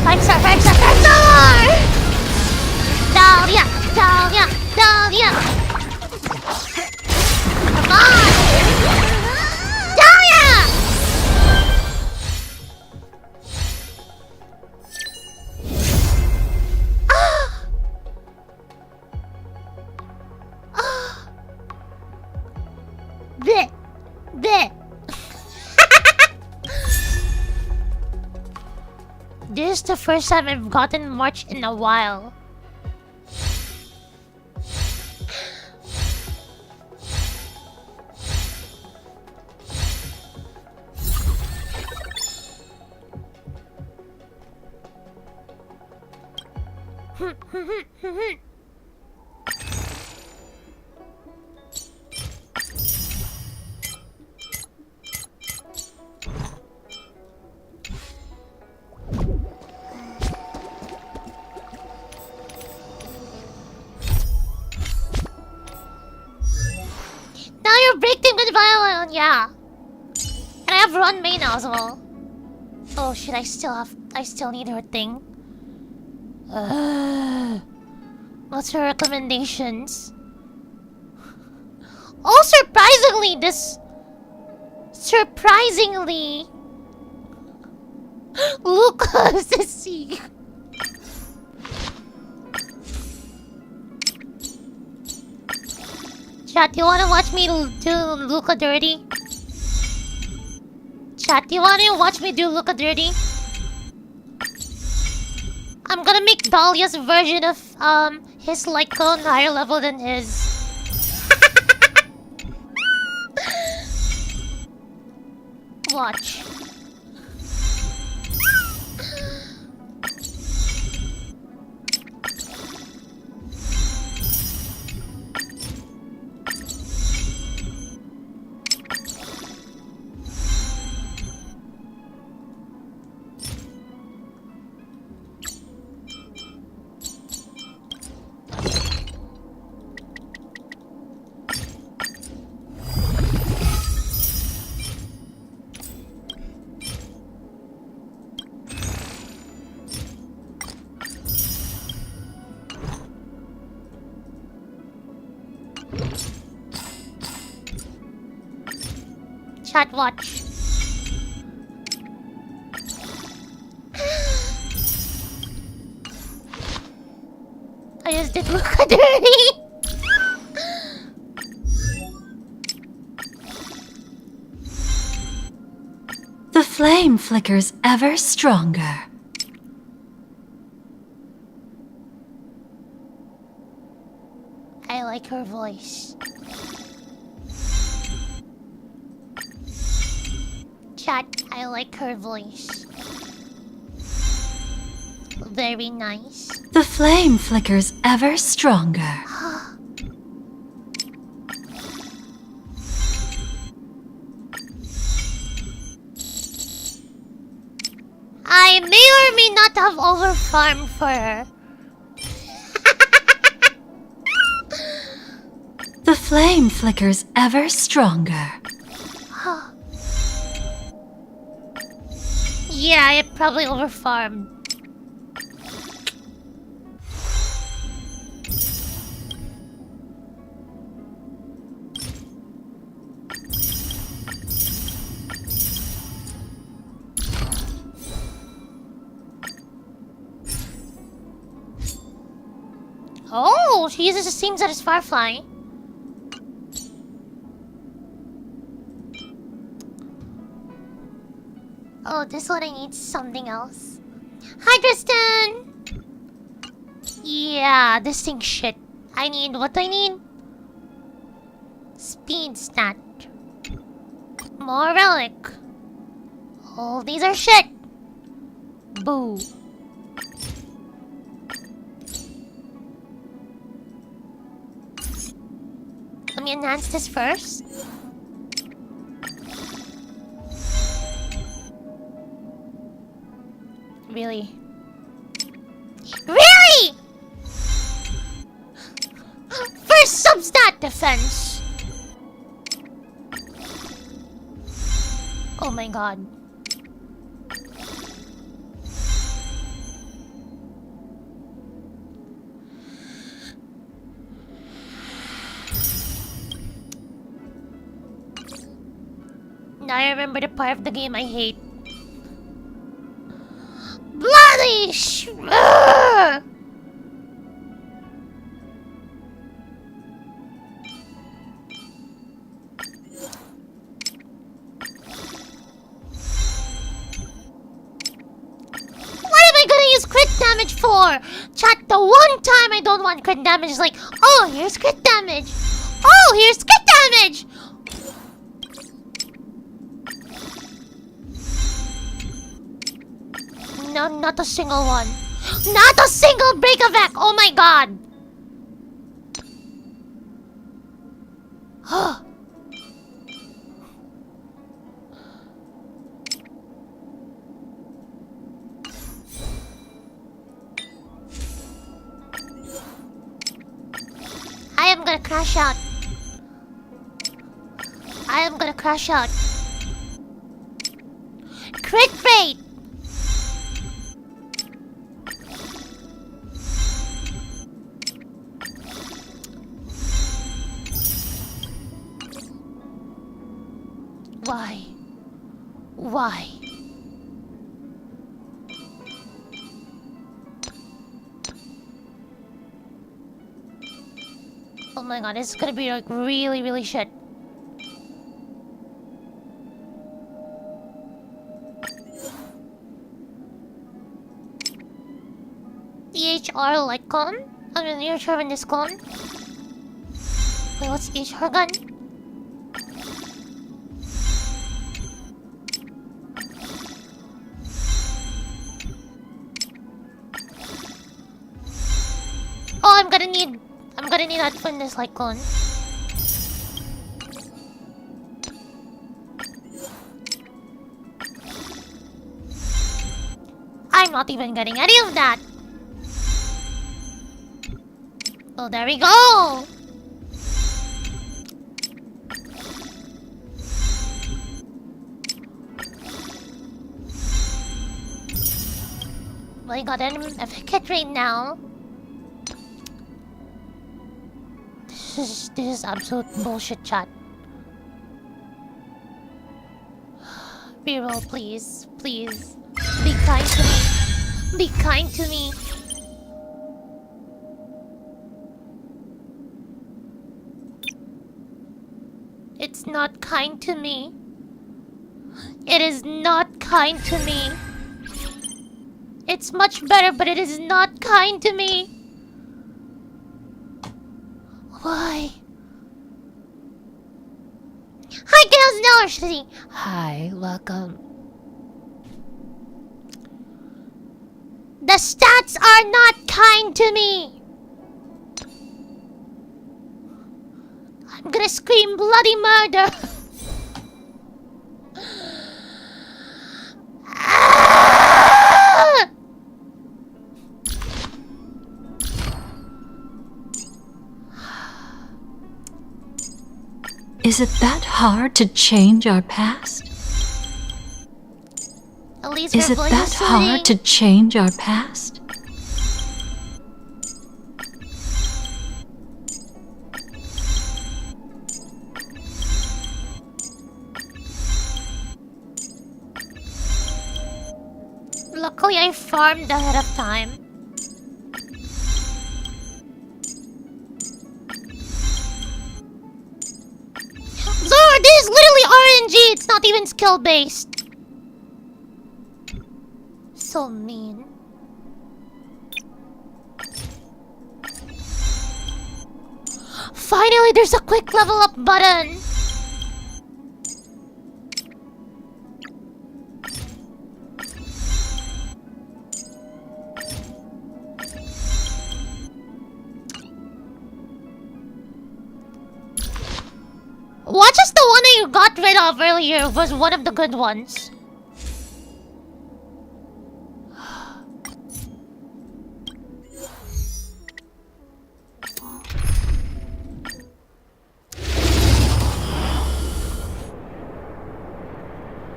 5-star, 5-star, 5-star! Dahlia, Dahlia, Dahlia! Come on! Dahlia! Bleh! Bleh! This is the first time I've gotten March in a while. Now you're breaking with violin, yeah. And I have run May now as well. Oh shit, I still need her thing. What's her recommendations? Oh, surprisingly, Lucas to see. Chat, you wanna watch me do Luca dirty? Chat, you wanna watch me do Luca dirty? I'm gonna make Dahlia's version of his like clone higher level than his. Watch. Chat, watch. I just did Luca dirty. The flame flickers ever stronger. I like her voice. Chat, I like her voice. Very nice. The flame flickers ever stronger. I may or may not have overfarmed for her. The flame flickers ever stronger. Yeah, I probably overfarmed. Oh, she uses the same set as Firefly. Oh, this one I need something else. Hi, Tristan! Yeah, this thing's shit. I need... What do I need? Speed stat. More relic. All these are shit. Boo. Let me enhance this first. Really? Really? First substat defense. Oh my god. Now I remember the part of the game I hate. Bloody Ugh! What am I gonna use crit damage for? Chat, the one time I don't want crit damage is like, oh, here's crit damage. Oh, here's crit damage. No, not a single one. Not a single break effect. Oh my god. I am gonna crash out. I am gonna crash out. Crit rate. Why? Why? Oh my god, this is gonna be like really, really shit. HSR light gun? I mean, HSR in this gun? Wait, what's HSR gun? Oh, I'm gonna need that for this light gun. I'm not even getting any of that. Oh, there we go. Well, I got an effect rate now. This is absolute bullshit, chat. Reroll, please. Please. Be kind to me. Be kind to me. It's not kind to me. It is not kind to me. It's much better, but it is not kind to me. Why? Hi, Girls No. Hi, welcome. The stats are not kind to me. I'm gonna scream bloody murder. Is it that hard to change our past? At least Is it that hard to change our past? Luckily, I farmed ahead of time. RNG. It's not even skill based. So mean. Finally, there's a quick level up button. What is the one that you got rid of earlier was one of the good ones.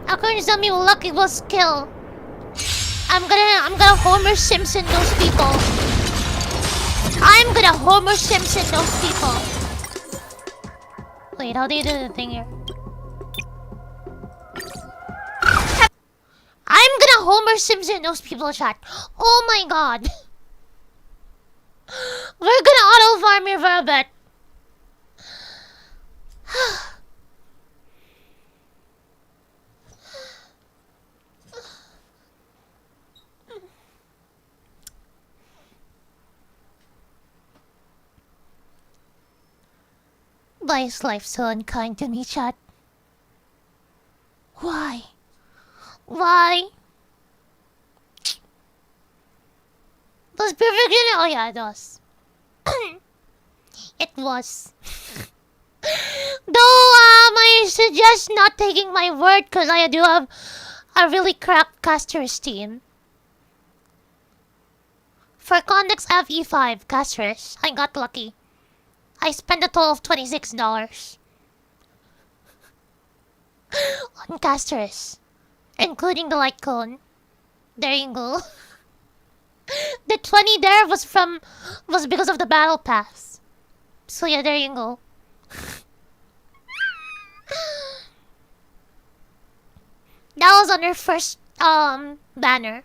According to me, lucky was kill. I'm gonna Homer Simpson those people. I'm gonna Homer Simpson those people. Wait, how do you do the thing here? I'm gonna Homer Simpson those people, chat. Oh my god. We're gonna auto farm here for a bit. Why is life so unkind to me, chat? Why? Why? Was perfect? Oh yeah, it was. It was. Though I suggest not taking my word because I do have a really crap caster esteem. For context FE5 casters, I got lucky. I spent a total of $26 on casters, including the light cone. There you go. The 20 there was because of the battle pass. So yeah, there you go. That was on her first banner.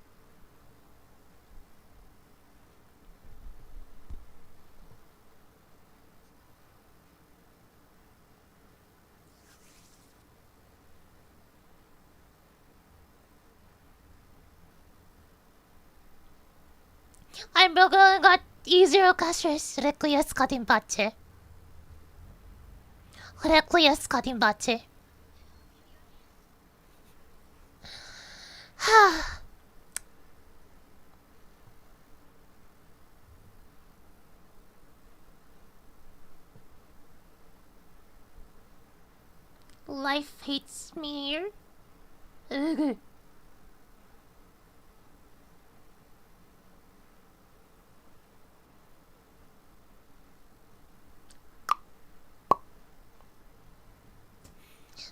I'm broken got E0 casters. Requies cutting bache. Requies cutting bache. Life hates me here. Ugh.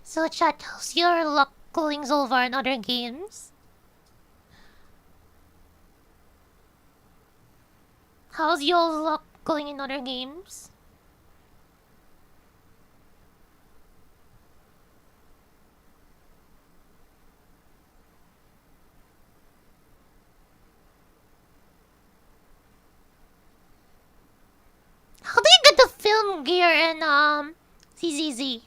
So chat, how's your luck going so far in other games? How's your luck going in other games? How do you get the film gear in CZZ?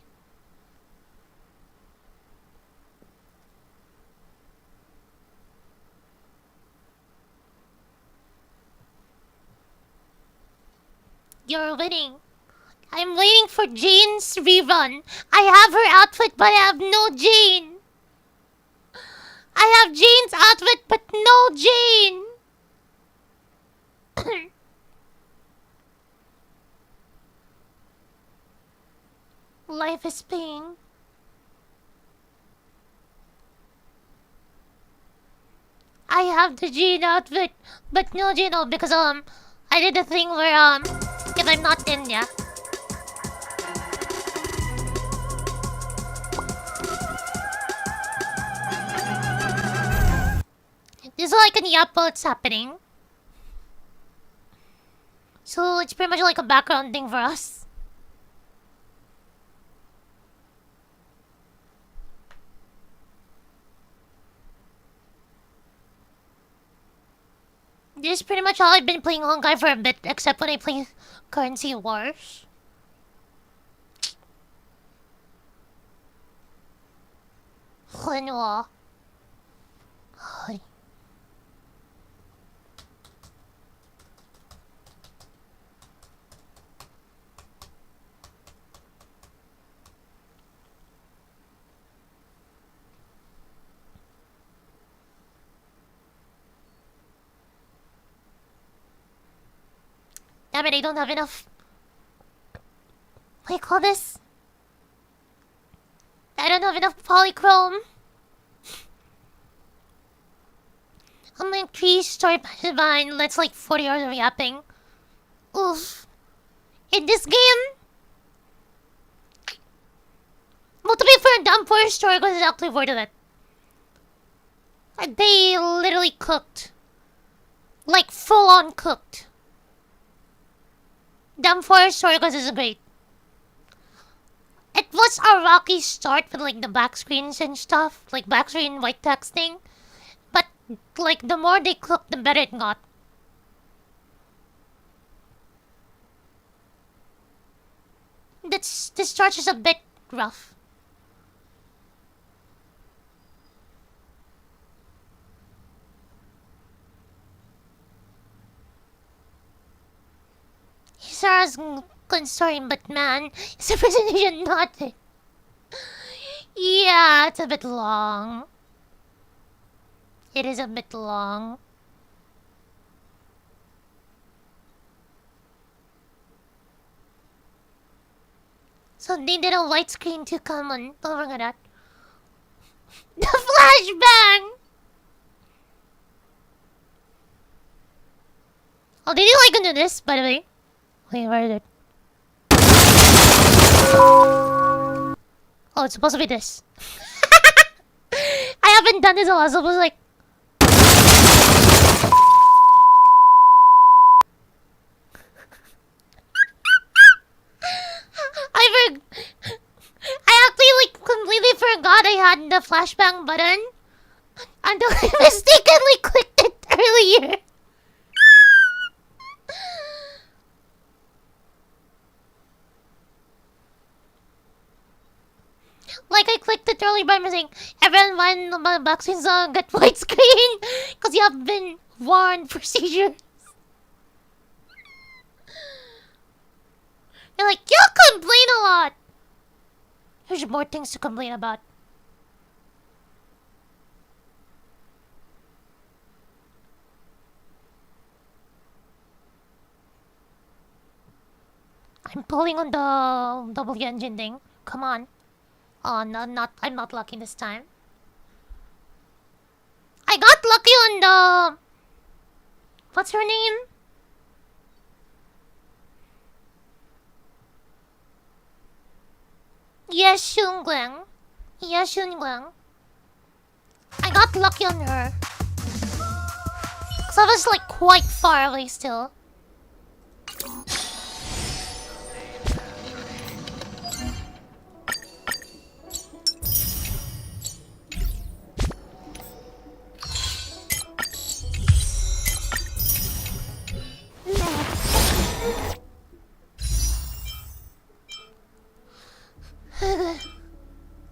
You're winning. I'm waiting for Jane's rerun. I have her outfit, but I have no Jane. I have Jane's outfit, but no Jane. Life is pain. I have the Jane outfit, but no Jane. Oh, because I did a thing where if I'm not in, yeah. This is like an Yappo, it's happening. So it's pretty much like a background thing for us. This is pretty much all I've been playing Honkai for a bit, except when I play Currency Wars. Clinwa. Damn it, I don't have enough. What do you call this? I don't have enough polychrome. I'm like 3 story behind. That's like 40 hours of yapping. Oof. In this game, well, to be fair, dumb for story was actually worth it. They literally cooked. Like full on cooked. Dumb Forest Storygoes is great. It was a rocky start with like the back screens and stuff, like back screen white text thing. But like the more they cooked, the better it got. This start is a bit rough. Sarah's good story, but man, it's a presentation not it. Yeah, it's a bit long. It is a bit long. So they did a white screen too, come on. Don't forget that. The flashbang! Oh, did you like to do this, by the way? Wait, where is it? Oh, it's supposed to be this. I haven't done this a lot, so it was like... I actually like completely forgot I had the flashbang button until I mistakenly clicked it earlier. Like I clicked it early by mistake. Everyone when the vaccines get white screen because you have been warned for seizures. You're like, you complain a lot. There's more things to complain about. I'm pulling on the double engine thing. Come on. Oh no, I'm not lucky this time. I got lucky on the... What's her name? Yeshunguang. I got lucky on her. Cause I was like quite far away still.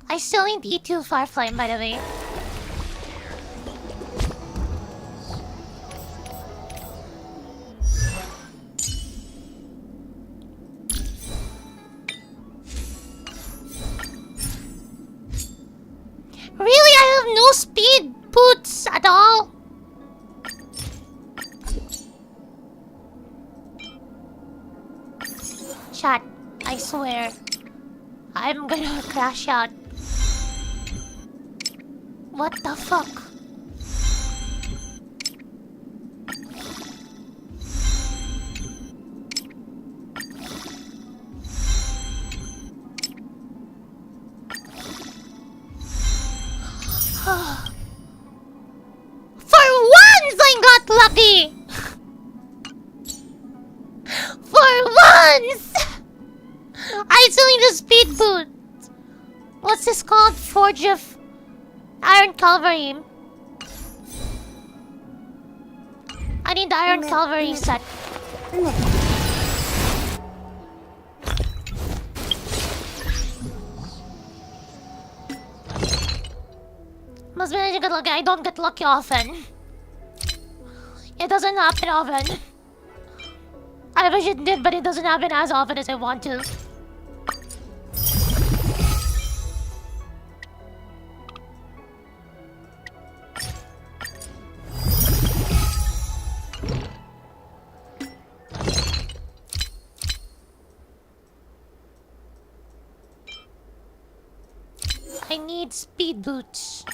I still need E2 Firefly, by the way. Really? I have no speed boots at all? Chat, I swear. I'm gonna crash out. What the fuck? For once I got lucky! For once! I still need a speed boot. What's this called? Forge of Iron Cavalry. I need the Iron Cavalry set. must be really good lucky. I don't get lucky often. It doesn't happen often. I wish it did, but it doesn't happen as often as I want to. I need speed boots.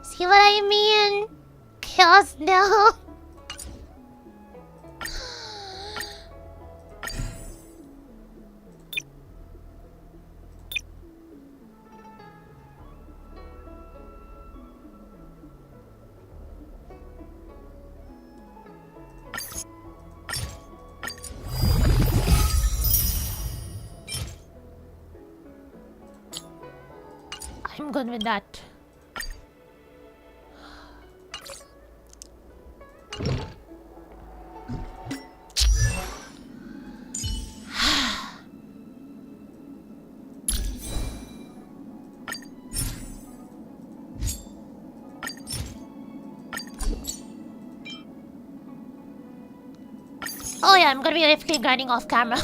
See what I mean? Chaos now. I'm good with that. Oh yeah, I'm gonna be AFK grinding off camera.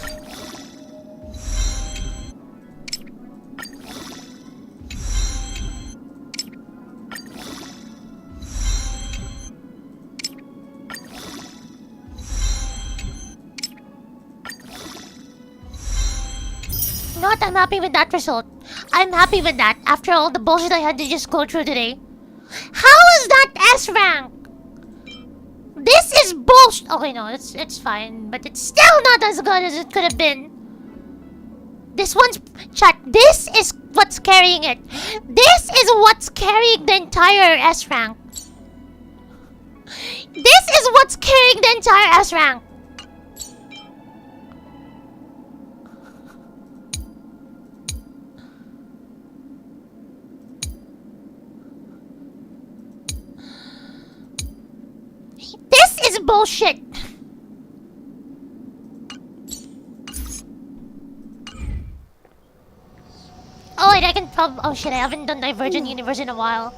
Not, I'm happy with that result. I'm happy with that after all the bullshit I had to just go through today. How is that S rank? This is bullshit. Okay, no, it's fine, but it's still not as good as it could have been. This one's chat. This is what's carrying it. This is what's carrying the entire S rank. This is what's carrying the entire S rank. This is bullshit. Oh wait, I can probably. Oh shit, I haven't done Divergent Universe in a while.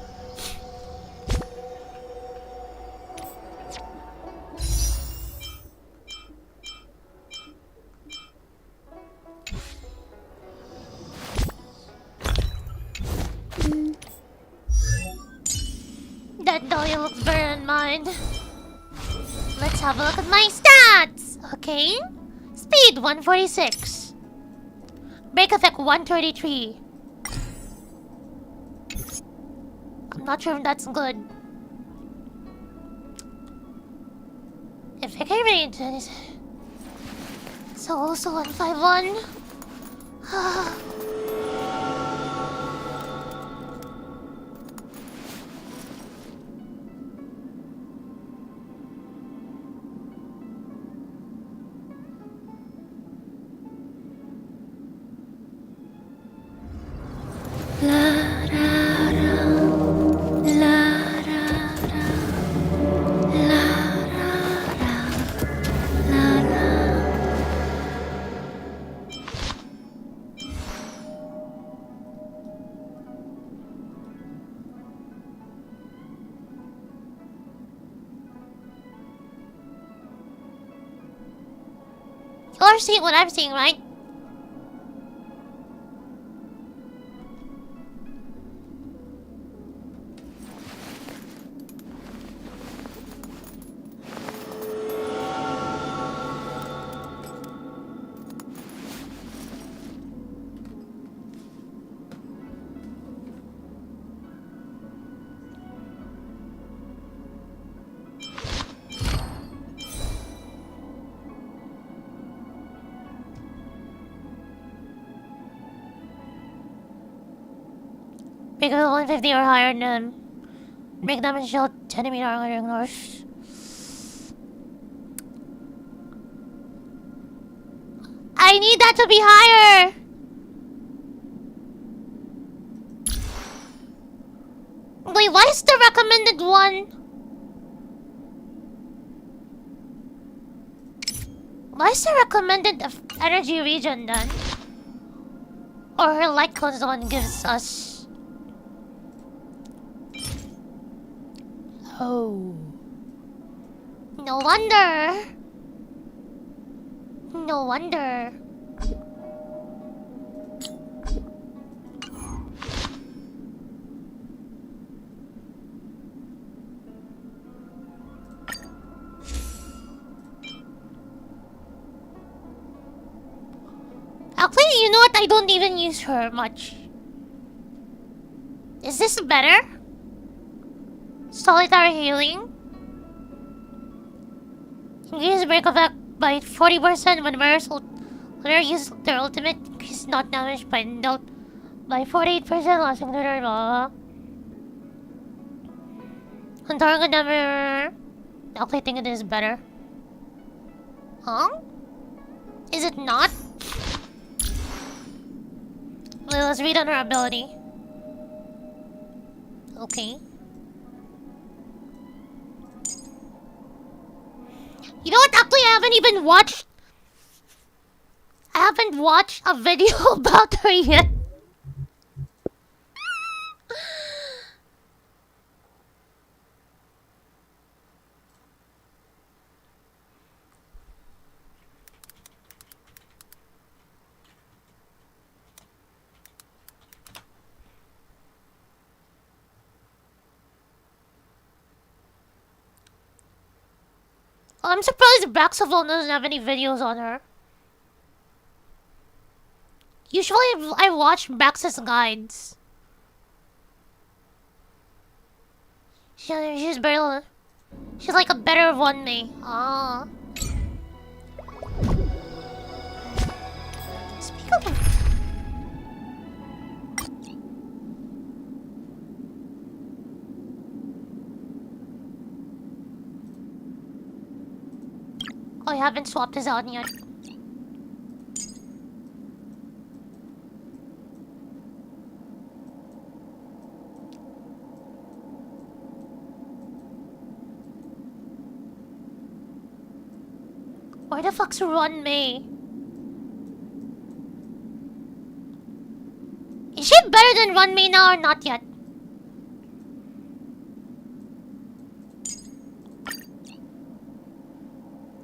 That dolly looks better than mine. Let's have a look at my stats! Okay. Speed 146. Break effect 133. I'm not sure if that's good. Effect range is so also 151. You're seeing what I'm seeing, right? Bigger than 150 or higher than make damage dealt 10 enemy target ignores. I need that to be higher! Wait, what is the recommended one? What is the recommended energy region then? Or her light cones the one gives us? Oh. No wonder. No wonder. Actually, you know what? I don't even use her much. Is this better? Solitary healing. Increase break effect by 40% when wearers use their ultimate. Increase not damaged by dealt by 48% lasting their blah. On target damage. Actually, I think it is better. Huh? Is it not? Let's read on her ability. Okay. You know what? Actually, I haven't watched a video about her yet. I'm surprised Braxaville doesn't have any videos on her. Usually I watch Brax's guides. She's better. She's like a better one me. Ah. Speak of. I haven't swapped this out yet. Where the fuck's Run May? Is she better than Run May now or not yet?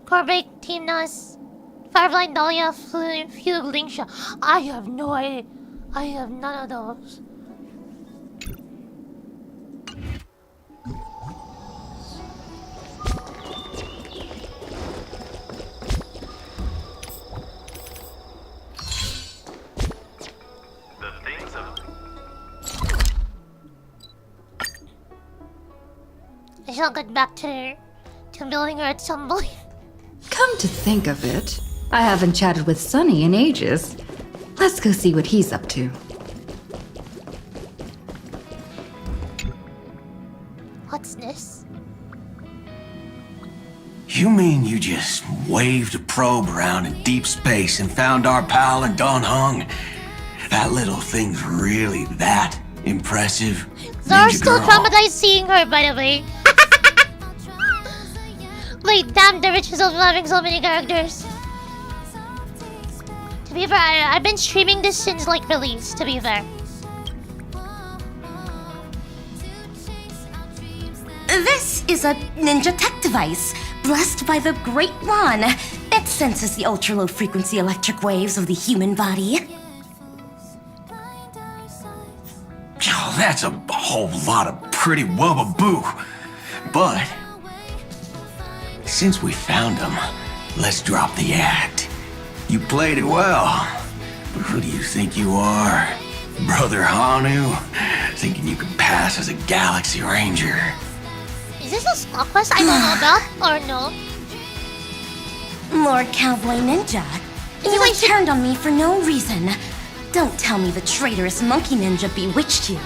Corbett, Team Nas, Firefly, Dahlia, Fugue, Lingsha. I have no idea. I have none of those. I shall get back to building her at some point. Come to think of it, I haven't chatted with Sonny in ages. Let's go see what he's up to. What's this? You mean you just waved a probe around in deep space and found our pal and Don Hung? That little thing's really that impressive? Zara's still girl. traumatized seeing her, by the way. Like, damn, the riches of having so many characters. To be fair, I've been streaming this since, like, release, to be fair. This is a ninja tech device, blessed by the Great One. It senses the ultra-low frequency electric waves of the human body. Oh, that's a whole lot of pretty wubbaboo. But since we found him, let's drop the act. You played it well, but who do you think you are? Brother Hanu? Thinking you could pass as a Galaxy Ranger? Is this a Star Quest I don't know about, or no? Lord Cowboy Ninja, you like turned on me for no reason. Don't tell me the traitorous monkey ninja bewitched you.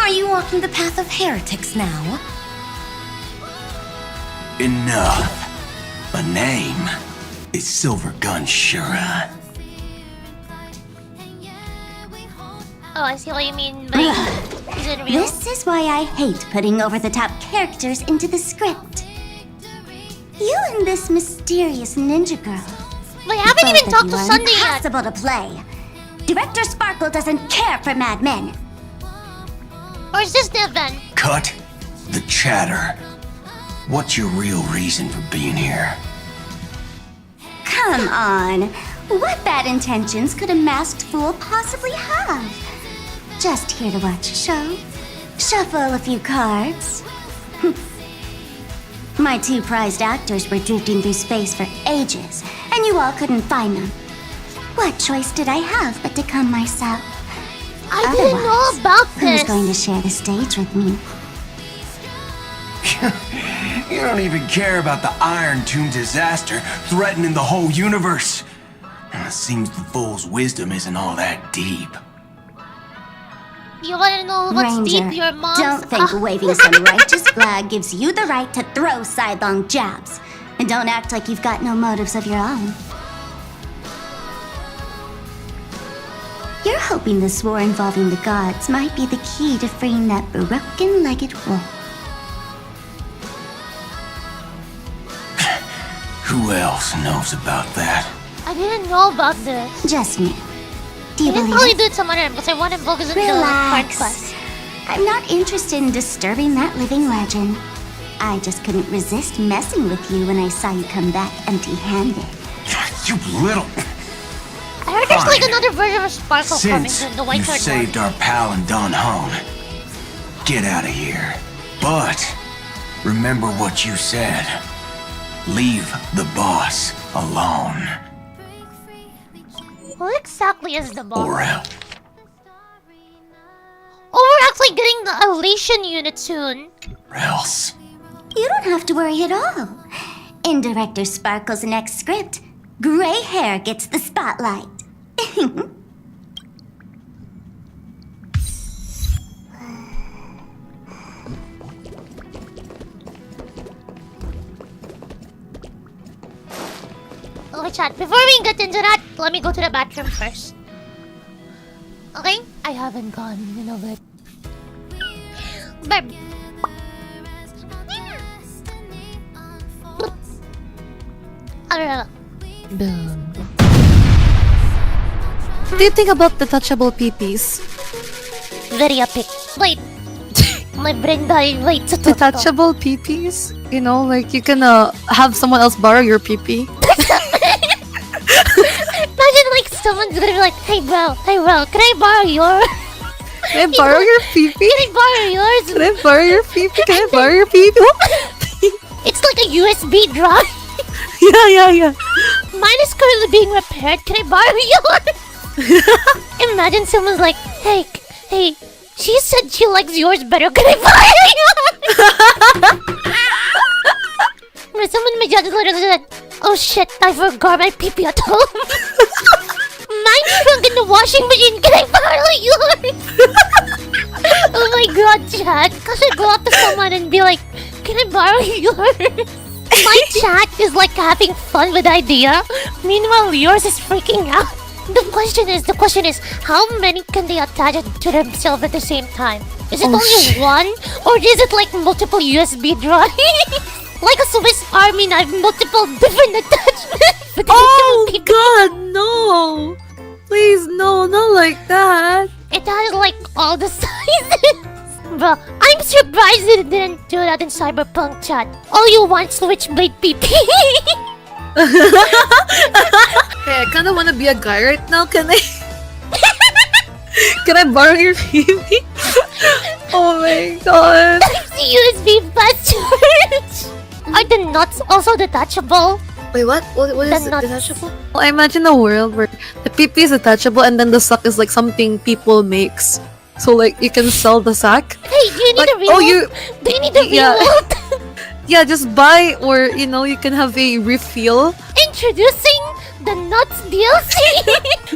Are you walking the path of heretics now? Enough. My name is Silvergun Shura. Oh, I see what you mean by is it real? This is why I hate putting over-the-top characters into the script. You and this mysterious ninja girl. We haven't even talked to Sunday yet. Impossible to play. Director Sparkle doesn't care for Mad Men. Or is this the event? Cut the chatter. What's your real reason for being here? Come on. What bad intentions could a masked fool possibly have? Just here to watch a show. Shuffle a few cards. My two prized actors were drifting through space for ages, and you all couldn't find them. What choice did I have but to come myself? I didn't know about this. Who's going to share the stage with me? You don't even care about the Iron Tomb disaster threatening the whole universe. And it seems the fool's wisdom isn't all that deep. You wanna know what's Ranger, deep your mom's? don't think waving some righteous flag gives you the right to throw sidelong jabs. And don't act like you've got no motives of your own. You're hoping this war involving the gods might be the key to freeing that broken-legged wolf. Who else knows about that? I didn't know about this. Just me. Do you I didn't believe probably it? do it some other because I want to focus on the part Relax. quest. I'm not interested in disturbing that living legend. I just couldn't resist messing with you when I saw you come back empty-handed. You little... I heard there's like another version of Sparkle coming Since to the white you card saved our pal and Don Hone, get out of here. But remember what you said. Leave the boss alone. Who exactly is the boss? Or else. Oh, we're actually getting the elation unit soon. Else. You don't have to worry at all. In Director Sparkle's next script, gray hair gets the spotlight. Okay, chat. Before we get into that, let me go to the bathroom first. Okay? I haven't gone in a bit. But... Boom. What do you think about the touchable peepees? Very epic. Wait. My brain died. Wait. Detachable peepees? You know, like you can have someone else borrow your peepee. Imagine like someone's gonna be like, hey bro, can I borrow yours? Can I borrow your peepee? Can I borrow yours? Can I borrow your peepee? Can I borrow your peepee? It's like a USB drive. Yeah. Mine is currently being repaired. Can I borrow yours? Imagine someone's like, hey, she said she likes yours better. Can I borrow yours? Or someone in my judge literally said, oh shit, I forgot my pee at home. Mine shrunk in the washing machine. Can I borrow yours? Oh my god, chat. I should go up to someone and be like, can I borrow yours? My chat is like having fun with the idea. Meanwhile, yours is freaking out. The question is, how many can they attach it to themselves at the same time? Is it only one? Or is it like multiple USB drives? Like a Swiss Army knife, multiple different attachments. Oh god, no! Please, no, not like that. It has like all the sizes. Bro, I'm surprised it didn't do that in Cyberpunk chat. All you want Switchblade PP. Hey, I kinda wanna be a guy right now, can I? Can I borrow your PP? Oh my god. Type-C USB fast charge. Are the nuts also detachable? Wait, what? What is The nuts. detachable? Well, I imagine a world where the PP is detachable and then the sack is like something people makes. So like you can sell the sack. Hey, do you need like, a reload? Do you need a reload? Yeah, just buy or you know you can have a refill. Introducing the nuts DLC.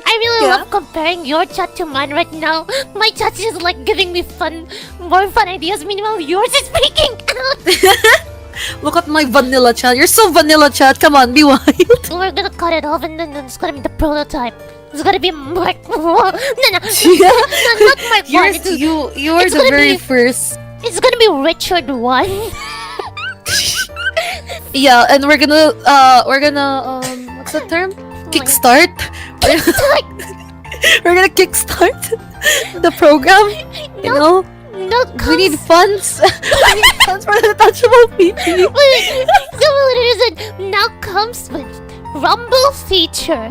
I really love comparing your chat to mine right now. My chat is just like giving me more fun ideas. Meanwhile, yours is freaking out. Look at my vanilla chat. You're so vanilla chat. Come on, be wild. We're gonna cut it off and then it's gonna be the prototype. It's gonna be Mark. No, not Mark. You're the very first. It's gonna be Richard 1. Yeah, and we're gonna what's the term? Kickstart. We're gonna kickstart the program. You know. We need funds. We need funds for the touchable PP. So what it is, now comes with Rumble feature.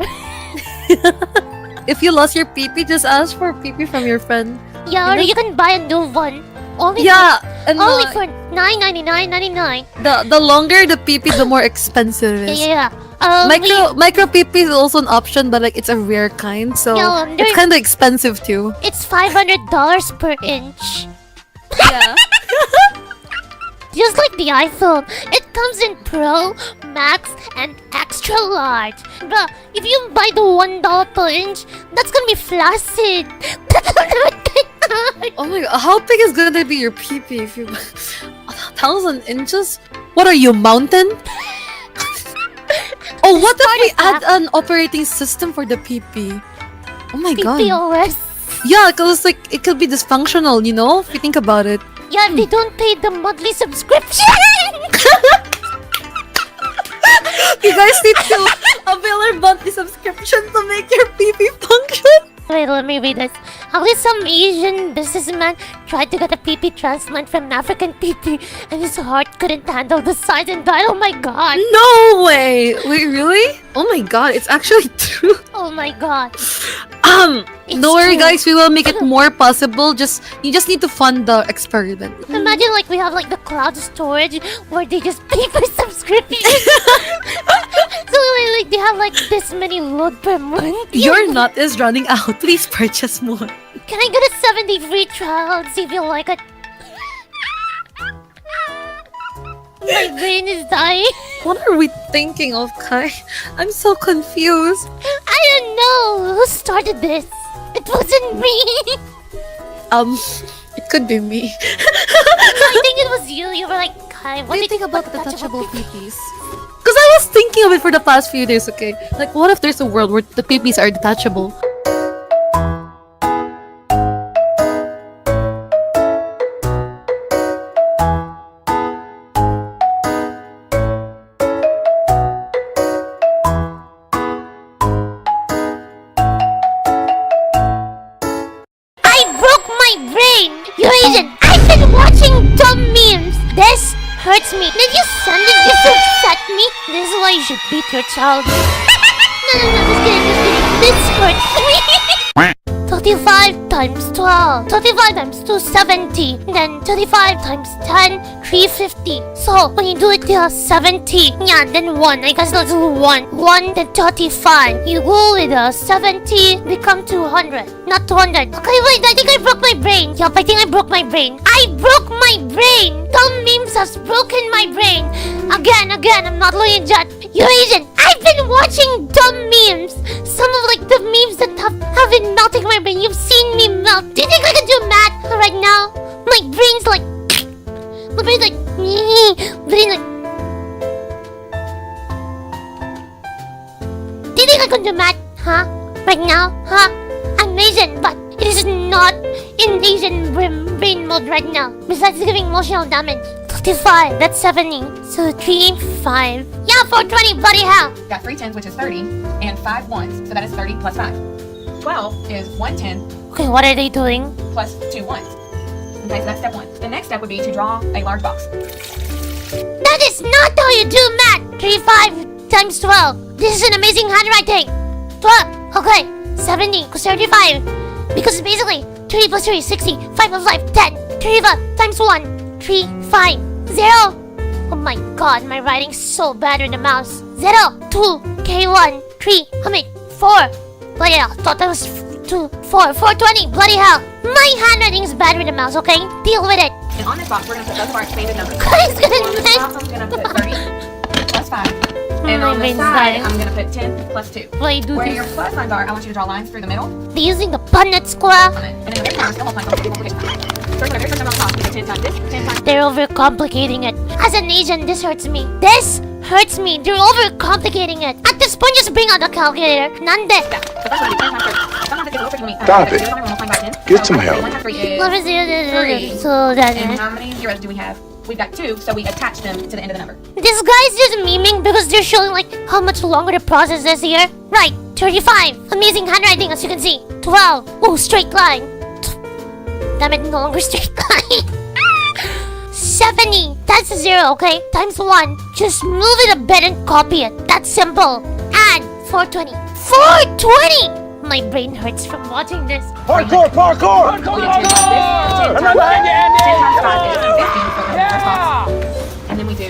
If you lost your PP, just ask for PP from your friend. Yeah, or you can buy a new one. Only for $9.99.99. The longer the PP, the more expensive it is. Yeah. Micro PP is also an option, but like it's a rare kind, so it's kind of expensive too. It's $500 per inch. Yeah. Just like the iPhone, it comes in Pro, Max, and Extra Large. But if you buy the $1 per inch, that's gonna be flaccid. Oh my god, how big is gonna be your PP if you 1,000 inches? What are you, mountain? Oh, what if we add an operating system for the PP? Oh my god. PPOS. Yeah, because like it could be dysfunctional, you know, if you think about it. Yeah, if they don't pay the monthly subscription. You guys need to avail our monthly subscription to make your PP function. Wait, let me read this. At least some Asian businessman tried to get a PP transplant from African PP, and his heart couldn't handle the size and died. Oh my god. No way! Wait, really? Oh my god, it's actually true. Oh my god. Don't worry guys, we will make it more possible. You just need to fund the experiment. Imagine like we have like the cloud storage where they just pay for subscription. So like they have like this many load per month. Your nut is running out. Please purchase more. Can I get a 70 free trial and see if you like it? My brain is dying. What are we thinking of, Kai? I'm so confused. I don't know. Who started this? It wasn't me. It could be me. I think it was you. You were like, Kai, what do you think about the touchable PPs? Because I was thinking of it for the past few days, okay? Like, what if there's a world where the PPs are detachable? I've been watching dumb memes. This hurts me. Did you send it just to upset me? This is why you should beat your child. No, just kidding. This hurts me. 35 times 12. 35 times 2, 70. Then 35 times 10, 350. So, when you do it to 70, yeah, then 1. I guess that's 1. 1, then 35. You go with 70, become 200. Not 200. Okay, wait, I think I broke my brain. Yup, I think I broke my brain. I broke my brain. Dumb memes has broken my brain. Again, I'm not looking at you Asian. I've been watching dumb memes. Some of like the memes that have been melting my brain. You've seen me melt. Do you think I can do math right now? My brain's like... My brain's like... Do you think I can do math? Huh? Right now? Huh? I'm Asian, but it is not in Asian brain mode right now. Besides giving emotional damage. 35, that's 70. So 3, 5. Yeah, 420, bloody hell. Got 3 tens, which is 30, and 5 ones, so that is 30 plus 5. 12 is 1 10. Okay, what are they doing? Plus 2 ones. Okay, so that's step 1. The next step would be to draw a large box. That is not how you do math! 35 times 12. This is an amazing handwriting. 12. Okay, 70 equals 35. Because it's basically 30 plus 3 is 60. 5 plus 5, 10. 35 times 1, 3, 5, 0. Oh my god, my writing's so bad with the mouse. 0, 2, K1, 3, how many? 4. Bloody hell, thought that was 2, 4, 420, bloody hell. My handwriting's bad with the mouse, okay? Deal with it. And on this box, we're going to put both of our expanded numbers. Guys, I'm going to put 30 plus 5. And My on the brain's side, dying. I'm gonna put 10 plus 2. Why do Where this? your plus signs are, I want you to draw lines through the middle. They're using the punnet square. And then the very corner, still hold signs. Okay. First, the very first number on top, you do 10 times this, 10 times They're overcomplicating it. As an Asian, this hurts me. This hurts me. They're overcomplicating it. At this point, just bring out the calculator. Nande. So that's what we do, 10 times 30. Sometimes it's a little tricky when we... Stop it. 0 times 1 multiplied by 10. Get some So, help. 1 times 3 is Let me see. 3. So that And how many zeros do we have? We've got 2, so we attach them to the end of the number. this guy's just memeing because they're showing like how much longer the process is here. Right, 35. Amazing handwriting as you can see. 12. Oh, straight line. Damn it, no longer straight line. 70. That's a 0, okay? Times 1. Just move it a bit and copy it. That's simple. Add 420. 420! My brain hurts from watching this. Parkour! Parkour! We do 10 times this, 10 times 5, 10 times 5 is 50 for the first box. And then we do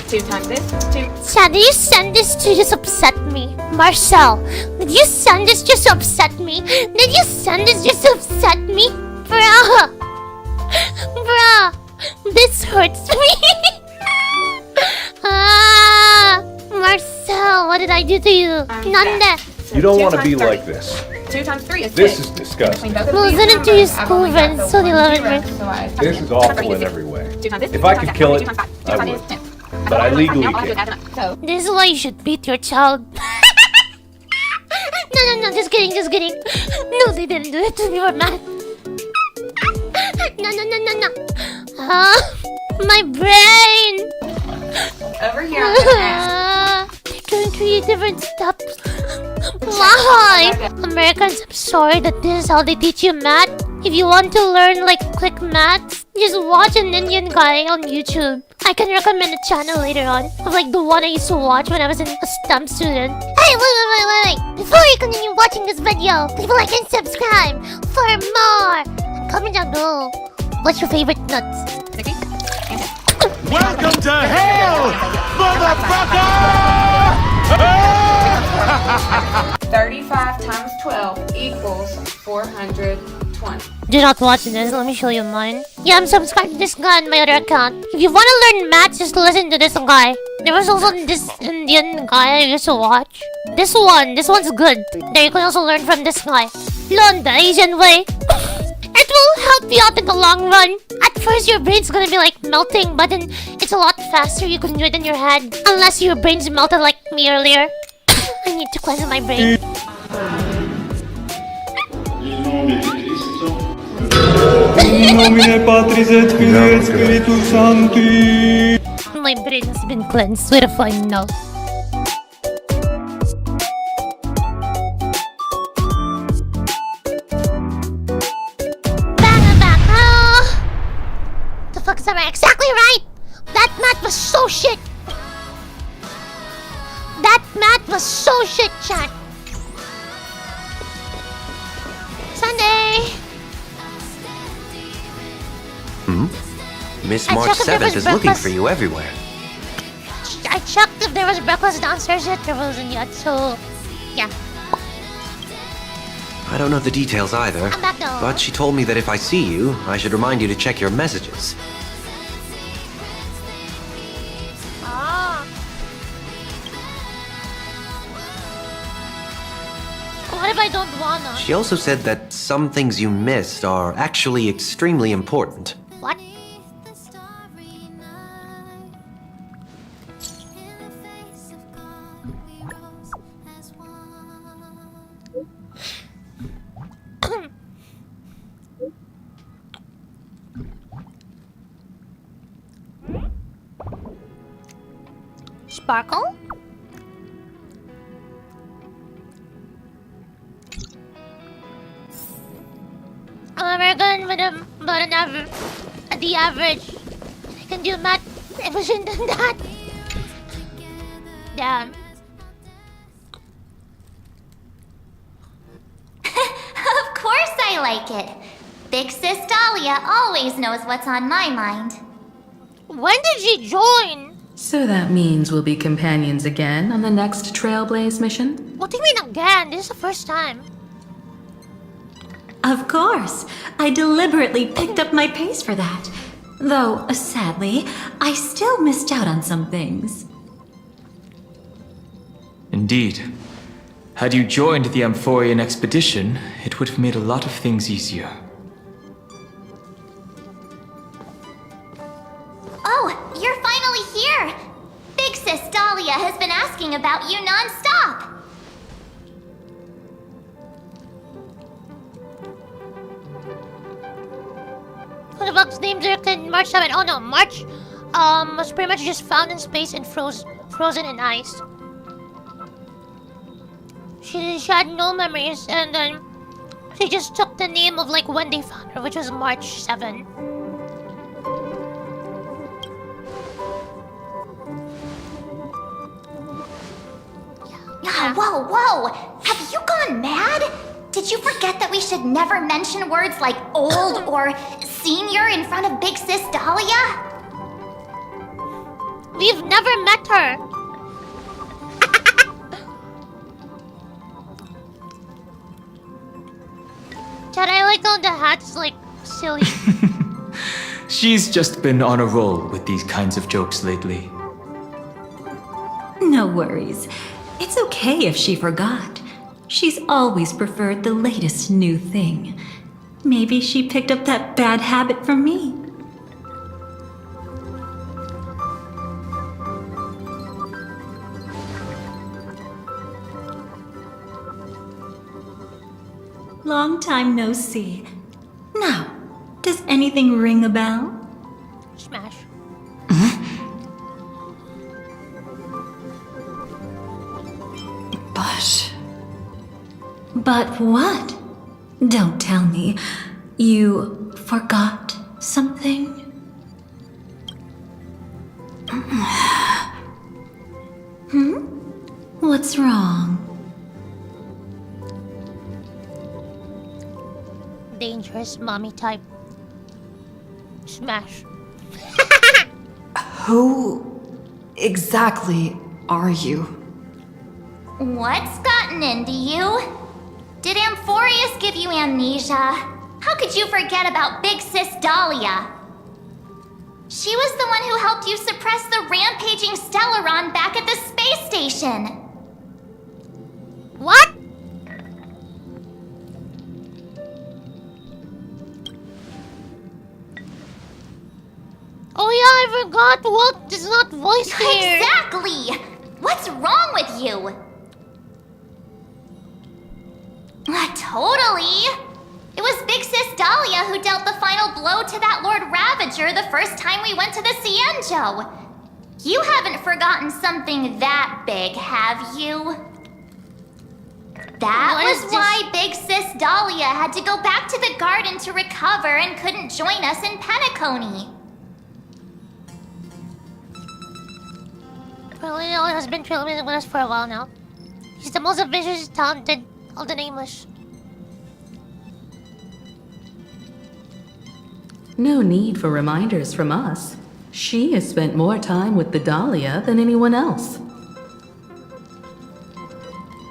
2 times this, 2. Chad, did you send this to just upset me? Marcel, did you send this just to upset me? Did you send this just to upset me? Bruh! Bruh! This hurts me! Marcel, what did I do to you? Nande! You don't want to be like this. 2 times 3 is 6. This is disgusting. Well, isn't it to your school friends? So they love it. This is awful in every way. 2 times this, If I could kill it, 2 times 5, 2 I times would. 10. But I legally can't. So, This is why you should beat your child. No, just kidding. No, they didn't do it to me, we're mad. No. My brain! over here, I'm gonna ask. They're doing 3 different steps. Why? Americans, I'm sorry that this is how they teach you math. If you want to learn like quick maths, just watch an Indian guy on YouTube. I can recommend a channel later on of like the one I used to watch when I was a STEM student. Hey, wait. Before you continue watching this video, leave a like and subscribe for more. And comment down below. What's your favorite nuts? Welcome to hell, motherfucker! 35 times 12 equals 420. Do not watch this, let me show you mine. Yeah, I'm subscribed to this guy on my other account. If you want to learn math, just listen to this guy. There was also this Indian guy I used to watch. This one's good. There you can also learn from this guy. Learn the Asian way. It will help you out in the long run. At first, your brain's gonna be like melting, but then it's a lot faster. You can do it in your head. Unless your brain's melted like me earlier. I need to cleanse my brain. My brain has been cleansed with a fine now. Back. Oh. The fuck is that? Exactly right! That math was so shit! That math was so shit, chat! Sunday! Miss I March checked if there 7th was is looking breakfast. for you everywhere. I checked if there was breakfast downstairs yet. There wasn't yet, so... Yeah. I don't know the details either, I'm back though. but she told me that if I see you, I should remind you to check your messages. Ah. What if I don't wanna? She also said that some things you missed are actually extremely important. What? Sparkle? I'm American but the average. I can do math efficient than that. Damn. Of course I like it. Big Sis Dahlia always knows what's on my mind. When did she join? So that means we'll be companions again on the next Trailblaze mission? What do you mean again? This is the first time. Of course. I deliberately picked up my pace for that. Though, sadly, I still missed out on some things. Indeed. Had you joined the Amphorian expedition, it would have made a lot of things easier. Oh, you're finally here! Big Sis Dahlia has been asking about you non-stop! Who the fuck's named Dirk in March 7? Oh no, March was pretty much just found in space and frozen in ice. She had no memories, and then she just took the name of like when they found her, which was March 7. Yeah. Whoa, whoa! Have you gone mad? Did you forget that we should never mention words like old or senior in front of Big Sis Dahlia? We've never met her! Chad, I like how the hat's like silly. She's just been on a roll with these kinds of jokes lately. No worries. It's okay if she forgot. She's always preferred the latest new thing. Maybe she picked up that bad habit from me. Long time no see. Now, does anything ring a bell? Smash. But what? Don't tell me. You forgot something? What's wrong? Dangerous mommy type. Smash. Who exactly are you? What's gotten into you? Did Amphorius give you amnesia? How could you forget about Big Sis Dahlia? She was the one who helped you suppress the rampaging Stellaron back at the space station. What? Oh yeah, I forgot Walt is not voiced here. Exactly! What's wrong with you? Totally! It was Big Sis Dahlia who dealt the final blow to that Lord Ravager the first time we went to the Cienjo. You haven't forgotten something that big, have you? That was why Big Sis Dahlia had to go back to the garden to recover and couldn't join us in Penacony. Well, Leo has been trailblazing with us for a while now. He's the most ambitious, talented of the nameless. No need for reminders from us. She has spent more time with the Dahlia than anyone else.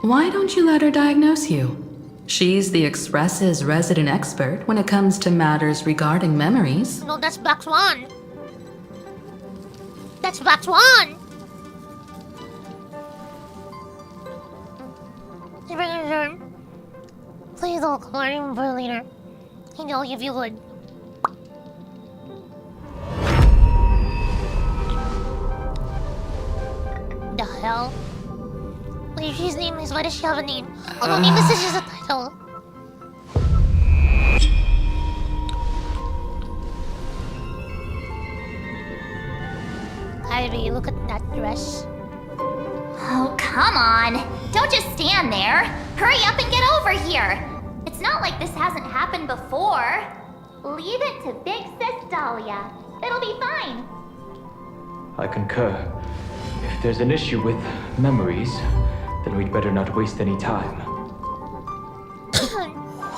Why don't you let her diagnose you? She's the Express's resident expert when it comes to matters regarding memories. No, that's Black Swan. That's Black Swan! Please don't call him for later. I know if you would. The hell? Wait, if she's nameless, why does she have a name? Oh no, nameless is just a title. Ivy, look at that dress. Oh, come on! Don't just stand there! Hurry up and get over here! It's not like this hasn't happened before. Leave it to Big Sis Dahlia. It'll be fine. I concur. If there's an issue with memories, then we'd better not waste any time.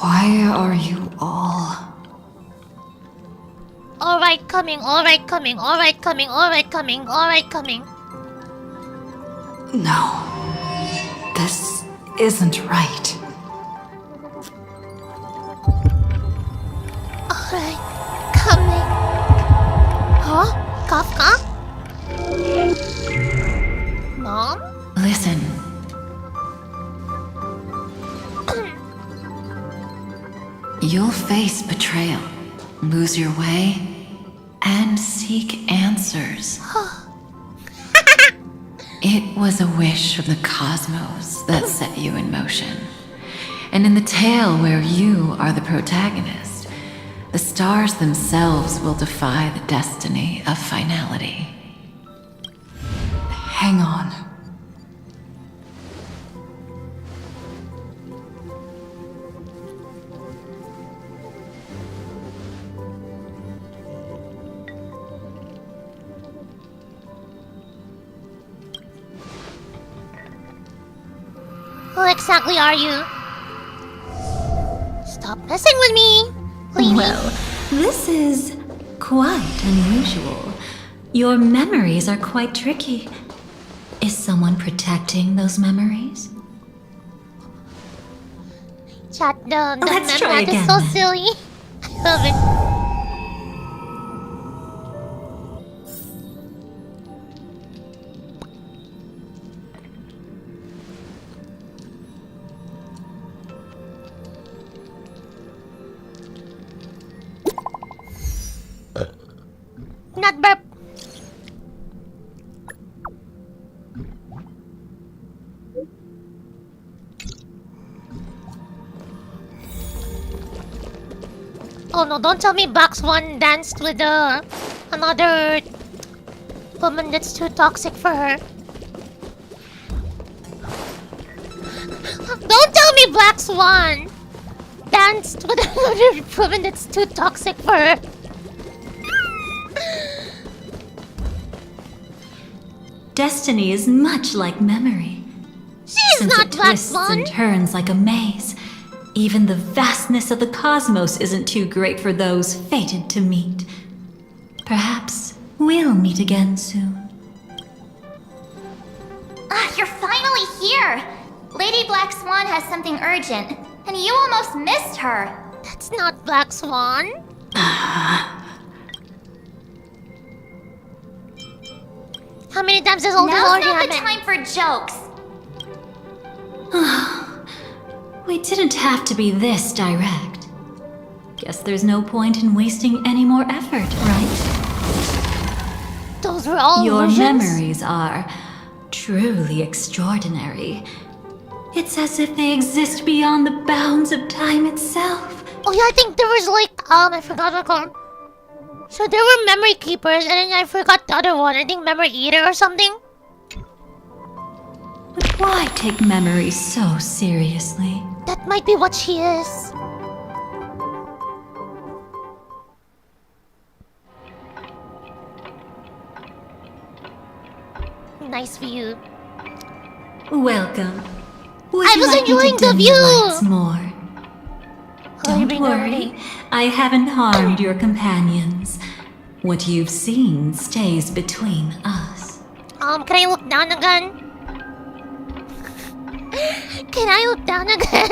Why are you all... Alright, coming, alright, coming, alright, coming, alright, coming, alright, coming. No. This isn't right. Alright, coming. Huh? Kafka? Mom? Listen, You'll face betrayal, lose your way, and seek answers. It was a wish of the cosmos that set you in motion. And in the tale where you are the protagonist, the stars themselves will defy the destiny of finality. Hang on. Who exactly are you? Stop messing with me! Please. Well, this is quite unusual. Your memories are quite tricky. Is someone protecting those memories? Chat, the Let's try meme is again, so then. silly. I love it. Not burp. Oh no, don't tell me Box 1 danced with another woman that's too toxic for her. Don't tell me Black Swan danced with another woman that's too toxic for her. Destiny is much like memory. She's Since not it Black twists Swan. and turns like a maze, even the vastness of the cosmos isn't too great for those fated to meet. Perhaps we'll meet again soon. You're finally here! Lady Black Swan has something urgent, and you almost missed her. That's not Black Swan. How many times has old Now's already not the happened? time for jokes. We didn't have to be this direct. Guess there's no point in wasting any more effort, right? Those were all Your illusions? memories are truly extraordinary. It's as if they exist beyond the bounds of time itself. Oh yeah, I think there was like, I forgot what called. So there were memory keepers, and then I forgot the other one. I think memory eater or something. But why take memories so seriously? That might be what she is. Nice view. Welcome. Would I you was like me to enjoying the dim view. lights more? Don't bring worry, I haven't harmed your companions. What you've seen stays between us. Can I look down again? Can I look down again?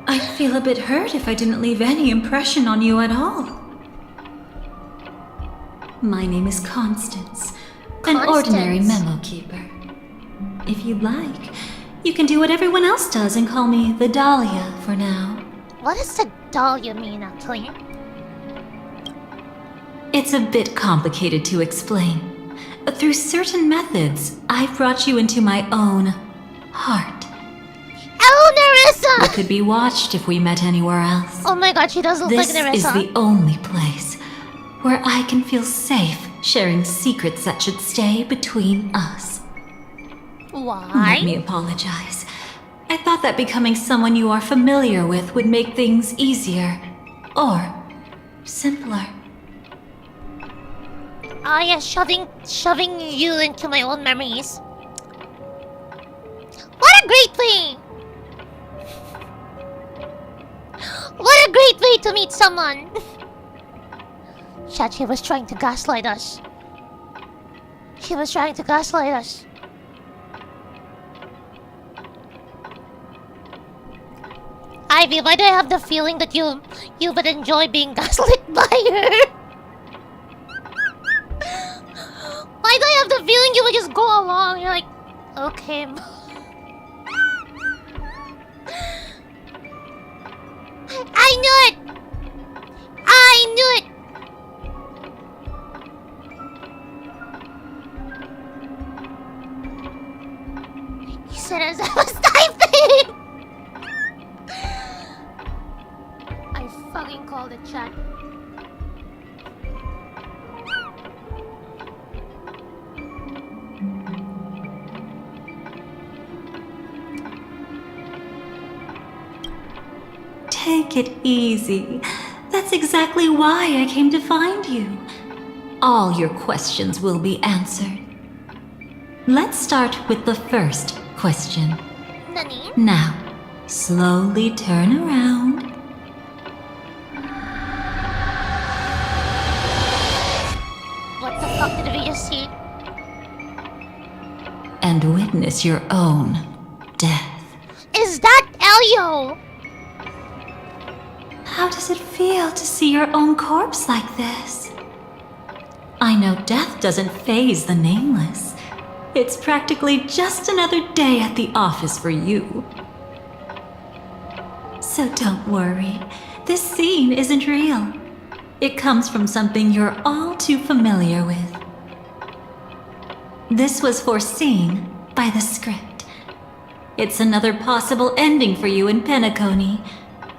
I'd feel a bit hurt if I didn't leave any impression on you at all. My name is Constance, an ordinary memo keeper. If you'd like, you can do what everyone else does and call me the Dahlia for now. What does the Dahlia mean, actually? It's a bit complicated to explain. Through certain methods, I've brought you into my own heart. Oh, Nerissa! We could be watched if we met anywhere else. Oh my god, she does look This like Nerissa. is the only place where I can feel safe sharing secrets that should stay between us. Why? Let me apologize. I thought that becoming someone you are familiar with would make things easier. Or simpler. Ah, yeah, shoving you into my own memories. What a great thing! What a great way to meet someone! Shachi was trying to gaslight us. She was trying to gaslight us. Ivy, why do I have the feeling that you would enjoy being gaslit by her? Why do I have the feeling you would just go along? You're like, okay. I the chat. Take it easy. That's exactly why I came to find you. All your questions will be answered. Let's start with the first question. Nani? Now, slowly turn around. What the fuck did we just see? And witness your own death. Is that Elio? How does it feel to see your own corpse like this? I know death doesn't faze the nameless. It's practically just another day at the office for you. So don't worry, this scene isn't real. It comes from something you're all too familiar with. This was foreseen by the script. It's another possible ending for you in Penacony,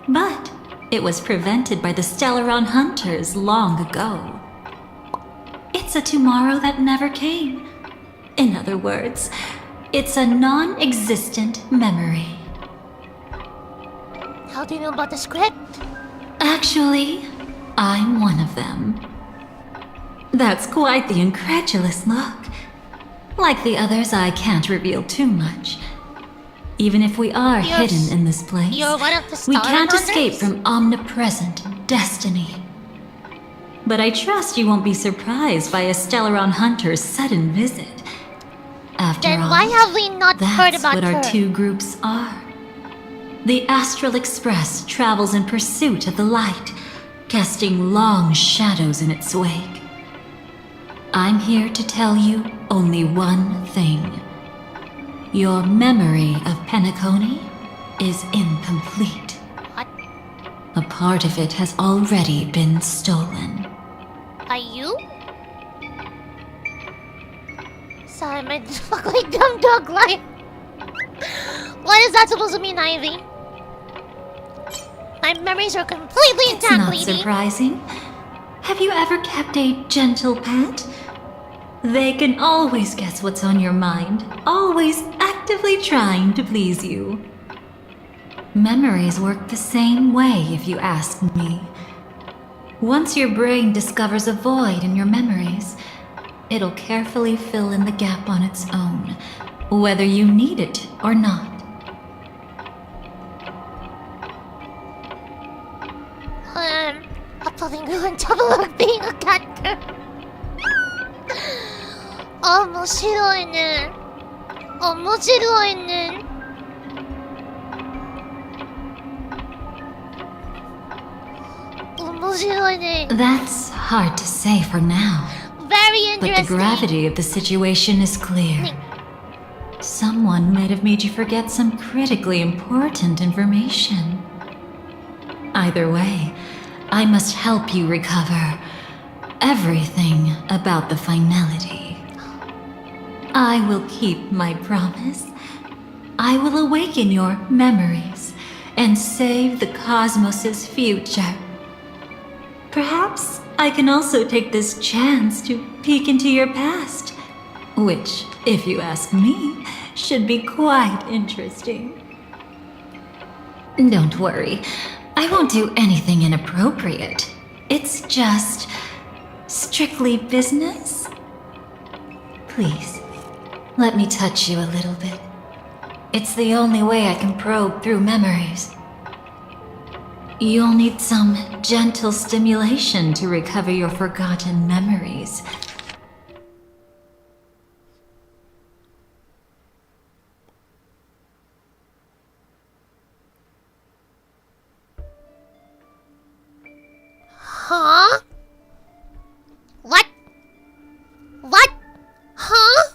but it was prevented by the Stellaron Hunters long ago. It's a tomorrow that never came. In other words, it's a non-existent memory. How do you know about the script? Actually, I'm one of them. That's quite the incredulous look. Like the others, I can't reveal too much. Even if we are hidden in this place, You're one of the we Star can't Hunters? escape from omnipresent destiny. But I trust you won't be surprised by a Stellaron Hunter's sudden visit. After Then all, why have we not heard that's about what her? our two groups are. The Astral Express travels in pursuit of the light, casting long shadows in its wake. I'm here to tell you only one thing. Your memory of Penacony is incomplete. What? A part of it has already been stolen. Are you? Sorry, my fucking dumb dog life. What is that supposed to mean, Ivy? My memories are completely It's intact, not lady. surprising. Have you ever kept a gentle pet? They can always guess what's on your mind, always actively trying to please you. Memories work the same way, if you ask me. Once your brain discovers a void in your memories, it'll carefully fill in the gap on its own, whether you need it or not. Uploading you on top of being a cat girl. 面白いね。面白いね。面白いね。 That's hard to say for now. Very But the interesting. gravity of the situation is clear. Someone might have made you forget some critically important information. Either way, I must help you recover everything about the finality. I will keep my promise. I will awaken your memories and save the cosmos's future. Perhaps I can also take this chance to peek into your past, which, if you ask me, should be quite interesting. Don't worry, I won't do anything inappropriate. It's just strictly business. Please, let me touch you a little bit. It's the only way I can probe through memories. You'll need some gentle stimulation to recover your forgotten memories. Huh? What? What? Huh?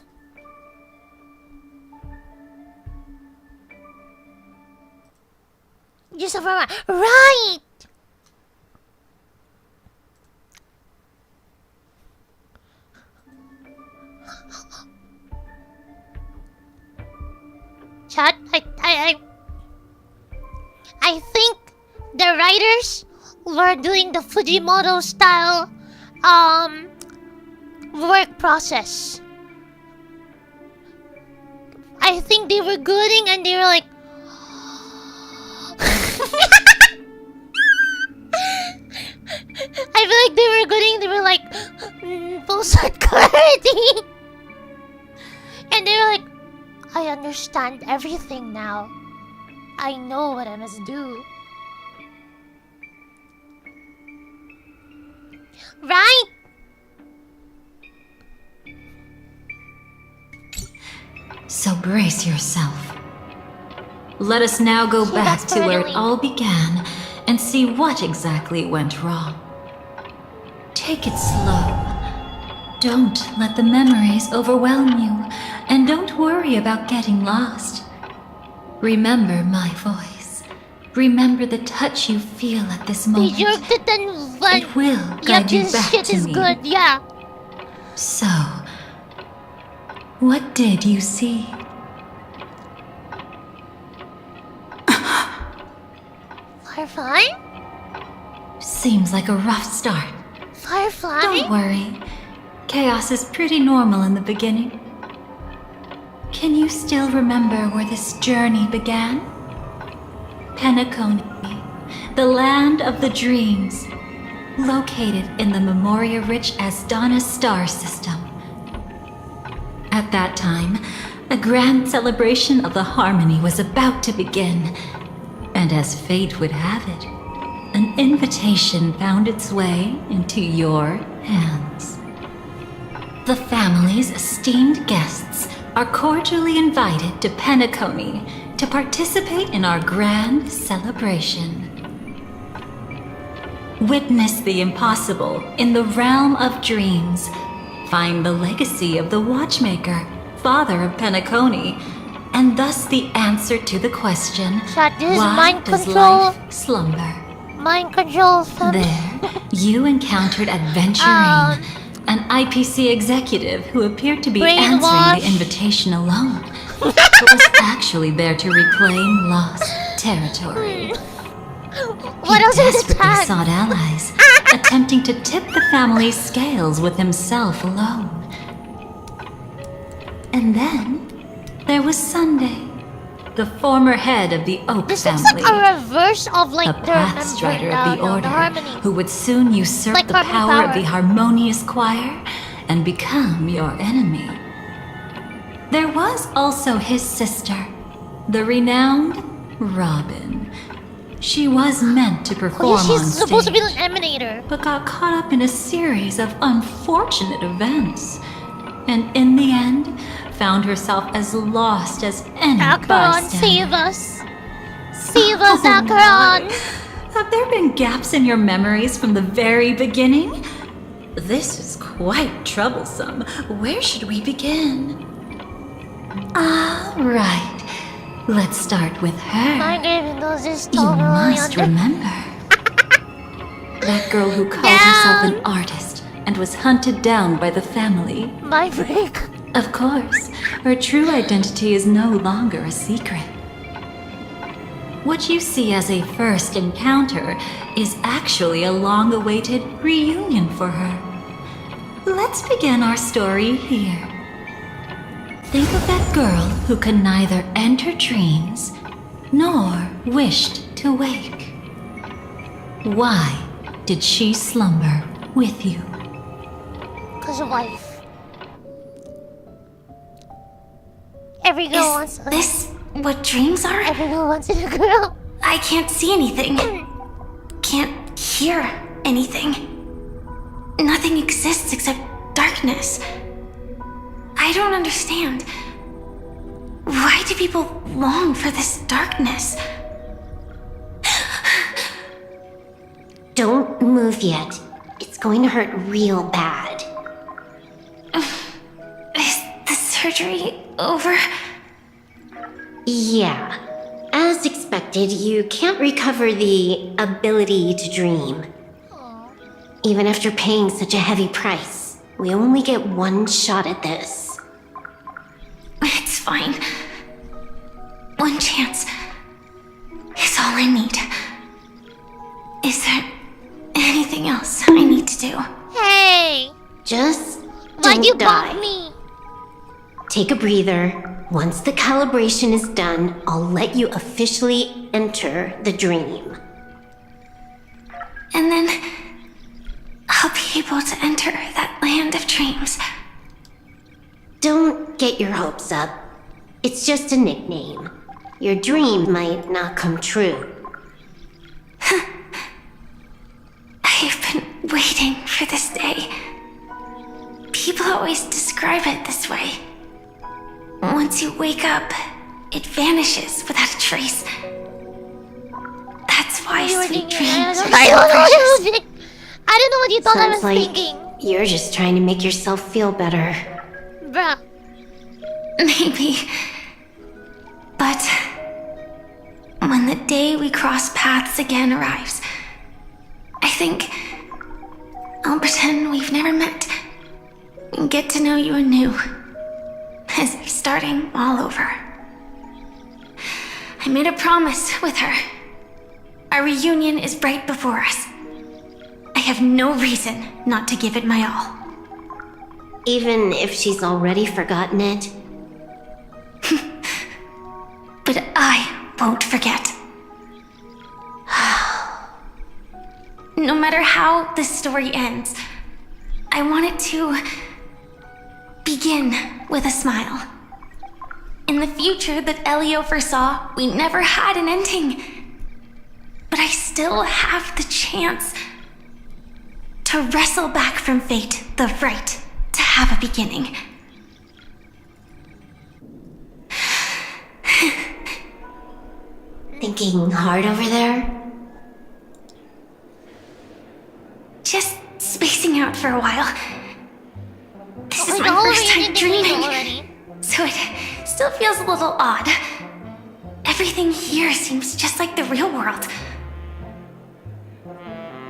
Just a right. Chat, I think the writers were doing the Fujimoto style work process. I think they were gooding and they were like I feel like they were gooding, they were like post clarity. And they were like, I understand everything now. I know what I must do. Right? So brace yourself. Let us now go back to where it all began and see what exactly went wrong. Take it slow. Don't let the memories overwhelm you, and don't worry about getting lost. Remember my voice. Remember the touch you feel at this moment. It will guide you back shit to is me. good, yeah. So, what did you see? Firefly? Seems like a rough start. Firefly? Don't worry. Chaos is pretty normal in the beginning. Can you still remember where this journey began? Penacony, the land of the dreams, located in the Memoria-rich Asdana star system. At that time, a grand celebration of the harmony was about to begin, and as fate would have it, an invitation found its way into your hands. The family's esteemed guests are cordially invited to Penacony to participate in our grand celebration. Witness the impossible in the realm of dreams. Find the legacy of the Watchmaker, father of Penacony, and thus the answer to the question, Chat, this is why mind does control. life slumber? Mind control, fam. There, you encountered Adventurine, an IPC executive who appeared to be answering Brainwash. the invitation alone, but was actually there to reclaim lost territory. What He else is it desperately tag? sought allies, attempting to tip the family's scales with himself alone. And then there was Sunday, the former head of the Oak This family. looks like a reverse of like A the past strider of the Order, harmony. who would soon usurp Like the Harmony power of Power. the Harmonious Choir and become your enemy. There was also his sister, the renowned Robin. She was meant to perform Oh, yeah, on she's stage, supposed to be an emanator. but got caught up in a series of unfortunate events, and in the end, found herself as lost as any Acheron, bystander. save us. Save us, Acheron. Have there been gaps in your memories from the very beginning? This is quite troublesome. Where should we begin? All right. Let's start with her. My game knows this You must remember. That girl who called herself an artist and was hunted down by the family. My break. Of course, her true identity is no longer a secret. What you see as a first encounter is actually a long-awaited reunion for her. Let's begin our story here. Think of that girl who could neither enter dreams nor wished to wake. Why did she slumber with you? 'Cause of wife. Every girl wants a... This what dreams are? Every girl wants a girl. I can't see anything. Can't hear anything. Nothing exists except darkness. I don't understand. Why do people long for this darkness? Don't move yet. It's going to hurt real bad. Is the surgery over? Yeah. As expected, you can't recover the ability to dream. Even after paying such a heavy price, we only get one shot at this. It's fine. One chance is all I need. Is there die. about me. Take a breather. Once the calibration is done, I'll let you officially enter the dream. And then I'll be able to enter that land of dreams. Don't get your hopes up. It's just a nickname. Your dream might not come true. I've been waiting for this day. People always describe it this way. Once you wake up, it vanishes without a trace. That's why sweet dreams are so precious. I don't know what you thought I was Sounds like thinking. you're just trying to make yourself feel better. Bruh. Maybe. But when the day we cross paths again arrives, I think I'll pretend we've never met and get to know you anew, as if starting all over. I made a promise with her. Our reunion is right before us. I have no reason not to give it my all. Even if she's already forgotten it? But I won't forget. No matter how this story ends, I want it to begin with a smile. In the future that Elio foresaw, we never had an ending. But I still have the chance to wrestle back from fate the right to have a beginning. Thinking hard over there? Just spacing out for a while. This is my my first already time did the video dreaming, so it still feels a little odd. Everything here seems just like the real world.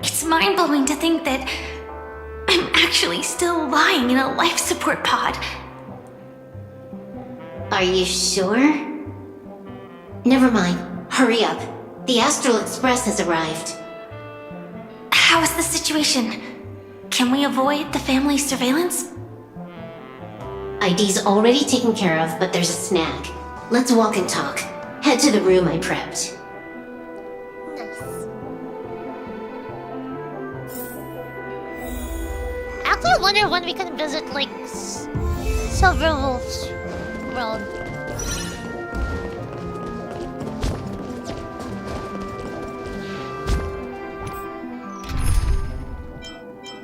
It's mind-blowing to think that I'm actually still lying in a life support pod. Are you sure? Never mind. Hurry up. The Astral Express has arrived. How is the situation? Can we avoid the family surveillance? ID's already taken care of, but there's a snag. Let's walk and talk. Head to the room I prepped. Actually, I wonder when we can visit, like, Silver Wolf's world.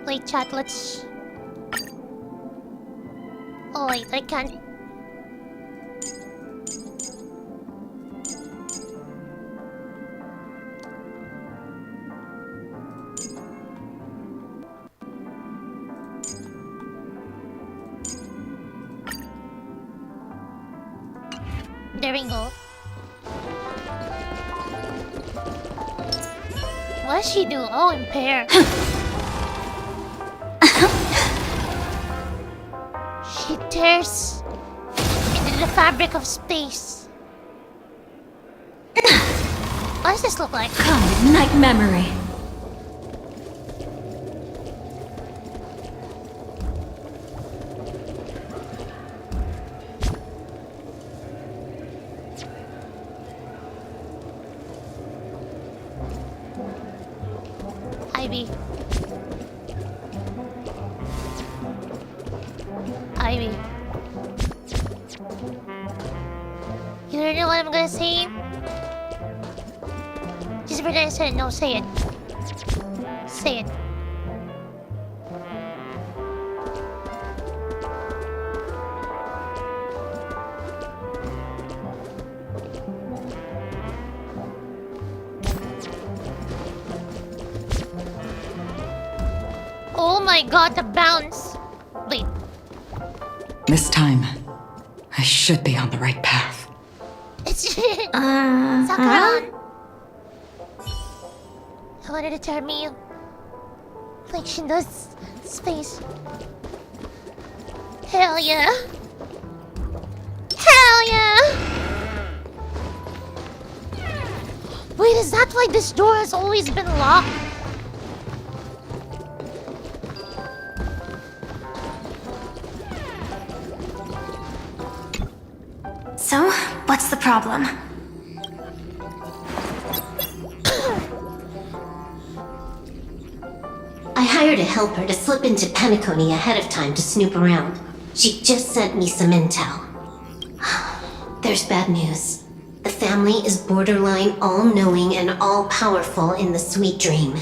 Wait, chat, let's... Oh, wait, I can't... There we go. What does she do? Oh, impair. She tears into the fabric of space. What does this look like? Come, night memory. Ivy. Ivy. You don't know what I'm gonna say? Just pretend I said it. No, say it. Say it. Oh my god, the bounce! Wait. This time, I should be on the right path. It's Sakura. I wanted to tell me like she does space. Hell yeah! Hell yeah! Wait, is that why this door has always been locked? What's the problem? I hired a helper to slip into Penacony ahead of time to snoop around. She just sent me some intel. There's bad news. The family is borderline all-knowing and all-powerful in the Sweet Dream.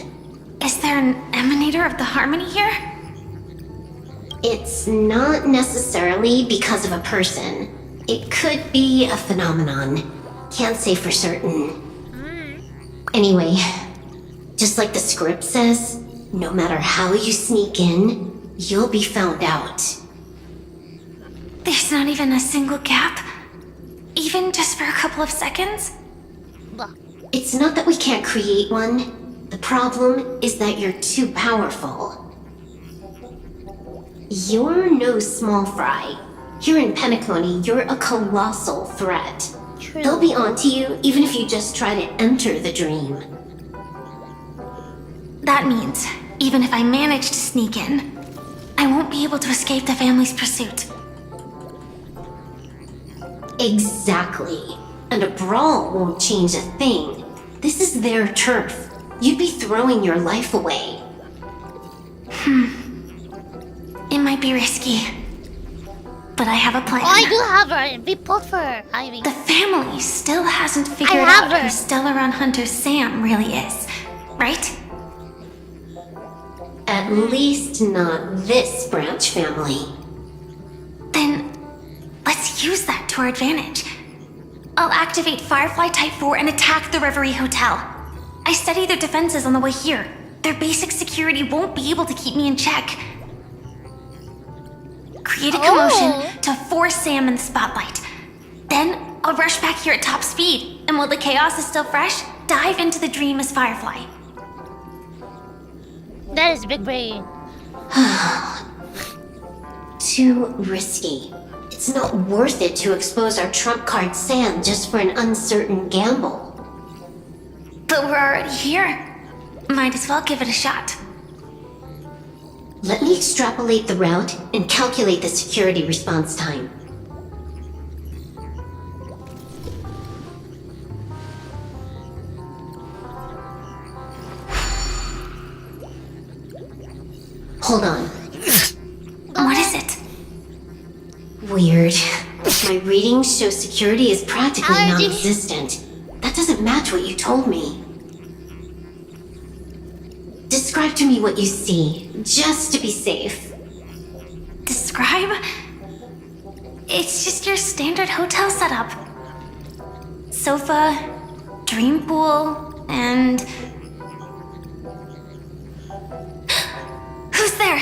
Is there an emanator of the Harmony here? It's not necessarily because of a person. It could be a phenomenon. Can't say for certain. Anyway, just like the script says, no matter how you sneak in, you'll be found out. There's not even a single gap? Even just for a couple of seconds? It's not that we can't create one. The problem is that you're too powerful. You're no small fry. Here in Penacony, you're a colossal threat. They'll be onto you even if you just try to enter the dream. That means, even if I manage to sneak in, I won't be able to escape the family's pursuit. Exactly. And a brawl won't change a thing. This is their turf. You'd be throwing your life away. It might be risky. But I have a plan. I do have her. We both for her, Ivy. The family still hasn't figured out who Stellaron Hunter Sam really is, right? At least not this branch family. Then, let's use that to our advantage. I'll activate Firefly Type 4 and attack the Reverie Hotel. I studied their defenses on the way here. Their basic security won't be able to keep me in check. Create a commotion to force Sam in the spotlight. Then, I'll rush back here at top speed, and while the chaos is still fresh, dive into the dream as Firefly. That is big brain. Too risky. It's not worth it to expose our trump card Sam just for an uncertain gamble. But we're already here. Might as well give it a shot. Let me extrapolate the route and calculate the security response time. Hold on. What is it? Weird. My readings show security is practically non-existent. That doesn't match what you told me. Describe to me what you see, just to be safe. Describe? It's just your standard hotel setup. Sofa, dream pool, and... Who's there?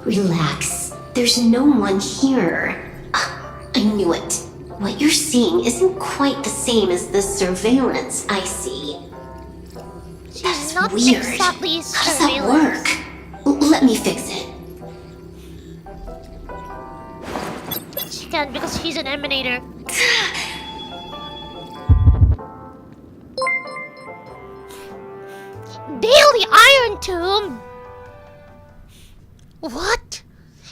Relax. There's no one here. I knew it. What you're seeing isn't quite the same as the surveillance I see. She's That's not weird. exactly How does that work? Let me fix it. She can't because she's an emanator. Daily Iron Tomb? What?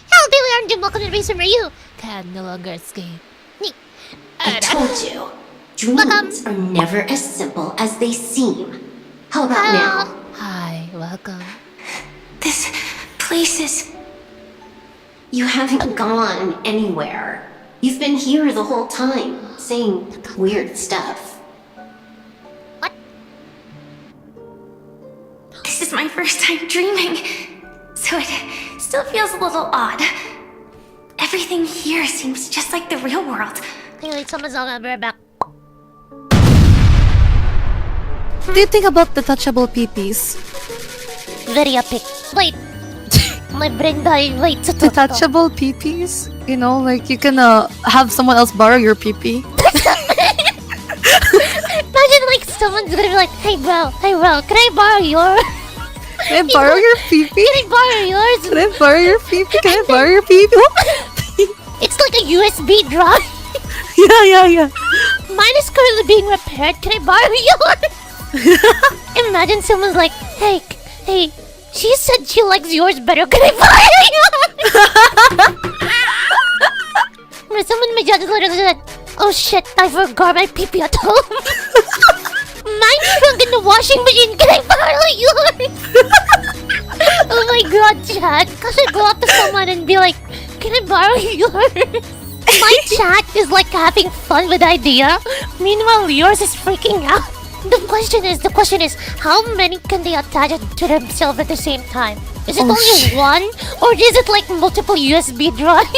How Daily Iron Tomb not gonna reason for you? Can no longer escape. I told you. Dreams are never as simple as they seem. How about now? Hi, welcome. This place is... You haven't gone anywhere. You've been here the whole time, saying weird stuff. This is my first time dreaming, so it still feels a little odd. Everything here seems just like the real world. Okay, wait, someone's not gonna be right back. What do you think about the touchable peepees? Very epic. Wait. My brain died. Wait, The touchable peepees? You know, like you can have someone else borrow your peepee. Imagine like someone's gonna be like, hey bro, can I borrow your... Can I borrow your peepee? Can I borrow yours? Can I borrow your peepee? Can I borrow your peepee? It's like a USB drive. Yeah. Mine is currently being repaired. Can I borrow yours? Imagine someone's like, hey, she said she likes yours better. Can I borrow yours? Someone in my chat literally said, "Oh shit, I forgot my pee at home." Mine shrunk in the washing machine. Can I borrow yours? Oh my god, chat. I should go up to someone and be like, "Can I borrow yours?" My chat is like having fun with the idea. Meanwhile, yours is freaking out. The question is, how many can they attach it to themselves at the same time? Is it only one, or is it like multiple USB drives?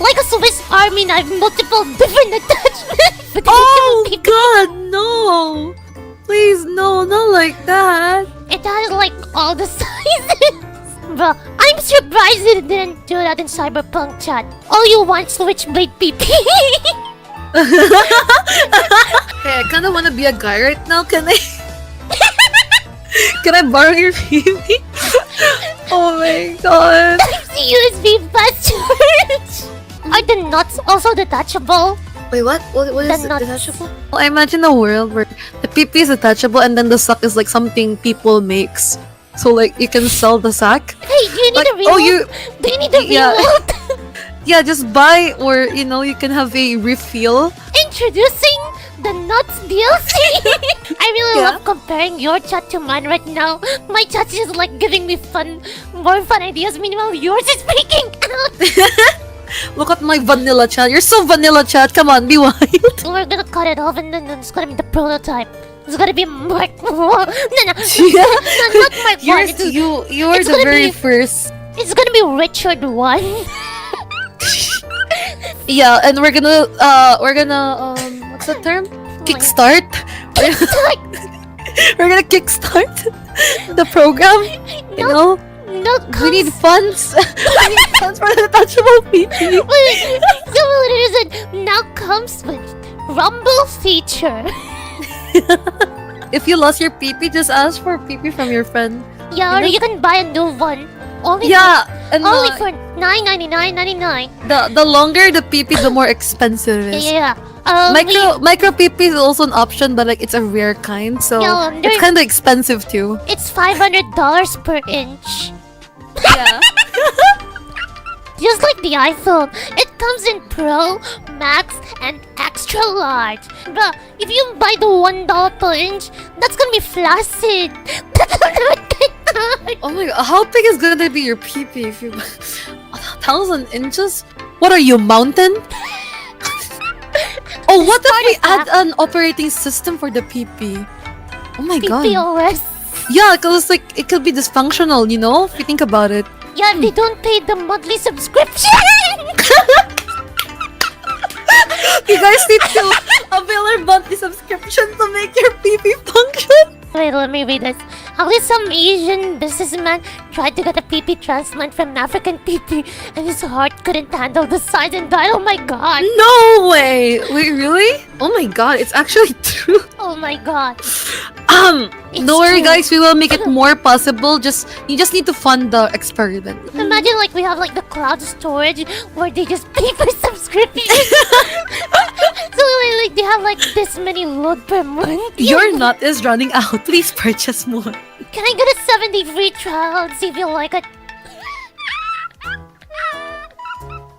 Like a Swiss Army knife, multiple different attachments. Oh god, no! Please, no, not like that. It has like all the sizes. Bro, I'm surprised it didn't do that in Cyberpunk chat. All you want Switchblade PP. Hey, I kinda wanna be a guy right now, can I? Can I borrow your baby? Oh my god. Type C USB fast charge. Are the nuts also detachable? Wait, what? What is The nuts. detachable? I imagine a world where the PP is detachable and then the sack is like something people makes. So like you can sell the sack. Hey, do you need Like, a reload? oh, you- Do you need a Yeah. reload? Yeah, just buy or you know you can have a refill. Introducing the nuts DLC. I really Yeah. love comparing your chat to mine right now. My chat is like giving me more fun ideas. Meanwhile, yours is freaking out. Look at my vanilla chat. You're so vanilla chat. Come on, be wild. We're gonna cut it off and then it's gonna be the prototype. It's gonna be Mark. No, not Mark. You're It's the gonna very be- first. It's gonna be Richard 1. Yeah, and we're gonna what's the term? Kickstart. We're gonna kickstart the program. You know, we need funds. We need funds for the detachable PP. Someone said now comes with Rumble feature. If you lost your PP, just ask for PP from your friend. Yeah, or you can buy a new one. Only Yeah, for, and only for $9.99.99. the longer the PP, the more expensive it is. Yeah. Micro PP is also an option, but like it's a rare kind, so Yeah, it's kind of expensive too. It's $500 per inch. Yeah. Just like the iPhone, it comes in Pro, Max, and Extra Large. But if you buy the $1 per inch, that's gonna be flaccid. Oh my god, how big is gonna be your PP if you 1,000 inches? What are you, mountain? Oh, what if we add an operating system for the PP? Oh my god. PPOS. Yeah, because like it could be dysfunctional, you know, if you think about it. Yeah, they don't pay the monthly subscription. You guys need to avail our monthly subscription to make your PP function. Wait, let me read this. How did some Asian businessman tried to get a PP transplant from an African PP and his heart couldn't handle the size and died? Oh my god. No way! Wait, really? Oh my god, it's actually true. Oh my god. Don't worry guys, we will make it more possible. You just need to fund the experiment. Imagine like we have like the cloud storage where they just pay for subscription. So like they have like this many load per month. Your nut is running out. Please purchase more. Can I get a 70 free trial and see if you like it?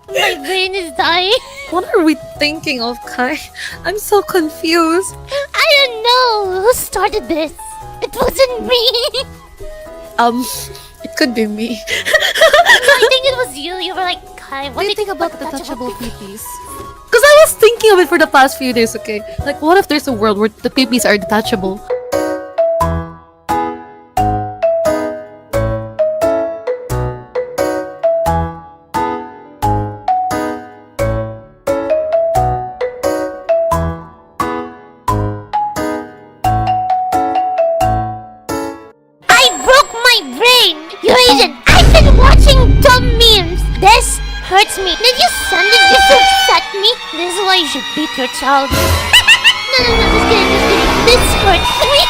My brain is dying. What are we thinking of, Kai? I'm so confused. I don't know who started this. It wasn't me. It could be me. I think it was you. You were like, Kai, what do you think about the detachable PPs? Because I was thinking of it for the past few days, okay? Like, what if there's a world where the PPs are detachable? I broke my brain! You agent, I've been watching dumb memes! This hurts me. Did you send it just to upset me? This is why you should beat your child. No, just kidding. This hurts me.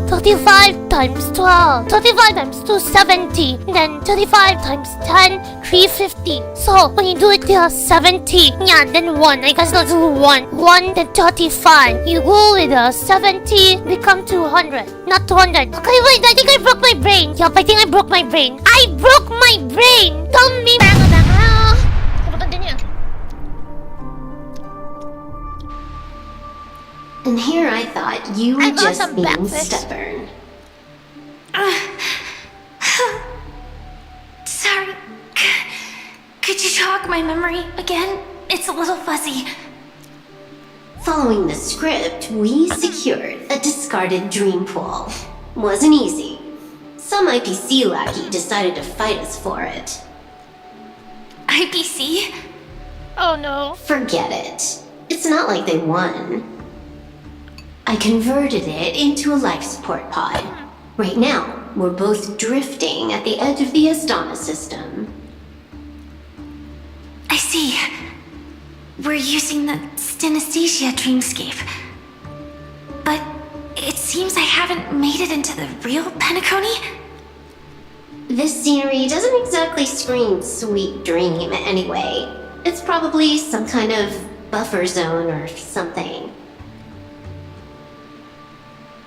35 times 12. 35 times 270. Then 35 times 10, 350. So when you do it to 70, yeah, then 1. I guess that's 1. 1, then 35. You go with 70, become 200. Not 200. Okay, wait, I think I broke my brain. Yup, I think I broke my brain. I broke my brain! Tell me! And here I thought you were I got just some being breakfast. stubborn. Sorry. Could you jog my memory again? It's a little fuzzy. Following the script, we secured a discarded dream pool. Wasn't easy. Some IPC lackey decided to fight us for it. IPC? Oh no. Forget it. It's not like they won. I converted it into a life support pod. Right now, we're both drifting at the edge of the Astana system. I see. We're using the synesthesia dreamscape. But it seems I haven't made it into the real Penacony? This scenery doesn't exactly scream sweet dream anyway. It's probably some kind of buffer zone or something.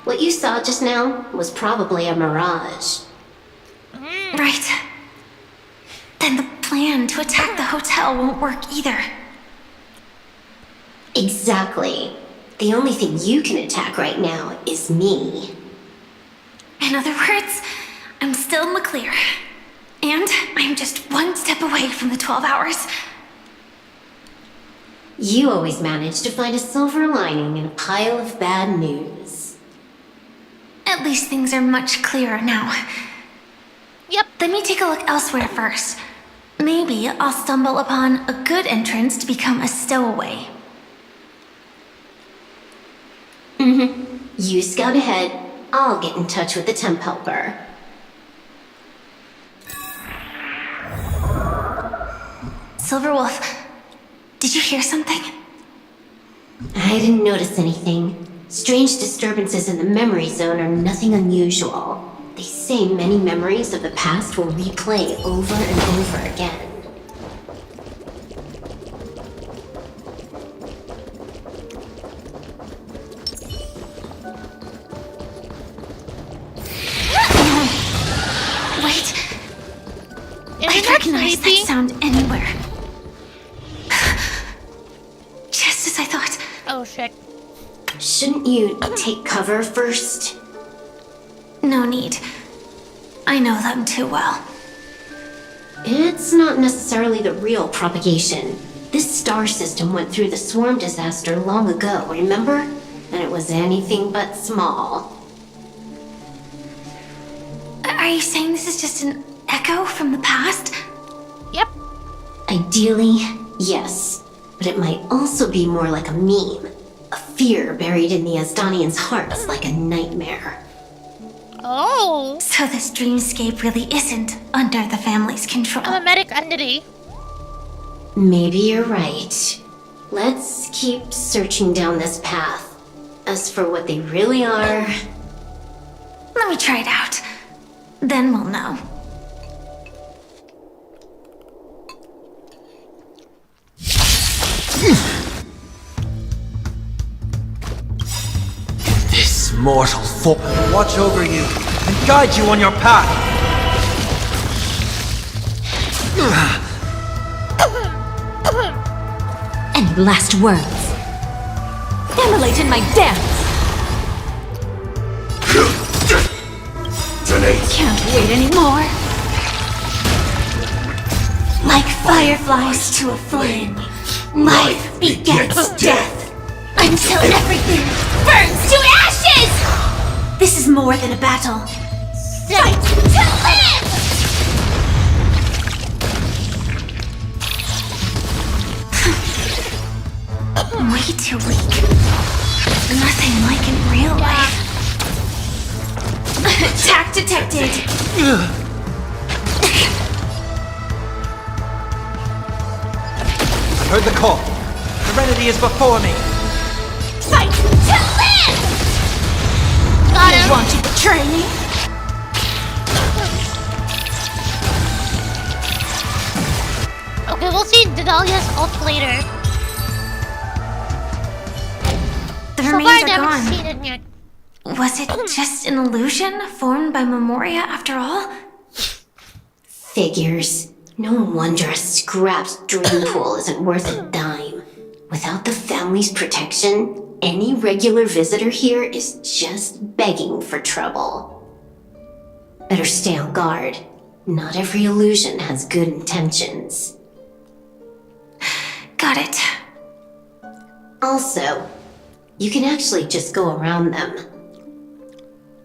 What you saw just now was probably a mirage. Right. Then the plan to attack the hotel won't work either. Exactly. The only thing you can attack right now is me. In other words, I'm still in the clear. And I'm just one step away from the 12 hours. You always manage to find a silver lining in a pile of bad news. At least things are much clearer now. Yep. Let me take a look elsewhere first. Maybe I'll stumble upon a good entrance to become a stowaway. You scout ahead, I'll get in touch with the temp helper. Silverwolf, did you hear something? I didn't notice anything. Strange disturbances in the memory zone are nothing unusual. They say many memories of the past will replay over and over again. Wait. I recognize that sound anywhere. Just as I thought. Oh shit. Shouldn't you take cover first? No need. I know them too well. It's not necessarily the real propagation. This star system went through the swarm disaster long ago, remember? And it was anything but small. Are you saying this is just an echo from the past? Yep. Ideally, yes. But it might also be more like a meme. A fear buried in the Asdanians' hearts like a nightmare. Oh. So this dreamscape really isn't under the family's control. A mimetic entity. Maybe you're right. Let's keep searching down this path. As for what they really are... Let me try it out. Then we'll know. This mortal foe will watch over you and guide you on your path. Any last words? Immolate in my dance! Can't wait anymore! Like fireflies to a flame, life begets death, until everything burns to ashes! This is more than a battle. Fight to live! Way too weak. Nothing like in real life. Attack detected! I heard the call. Serenity is before me. Fight to live! Got him. Want to betray me? Okay, we'll see Dahlia's ult later. The So far, I remains are haven't gone. seen it yet. Was it just an illusion formed by Memoria after all? Figures. No wonder a scrapped dream pool isn't worth a dime. Without the family's protection, any regular visitor here is just begging for trouble. Better stay on guard. Not every illusion has good intentions. Got it. Also, you can actually just go around them.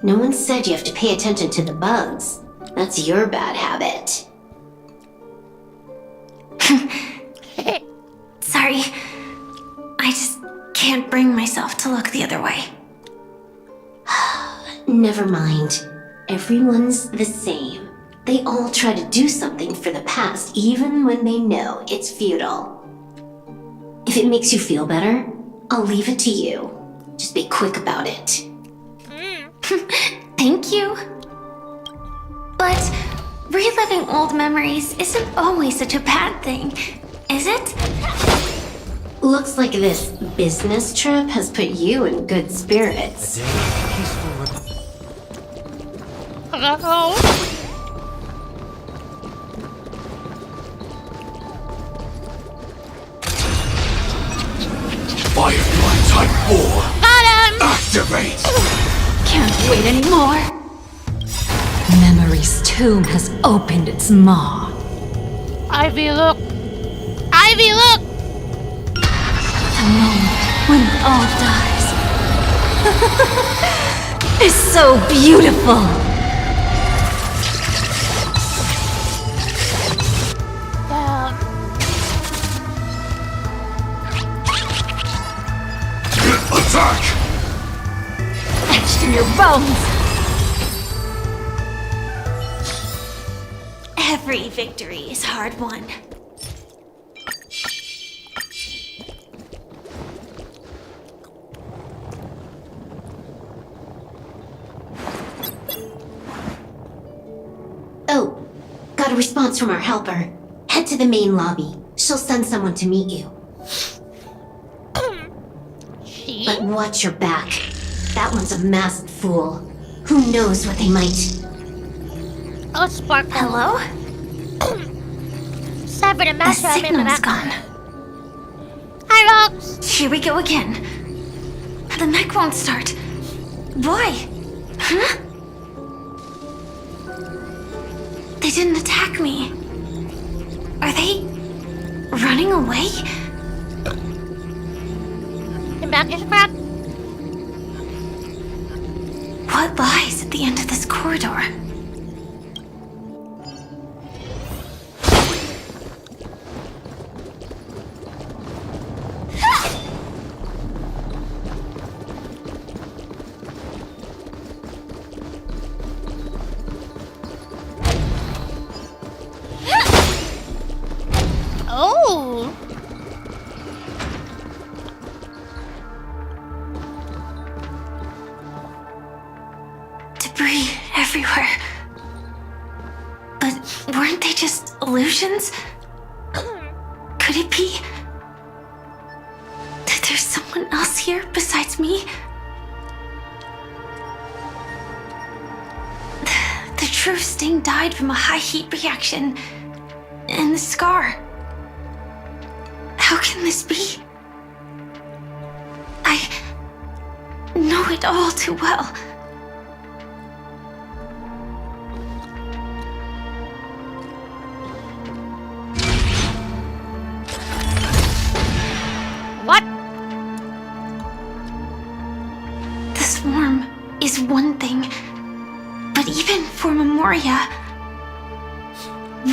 No one said you have to pay attention to the bugs. That's your bad habit. Sorry. I just can't bring myself to look the other way. Never mind. Everyone's the same. They all try to do something for the past, even when they know it's futile. If it makes you feel better, I'll leave it to you. Just be quick about it. Thank you. But reliving old memories isn't always such a bad thing, is it? Looks like this business trip has put you in good spirits. Hello? Firefly Type 4! Got him! Activate! Can't wait anymore. Memory's tomb has opened its maw. Ivy, look! Ivy, look! The moment when it all dies It's so beautiful. Down. Attack! Etched in your bones. Every victory is hard won. Oh, got a response from our helper. Head to the main lobby. She'll send someone to meet you. But watch your back. That one's a masked fool. Who knows what they might... Oh, Sparkle. Hello? Cyber the The master. I'm in the signal's back. gone. Hi, Rox. Here we go again. The mech won't start. Why? Huh? They didn't attack me. Are they running away? The back is back. What lies at the end of this corridor? Oh. Debris everywhere. But weren't they just illusions? Could it be that there's someone else here besides me? The true Sting died from a high heat reaction. And the scar. How can this be? I know it all too well. What? The swarm is one thing, but even for Memoria,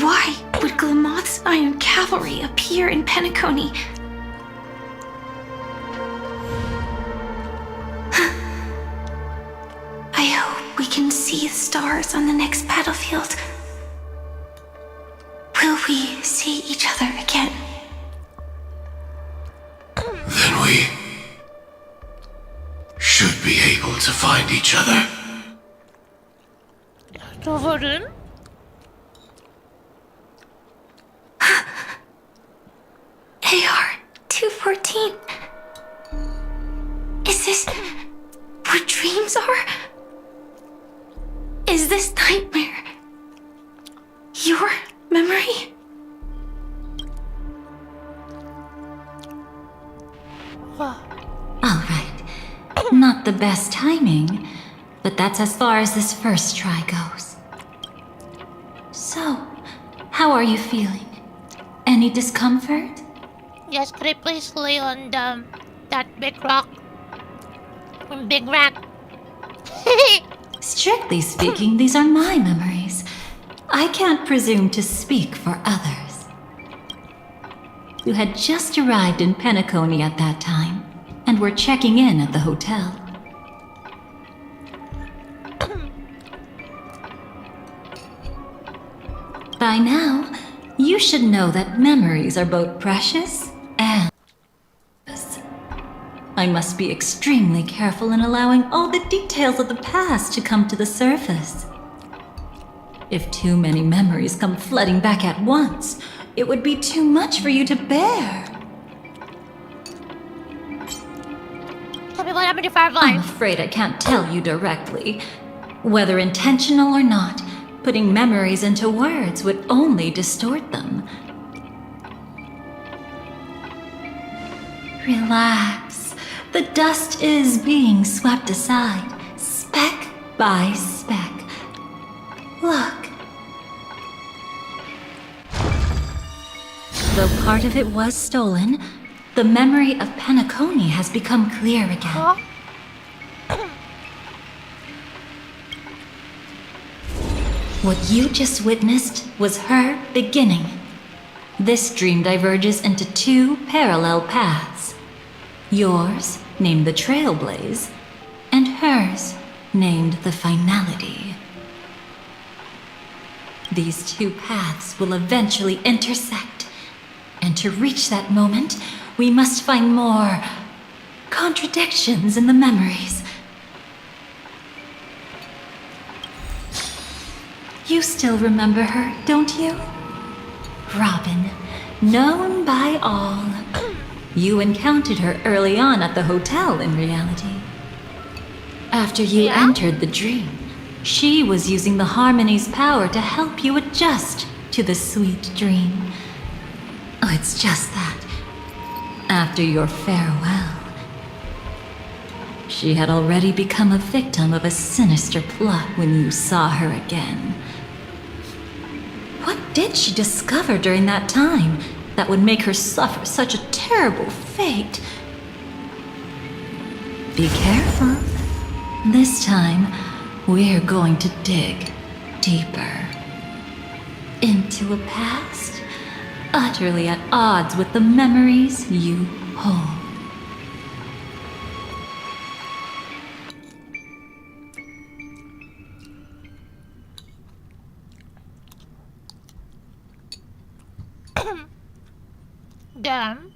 why would Glamoth's Iron Cavalry appear in Penacony? I hope we can see the stars on the next battlefield. Will we see each other again? Then we should be able to find each other. Doğru. AR-214. Is this what dreams are? Is this nightmare your memory? All right. Not the best timing, but that's as far as this first try goes. So, how are you feeling? Any discomfort? Yes, could I please lay on that big rock? Big rat. Strictly speaking, these are my memories. I can't presume to speak for others. You had just arrived in Penacony at that time, and were checking in at the hotel. By now, you should know that memories are both precious and... I must be extremely careful in allowing all the details of the past to come to the surface. If too many memories come flooding back at once, it would be too much for you to bear. Tell me what happened to Firefly. I'm afraid I can't tell you directly. Whether intentional or not, putting memories into words would only distort them. Relax. The dust is being swept aside, speck by speck. Look. Though part of it was stolen, the memory of Penacony has become clear again. What you just witnessed was her beginning. This dream diverges into two parallel paths. Yours, named the Trailblaze, and hers, named the Finality. These two paths will eventually intersect, and to reach that moment, we must find more contradictions in the memories. You still remember her, don't you? Robin, known by all. You encountered her early on at the hotel in reality. After you entered the dream, she was using the Harmony's power to help you adjust to the sweet dream. Oh, it's just that. After your farewell, she had already become a victim of a sinister plot when you saw her again. What did she discover during that time that would make her suffer such a terrible fate? Be careful. This time, we're going to dig deeper into a past utterly at odds with the memories you hold. Damn.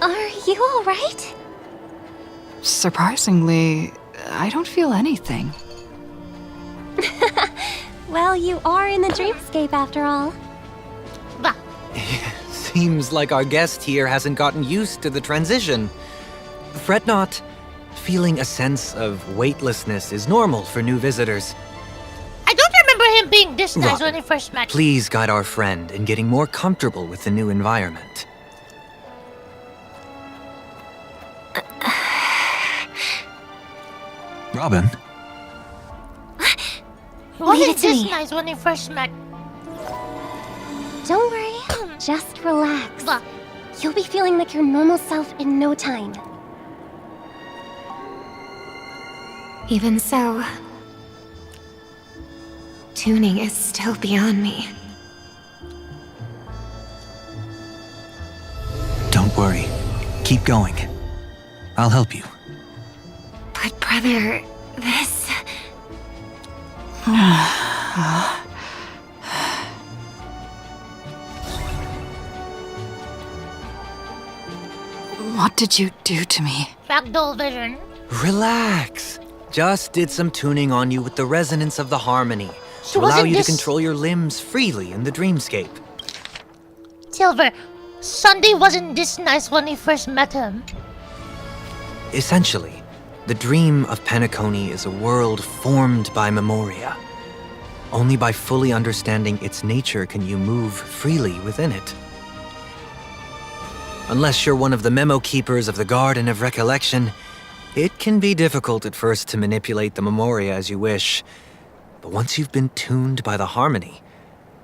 Are you all right? Surprisingly, I don't feel anything. Well, you are in the dreamscape after all. Seems like our guest here hasn't gotten used to the transition. Fret not. Feeling a sense of weightlessness is normal for new visitors. I don't remember him being this nice Robin, when he first met. Please guide our friend in getting more comfortable with the new environment. Robin? Wasn't this nice when he first met? Don't worry, just relax. You'll be feeling like your normal self in no time. Even so, tuning is still beyond me. Don't worry. Keep going. I'll help you. But brother, this... What did you do to me? Backdoor vision. Relax. Just did some tuning on you with the resonance of the harmony She to allow wasn't you this- to control your limbs freely in the dreamscape. Silver, Sunday wasn't this nice when he first met him. Essentially, the dream of Penacony is a world formed by memoria. Only by fully understanding its nature can you move freely within it. Unless you're one of the memo keepers of the Garden of Recollection, it can be difficult at first to manipulate the memoria as you wish. But once you've been tuned by the harmony,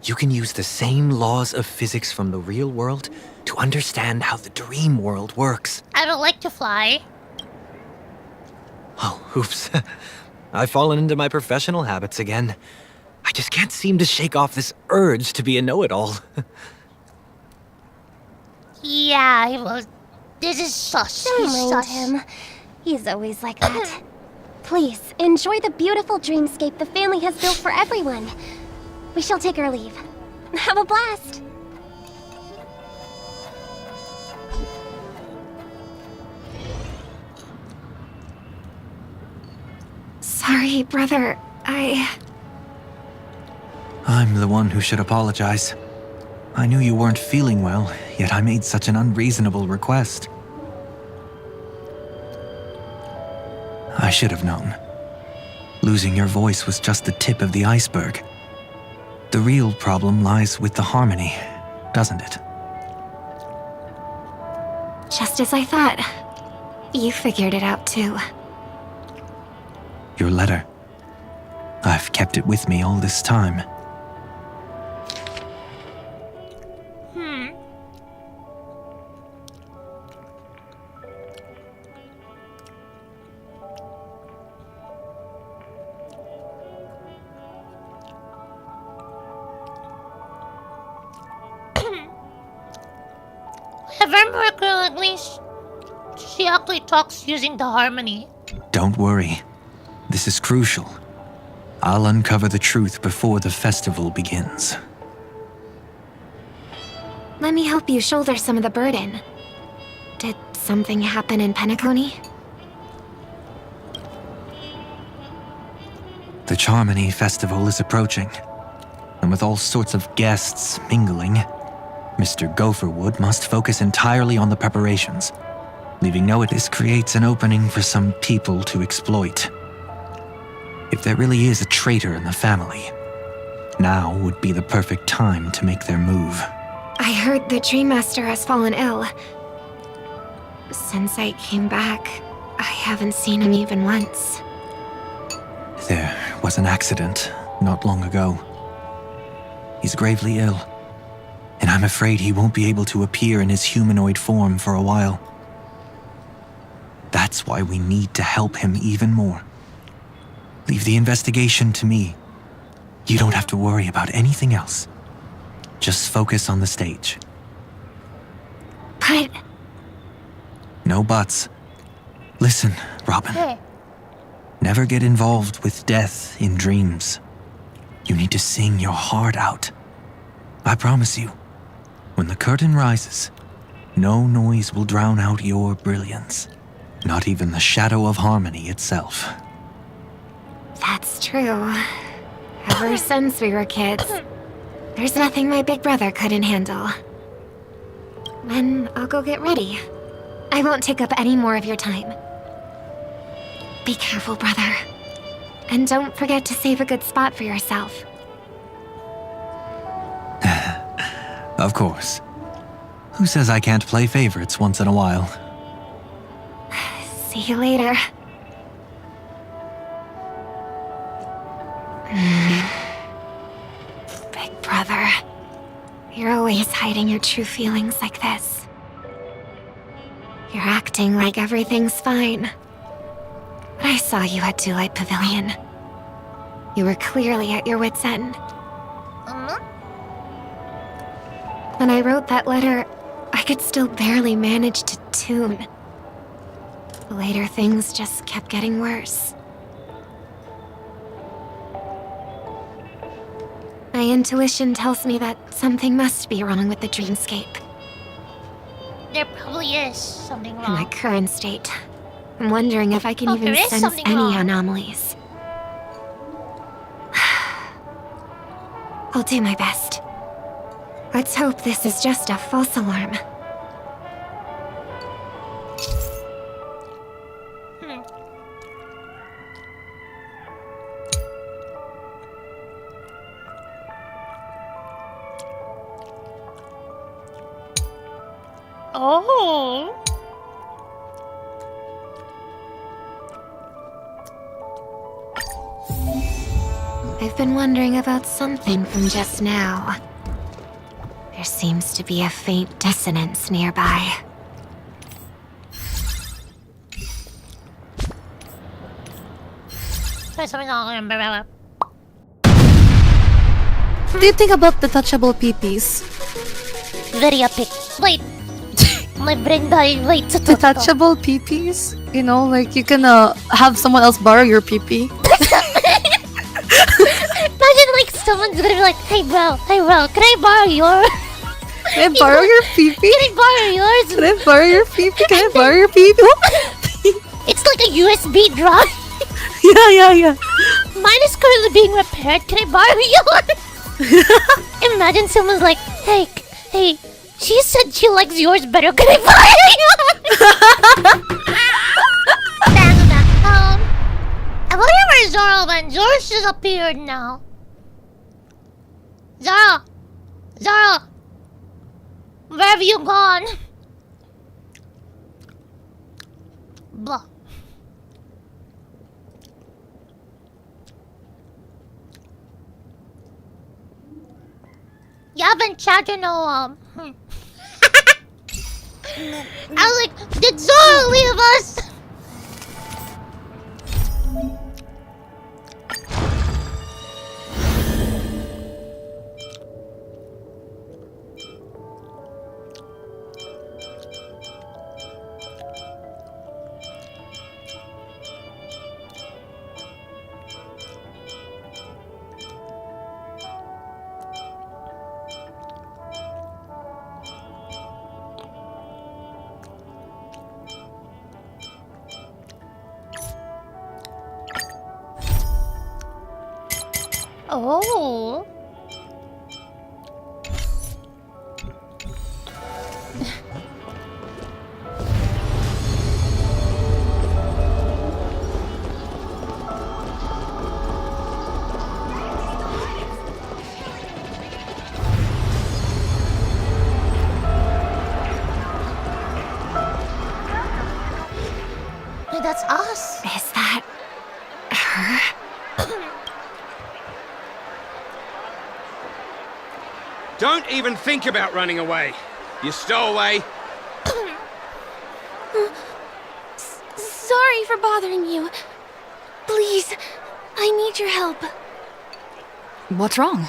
you can use the same laws of physics from the real world to understand how the dream world works. I don't like to fly. Oh, oops. I've fallen into my professional habits again. I just can't seem to shake off this urge to be a know-it-all. Yeah, well, this is sus. Don't He's mind sus. him. He's always like that. Please, enjoy the beautiful dreamscape the family has built for everyone. We shall take our leave. Have a blast! Sorry, brother. I'm the one who should apologize. I knew you weren't feeling well, yet I made such an unreasonable request. I should have known. Losing your voice was just the tip of the iceberg. The real problem lies with the harmony, doesn't it? Just as I thought. You figured it out too. Your letter. I've kept it with me all this time. If I remember correctly, she actually talks using the harmony. Don't worry. This is crucial. I'll uncover the truth before the festival begins. Let me help you shoulder some of the burden. Did something happen in Penacony? The Charmony Festival is approaching, and with all sorts of guests mingling, Mr. Gopherwood must focus entirely on the preparations, leaving no this creates an opening for some people to exploit. If there really is a traitor in the family, now would be the perfect time to make their move. I heard the Dream Master has fallen ill. Since I came back, I haven't seen him even once. There was an accident not long ago. He's gravely ill, and I'm afraid he won't be able to appear in his humanoid form for a while. That's why we need to help him even more. Leave the investigation to me. You don't have to worry about anything else. Just focus on the stage. But... No buts. Listen, Robin. Hey. Never get involved with death in dreams. You need to sing your heart out. I promise you, when the curtain rises, no noise will drown out your brilliance. Not even the shadow of harmony itself. That's true. Ever since we were kids, there's nothing my big brother couldn't handle. Then I'll go get ready. I won't take up any more of your time. Be careful, brother. And don't forget to save a good spot for yourself. Of course. Who says I can't play favorites once in a while? See you later. Big brother, you're always hiding your true feelings like this. You're acting like everything's fine. But I saw you at Daylight Pavilion. You were clearly at your wit's end. When I wrote that letter, I could still barely manage to tune. Later, things just kept getting worse. My intuition tells me that something must be wrong with the dreamscape. There probably is something In my wrong. current state, I'm wondering if I can Oh, even there is sense something any wrong. anomalies. I'll do my best. Let's hope this is just a false alarm. Oh. I've been wondering about something from just now. There seems to be a faint dissonance nearby. What do you think about the touchable peepees? Very epic. Wait. My brain died. Wait. The touchable peepees? You know, like you can have someone else borrow your peepee. Imagine like someone's gonna be like, hey bro, can I borrow yours? Can I borrow your peepee? Can I borrow yours? Can I borrow your peepee? Can I borrow your peepee? It's like a USB drive. Yeah. Mine is currently being repaired. Can I borrow yours? Imagine someone's like, hey, she said she likes yours better. Can I borrow yours? I wonder where Zoro went. Zoro's just appeared now. Zoro! Where have you gone? Blah. You haven't chatted no I was like, did Zoro leave us? Oh. Hey, that's us. Is that her? Don't even think about running away. You stowaway. Sorry for bothering you. Please, I need your help. What's wrong?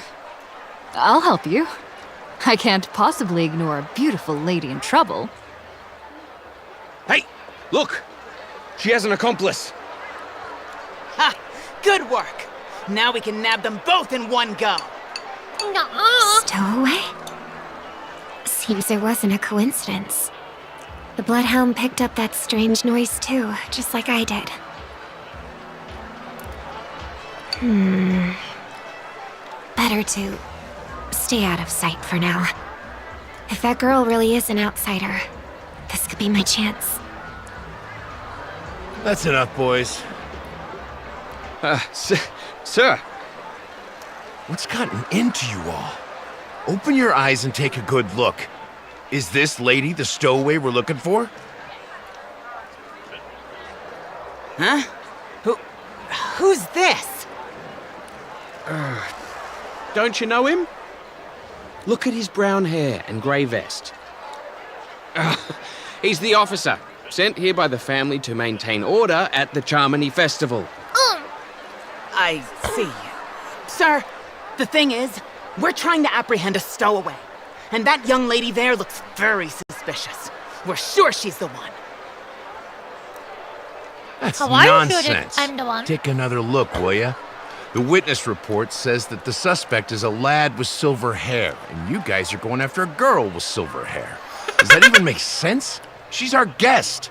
I'll help you. I can't possibly ignore a beautiful lady in trouble. Hey, look! She has an accomplice. Ha! Good work. Now we can nab them both in one go. Stowaway? Seems it wasn't a coincidence. The Bloodhound picked up that strange noise too, just like I did. Better to stay out of sight for now. If that girl really is an outsider, this could be my chance. That's enough, boys. Sir. What's gotten into you all? Open your eyes and take a good look. Is this lady the stowaway we're looking for? Huh? Who's this? Don't you know him? Look at his brown hair and grey vest. He's the officer, sent here by the family to maintain order at the Charmony Festival. I see. Sir, the thing is, we're trying to apprehend a stowaway. And that young lady there looks very suspicious. We're sure she's the one. That's How are you sure nonsense. that I'm the one? Take another look, will ya? The witness report says that the suspect is a lad with silver hair, and you guys are going after a girl with silver hair. Does that even make sense? She's our guest.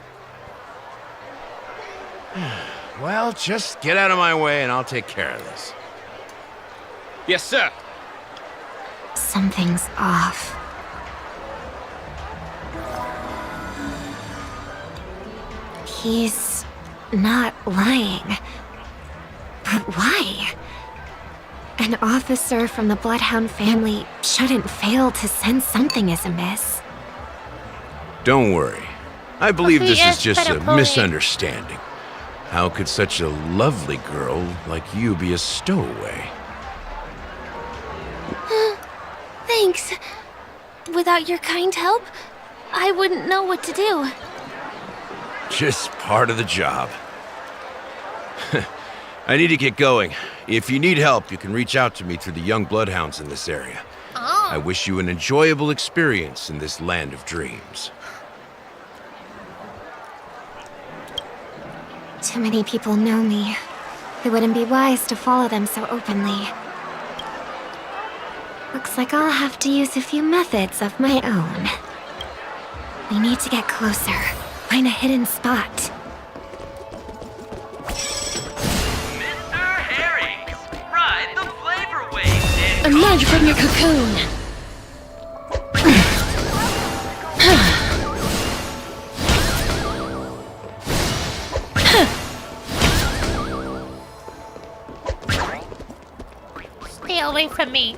Well, just get out of my way and I'll take care of this. Yes, sir. Something's off. He's not lying. But why? An officer from the Bloodhound family shouldn't fail to sense something is amiss. Don't worry. I believe this is just a pony. misunderstanding. How could such a lovely girl like you be a stowaway? Thanks. Without your kind help, I wouldn't know what to do. Just part of the job. I need to get going. If you need help, you can reach out to me through the young bloodhounds in this area. I wish you an enjoyable experience in this land of dreams. Too many people know me. It wouldn't be wise to follow them so openly. Looks like I'll have to use a few methods of my own. We need to get closer. Find a hidden spot. Emerge from your cocoon! Stay away from me.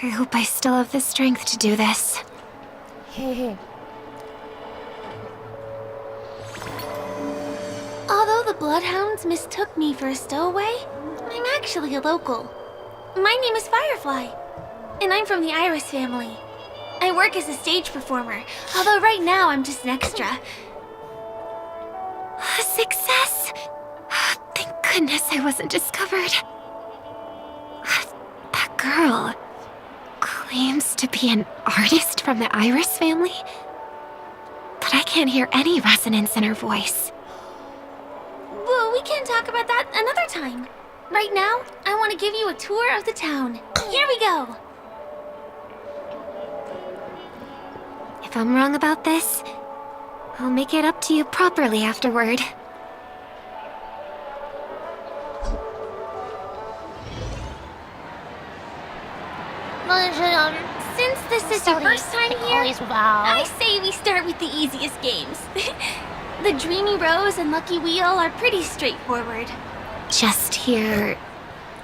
I hope I still have the strength to do this. Although the Bloodhounds mistook me for a stowaway, I'm actually a local. My name is Firefly, and I'm from the Iris family. I work as a stage performer, although right now I'm just an extra. A success! Thank goodness I wasn't discovered. That girl claims to be an artist from the Iris family, but I can't hear any resonance in her voice. Well, we can talk about that another time. Right now, I want to give you a tour of the town. Here we go! If I'm wrong about this, I'll make it up to you properly afterward. Since this is your first time here, I say we start with the easiest games. The Dreamy Rose and Lucky Wheel are pretty straightforward. Just here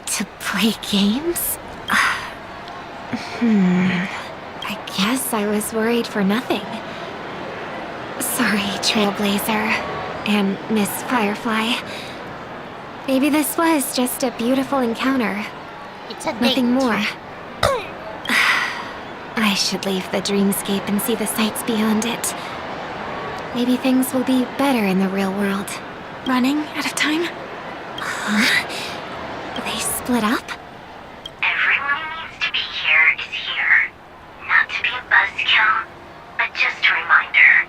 to play games? I guess I was worried for nothing. Sorry, Trailblazer and Miss Firefly. Maybe this was just a beautiful encounter. It's a Nothing date. more. I should leave the dreamscape and see the sights beyond it. Maybe things will be better in the real world. Running out of time? Huh? They split up? Everyone who needs to be here is here. Not to be a buzzkill, but just a reminder.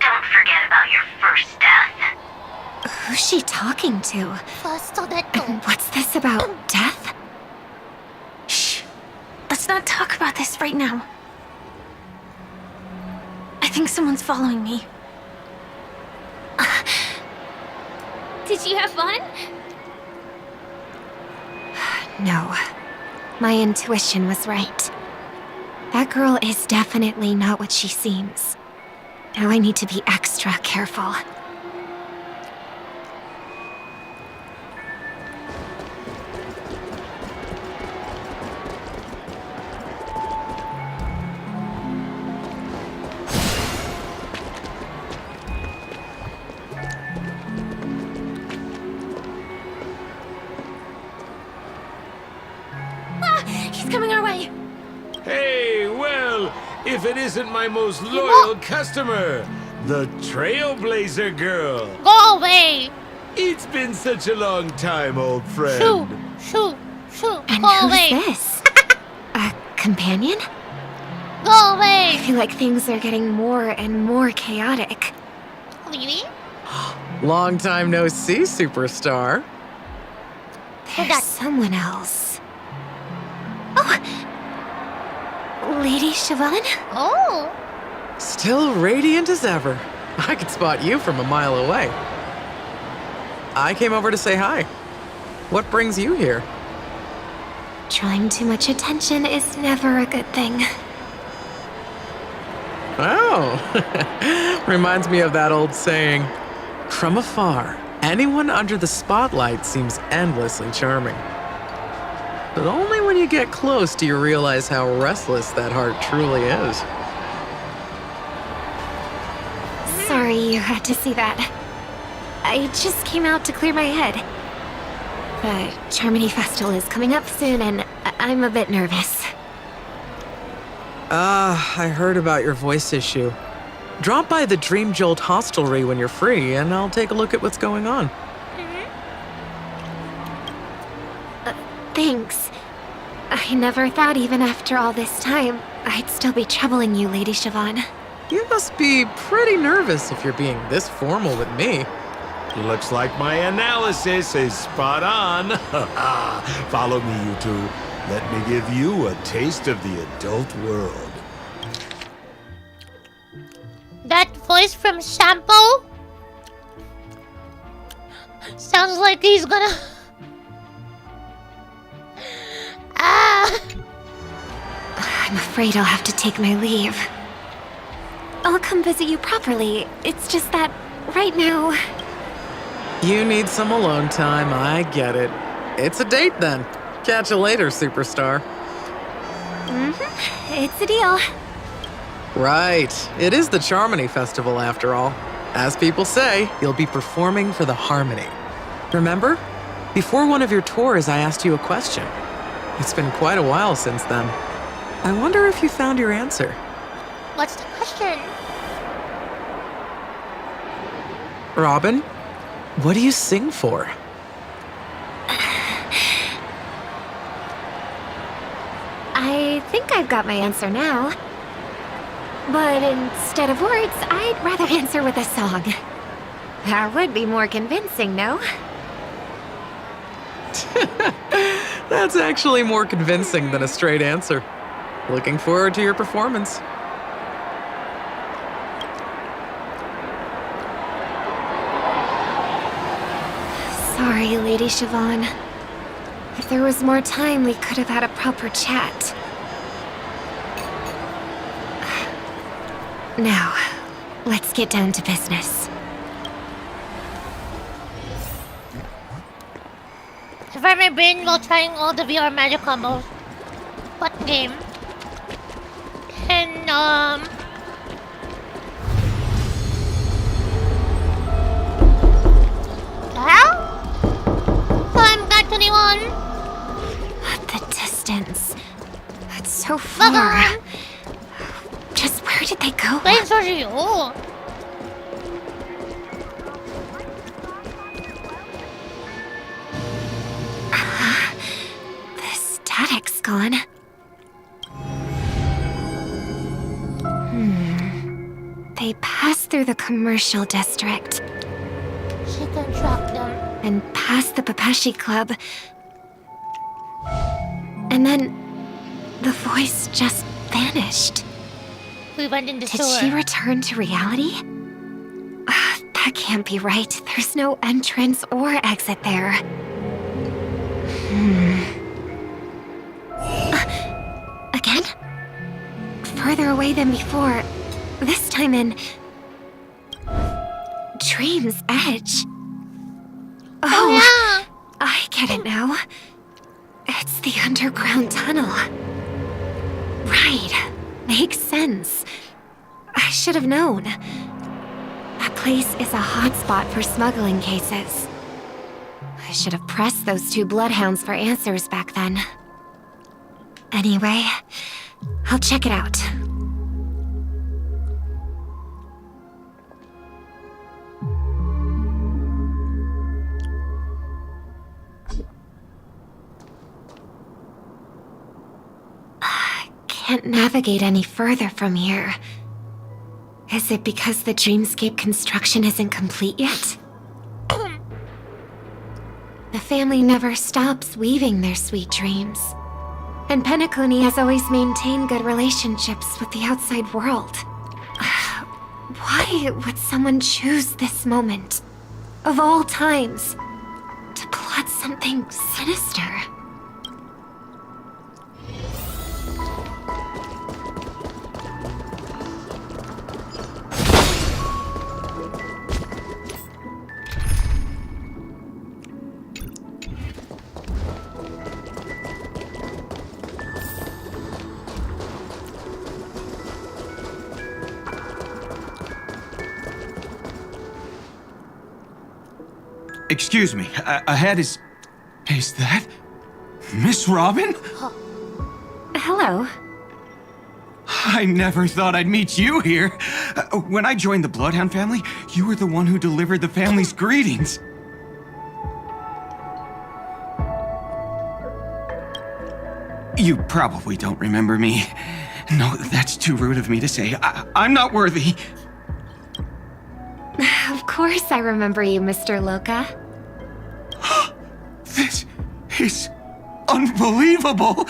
Don't forget about your first death. Who's she talking to? And what's this about death? Shh. Let's not talk about this right now. I think someone's following me. Did you have fun? No. My intuition was right. That girl is definitely not what she seems. Now I need to be extra careful. He's coming our way. Hey, well, if it isn't my most loyal customer, the Trailblazer girl. Go away! It's been such a long time, old friend. Shoo! And Go who's away! this? A companion? Go away! I feel like things are getting more and more chaotic. Lily? Long time no see, superstar. There's someone else. Oh! Lady Chevelle? Oh! Still radiant as ever. I could spot you from a mile away. I came over to say hi. What brings you here? Drawing too much attention is never a good thing. Oh, reminds me of that old saying, from afar, anyone under the spotlight seems endlessly charming. But only when you get close do you realize how restless that heart truly is. Sorry you had to see that. I just came out to clear my head. The Charmony Festival is coming up soon and I'm a bit nervous. I heard about your voice issue. Drop by the Dream Jolt hostelry when you're free, and I'll take a look at what's going on. Thanks. I never thought even after all this time, I'd still be troubling you, Lady Siobhan. You must be pretty nervous if you're being this formal with me. Looks like my analysis is spot on. Follow me, you two. Let me give you a taste of the adult world. That voice from Sampo sounds like he's gonna... I'm afraid I'll have to take my leave. I'll come visit you properly. It's just that right now... You need some alone time, I get it. It's a date then. Catch you later, superstar. It's a deal. Right. It is the Charmony Festival after all. As people say, you'll be performing for the Harmony. Remember? Before one of your tours, I asked you a question. It's been quite a while since then. I wonder if you found your answer. What's the question? Robin, what do you sing for? I think I've got my answer now. But instead of words, I'd rather answer with a song. That would be more convincing, no? That's actually more convincing than a straight answer. Looking forward to your performance. Sorry, Lady Siobhan. If there was more time, we could have had a proper chat. Now, let's get down to business. If I my brain while trying all the VR magic combos. What game? And I'm back 21. The distance. It's so far. Just where did they go? The static's gone. They passed through the commercial district. She can track them. And past the Papashi Club. And then the voice just vanished. We went in the Did sewer. she return to reality? That can't be right. There's no entrance or exit there. Again? Further away than before. This time in... Dream's Edge. Oh, yeah! I get it now. It's the underground tunnel. Right. Makes sense. I should have known. That place is a hotspot for smuggling cases. I should have pressed those two bloodhounds for answers back then. Anyway, I'll check it out. Can't navigate any further from here. Is it because the dreamscape construction isn't complete yet? The family never stops weaving their sweet dreams. And Penacony has always maintained good relationships with the outside world. Why would someone choose this moment? of all times, to plot something sinister. Excuse me, ahead is... Is that... Miss Robin? Hello. I never thought I'd meet you here. When I joined the Bloodhound family, you were the one who delivered the family's greetings. You probably don't remember me. No, that's too rude of me to say. I'm not worthy. Of course I remember you, Mr. Loka. This is unbelievable.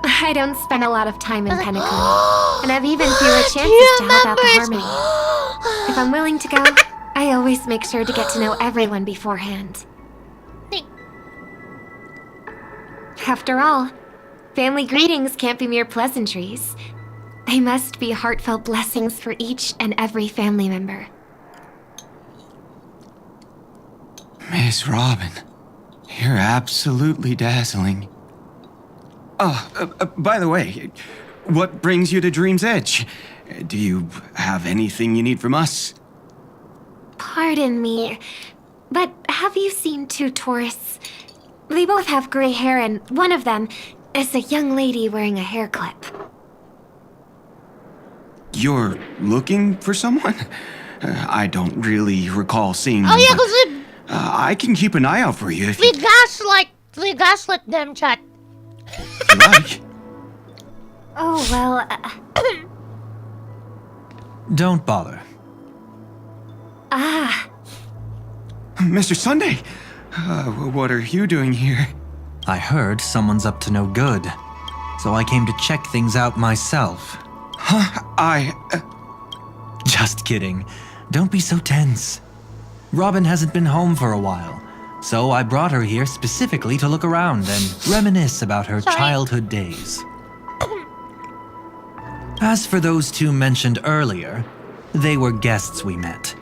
I don't spend a lot of time in Penacony, and have even fewer chances to help out the Harmony. If I'm willing to go, I always make sure to get to know everyone beforehand. After all, family greetings can't be mere pleasantries. They must be heartfelt blessings for each and every family member. Miss Robin, you're absolutely dazzling. By the way, what brings you to Dream's Edge? Do you have anything you need from us? Pardon me, but have you seen two tourists? They both have gray hair, and one of them is a young lady wearing a hair clip. You're looking for someone? I don't really recall seeing them. Oh yeah, but, because I can keep an eye out for you if you we gaslit them, chat. like. Oh, well, Don't bother. Mr. Sunday, what are you doing here? I heard someone's up to no good, so I came to check things out myself. Just kidding. Don't be so tense. Robin hasn't been home for a while, so I brought her here specifically to look around and reminisce about her childhood days. As for those two mentioned earlier, they were guests we met.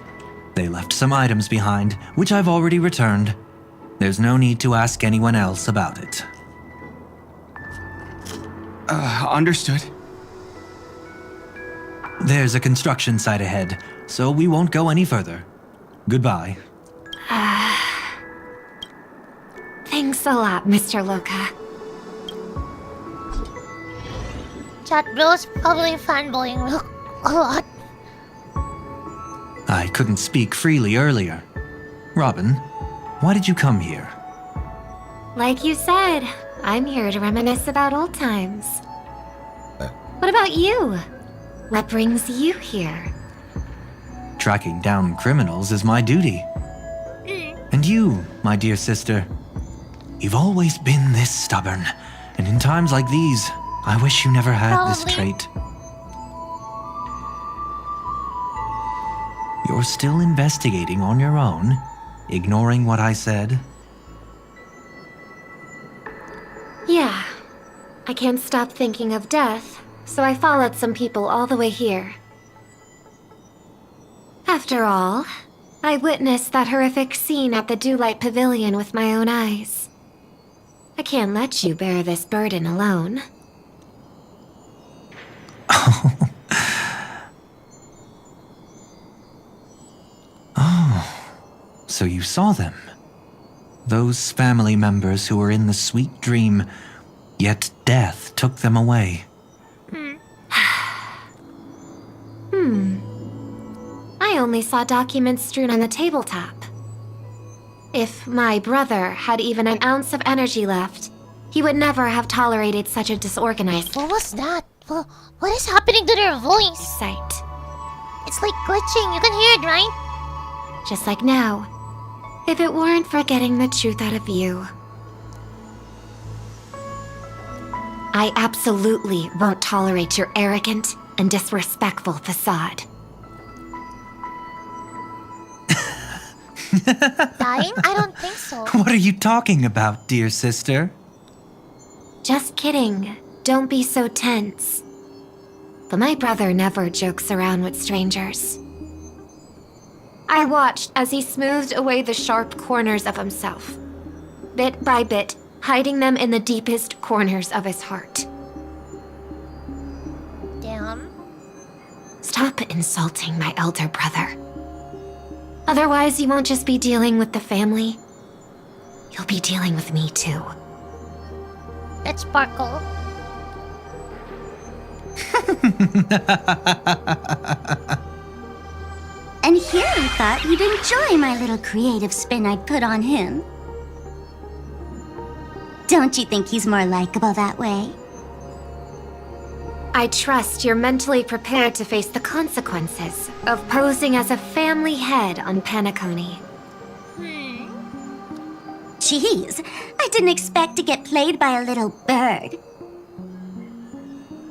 They left some items behind, which I've already returned. There's no need to ask anyone else about it. Understood. There's a construction site ahead, so we won't go any further. Goodbye. Thanks a lot, Mr. Loka. Chat bro's probably fanboying a lot. I couldn't speak freely earlier. Robin, why did you come here? Like you said, I'm here to reminisce about old times. What about you? What brings you here? Tracking down criminals is my duty. And you, my dear sister, you've always been this stubborn, and in times like these, I wish you never had this trait. You're still investigating on your own, ignoring what I said? Yeah. I can't stop thinking of death, so I followed some people all the way here. After all, I witnessed that horrific scene at the Dewlight Pavilion with my own eyes. I can't let you bear this burden alone. So you saw them. Those family members who were in the sweet dream, yet death took them away. I only saw documents strewn on the tabletop. If my brother had even an ounce of energy left, he would never have tolerated such a disorganized... What was that? What is happening to their voice? Sight. It's like glitching. You can hear it, right? Just like now. If it weren't for getting the truth out of you. I absolutely won't tolerate your arrogant and disrespectful facade. Dying? I don't think so. What are you talking about, dear sister? Just kidding. Don't be so tense. But my brother never jokes around with strangers. I watched as he smoothed away the sharp corners of himself, bit by bit, hiding them in the deepest corners of his heart. Damn. Stop insulting my elder brother. Otherwise, you won't just be dealing with the family. You'll be dealing with me too. Let's sparkle. And here I thought you'd enjoy my little creative spin I put on him. Don't you think he's more likable that way? I trust you're mentally prepared to face the consequences of posing as a family head on Penacony. Jeez, I didn't expect to get played by a little bird.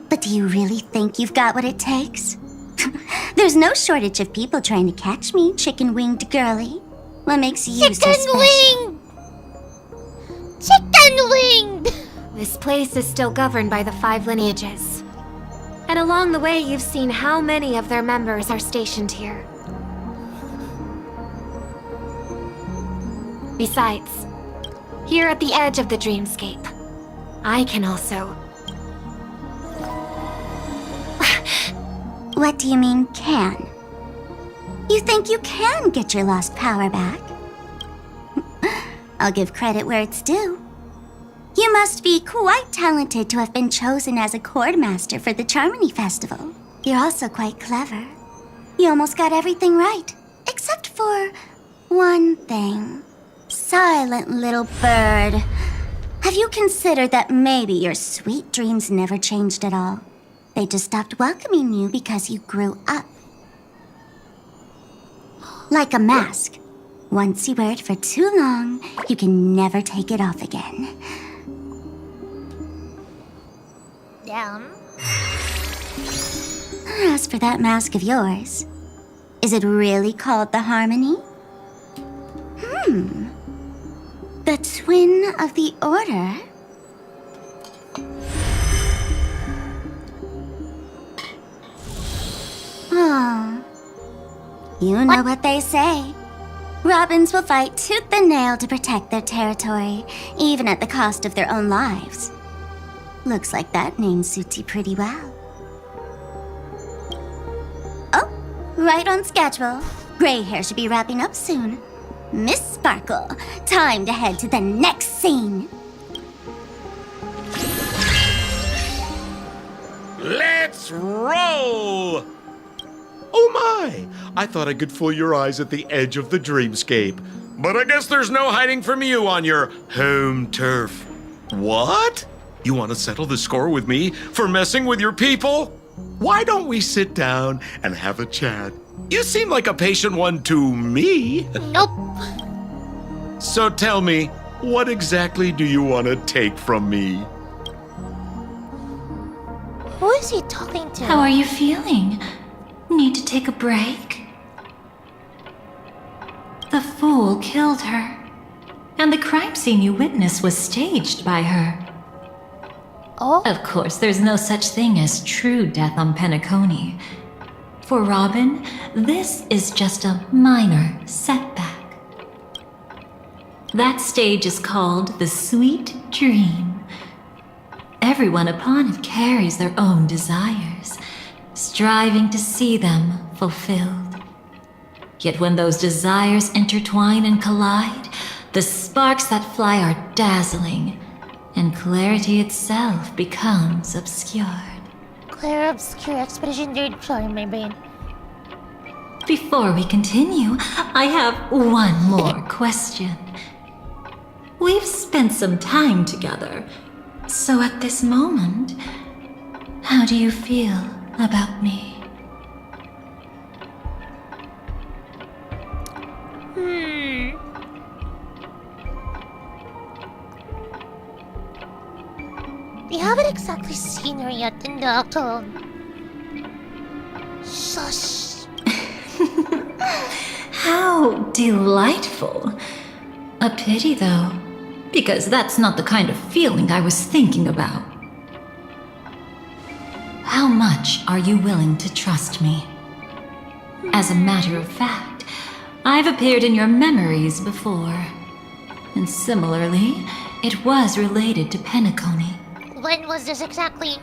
But do you really think you've got what it takes? There's no shortage of people trying to catch me, chicken-winged girly. What makes you so special? Chicken wing! Chicken wing! This place is still governed by the 5 lineages. And along the way, you've seen how many of their members are stationed here. Besides, here at the edge of the dreamscape, I can also... What do you mean, can? You think you can get your lost power back? I'll give credit where it's due. You must be quite talented to have been chosen as a chord master for the Charmony Festival. You're also quite clever. You almost got everything right, except for one thing. Silent little bird. Have you considered that maybe your sweet dreams never changed at all? They just stopped welcoming you because you grew up. Like a mask. Once you wear it for too long, you can never take it off again. Damn. As for that mask of yours, is it really called the Harmony? The twin of the Order? Oh. You know what they say. Robins will fight tooth and nail to protect their territory, even at the cost of their own lives. Looks like that name suits you pretty well. Oh, right on schedule. Gray hair should be wrapping up soon. Miss Sparkle, time to head to the next scene. Let's roll! Oh my! I thought I could fool your eyes at the edge of the dreamscape. But I guess there's no hiding from you on your home turf. What? You want to settle the score with me for messing with your people? Why don't we sit down and have a chat? You seem like a patient one to me. Nope. So tell me, what exactly do you want to take from me? Who is he talking to? How are you feeling? Need to take a break? The fool killed her. And the crime scene you witnessed was staged by her. Oh? Of course, there's no such thing as true death on Penacony. For Robin, this is just a minor setback. That stage is called the Sweet Dream. Everyone upon it carries their own desires, striving to see them fulfilled. Yet when those desires intertwine and collide, the sparks that fly are dazzling, and clarity itself becomes obscured. Clear obscure expedition dude. Sorry, my brain. Before we continue, I have one more question. We've spent some time together, so at this moment, how do you feel about me? We haven't exactly seen her yet in the actual... Shush. How delightful. A pity, though, because that's not the kind of feeling I was thinking about. How much are you willing to trust me? As a matter of fact, I've appeared in your memories before. And similarly, it was related to Penacony. When was this exactly?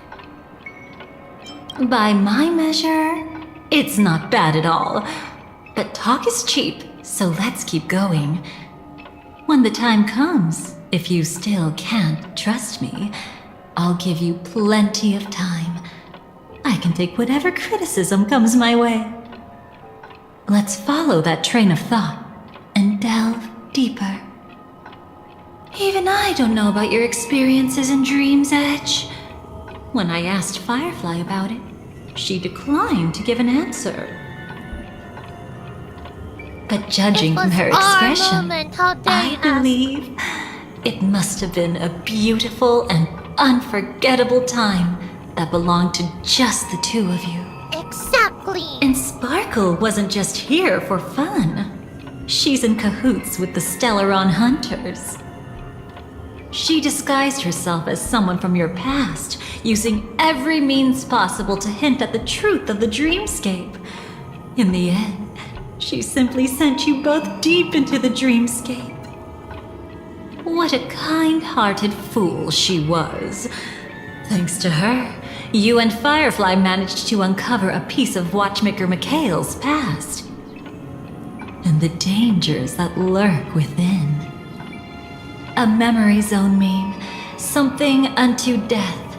By my measure, it's not bad at all. But talk is cheap, so let's keep going. When the time comes, if you still can't trust me, I'll give you plenty of time. I can take whatever criticism comes my way. Let's follow that train of thought and delve deeper. Even I don't know about your experiences in Dream's Edge. When I asked Firefly about it, she declined to give an answer. But judging from her expression, I believe it must have been a beautiful and unforgettable time that belonged to just the two of you. Exactly! And Sparkle wasn't just here for fun. She's in cahoots with the Stellaron Hunters. She disguised herself as someone from your past, using every means possible to hint at the truth of the dreamscape. In the end, she simply sent you both deep into the dreamscape. What a kind-hearted fool she was. Thanks to her, you and Firefly managed to uncover a piece of Watchmaker Mikhail's past. And the dangers that lurk within. A memory zone meme, something unto death.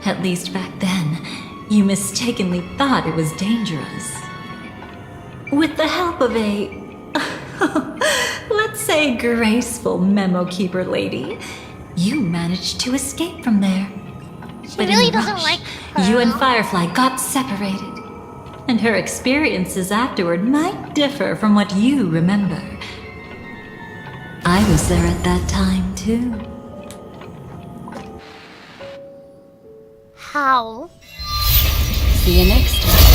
At least back then, you mistakenly thought it was dangerous. With the help of a, let's say, graceful memo keeper lady, you managed to escape from there. She really doesn't like her. You and Firefly got separated, and her experiences afterward might differ from what you remember. I was there at that time, too. How? See you next time.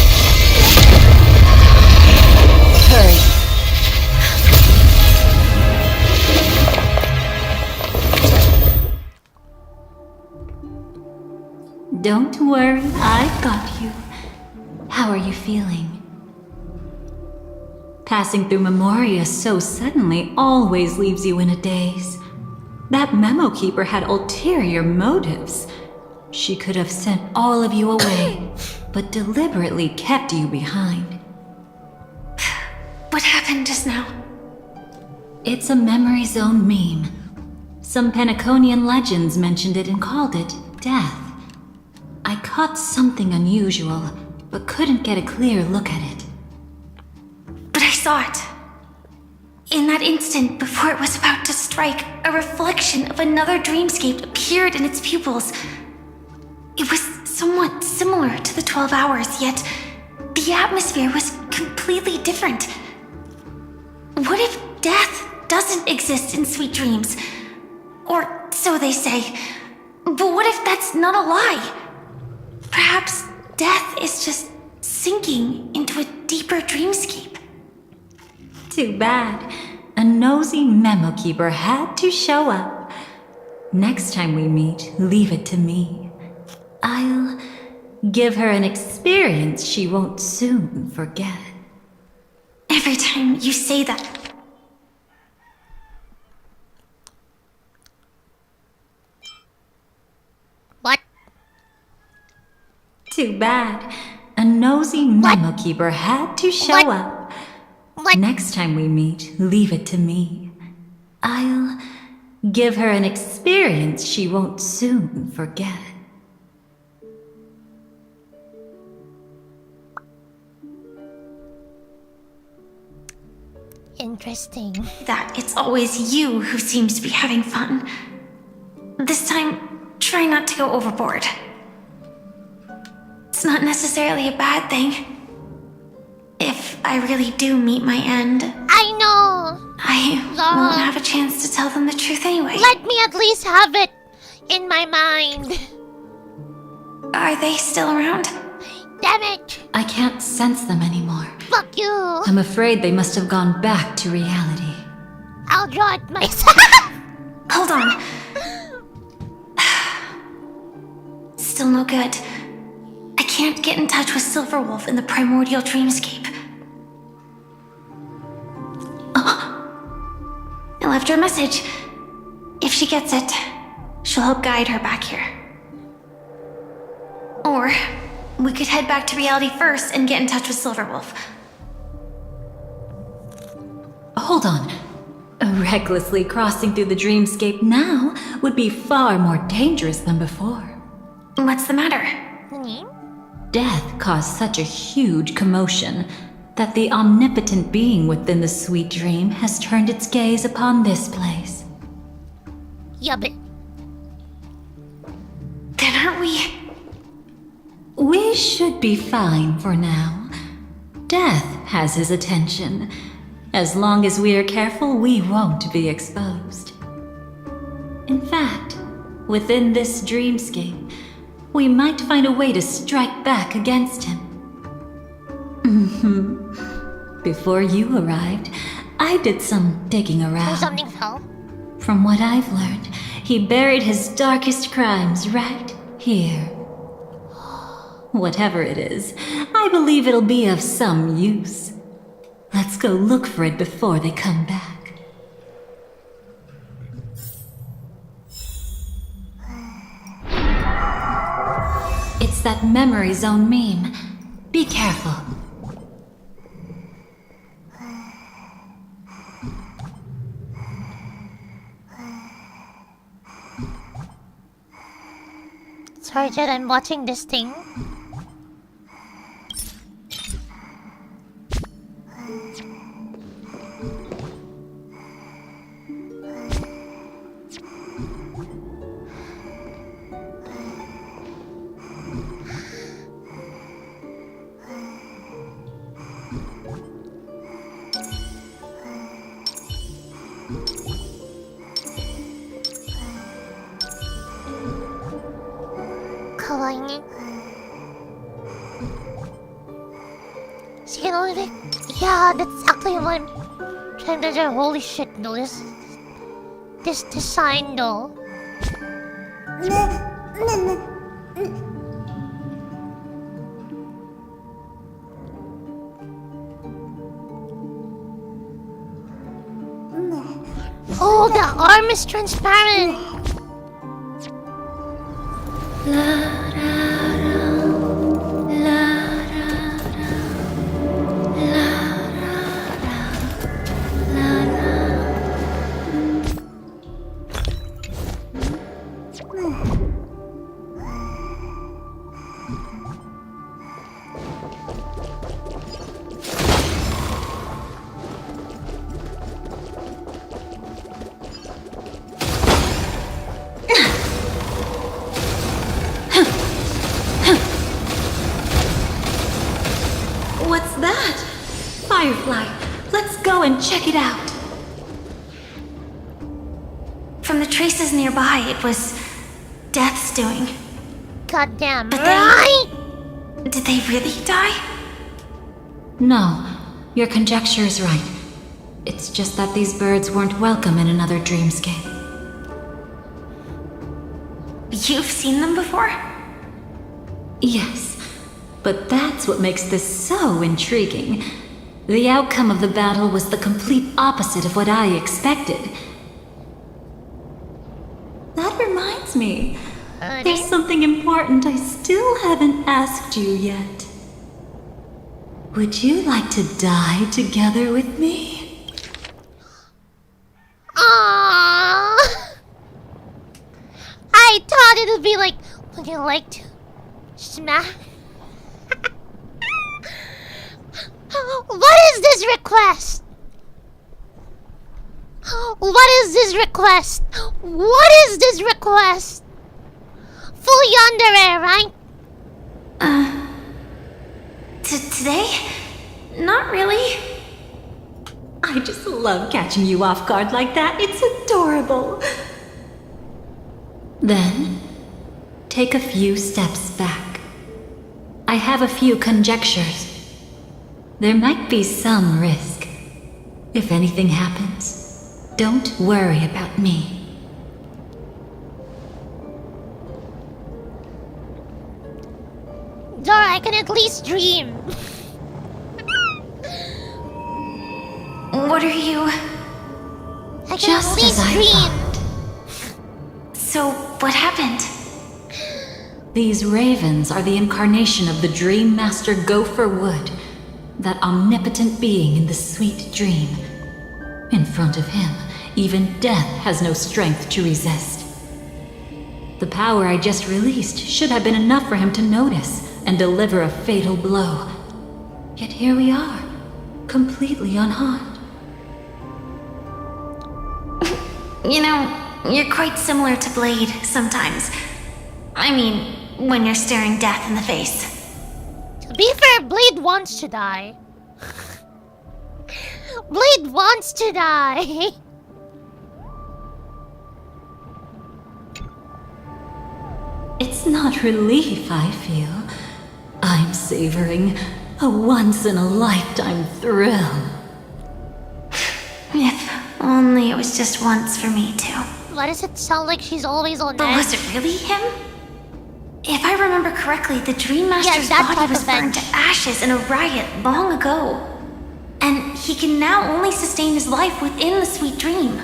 Hurry. Don't worry, I've got you. How are you feeling? Passing through Memoria so suddenly always leaves you in a daze. That memo keeper had ulterior motives. She could have sent all of you away, but deliberately kept you behind. What happened just now? It's a memory zone meme. Some Penaconian legends mentioned it and called it death. I caught something unusual, but couldn't get a clear look at it. But I saw it. In that instant, before it was about to strike, a reflection of another dreamscape appeared in its pupils. It was somewhat similar to the 12 hours, yet the atmosphere was completely different. What if death doesn't exist in sweet dreams? Or so they say. But what if that's not a lie? Perhaps death is just sinking into a deeper dreamscape. Too bad. A nosy memo keeper had to show up. Next time we meet, leave it to me. I'll give her an experience she won't soon forget. Every time you say that... What? Too bad. A nosy memo keeper had to show up. What? Next time we meet, leave it to me. I'll give her an experience she won't soon forget. Interesting. That it's always you who seems to be having fun. This time, try not to go overboard. It's not necessarily a bad thing. If I really do meet my end, I know! I won't have a chance to tell them the truth anyway. Let me at least have it in my mind. Are they still around? Damn it! I can't sense them anymore. Fuck you! I'm afraid they must have gone back to reality. I'll draw it myself! Hold on. Still no good. I can't get in touch with Silverwolf in the primordial dreamscape. I left her a message. If she gets it, she'll help guide her back here. Or we could head back to reality first and get in touch with Silverwolf. Hold on. Recklessly crossing through the dreamscape now would be far more dangerous than before. What's the matter? Death caused such a huge commotion that the omnipotent being within the sweet dream has turned its gaze upon this place. Yeah, but... Then aren't we... We should be fine for now. Death has his attention. As long as we are careful, we won't be exposed. In fact, within this dreamscape, we might find a way to strike back against him. Before you arrived, I did some digging around. Something fell. From what I've learned, he buried his darkest crimes right here. Whatever it is, I believe it'll be of some use. Let's go look for it before they come back. It's that memory zone meme. Be careful. Sorry, Jed, I'm watching this thing. Kawaii. See, you know, yeah, that's exactly what I'm trying to do. Holy shit, no, this design, though. Oh, the arm is transparent. What's that? Firefly, let's go and check it out. From the traces nearby, it was Death's doing. Goddamn But right! Did they really die? No, your conjecture is right. It's just that these birds weren't welcome in another dreamscape. You've seen them before? Yes, but that's what makes this so intriguing. The outcome of the battle was the complete opposite of what I expected. That reminds me, there's something important I still haven't asked you yet. Would you like to die together with me? Aww. I thought it would be like, would you like to smash? What is this request? What is this request? What is this request? Fully underwear, right? Today? Not really. I just love catching you off guard like that. It's adorable. Then, take a few steps back. I have a few conjectures. There might be some risk. If anything happens, don't worry about me. Dora, I can at least dream. What are you? I can at least dream. So, what happened? These ravens are the incarnation of the Dream Master Gopher Wood, that omnipotent being in the sweet dream. In front of him, even death has no strength to resist. The power I just released should have been enough for him to notice and deliver a fatal blow. Yet here we are, completely unharmed. You know, you're quite similar to Blade sometimes. I mean, when you're staring death in the face. To be fair, Blade wants to die. Blade wants to die. It's not relief I feel. I'm savoring a once-in-a-lifetime thrill. If only it was just once for me too. Why does it sound like she's always on But edge? was it really him? If I remember correctly, the Dream Master's body was burned to ashes in a riot long ago. And he can now only sustain his life within the sweet dream.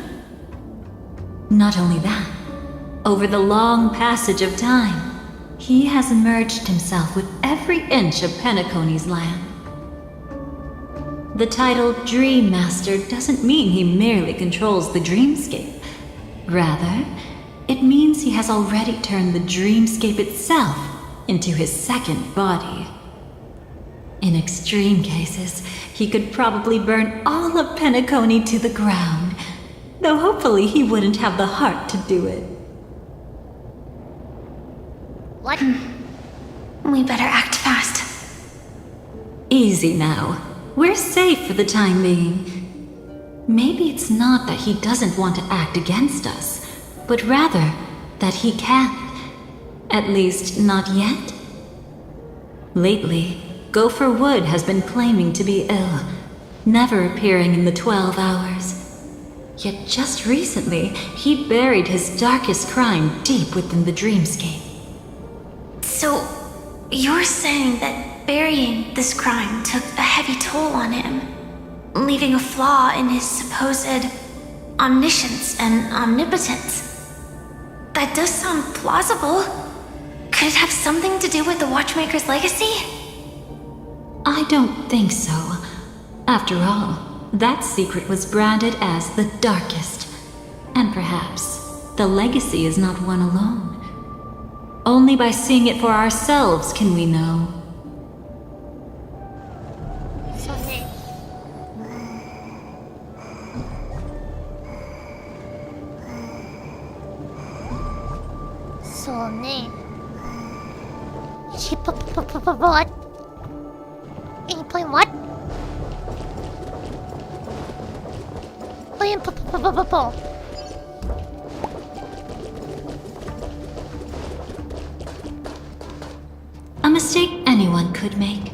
Not only that, over the long passage of time, he has merged himself with every inch of Penacony's land. The title Dream Master doesn't mean he merely controls the dreamscape. Rather, it means he has already turned the dreamscape itself into his second body. In extreme cases, he could probably burn all of Penacony to the ground, though hopefully he wouldn't have the heart to do it. What? We better act fast. Easy now. We're safe for the time being. Maybe it's not that he doesn't want to act against us, but rather that he can't. At least, not yet. Lately, Gopher Wood has been claiming to be ill, never appearing in the 12 hours. Yet just recently, he buried his darkest crime deep within the dreamscape. So, you're saying that burying this crime took a heavy toll on him, leaving a flaw in his supposed omniscience and omnipotence? That does sound plausible. Could it have something to do with the Watchmaker's legacy? I don't think so. After all, that secret was branded as the darkest. And perhaps the legacy is not one alone. Only by seeing it for ourselves can we know. She what? Are you playing what? Playing A mistake anyone could make.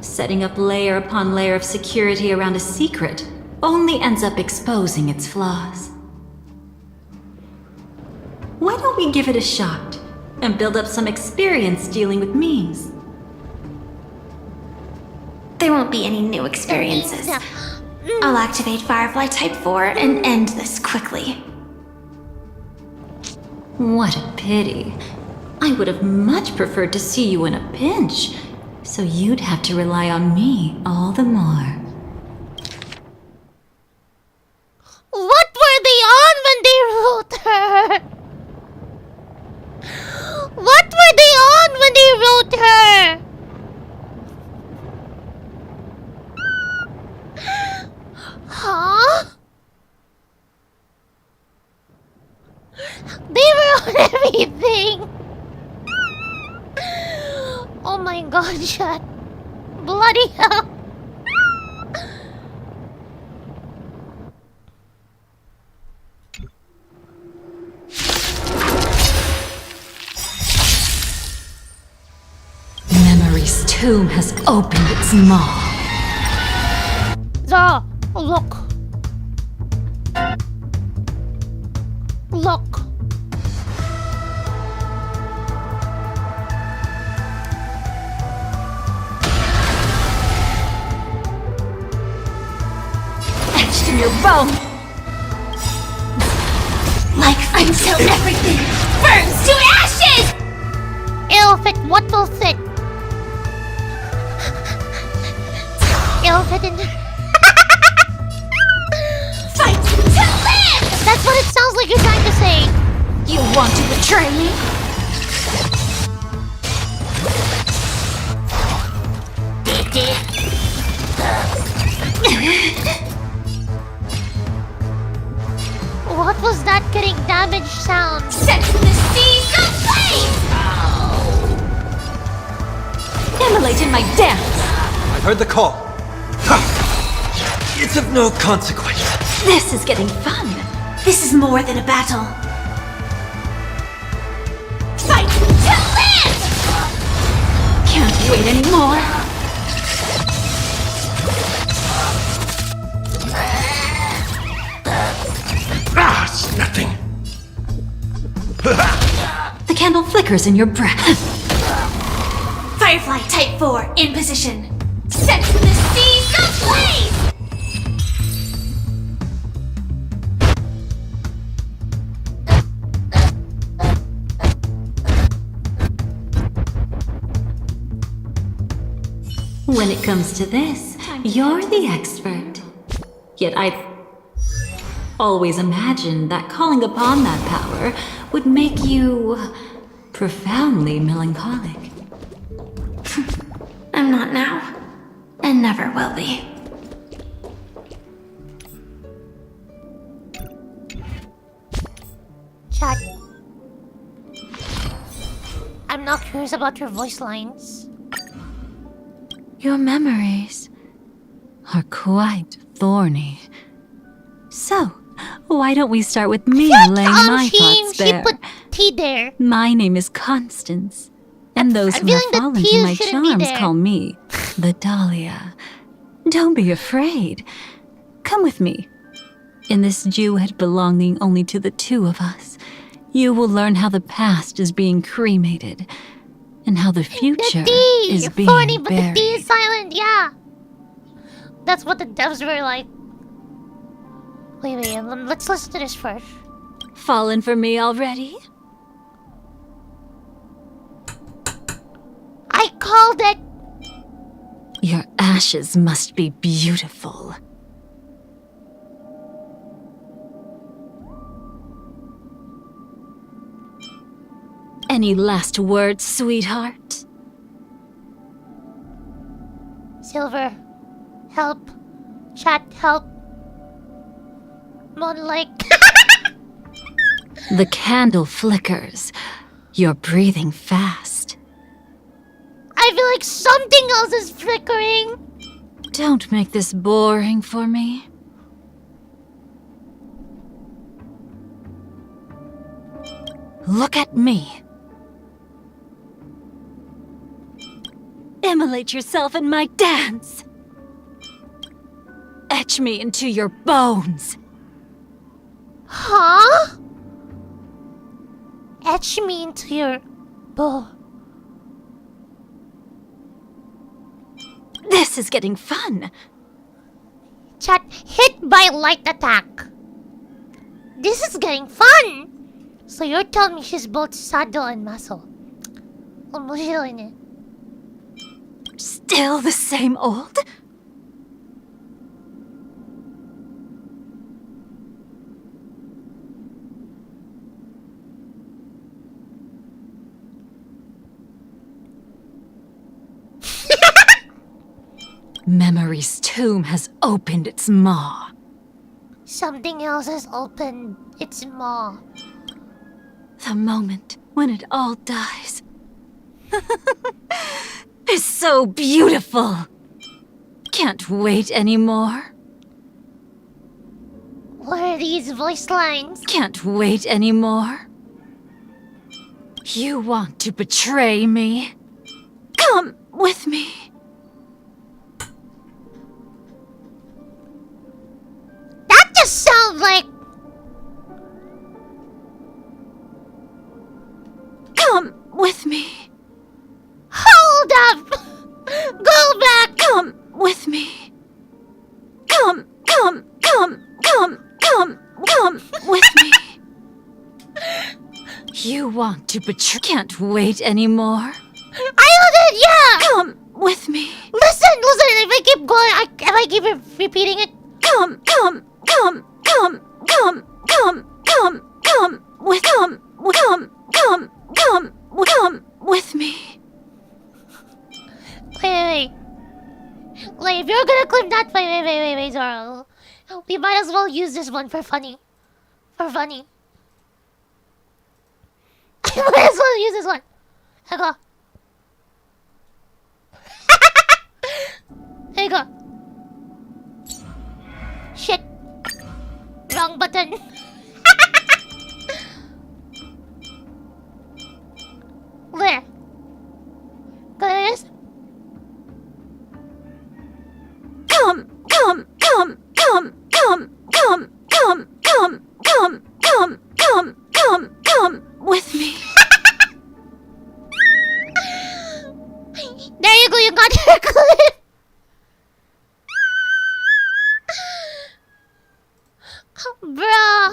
Setting up layer upon layer of security around a secret only ends up exposing its flaws. Why don't we give it a shot and build up some experience dealing with memes? There won't be any new experiences. I'll activate Firefly Type 4 and end this quickly. What a pity. I would have much preferred to see you in a pinch, so you'd have to rely on me all the more. What were they on when they wrote her? What were they on when they wrote her? Huh? They were on everything. Oh my god, shut. Bloody hell. Memory tomb has opened its maw. Zara, look. Look. Etched in your bone. Like until everything burns to ashes! It'll fit. What will fit? It'll fit in. Fight to live! That's what it sounds like you're trying to say. You want to betray me? What was that getting damaged sound? Set the seas ablaze! Immolate in my dance. I've heard the call. It's of no consequence. This is getting fun. This is more than a battle. Fight to live! Can't wait anymore. It's nothing. The candle flickers in your breath. Firefly Type 4 in position. Set the seas ablaze! When it comes to this, you're the expert. Yet I've always imagined that calling upon that power would make you profoundly melancholic. I'm not now, and never will be. Chat. I'm not curious about your voice lines. Your memories are quite thorny. So, why don't we start with me laying my thoughts She bare? put T there. My name is Constance, and those I'm who have feeling the fallen T to my shouldn't be charms there. call me the Dahlia. Don't be afraid. Come with me. In this duet belonging only to the two of us, you will learn how the past is being cremated, and how the future D! is being Funny, but the buried. D is silent, yeah. That's what the devs were like. Wait, let's listen to this first. Fallen for me already? I called it! Your ashes must be beautiful. Any last words, sweetheart? Silver, help. Chat, help. More like... The candle flickers. You're breathing fast. I feel like something else is flickering. Don't make this boring for me. Look at me. Immolate yourself in my dance. Etch me into your bones. Huh? Etch me into your bow. This is getting fun. Chat, hit by light attack. This is getting fun. So you're telling me she's both saddle and muscle. Omoshiroi. Still the same old? Memory's tomb has opened its maw. Something else has opened its maw. The moment when it all dies is so beautiful. Can't wait anymore. What are these voice lines? Can't wait anymore. You want to betray me? Come with me. That just sounds like... Come with me. Hold up! Go back! Come with me. Come with me. You want to betray? Can't wait anymore. I did, yeah! Come with me. Listen, if I keep going, if I keep repeating it... Come with me. Wait. If you're gonna clip that, wait, Zoro. We might as well use this one for funny. For funny. We might as well use this one. There you go. There you go. Shit. Wrong button. Where? Got this? Come with me. There you go, you got your clip. Bruh.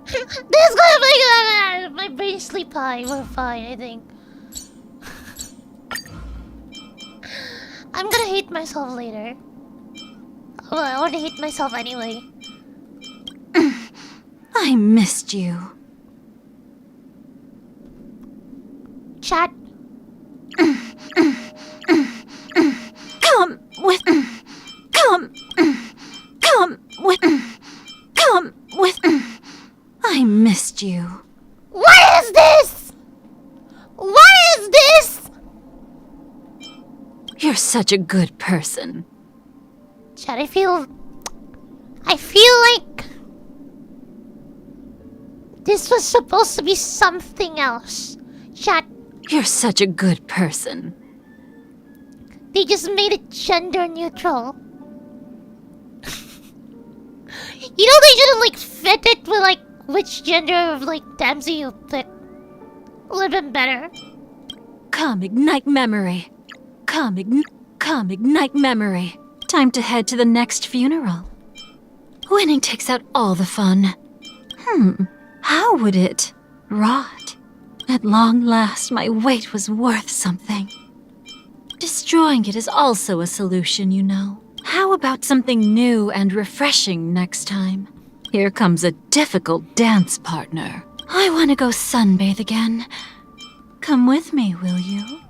This is gonna make my brain sleep high. We're fine, I think. I'm gonna hate myself later. Well, I want to hate myself anyway. I missed you. Chat. Come with I missed you. What is this? What is this? You're such a good person. Chat, I feel like this was supposed to be something else. Chat. You're such a good person. They just made it gender neutral. You know, they should have like fit it with like which gender of like Dempsey you pick. Would have been better. Come ignite memory. Come ignite memory. Time to head to the next funeral. Winning takes out all the fun. How would it rot? At long last, my weight was worth something. Destroying it is also a solution, you know. How about something new and refreshing next time? Here comes a difficult dance partner. I want to go sunbathe again. Come with me, will you?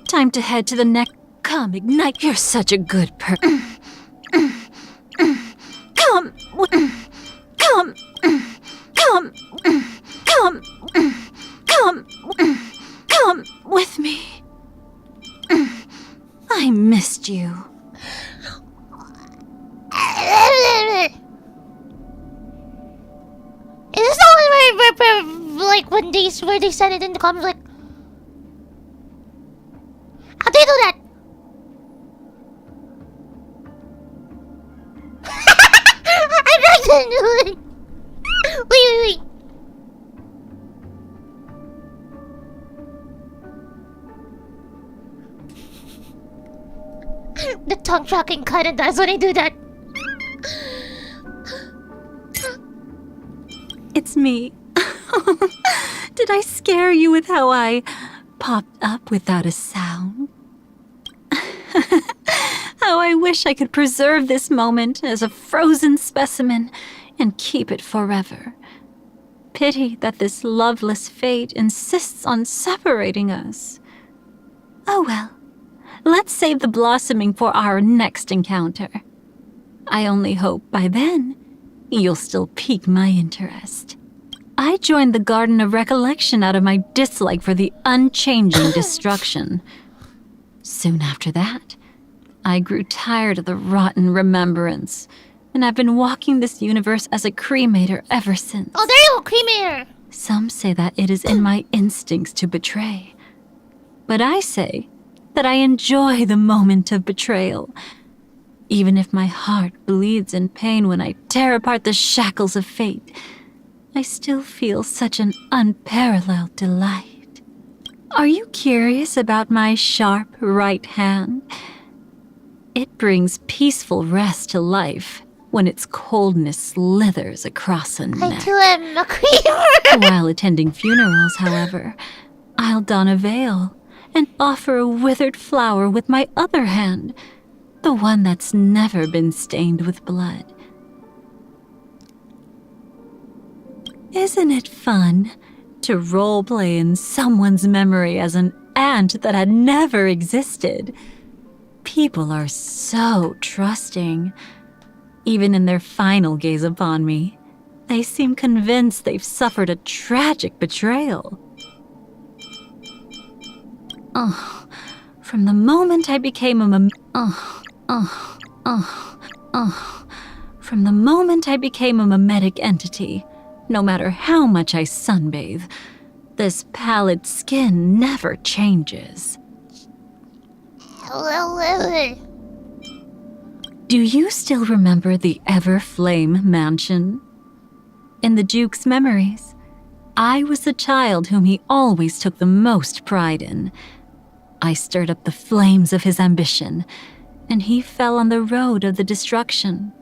Time to head to the next... Come, ignite. You're such a good person. Come with me. I missed you. Is this the one where like when where they said it in the comments like, how'd they do that? I'm not gonna do it. Wait. The tongue tracking kinda does when I do that. It's me. Did I scare you with how I popped up without a sound? How I wish I could preserve this moment as a frozen specimen and keep it forever. Pity that this loveless fate insists on separating us. Oh well, let's save the blossoming for our next encounter. I only hope by then you'll still pique my interest. I joined the Garden of Recollection out of my dislike for the unchanging destruction. Soon after that, I grew tired of the rotten remembrance, and I've been walking this universe as a cremator ever since. Oh, there you go, cremator! Some say that it is in my instincts to betray. But I say that I enjoy the moment of betrayal. Even if my heart bleeds in pain when I tear apart the shackles of fate, I still feel such an unparalleled delight. Are you curious about my sharp right hand? It brings peaceful rest to life when its coldness slithers across a neck. I too am a creamer. While attending funerals, however, I'll don a veil and offer a withered flower with my other hand, the one that's never been stained with blood. Isn't it fun to roleplay in someone's memory as an aunt that had never existed? People are so trusting. Even in their final gaze upon me, they seem convinced they've suffered a tragic betrayal. From the moment I became a From the moment I became a mimetic entity, no matter how much I sunbathe, this pallid skin never changes. Do you still remember the Everflame mansion? In the Duke's memories, I was the child whom he always took the most pride in. I stirred up the flames of his ambition, and he fell on the road of the destruction,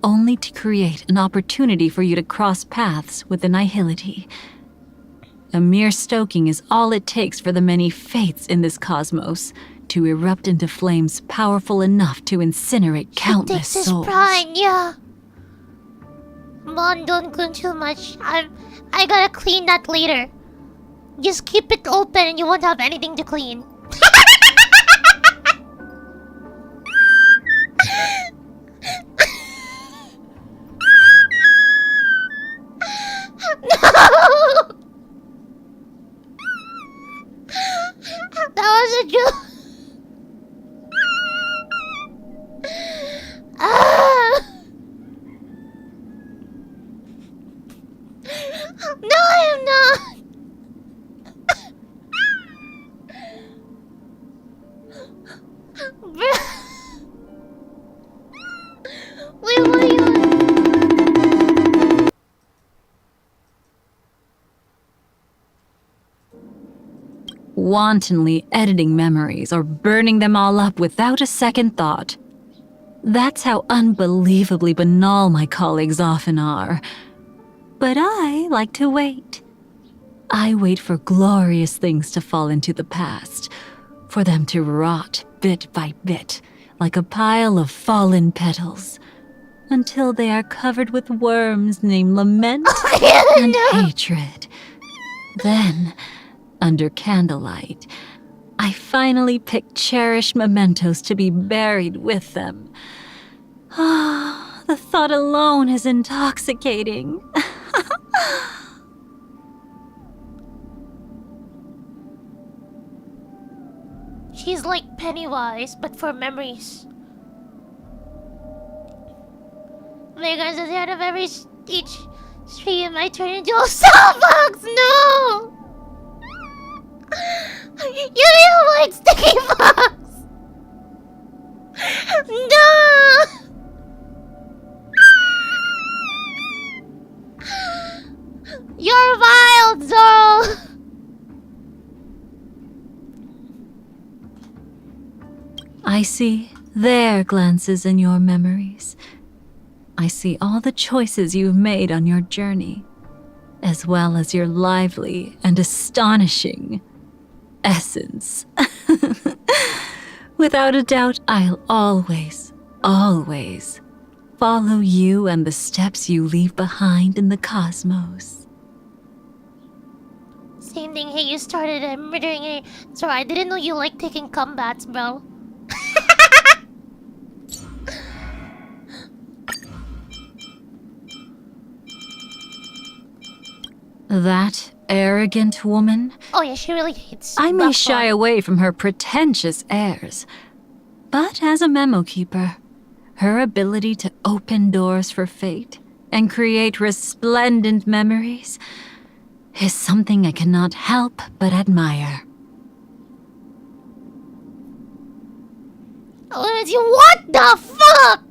only to create an opportunity for you to cross paths with annihility. A mere stoking is all it takes for the many fates in this cosmos to erupt into flames powerful enough to incinerate countless This is souls. pride, yeah. Mon, don't clean too much. I gotta clean that later. Just keep it open and you won't have anything to clean. No! That was a joke. No, I am not. Wait, what are you? Wantonly editing memories or burning them all up without a second thought. That's how unbelievably banal my colleagues often are. But I like to wait. I wait for glorious things to fall into the past, for them to rot bit by bit, like a pile of fallen petals, until they are covered with worms named lament and hatred. Then, under candlelight, I finally pick cherished mementos to be buried with them. Ah, the thought alone is intoxicating. She's like Pennywise, but for memories. Because at the end of every each stream, I turn into a Starbucks. No! You don't like sticky bugs. No! You're wild, Zoro. I see their glances in your memories. I see all the choices you've made on your journey, as well as your lively and astonishing essence. Without a doubt, I'll always, always follow you and the steps you leave behind in the cosmos. Same thing. Hey, you started murdering her. Sorry, I didn't know you like taking combats, bro. That arrogant woman? Oh yeah, she really hates. I may buff shy on. away from her pretentious airs, but as a memo keeper, her ability to open doors for fate and create resplendent memories, is something I cannot help but admire. What the fuck?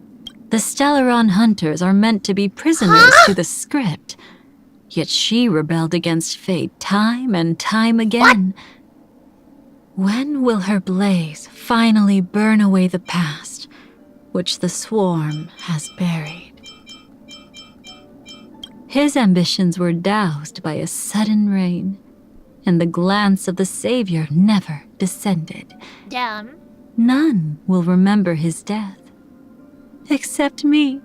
The Stellaron hunters are meant to be prisoners to the script. Yet she rebelled against fate time and time again. When will her blaze finally burn away the past, which the swarm has buried? His ambitions were doused by a sudden rain, and the glance of the Savior never descended. Damn. None will remember his death, except me.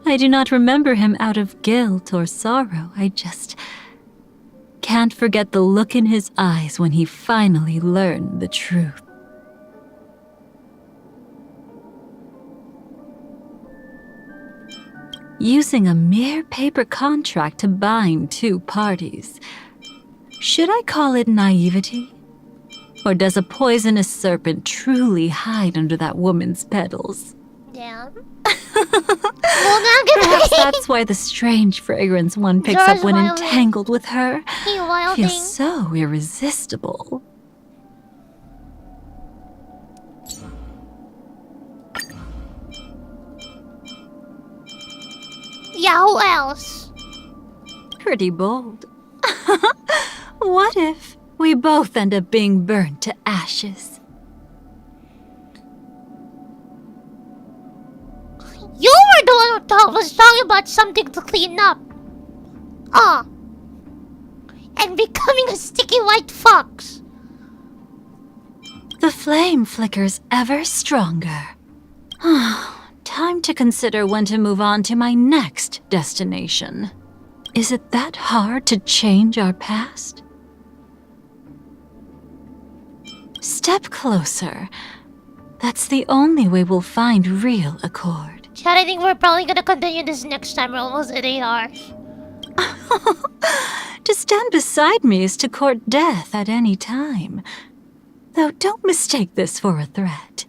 I do not remember him out of guilt or sorrow. I just can't forget the look in his eyes when he finally learned the truth. Using a mere paper contract to bind two parties. Should I call it naivety? Or does a poisonous serpent truly hide under that woman's petals? Damn. Perhaps that's why the strange fragrance one picks up when entangled with her feels so irresistible. Yeah, who else? Pretty bold. What if we both end up being burned to ashes? You were the one who was talking about something to clean up. And becoming a sticky white fox. The flame flickers ever stronger. Time to consider when to move on to my next destination. Is it that hard to change our past? Step closer. That's the only way we'll find real accord. Chad, I think we're probably gonna continue this next time. We're almost at 8 hours. To stand beside me is to court death at any time. Though don't mistake this for a threat.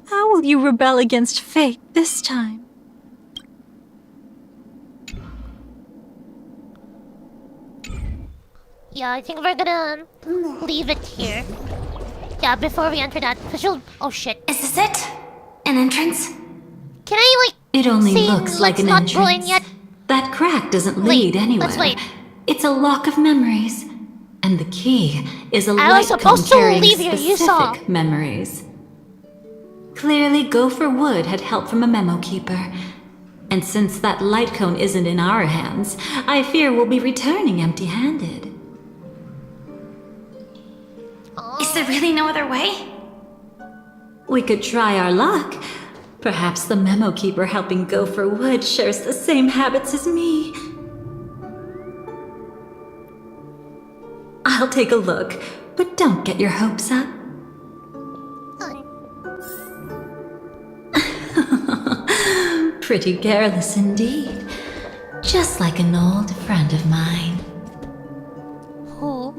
How will you rebel against fate this time? Yeah, I think we're gonna leave it here. Yeah, before we enter that official. Oh shit. Is this it? An entrance? Can I, It only say, looks like an not entrance. go in yet? That crack doesn't lead anywhere. Let's wait. It's a lock of memories. And the key is a I was light cone supposed to carrying leave here, you saw. specific memories. Clearly, Gopher Wood had help from a memo keeper. And since that light cone isn't in our hands, I fear we'll be returning empty-handed. Is there really no other way? We could try our luck. Perhaps the memo keeper helping Gopher Wood shares the same habits as me. I'll take a look, but don't get your hopes up. Pretty careless indeed. Just like an old friend of mine. Who?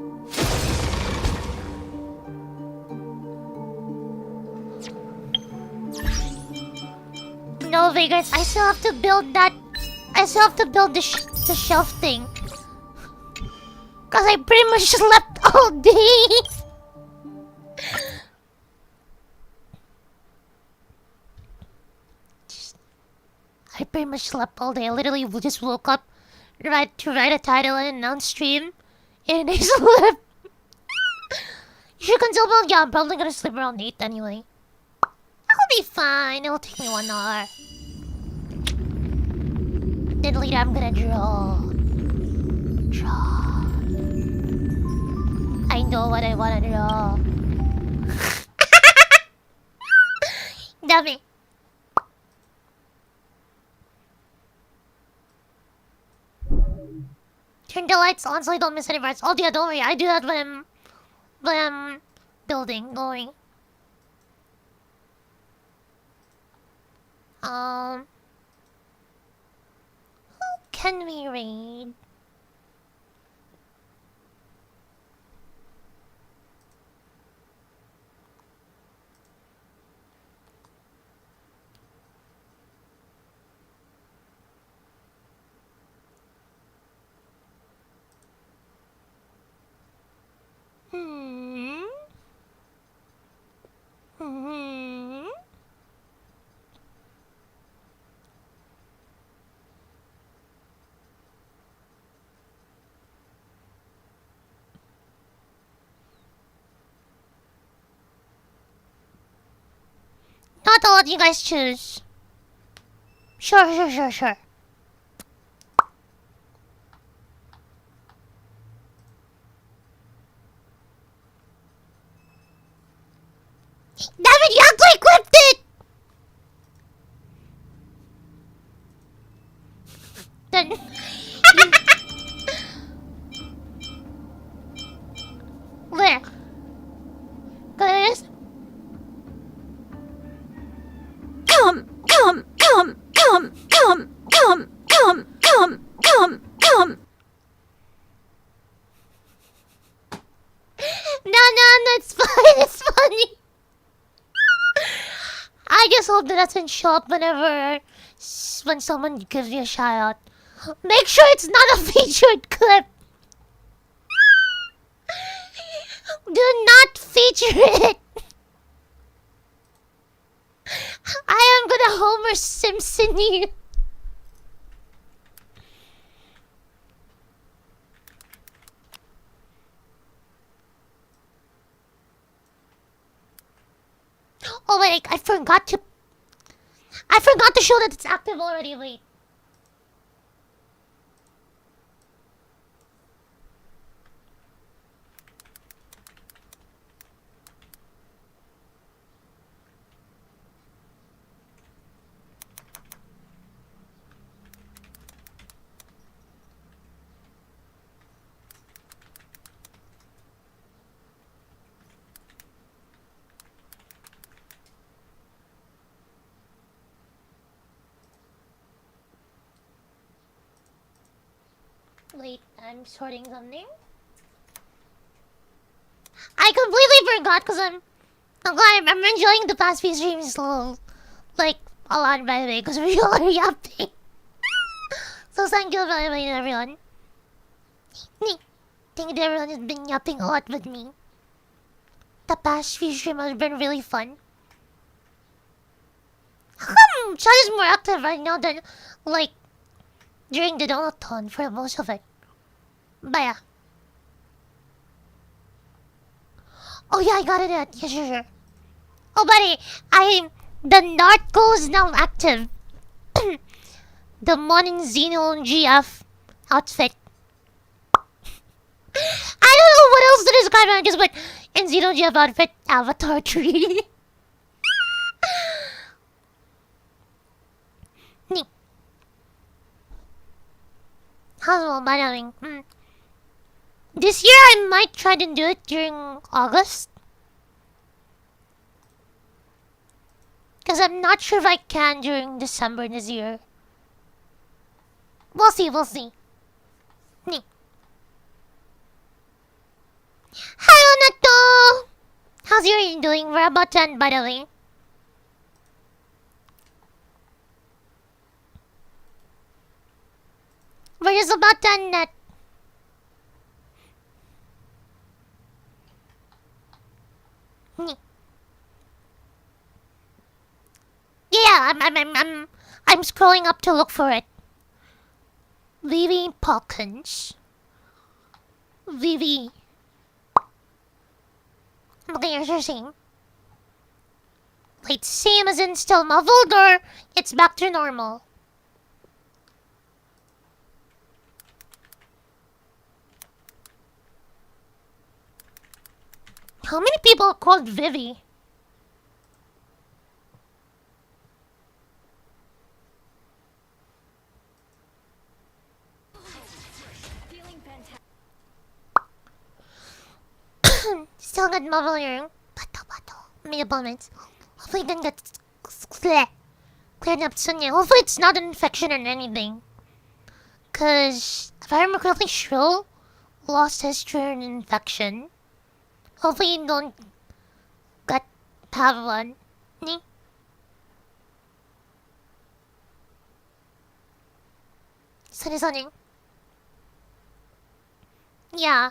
No, Vegas, I still have to build that. I still have to build the shelf thing. Cause I pretty much slept all day. I pretty much slept all day. I literally just woke up to write a title and announce stream, and I slept. You should consider build. Yeah, I'm probably gonna sleep around 8 anyway. I'll be fine. It'll take me 1 hour. Then later I'm gonna draw. I know what I wanna draw. Dummy. Turn the lights on so I don't miss any parts. Oh yeah, don't worry. I do that when I'm building. Don't worry. Who can we raid? what? I'll let you guys choose. Sure. Damn it, you actually clipped it! Then... Where? Guys? Come. No, it's fine, it's funny. I just hope that doesn't show up when someone gives you a shout out. Make sure it's not a featured clip. Do not feature it. I am gonna Homer Simpson you. Oh wait, I forgot to show that it's active already. Wait. Wait, I'm sorting something. I completely forgot because I'm enjoying the past few streams like a lot, by the way, because we all are yapping. So thank you very much, everyone. Thank you, everyone has been yapping a lot with me. The past few streams have been really fun. How come chat is more active right now than like during the donathon for most of it? But yeah. Oh yeah, I got it. Yeah, sure. Oh buddy, the Narco is now active. The Monin Xeno GF outfit. I don't know what else to describe. I just put in Xeno GF outfit avatar tree. Neat. How's all doing? This year I might try to do it during August. Because I'm not sure if I can during December this year. We'll see. Neat. Hello, Nato! How's your evening doing? We're about to end, by the way. We're just about to end that. Yeah, I'm scrolling up to look for it. Vivi Palkins. Vivi. Okay, here's your scene. Wait, same as in still muffled or it's back to normal? How many people are called Vivi? Still got muffled hearing. Made moments. Hopefully then get cleared up soon. Yeah. Hopefully it's not an infection or anything. Cause if I remember correctly, Shrill lost his an infection. Hopefully you don't have one. Sunny. Yeah.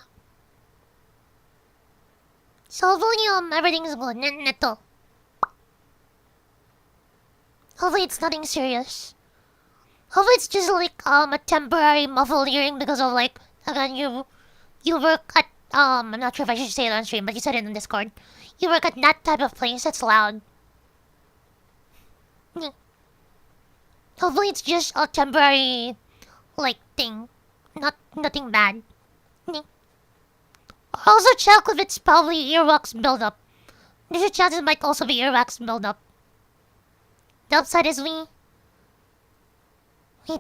So hopefully everything's good. Neto. Hopefully it's nothing serious. Hopefully it's just like a temporary muffled hearing because of like again you work at I'm not sure if I should say it on stream, but you said it in Discord. You work at that type of place that's loud. Hopefully it's just a temporary, like, thing. Nothing bad. Also check if it's probably earwax buildup. There's a chance it might also be earwax buildup. The upside is we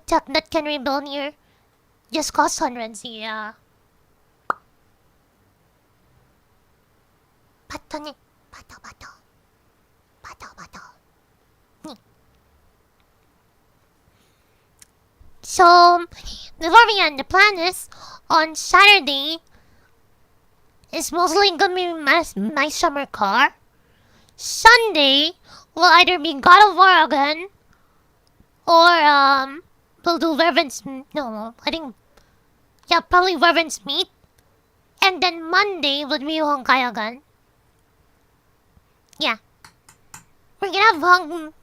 tech that can rebuild here just cost hundreds, yeah. Bato ne. Bato. So, before we end, the plan is on Saturday is mostly gonna be my summer car. Sunday will either be God of War again, or we'll do Reverend's. No, I think probably Reverend's Meat, and then Monday would be Honkai again. Yeah, we're gonna have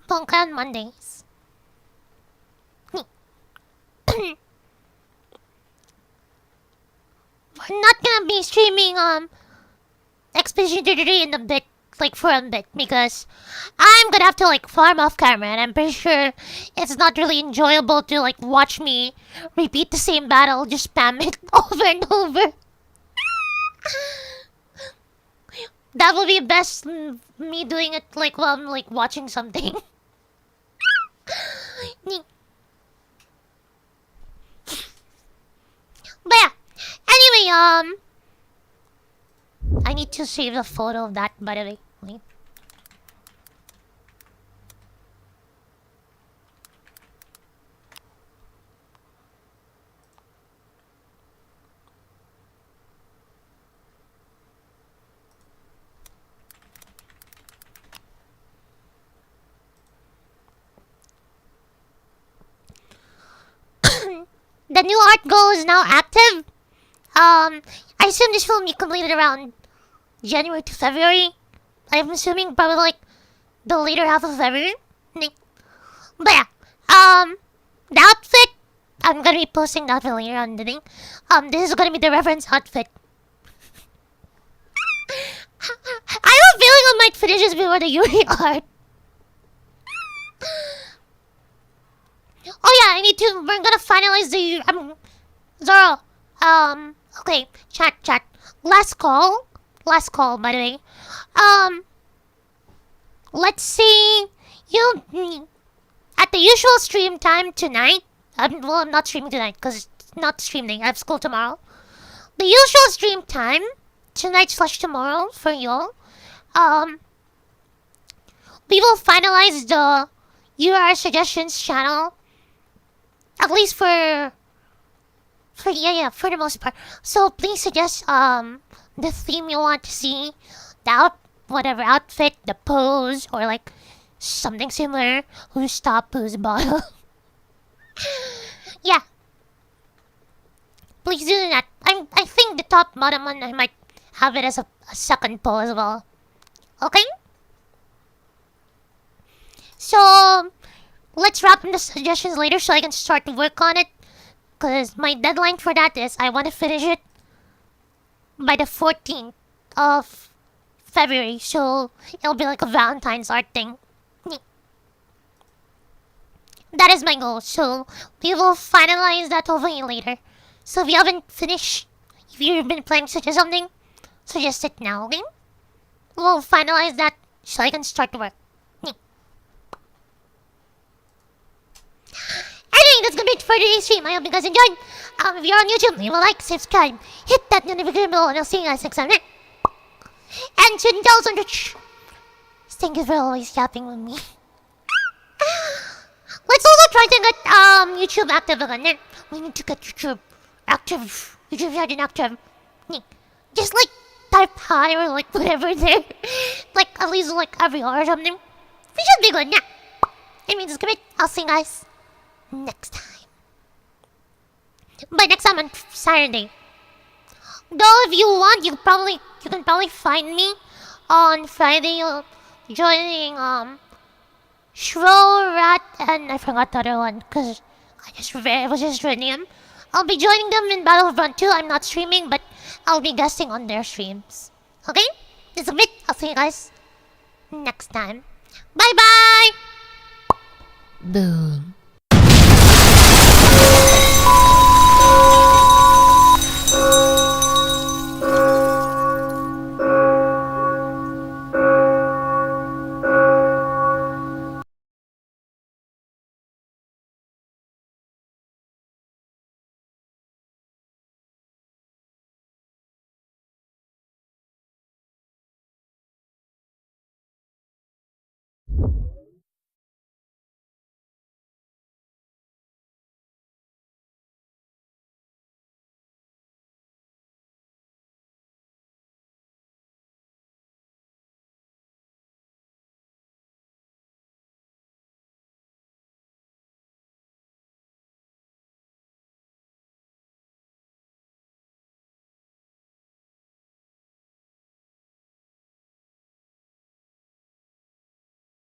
Honkai on Mondays. We're not gonna be streaming Expedition 33 in a bit, like for a bit, because I'm gonna have to like farm off camera, and I'm pretty sure it's not really enjoyable to like watch me repeat the same battle, just spam it over and over. That would be best me doing it like while I'm like watching something. But yeah, anyway, I need to save the photo of that, by the way. Wait. The new art goal is now active. I assume this will be completed around January to February. I'm assuming probably like the later half of February. But yeah, the outfit, I'm gonna be posting the outfit later on the thing. This is gonna be the reference outfit. I have a feeling I might finish this before the Yuri art. Oh yeah, we're gonna finalize the, Zoro, okay, chat, last call, by the way, let's see, at the usual stream time tonight, I'm not streaming tonight, because it's not streaming, I have school tomorrow, the usual stream time, tonight/tomorrow, for y'all, we will finalize the UR suggestions channel, at least for the most part. So please suggest the theme you want to see, whatever outfit, the pose, or like something similar. Who's top, who's bottom. Yeah. Please do that. I think the top bottom one I might have it as a second poll as well. Okay? So let's wrap up the suggestions later so I can start to work on it. Because my deadline for that is I want to finish it by the 14th of February. So it'll be like a Valentine's art thing. That is my goal. So we will finalize that hopefully later. So if you haven't finished, if you've been planning to suggest something, suggest it now, okay? We'll finalize that so I can start to work. Anyway, that's gonna be it for today's stream. I hope you guys enjoyed. If you're on YouTube, leave a like, subscribe, hit that notification bell, and I'll see you guys next time. And tell us on Twitch. Thank you for always yapping with me. Let's also try to get YouTube active again. We need to get YouTube active. YouTube active. Just like type hi or like whatever there. Like at least like every hour or something. We should be good now. Anyway, that's good. I'll see you guys next time. By next time on Saturday. Though if you want, you can probably find me on Friday joining Shro, Rat, and I forgot the other one because I was just reading them. I'll be joining them in Battlefront 2. I'm not streaming, but I'll be guesting on their streams. Okay? This is a bit. I'll see you guys next time. Bye bye! Boo.